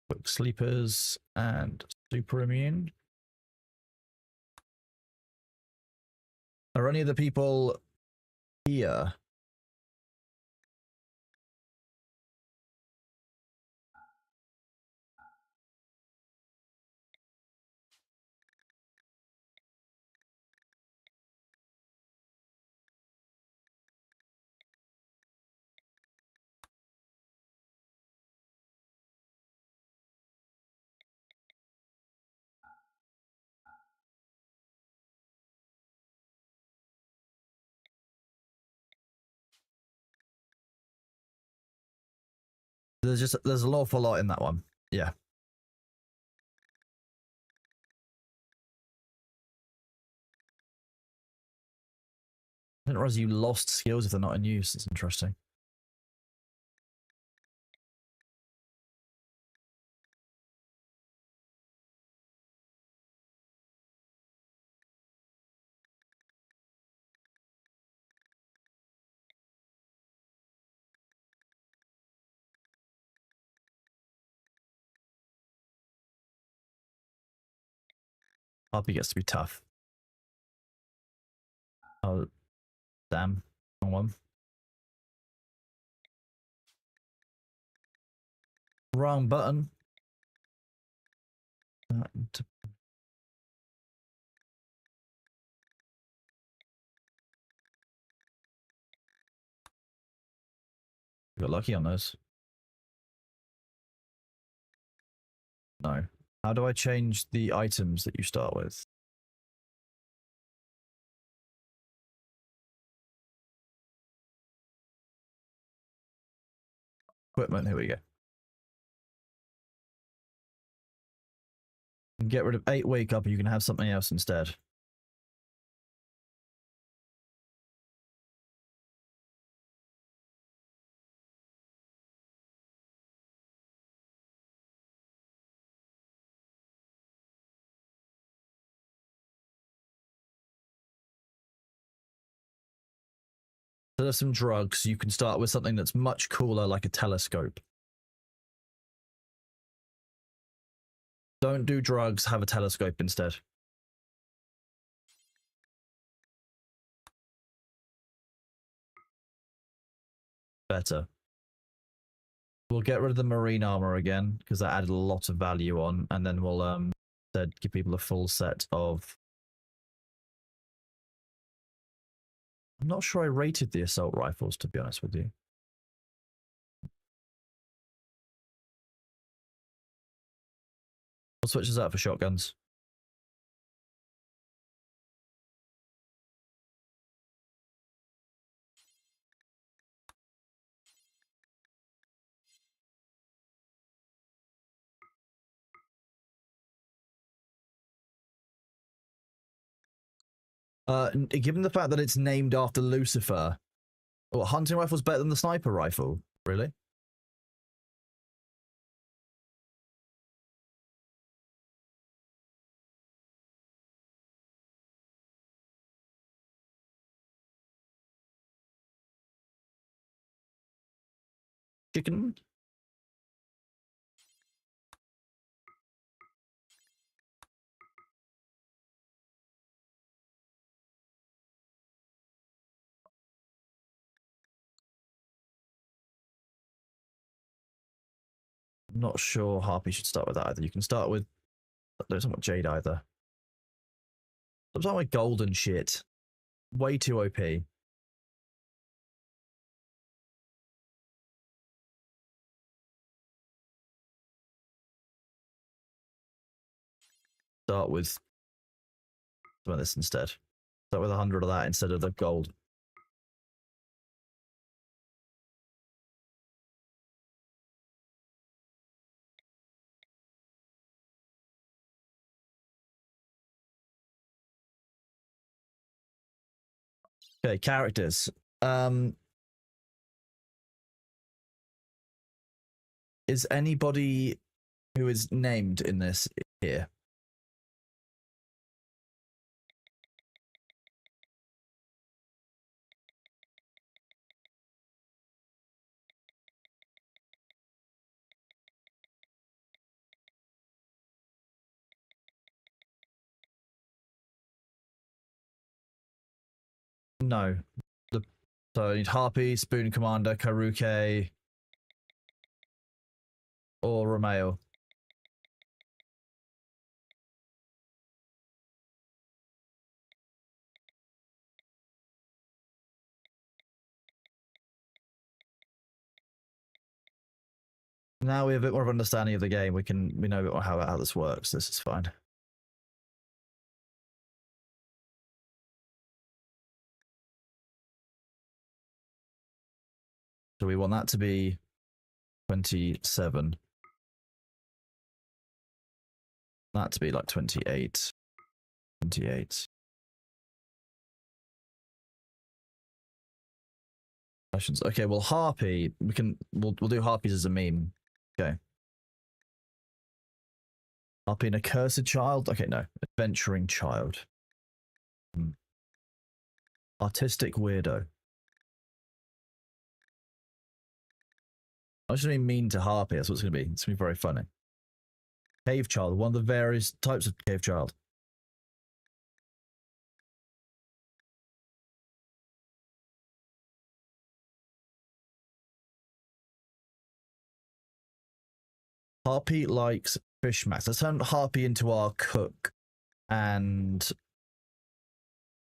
S1: Quick sleepers and super immune. Are any of the people here? There's an awful lot in that one. Yeah. I didn't realize you lost skills if they're not in use. It's interesting. RP gets to be tough. Oh, damn. Wrong one. Wrong button. Got lucky on those. No. How do I change the items that you start with? Equipment, here we go. Get rid of 8 wake up and you can have something else instead. So there's some drugs. You can start with something that's much cooler, like a telescope. Don't do drugs, have a telescope instead. Better. We'll get rid of the marine armor again, because that added a lot of value on, and then we'll instead give people a full set of... I'm not sure I rated the assault rifles, to be honest with you. We'll switch this out for shotguns. Given the fact that it's named after Lucifer, well, hunting rifle's better than the sniper rifle. Really? Chicken? I'm not sure Harpy should start with that either. You can start with... Don't talk about Jade either. Stop talking about golden shit. Way too OP. Start with some of this instead. Start with 100 of that instead of the gold. Okay, characters. Is anybody who is named in this here? No. So I need Harpy, Spoon Commander, Karuke, or Romeo. Now we have a bit more of understanding of the game. We know a bit more how this works. This is fine. So we want that to be 27. That to be like 28. 28. Okay, well Harpy, we'll do Harpies as a meme. Okay. Harpy an accursed child? Okay, no. Adventuring child. Artistic weirdo. I shouldn't be mean to Harpy, that's what it's gonna be. It's gonna be very funny. Cave child, one of the various types of cave child. Harpy likes fish mats. Let's turn Harpy into our cook and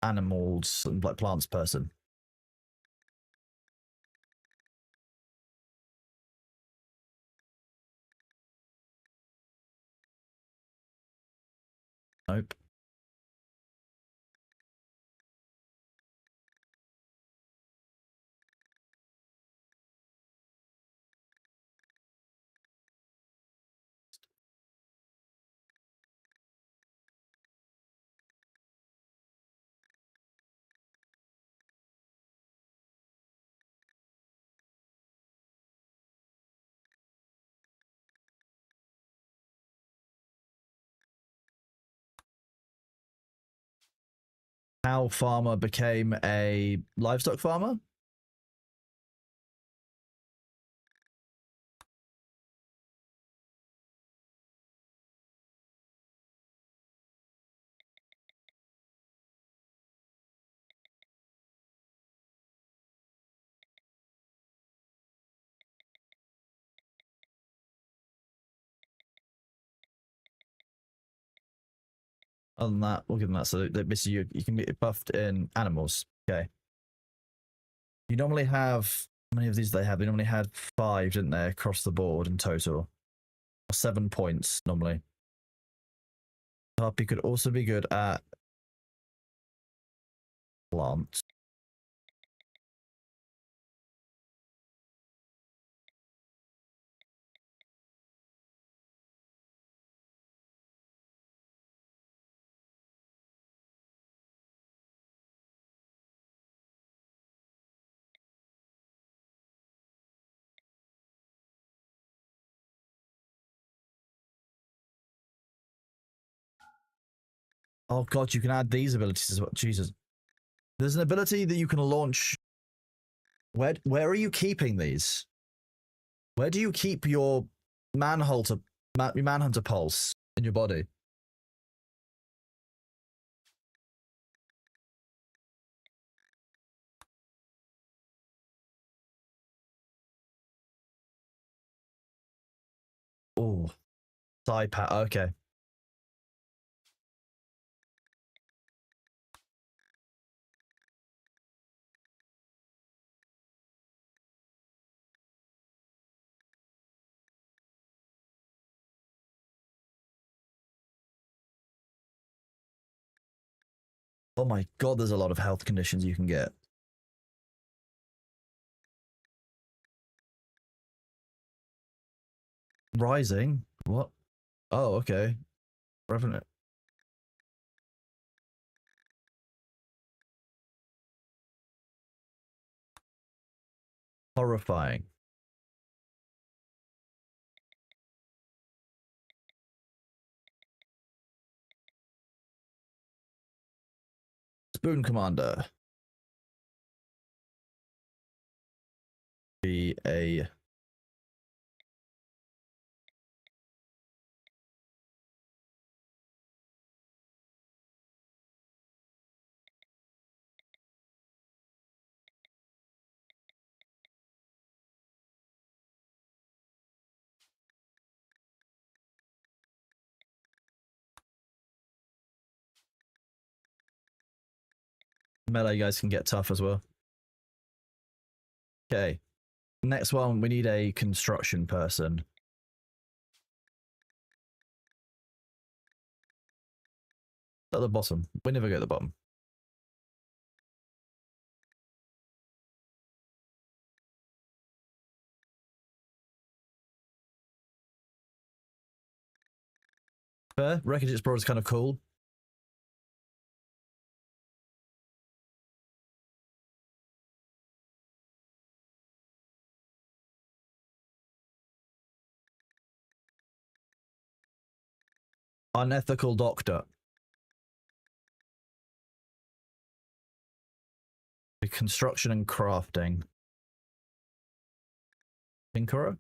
S1: animals and like plants person. Nope. How farmer became a livestock farmer? Other than that, we'll give them that. So that basically you can get buffed in animals. Okay. You normally have how many of these they have? They normally had 5, didn't they, across the board in total. 7 points normally. Harpy could also be good at plants. Oh god, you can add these abilities as well. Jesus. There's an ability that you can launch. Where are you keeping these? Where do you keep your manhunter pulse in your body? Oh, side pat. Okay. Oh my god, there's a lot of health conditions you can get. Rising? What? Oh, okay. Revenant.
S2: Horrifying. Spoon Commander. Be a melee guys can get tough as well. Okay. Next one, we need a construction person. At the bottom. We never go at the bottom. Fair. Wreckage Explorer is kind of cool. Unethical Doctor. Construction and crafting. Tinkerer?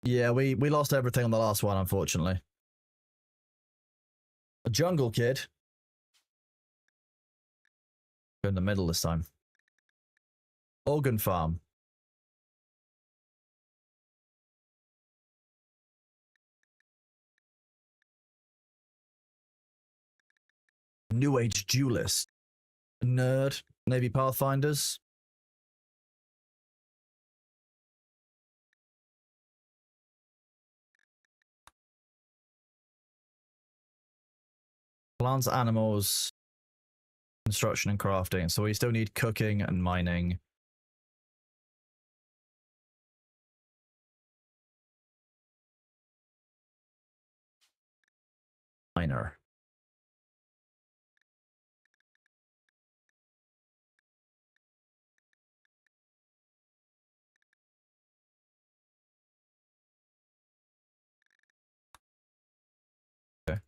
S2: Yeah, we lost everything on the last one, unfortunately. A jungle kid. Go in the middle this time. Organ farm. New Age duelist. Nerd. Navy Pathfinders. Plants, animals, construction and crafting. So we still need cooking and mining. Miner. Okay.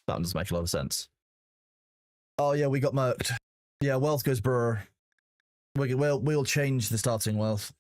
S2: That does make a lot of sense. Oh yeah, we got murked. Yeah, wealth goes brewer. We'll change the starting wealth.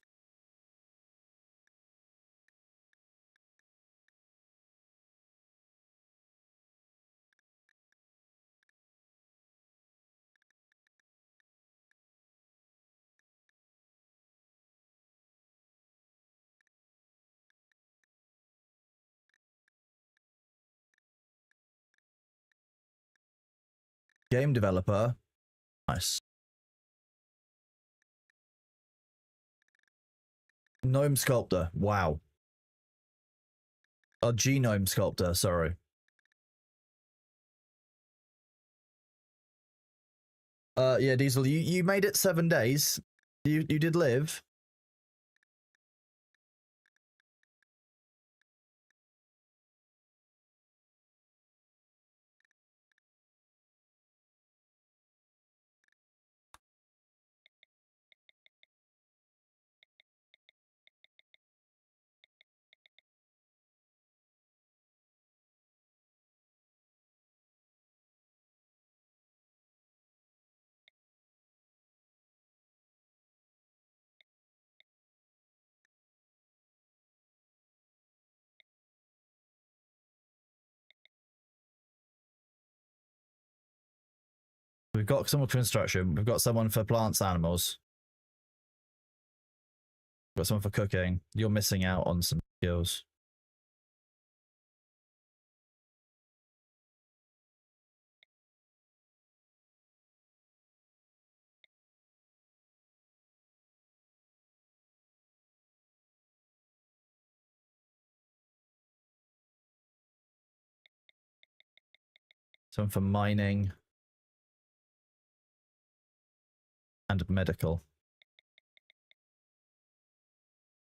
S2: Game developer. Nice. Gnome sculptor. Wow. A genome sculptor, sorry. Yeah, Diesel, you made it 7 days. You did live. We've got someone for construction. We've got someone for plants, animals. We've got someone for cooking. You're missing out on some skills. Someone for mining and medical.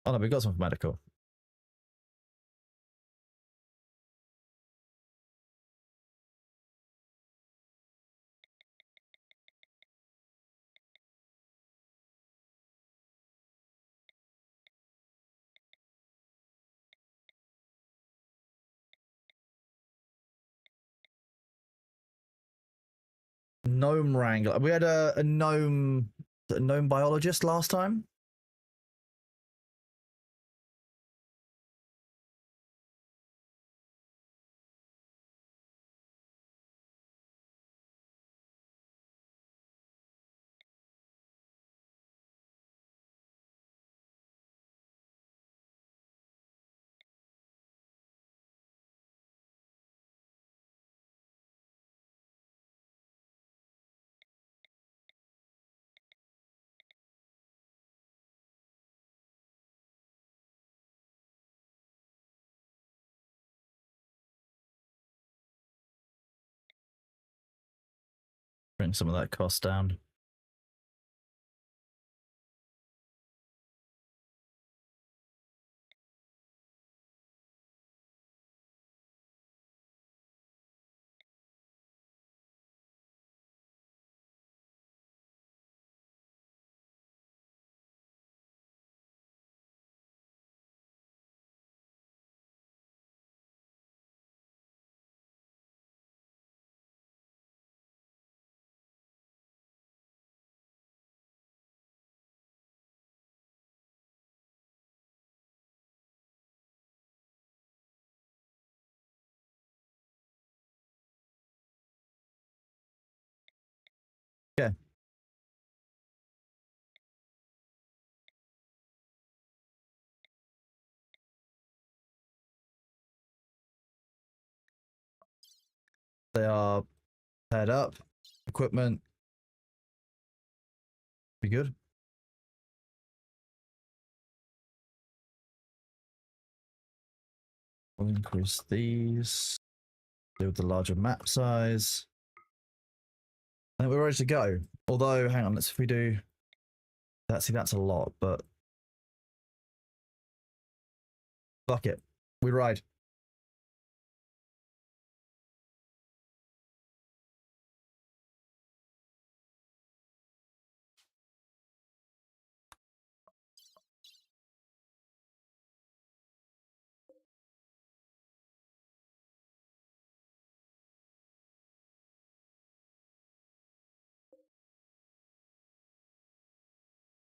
S2: Oh no, we've got someone for medical. Gnome wrangler. We had a gnome biologist last time. Bring some of that cost down. Okay. They are paired up. Equipment. Be good. We'll increase these. Do with the larger map size. I think we're ready to go. Although, hang on, let's if we do that. See, that's a lot, but fuck it. We ride.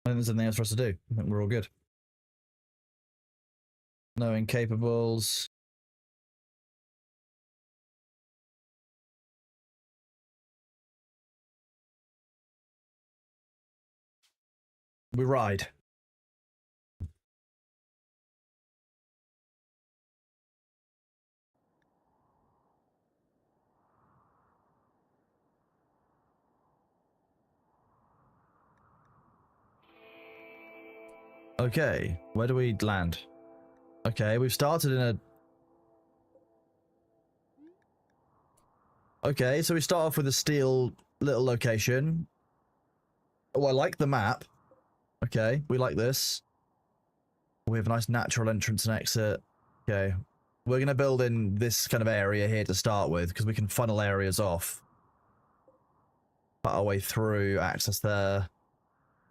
S2: I think there's nothing else for us to do. I think we're all good. No incapables. We ride. Okay, where do we land? Okay, we've started in a... Okay, so we start off with a steel little location. Oh, I like the map. Okay, we like this. We have a nice natural entrance and exit. Okay, we're going to build in this kind of area here to start with, because we can funnel areas off. Cut our way through, access there.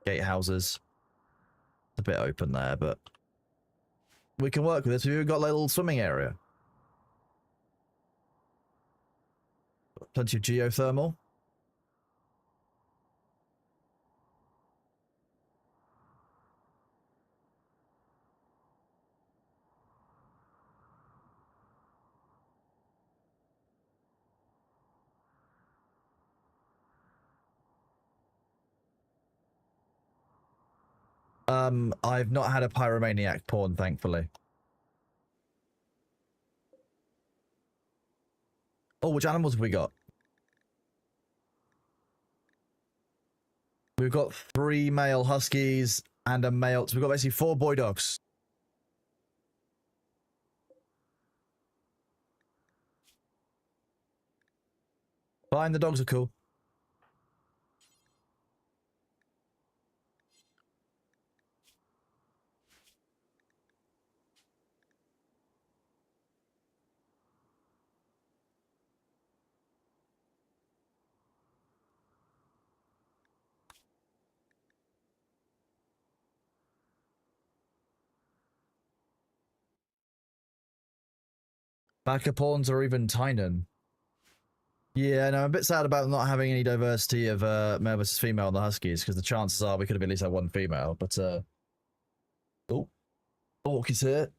S2: Gatehouses. It's a bit open there, but we can work with this. We've got a little swimming area. Plenty of geothermal.
S1: I've not had a pyromaniac pawn, thankfully. Oh, which animals have we got? We've got 3 male huskies and a male. So we've got basically 4 boy dogs. Fine, the dogs are cool. Backup pawns or even Tynan. Yeah, no, I'm a bit sad about not having any diversity of male versus female on the Huskies, because the chances are we could have at least had 1 female, but oh, Orc is here.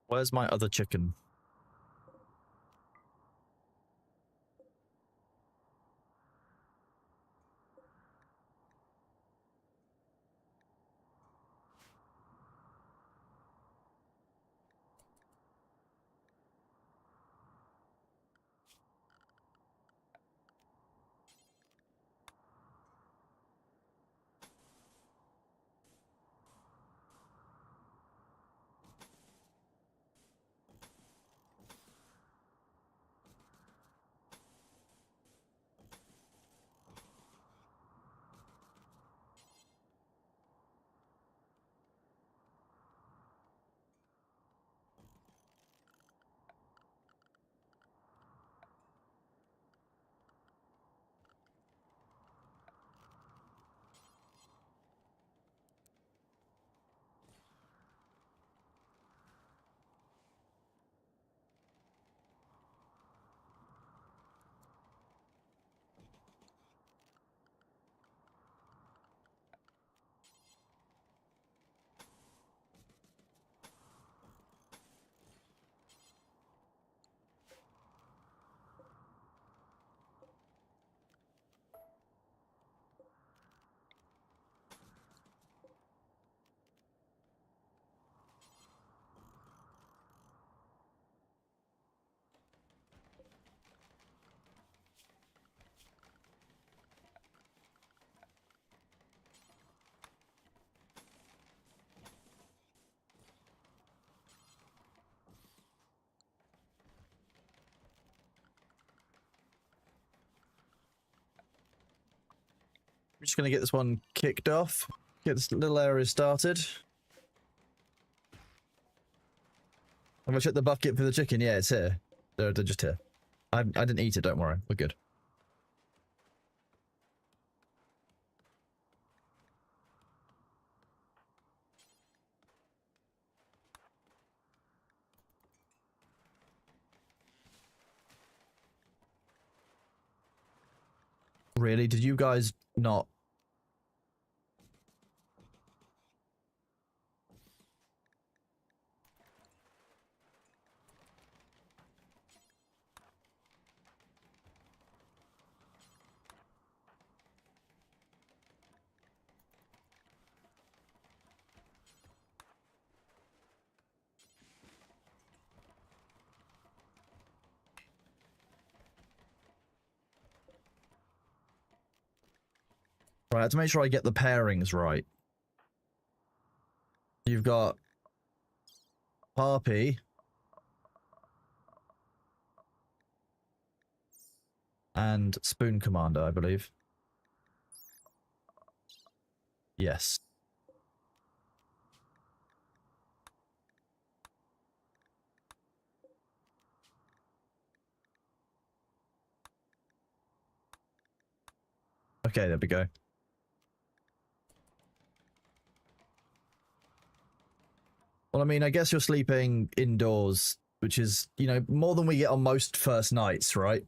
S1: Where's my other chicken? We're just gonna get this one kicked off. Get this little area started. I'm gonna check the bucket for the chicken. Yeah, it's here. They're just here. I didn't eat it, don't worry. We're good. Really? Did you guys not? Right, I have to make sure I get the pairings right. You've got Harpy and Spoon Commander, I believe. Yes. Okay, there we go. Well, I mean, I guess you're sleeping indoors, which is, you know, more than we get on most first nights, right?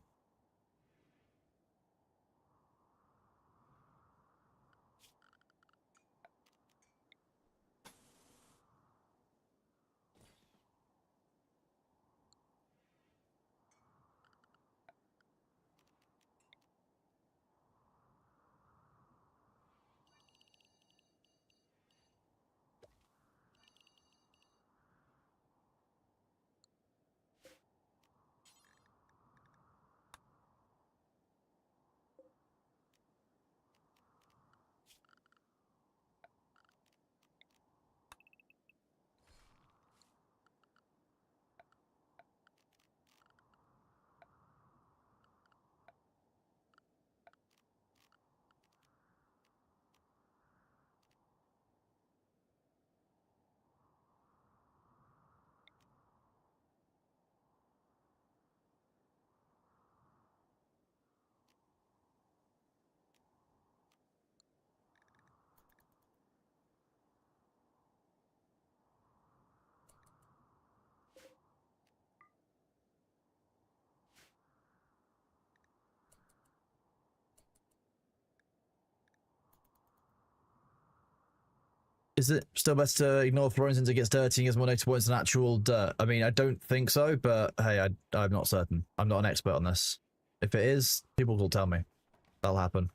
S1: Is it still best to ignore flooring since it gets dirty and gets more negative points than actual dirt? I mean, I don't think so, but hey, I'm not certain. I'm not an expert on this. If it is, people will tell me. That'll happen.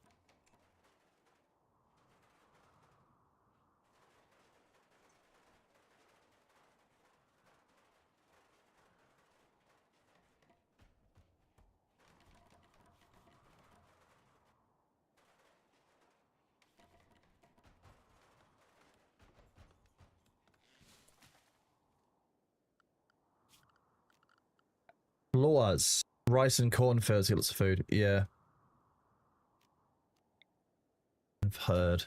S1: Floors. Rice and cornfields get lots of food. Yeah. I've heard.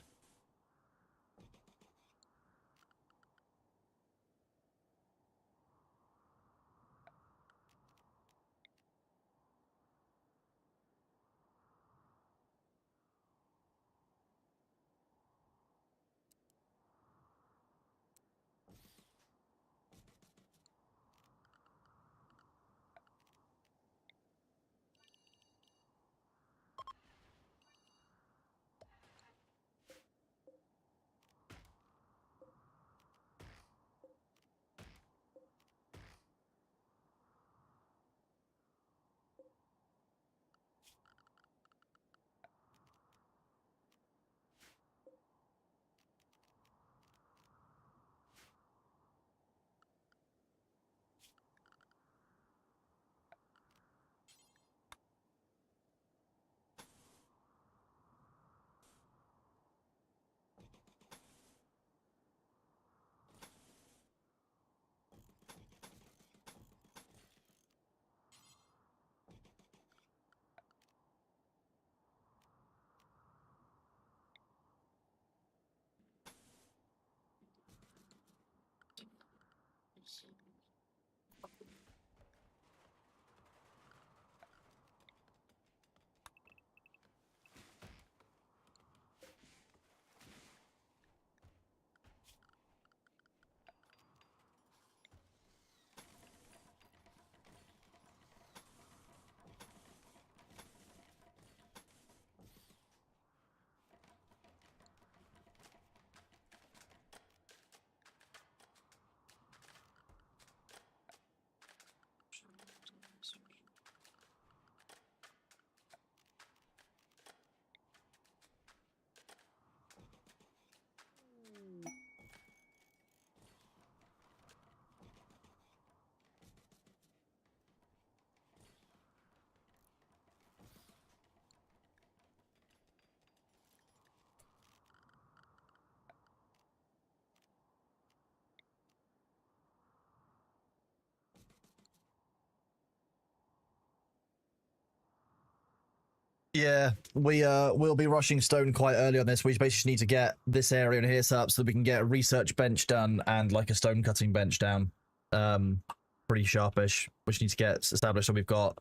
S1: Yeah, we'll be rushing stone quite early on this. We basically need to get this area in here set up so that we can get a research bench done and like a stone cutting bench down. Pretty sharpish. Which need to get established. So we've got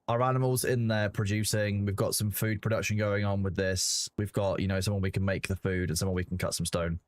S1: our animals in there producing. We've got some food production going on with this. We've got, you know, someone we can make the food and someone we can cut some stone.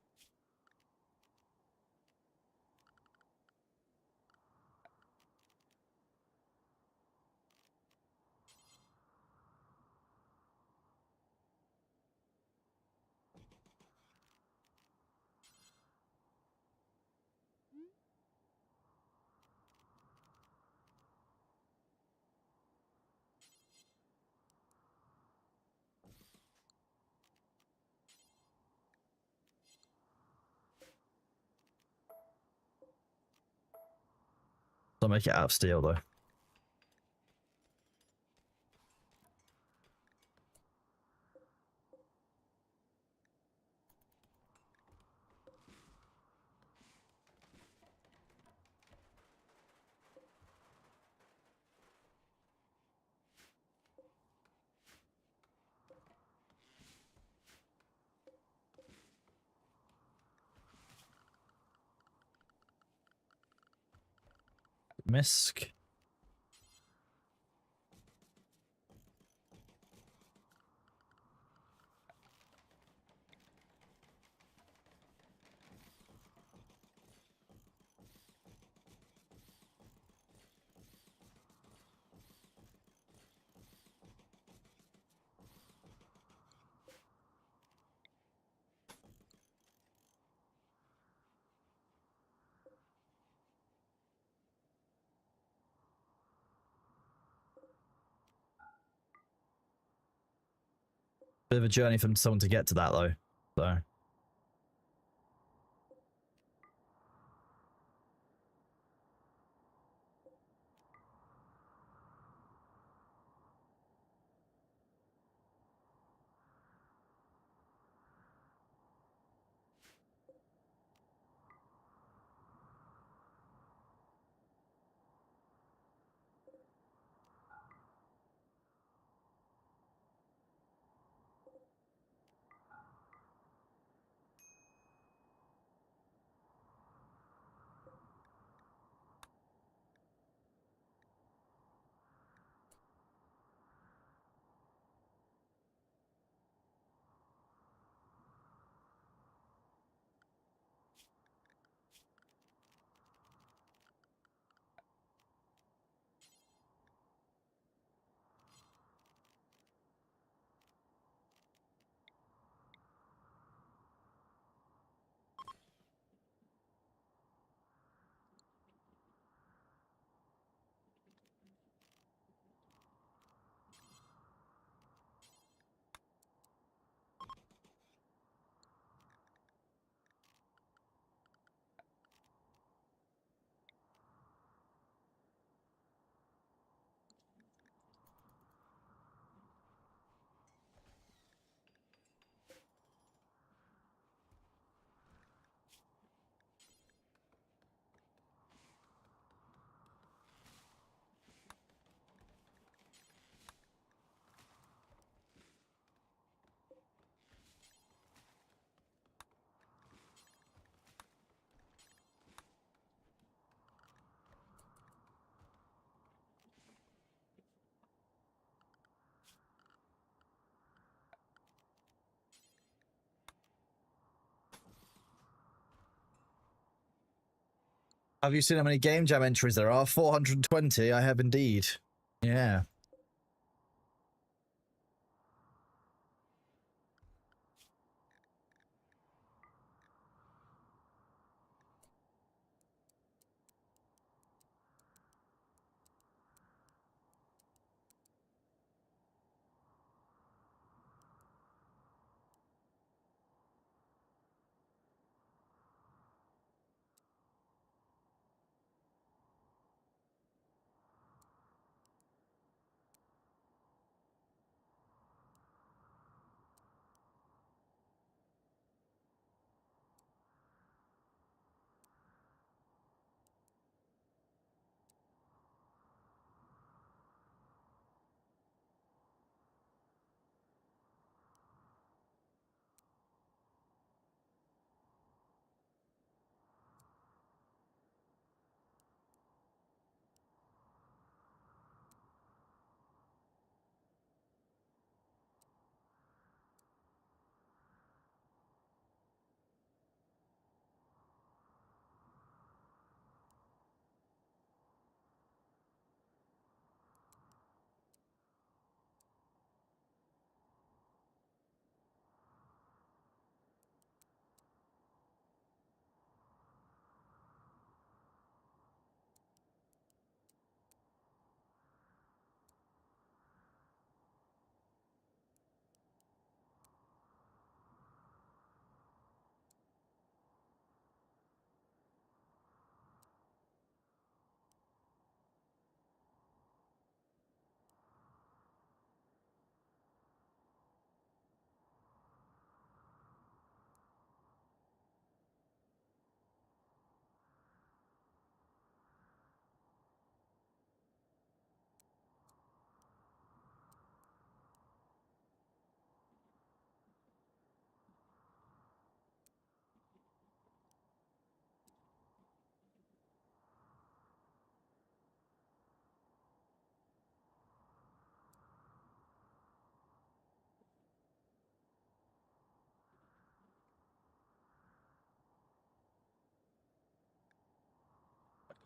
S1: Don't make it out of steel though. Misk. Bit of a journey for someone to get to that though. So. Have you seen how many game jam entries there are? 420. I have indeed. Yeah.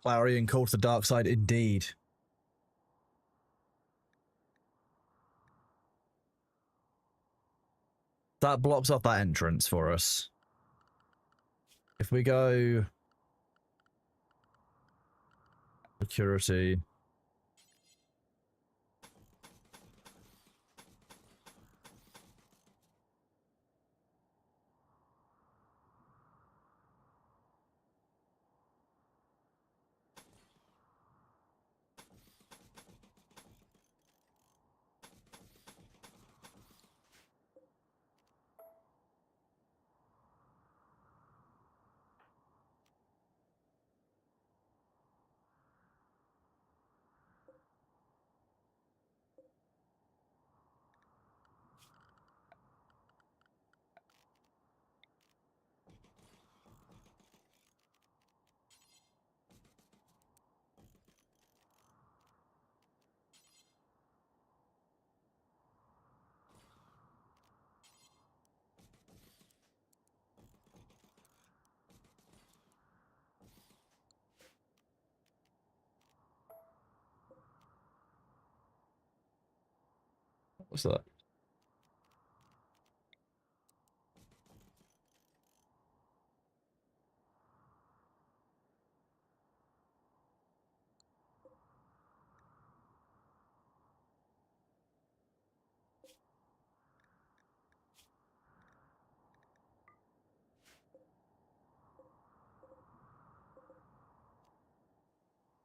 S1: Clarion call to the dark side, indeed. That blocks off that entrance for us. If we go security, what's that?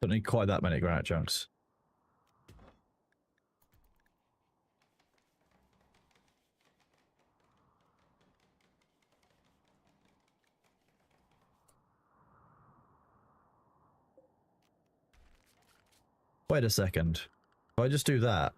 S1: Don't need quite that many granite chunks. Wait a second. If I just do that.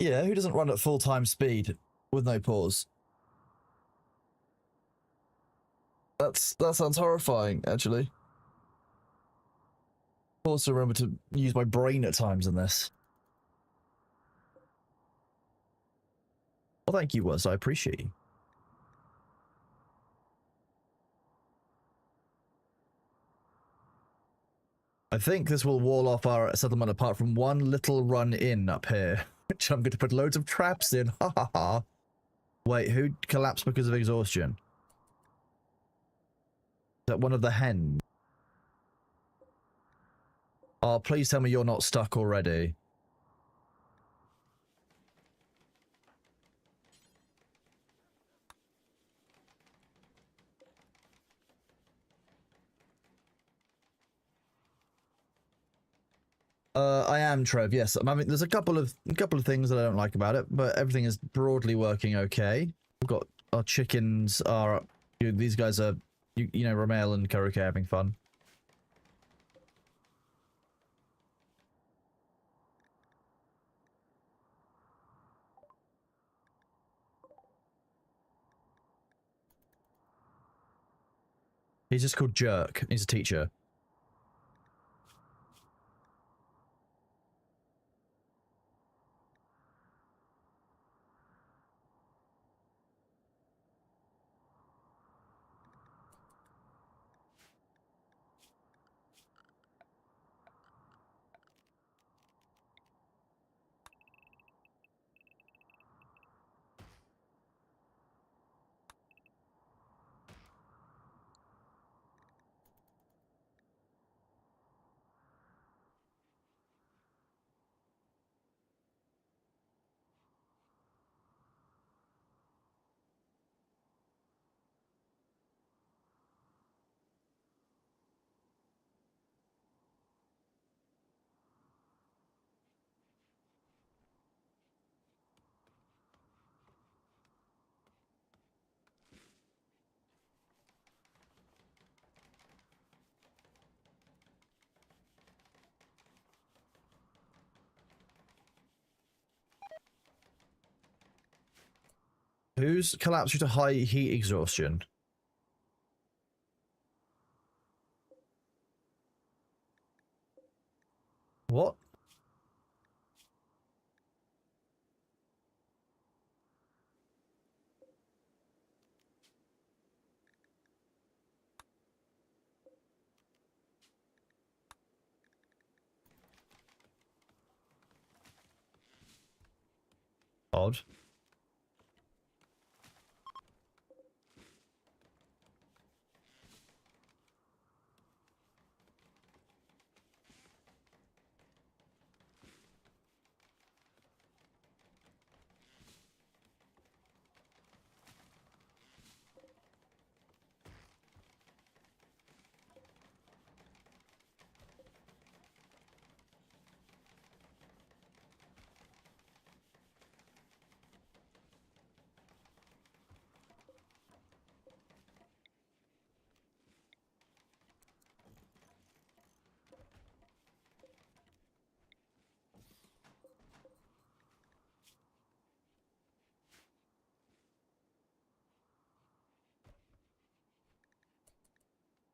S1: Yeah, who doesn't run at full-time speed with no pause? That sounds horrifying, actually. Also remember to use my brain at times in this. Well, thank you, Wes. I appreciate you. I think this will wall off our settlement apart from one little run in up here, which I'm going to put loads of traps in. Ha ha ha. Wait, who collapsed because of exhaustion? Is that one of the hens? Oh, please tell me you're not stuck already. I am Trev. Yes, I mean, there's a couple of things that I don't like about it, but everything is broadly working okay. We've got our chickens are, these guys are, you know, Ramel and Karuka having fun. He's just called Jerk. He's a teacher. Who's collapsed due to high heat exhaustion? What? Odd.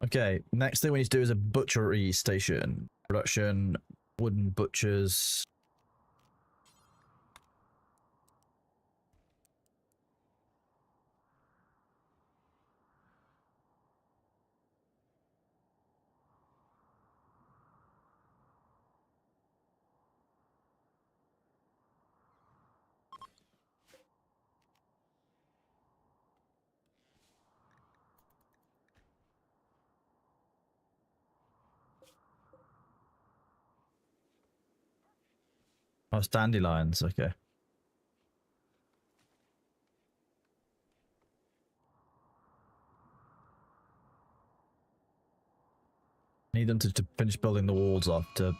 S1: Okay, next thing we need to do is a butchery station. Production, wooden butchers. Oh, it's dandelions, okay. Need them to finish building the walls up to...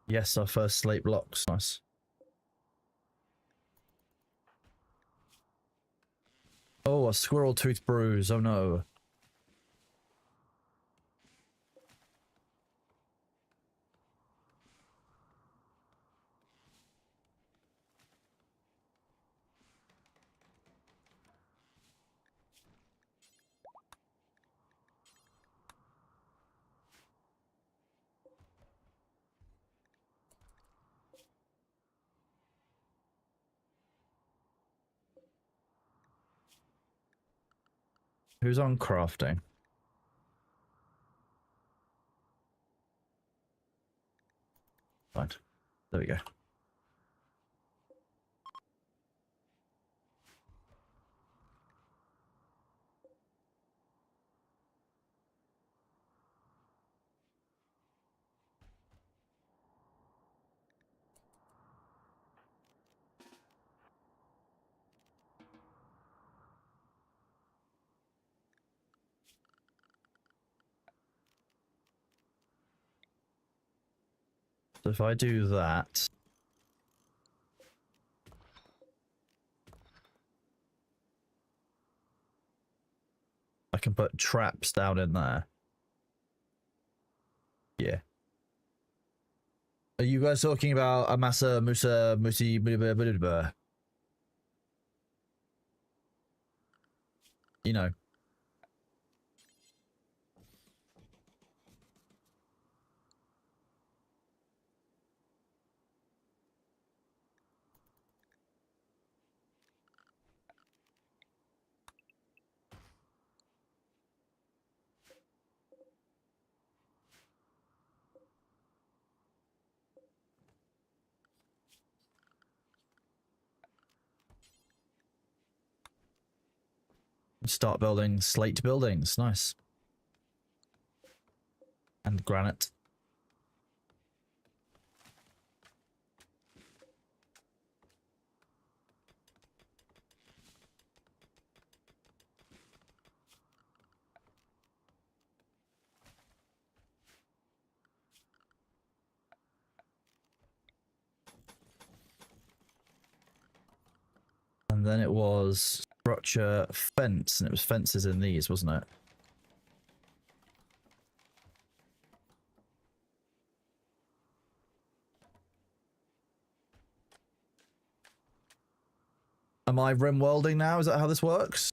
S1: Yes, our first slate blocks. Nice. Oh, a squirrel tooth bruise. Oh no. Who's on crafting? Right. There we go. So if I do that, I can put traps down in there. Yeah. Are you guys talking about Amasa, Musa, Musi, you know? Start building slate buildings. Nice. And granite. And then it was structure fence, and it was fences in these, wasn't it? Am I rimworlding now? Is that how this works?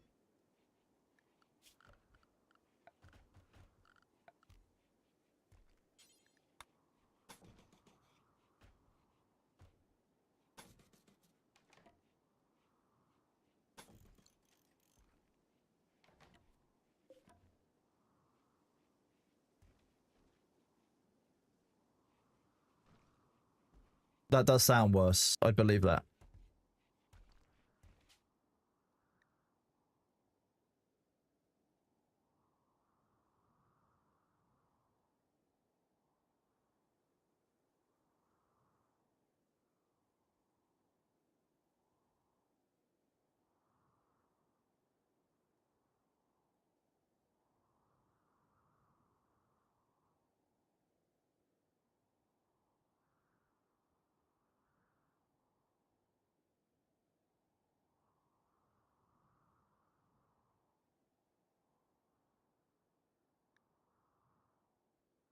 S1: That does sound worse. I believe that.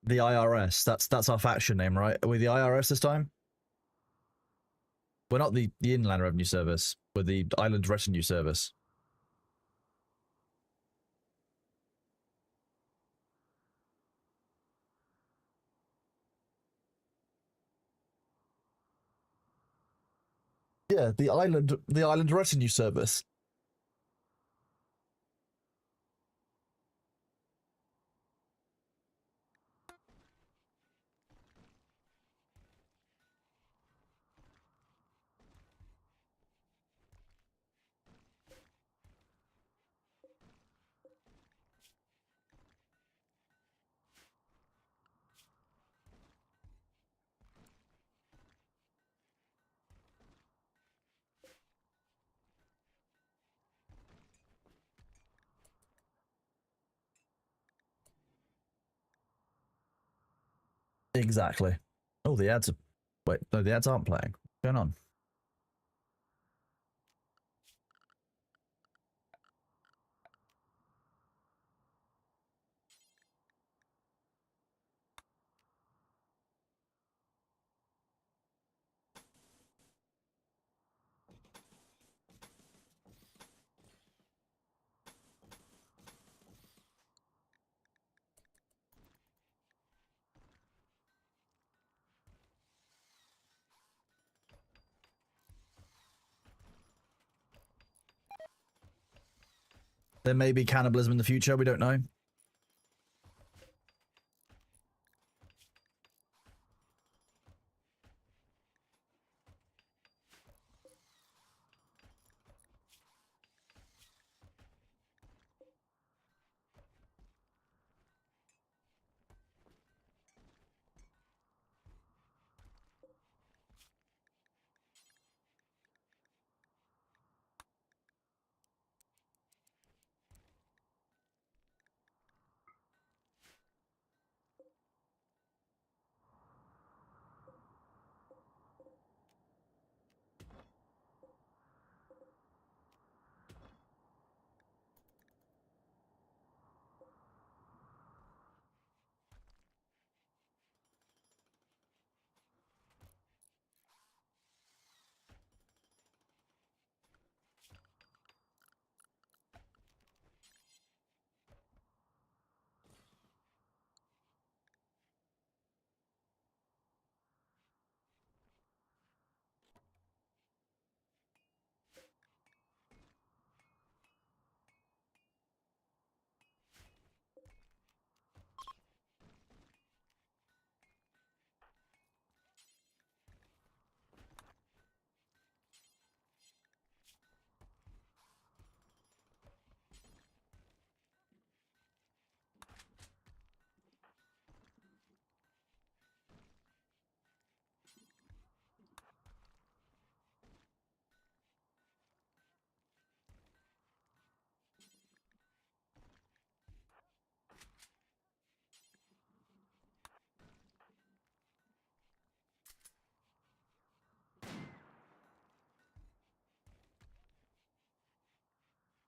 S1: The IRS. That's our faction name, right? Are we the IRS this time? We're not the Inland Revenue Service. We're the Island Retinue Service. Yeah, the Island Retinue Service. Exactly. Oh, the ads are Wait, no, the ads aren't playing. What's going on? There may be cannibalism in the future, we don't know.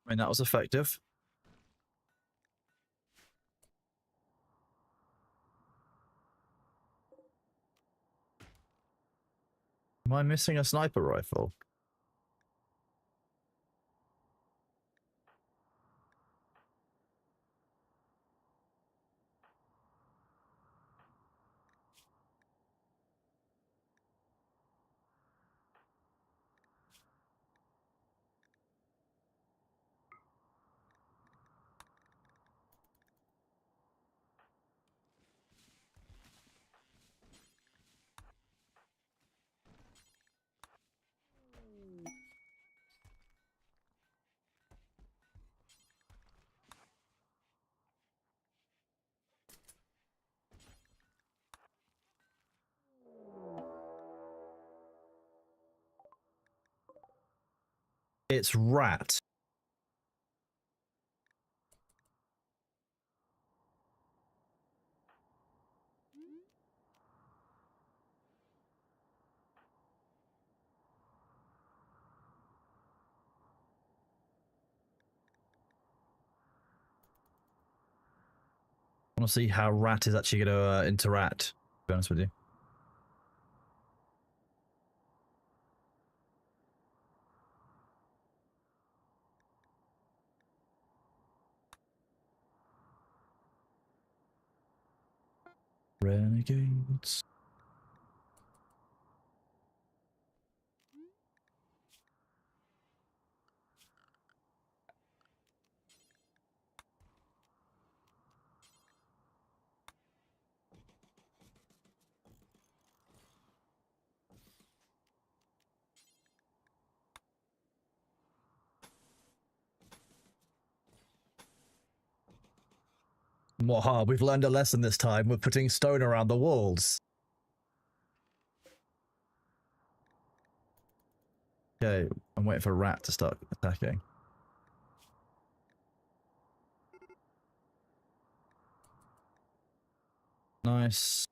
S1: I mean, that was effective. Am I missing a sniper rifle? It's rat. I want to see how rat is actually going to interact, to be honest with you. Renegades. Mwaha, we've learned a lesson this time. We're putting stone around the walls. Okay, I'm waiting for rat to start attacking. Nice.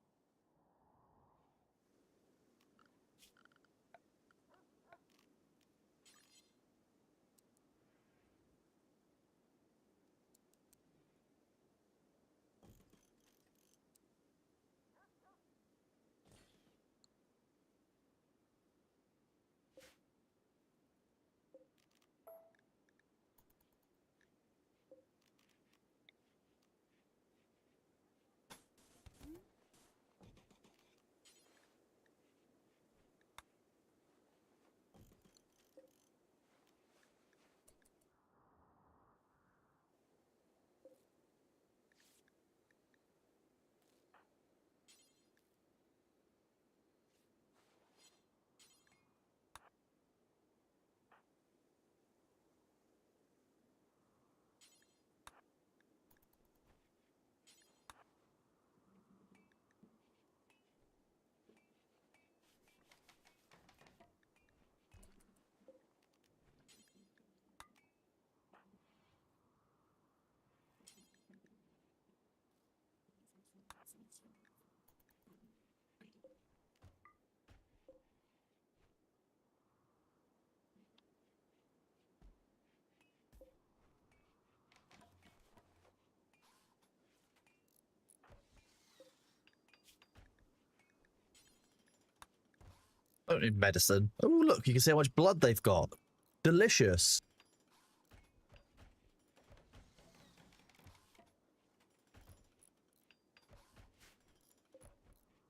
S1: don't need medicine. Oh, look, you can see how much blood they've got. Delicious.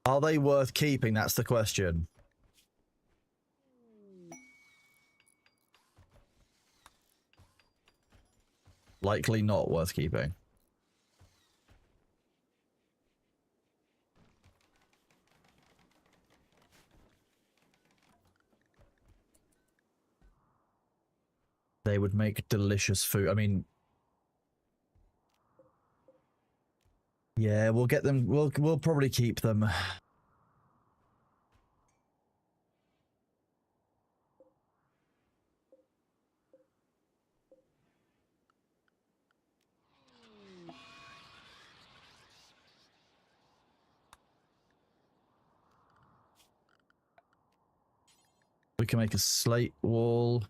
S1: Are they worth keeping? That's the question. Likely not worth keeping. They would make delicious food. I mean, yeah, we'll get them. We'll probably keep them. We can make a slate wall.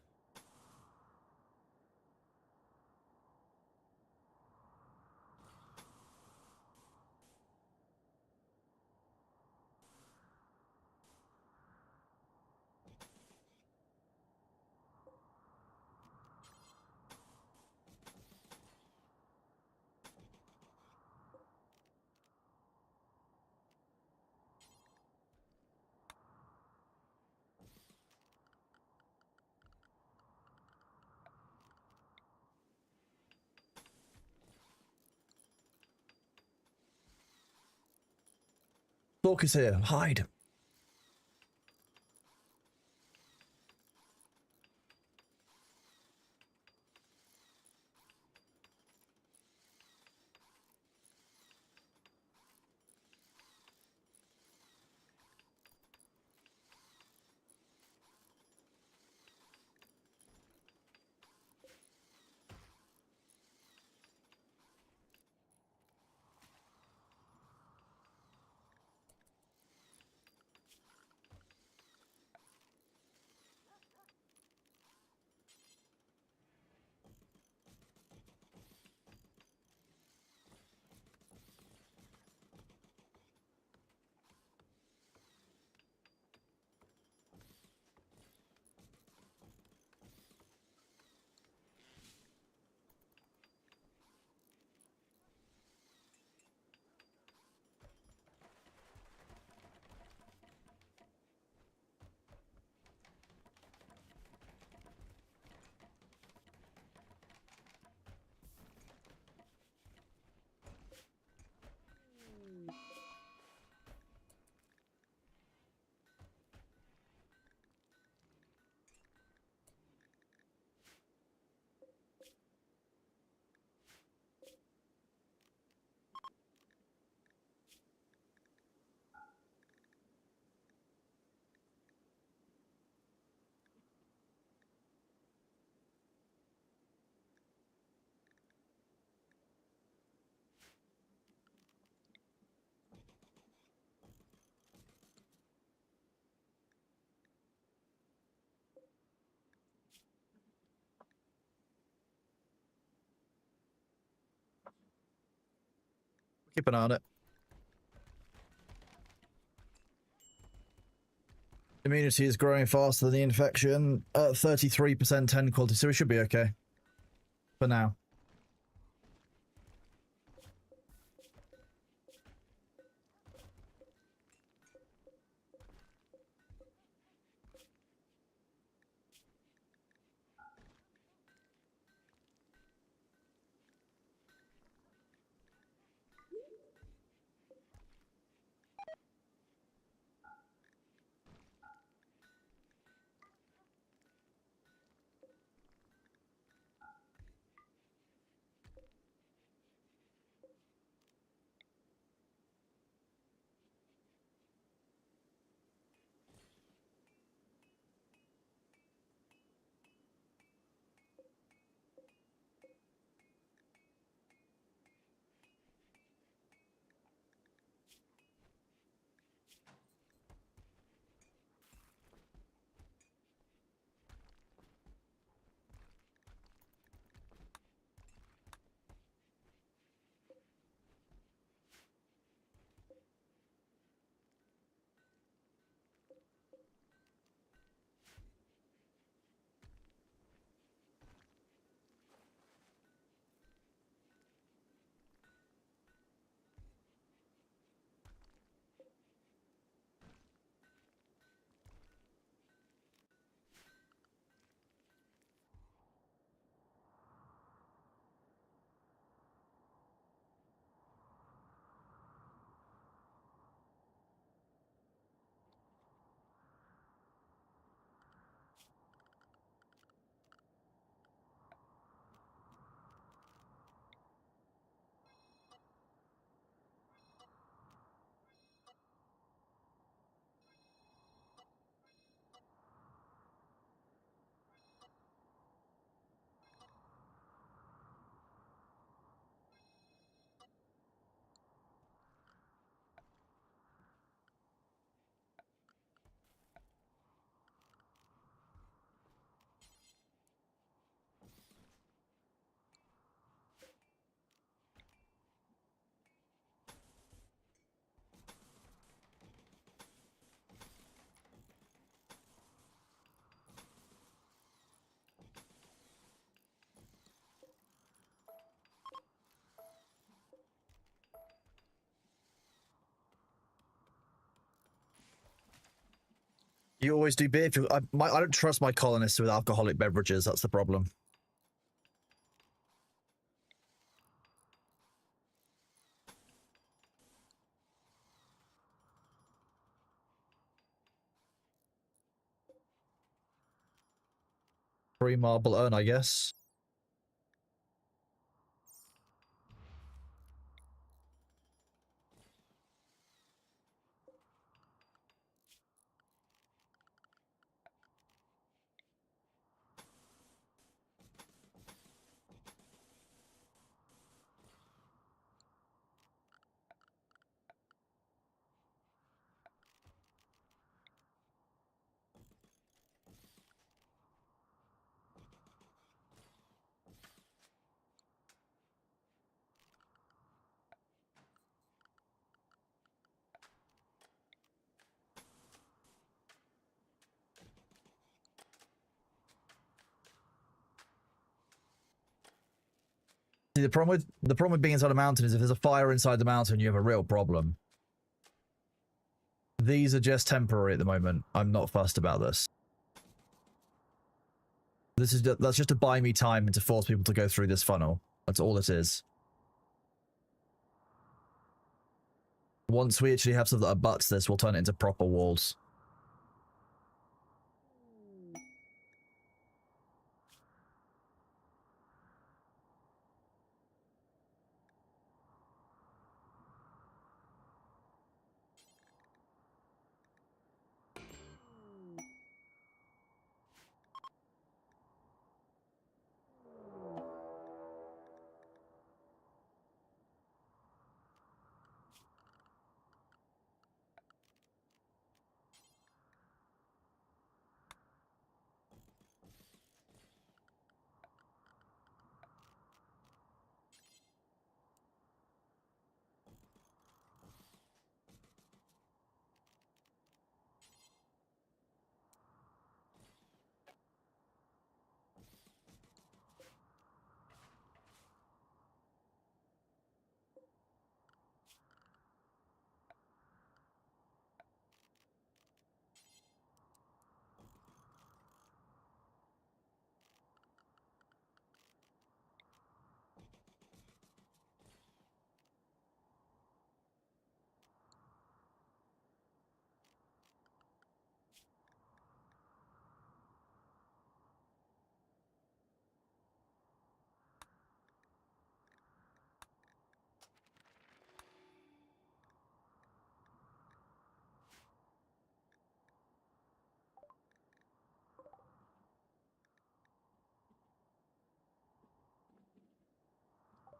S1: Thork is here. Hide. Keep an eye on it. Immunity is growing faster than the infection. 33% 10 quality, so we should be okay. For now. You always do beer. I don't trust my colonists with alcoholic beverages. That's the problem. Free marble urn, I guess. See, the problem with being inside a mountain is if there's a fire inside the mountain, you have a real problem. These are just temporary at the moment. I'm not fussed about this. That's just to buy me time and to force people to go through this funnel. That's all it is. Once we actually have stuff that abuts this, we'll turn it into proper walls.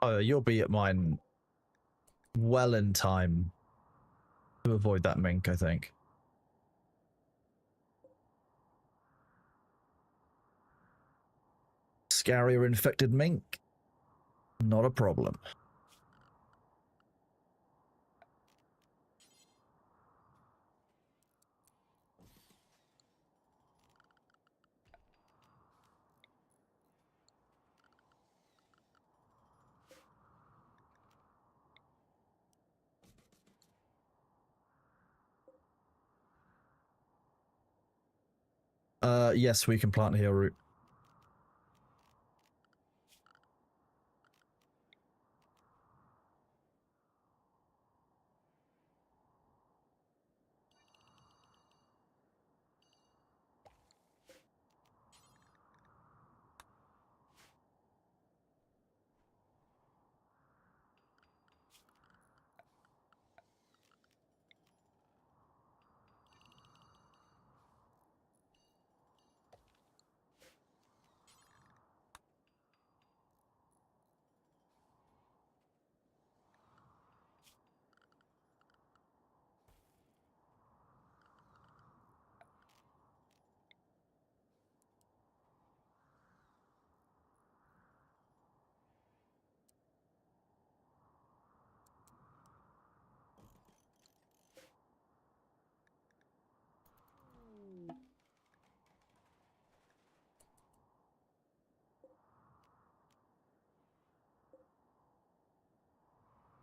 S1: Oh, you'll be at mine well in time to avoid that mink, I think. Scary or infected mink? Not a problem. Yes, we can plant here root.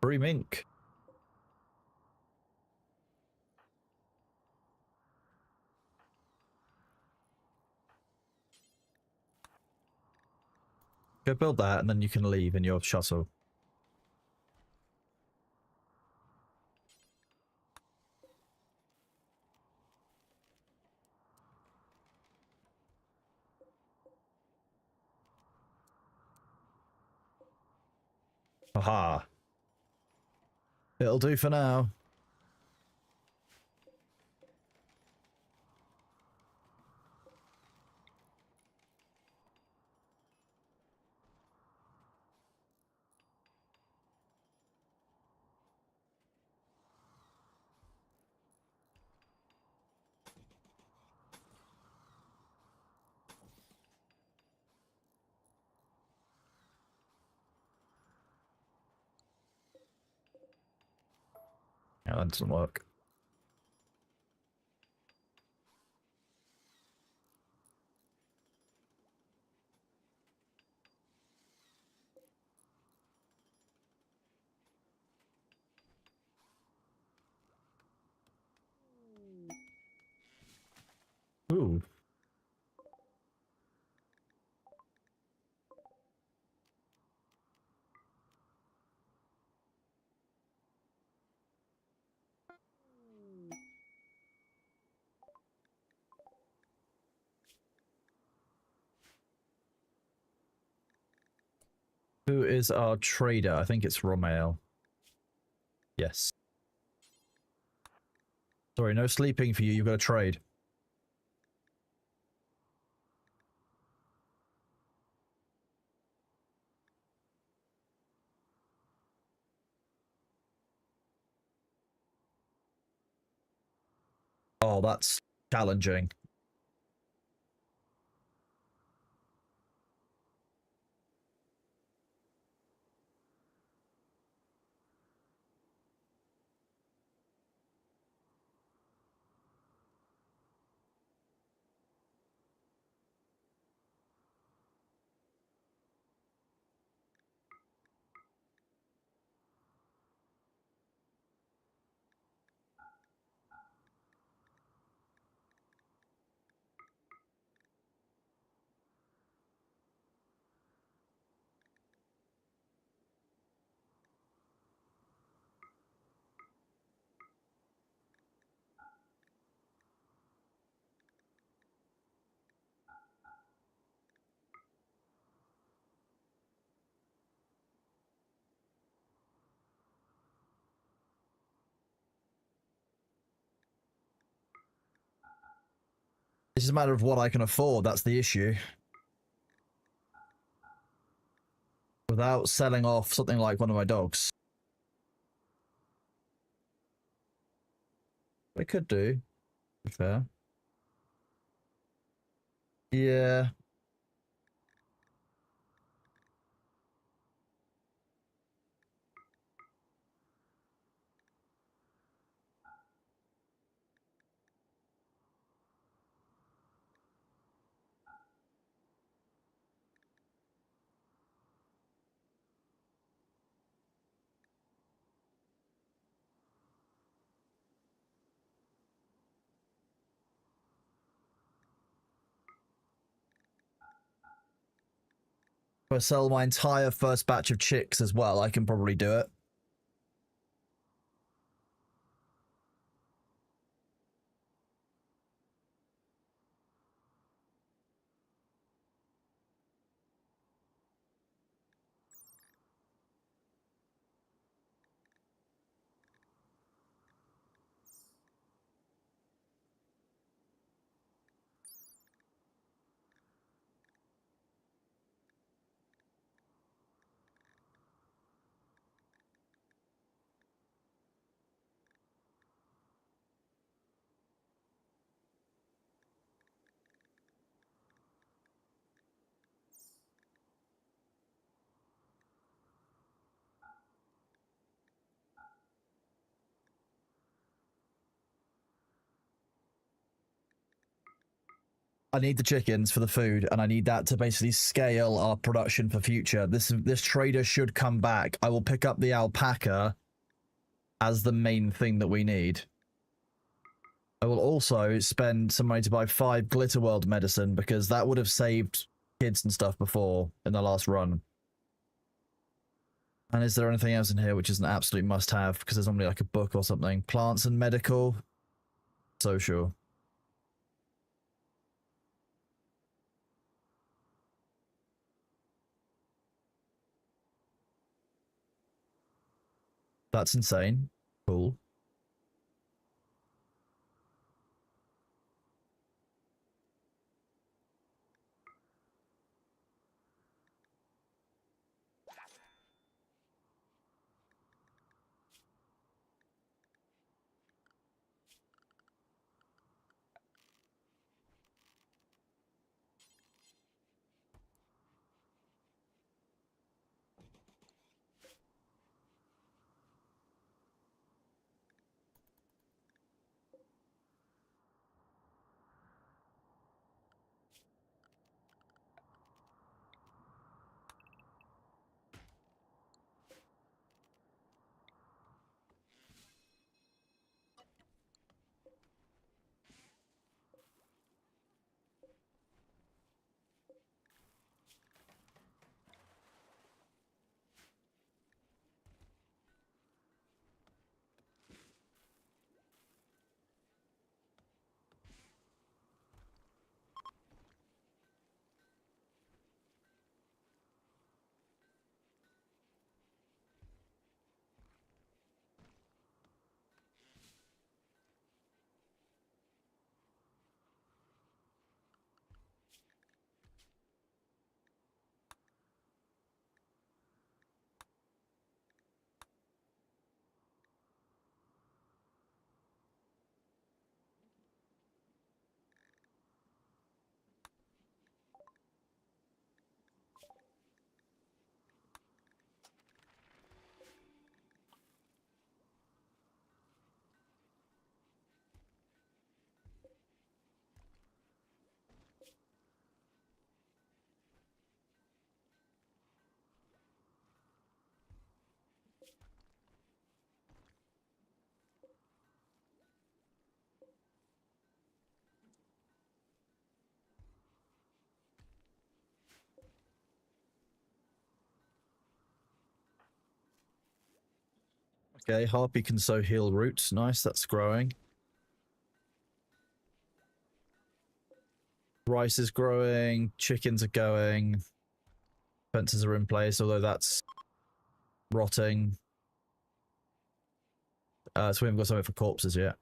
S1: Free mink. Go build that, and then you can leave in your shuttle. Aha. It'll do for now. Yeah, that doesn't work. Ooh. Who is our trader? I think it's Romael. Yes. Sorry, no sleeping for you. You've got to trade. Oh, that's challenging. It's just a matter of what I can afford. That's the issue. Without selling off something like one of my dogs. I could do. To be fair. Yeah. If I sell my entire first batch of chicks as well, I can probably do it. I need the chickens for the food, and I need that to basically scale our production for future. This trader should come back. I will pick up the alpaca as the main thing that we need. I will also spend some money to buy 5 Glitterworld medicine, because that would have saved
S2: kids and stuff before in the last run. And is there anything else in here which is an absolute must-have? Because there's normally like a book or something. Plants and medical. Social. That's insane. Cool. Okay, Harpy can sow heal roots. Nice, that's growing. Rice is growing. Chickens are going. Fences are in place, although that's rotting. So we haven't got something for corpses yet.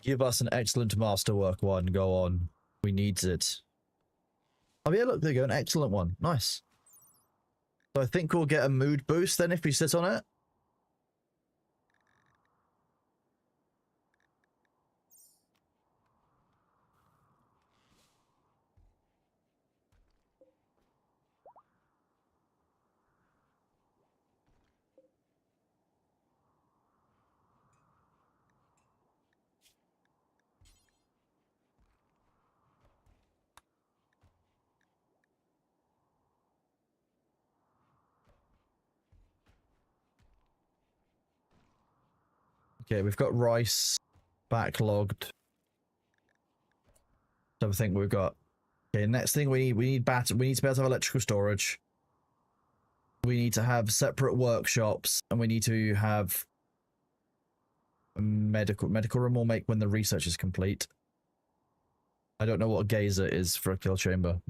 S2: Give us an excellent masterwork one. Go on. We needs it. Oh yeah, look, there you go. An excellent one. Nice. So I think we'll get a mood boost then if we sit on it. Okay, we've got rice backlogged. So I think we've got. Okay, next thing we need we need to be able to have electrical storage. We need to have separate workshops, and we need to have a medical room will make when the research is complete. I don't know what a gazer is for a kill chamber.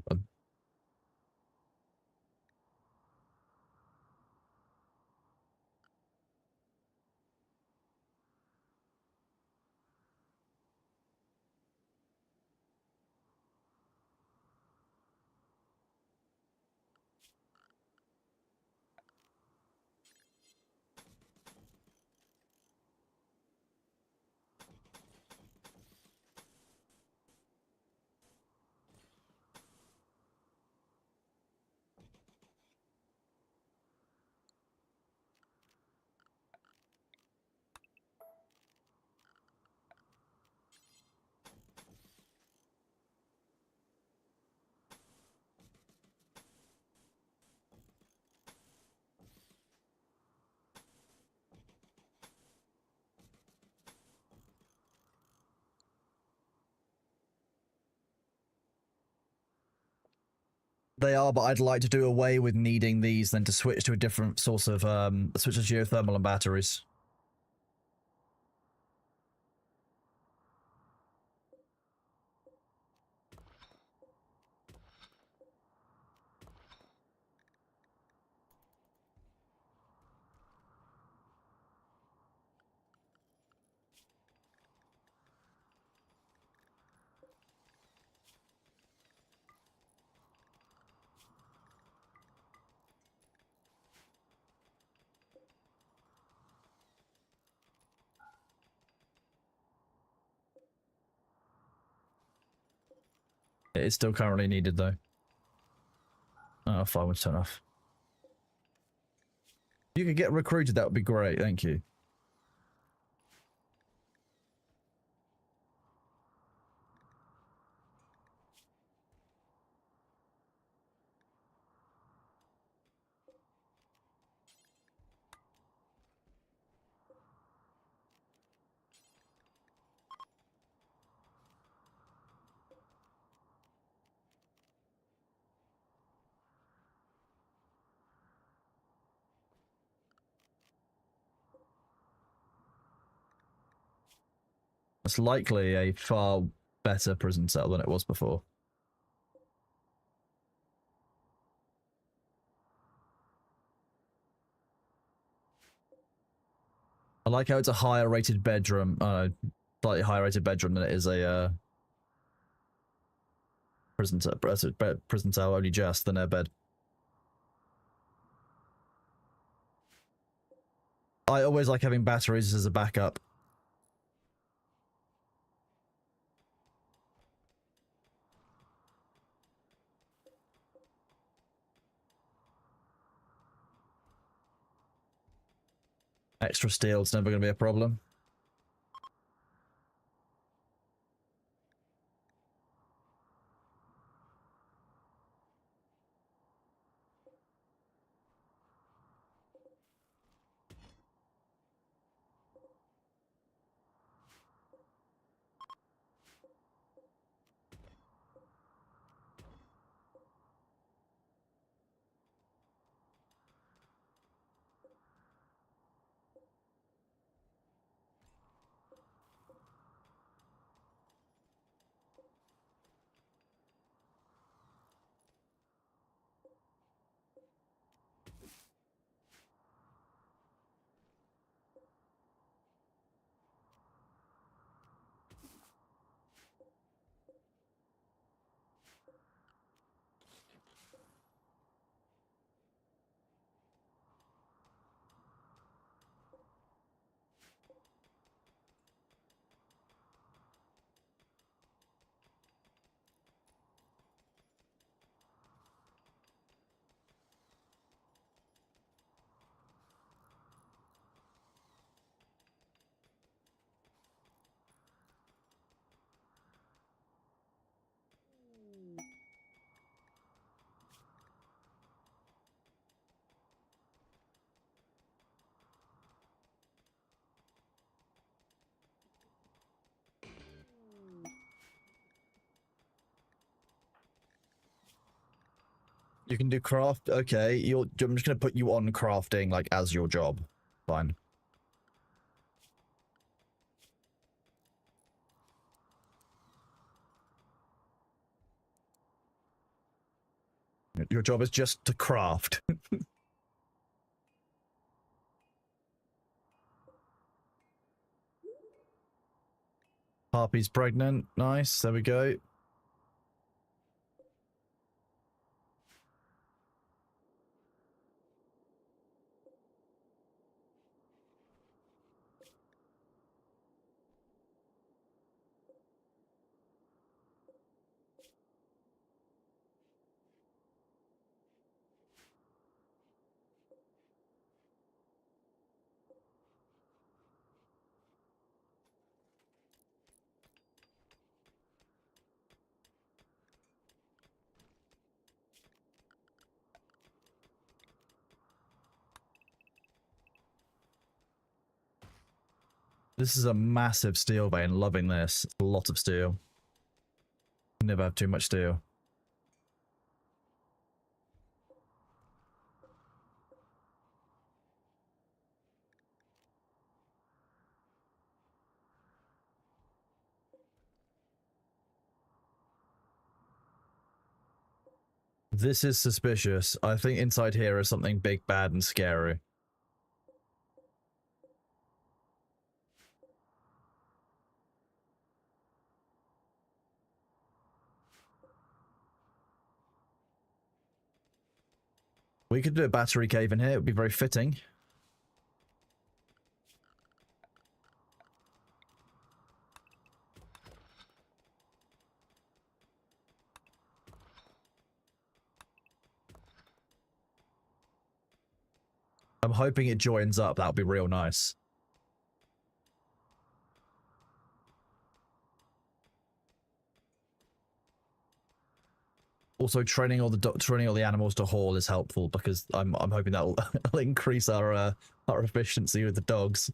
S2: They are, but I'd like to do away with needing these, then to switch to a different source of switch to geothermal and batteries. It is still currently needed though. Oh, fine, we'll turn off. If you could get recruited, that would be great, thank you. It's likely a far better prison cell than it was before. I like how it's a higher rated bedroom, slightly higher rated bedroom than it is a prison cell, only just than a bed. I always like having batteries as a backup. Extra steel, it's never going to be a problem.
S1: You can do craft. Okay, I'm just gonna put you on crafting like as your job. Fine. Your job is just to craft. Harpy's pregnant. Nice. There we go. This is a massive steel vein. Loving this. It's a lot of steel. Never have too much steel. This is suspicious. I think inside here is something big, bad, and scary. We could do a battery cave in here. It would be very fitting. I'm hoping it joins up. That would be real nice. Also, training all the animals to haul is helpful because I'm hoping that'll increase our efficiency with the dogs.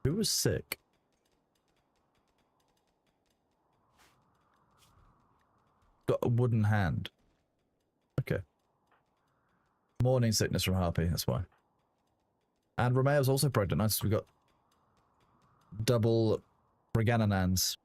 S1: Who was sick? Got a wooden hand. Okay. Morning sickness from Harpy, that's why. And Romeo's also pregnant. Nice, we got double Brigananans.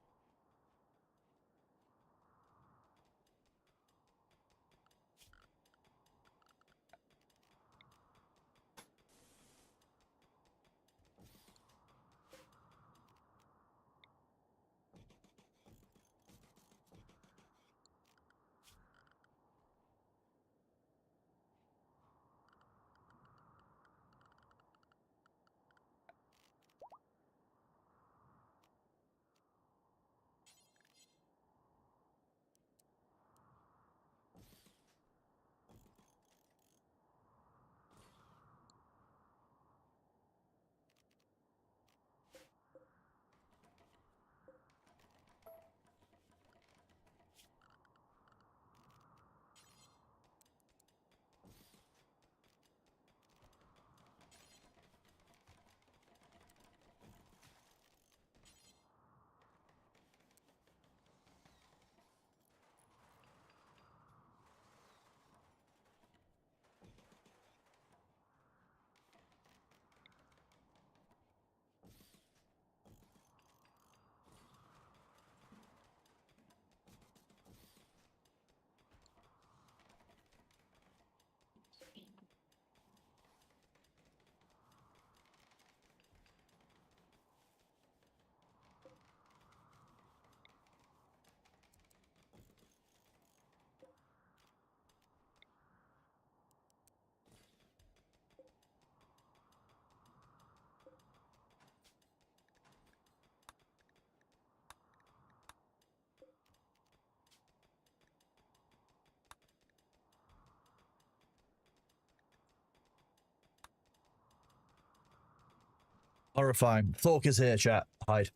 S1: Horrifying. Thork is here, chat. Hide.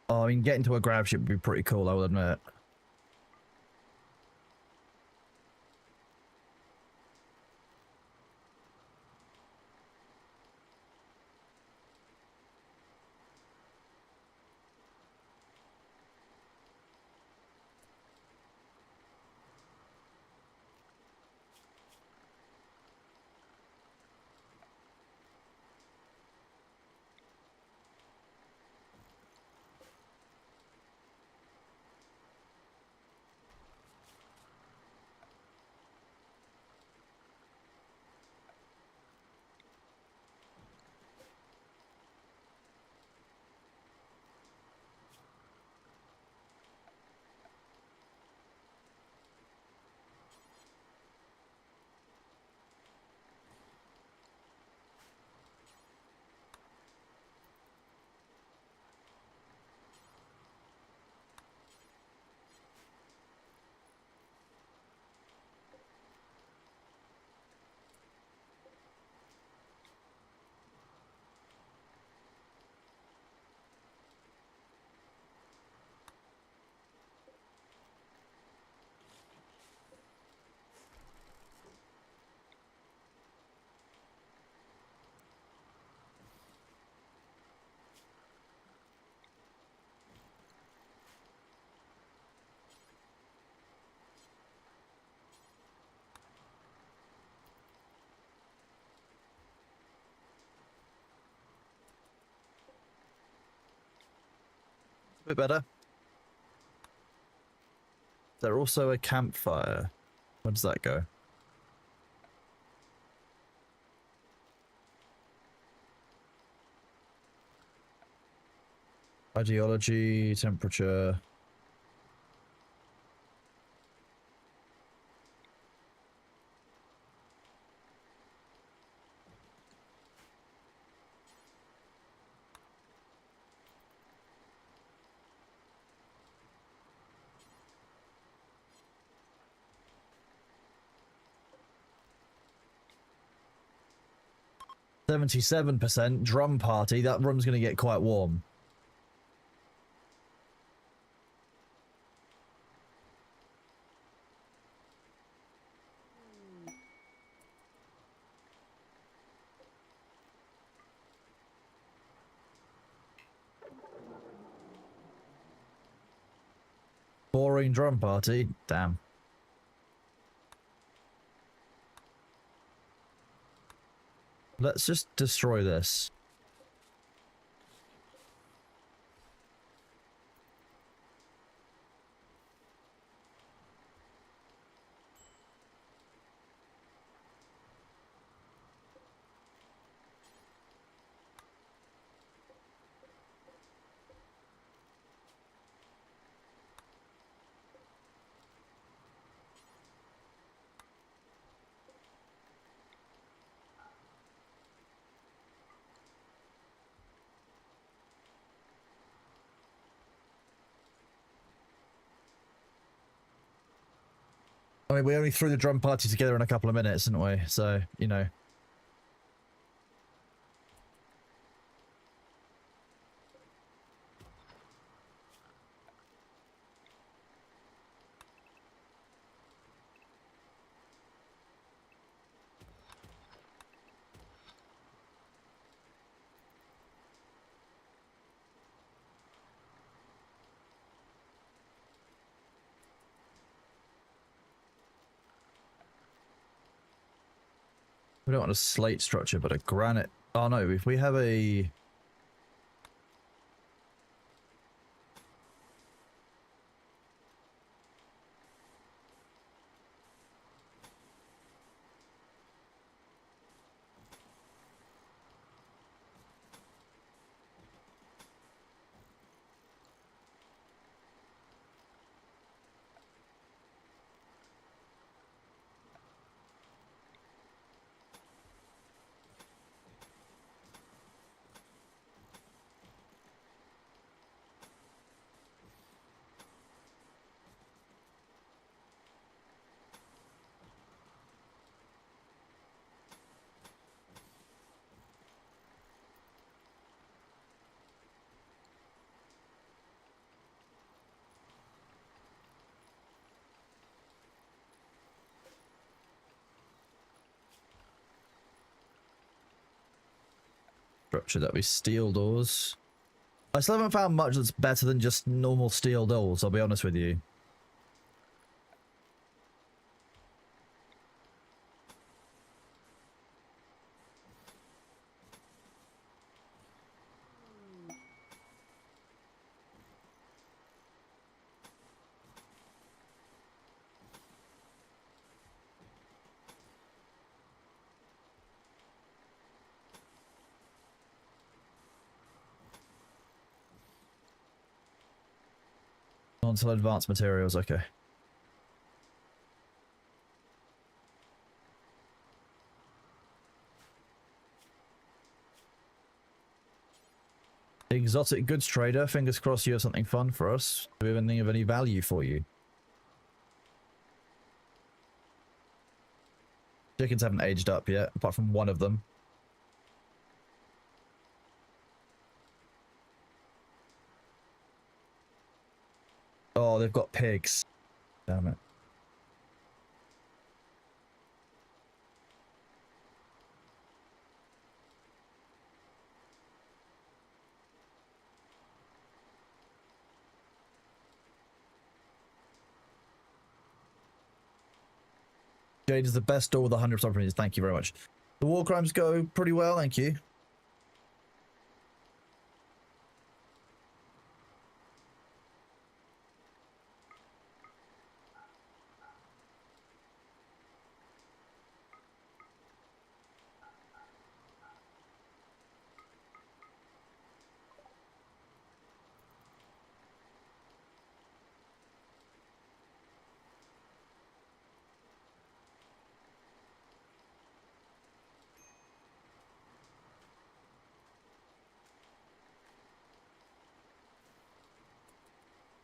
S1: Oh, I mean, getting to a grab ship would be pretty cool, I will admit. A bit better. Is there also a campfire? Where does that go? Ideology, temperature. %77 drum party. That room's going to get quite warm. Boring drum party. Damn. Let's just destroy this. I mean, we only threw the drum party together in a couple of minutes, didn't we? So, you know. We don't want a slate structure, but a granite. Oh no, if we have a... structure. That'd be steel doors. I still haven't found much that's better than just normal steel doors, I'll be honest with you. Until advanced materials, okay. Exotic goods trader, fingers crossed you have something fun for us. Do we have anything of any value for you? Chickens haven't aged up yet, apart from one of them. Oh, they've got pigs. Damn it. Jade is the best door with 100% opportunities. Thank you very much. The war crimes go pretty well, thank you.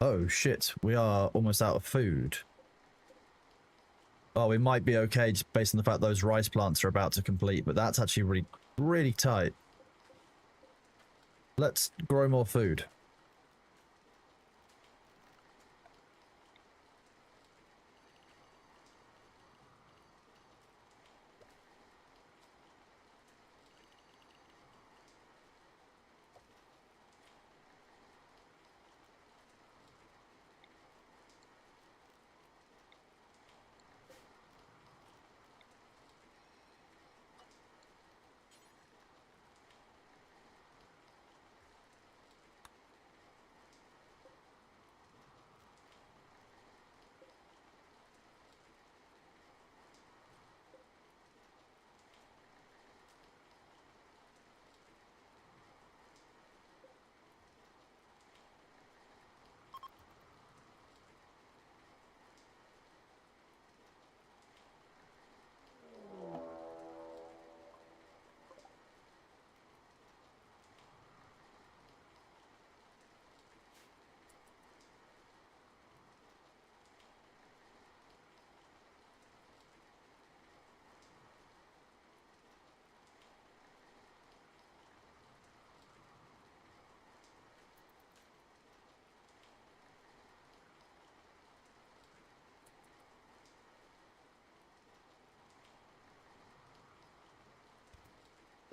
S1: Oh shit, we are almost out of food. Oh, we might be okay just based on the fact those rice plants are about to complete, but that's actually really, really tight. Let's grow more food.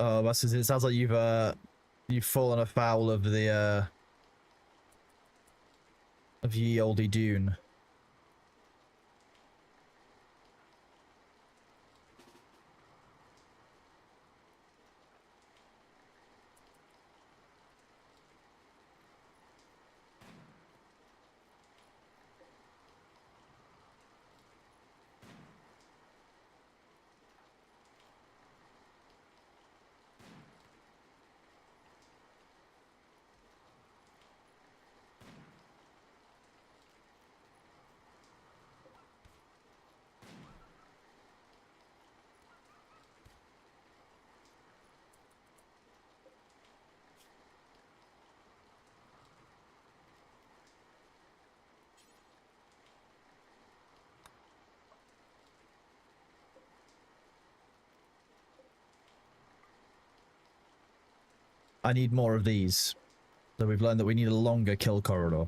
S1: Oh, it sounds like you've fallen afoul of the of ye olde dune. I need more of these. So we've learned that we need a longer kill corridor.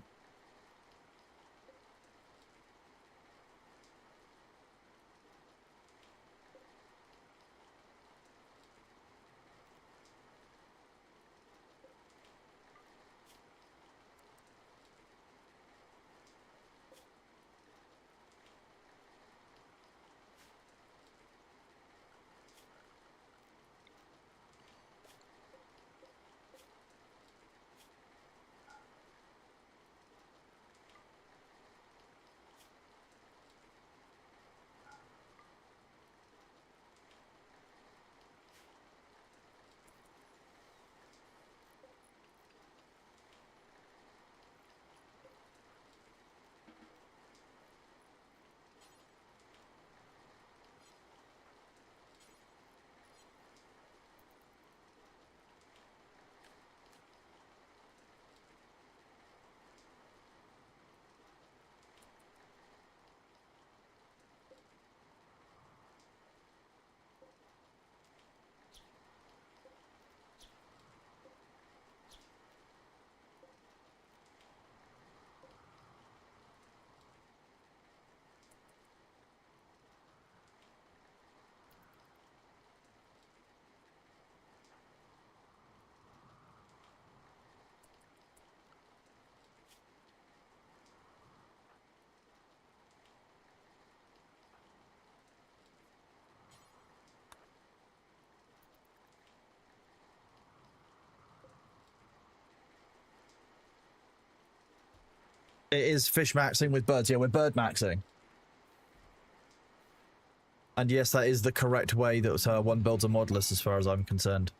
S1: It is fish maxing with birds. Yeah, we're bird maxing. And yes, that is the correct way that one builds a modulus as far as I'm concerned.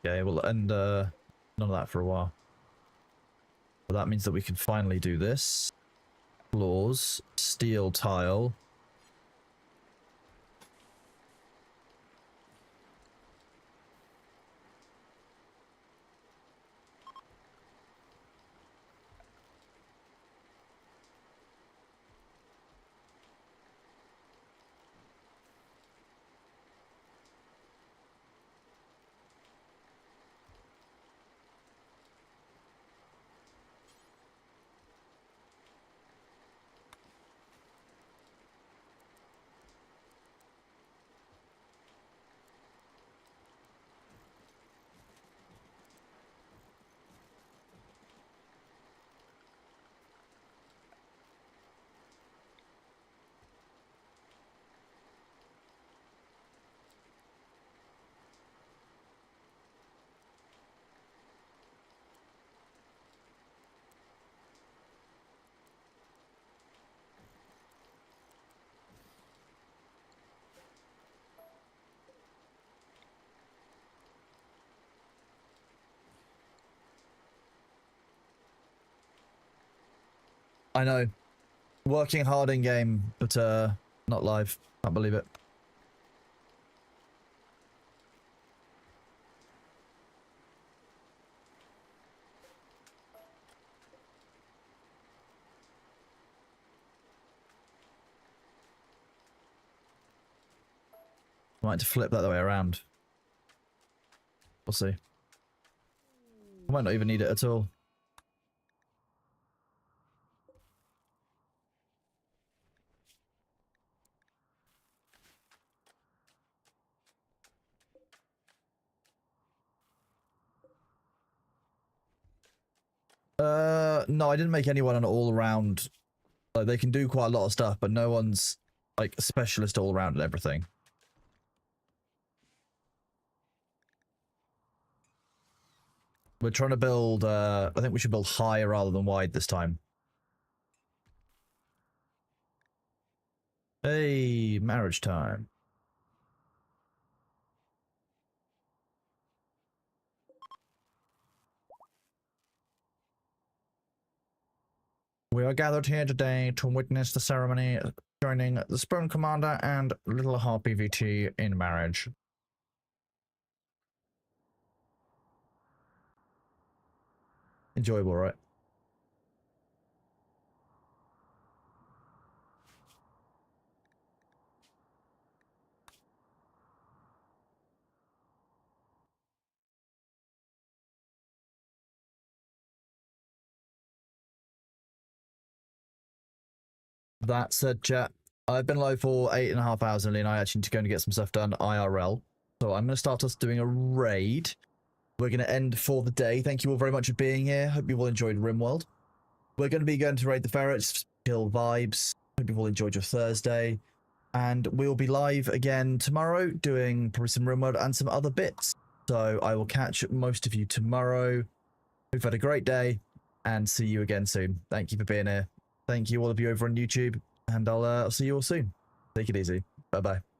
S1: Okay, we'll end none of that for a while. But that means that we can finally do this. Floors, steel tile. I know. Working hard in game, but not live. Can't believe it. I might have to flip that the way around. We'll see. I might not even need it at all. No, I didn't make anyone an all-around. Like, they can do quite a lot of stuff, but no one's like a specialist all-around at everything. We're trying to build, I think we should build high rather than wide this time. Hey, marriage time. We are gathered here today to witness the ceremony joining the Sperm Commander and Little Harpy VT in marriage. Enjoyable, right? That said, chat, I've been live for 8.5 hours and I actually need to go and get some stuff done IRL. So I'm going to start us doing a raid. We're going to end for the day. Thank you all very much for being here. Hope you all enjoyed Rimworld. We're going to be going to raid the ferrets, chill vibes. Hope you all enjoyed your Thursday. And we'll be live again tomorrow doing probably some Rimworld and some other bits. So I will catch most of you tomorrow. We've had a great day and see you again soon. Thank you for being here. Thank you all of you over on YouTube, and I'll see you all soon. Take it easy. Bye-bye.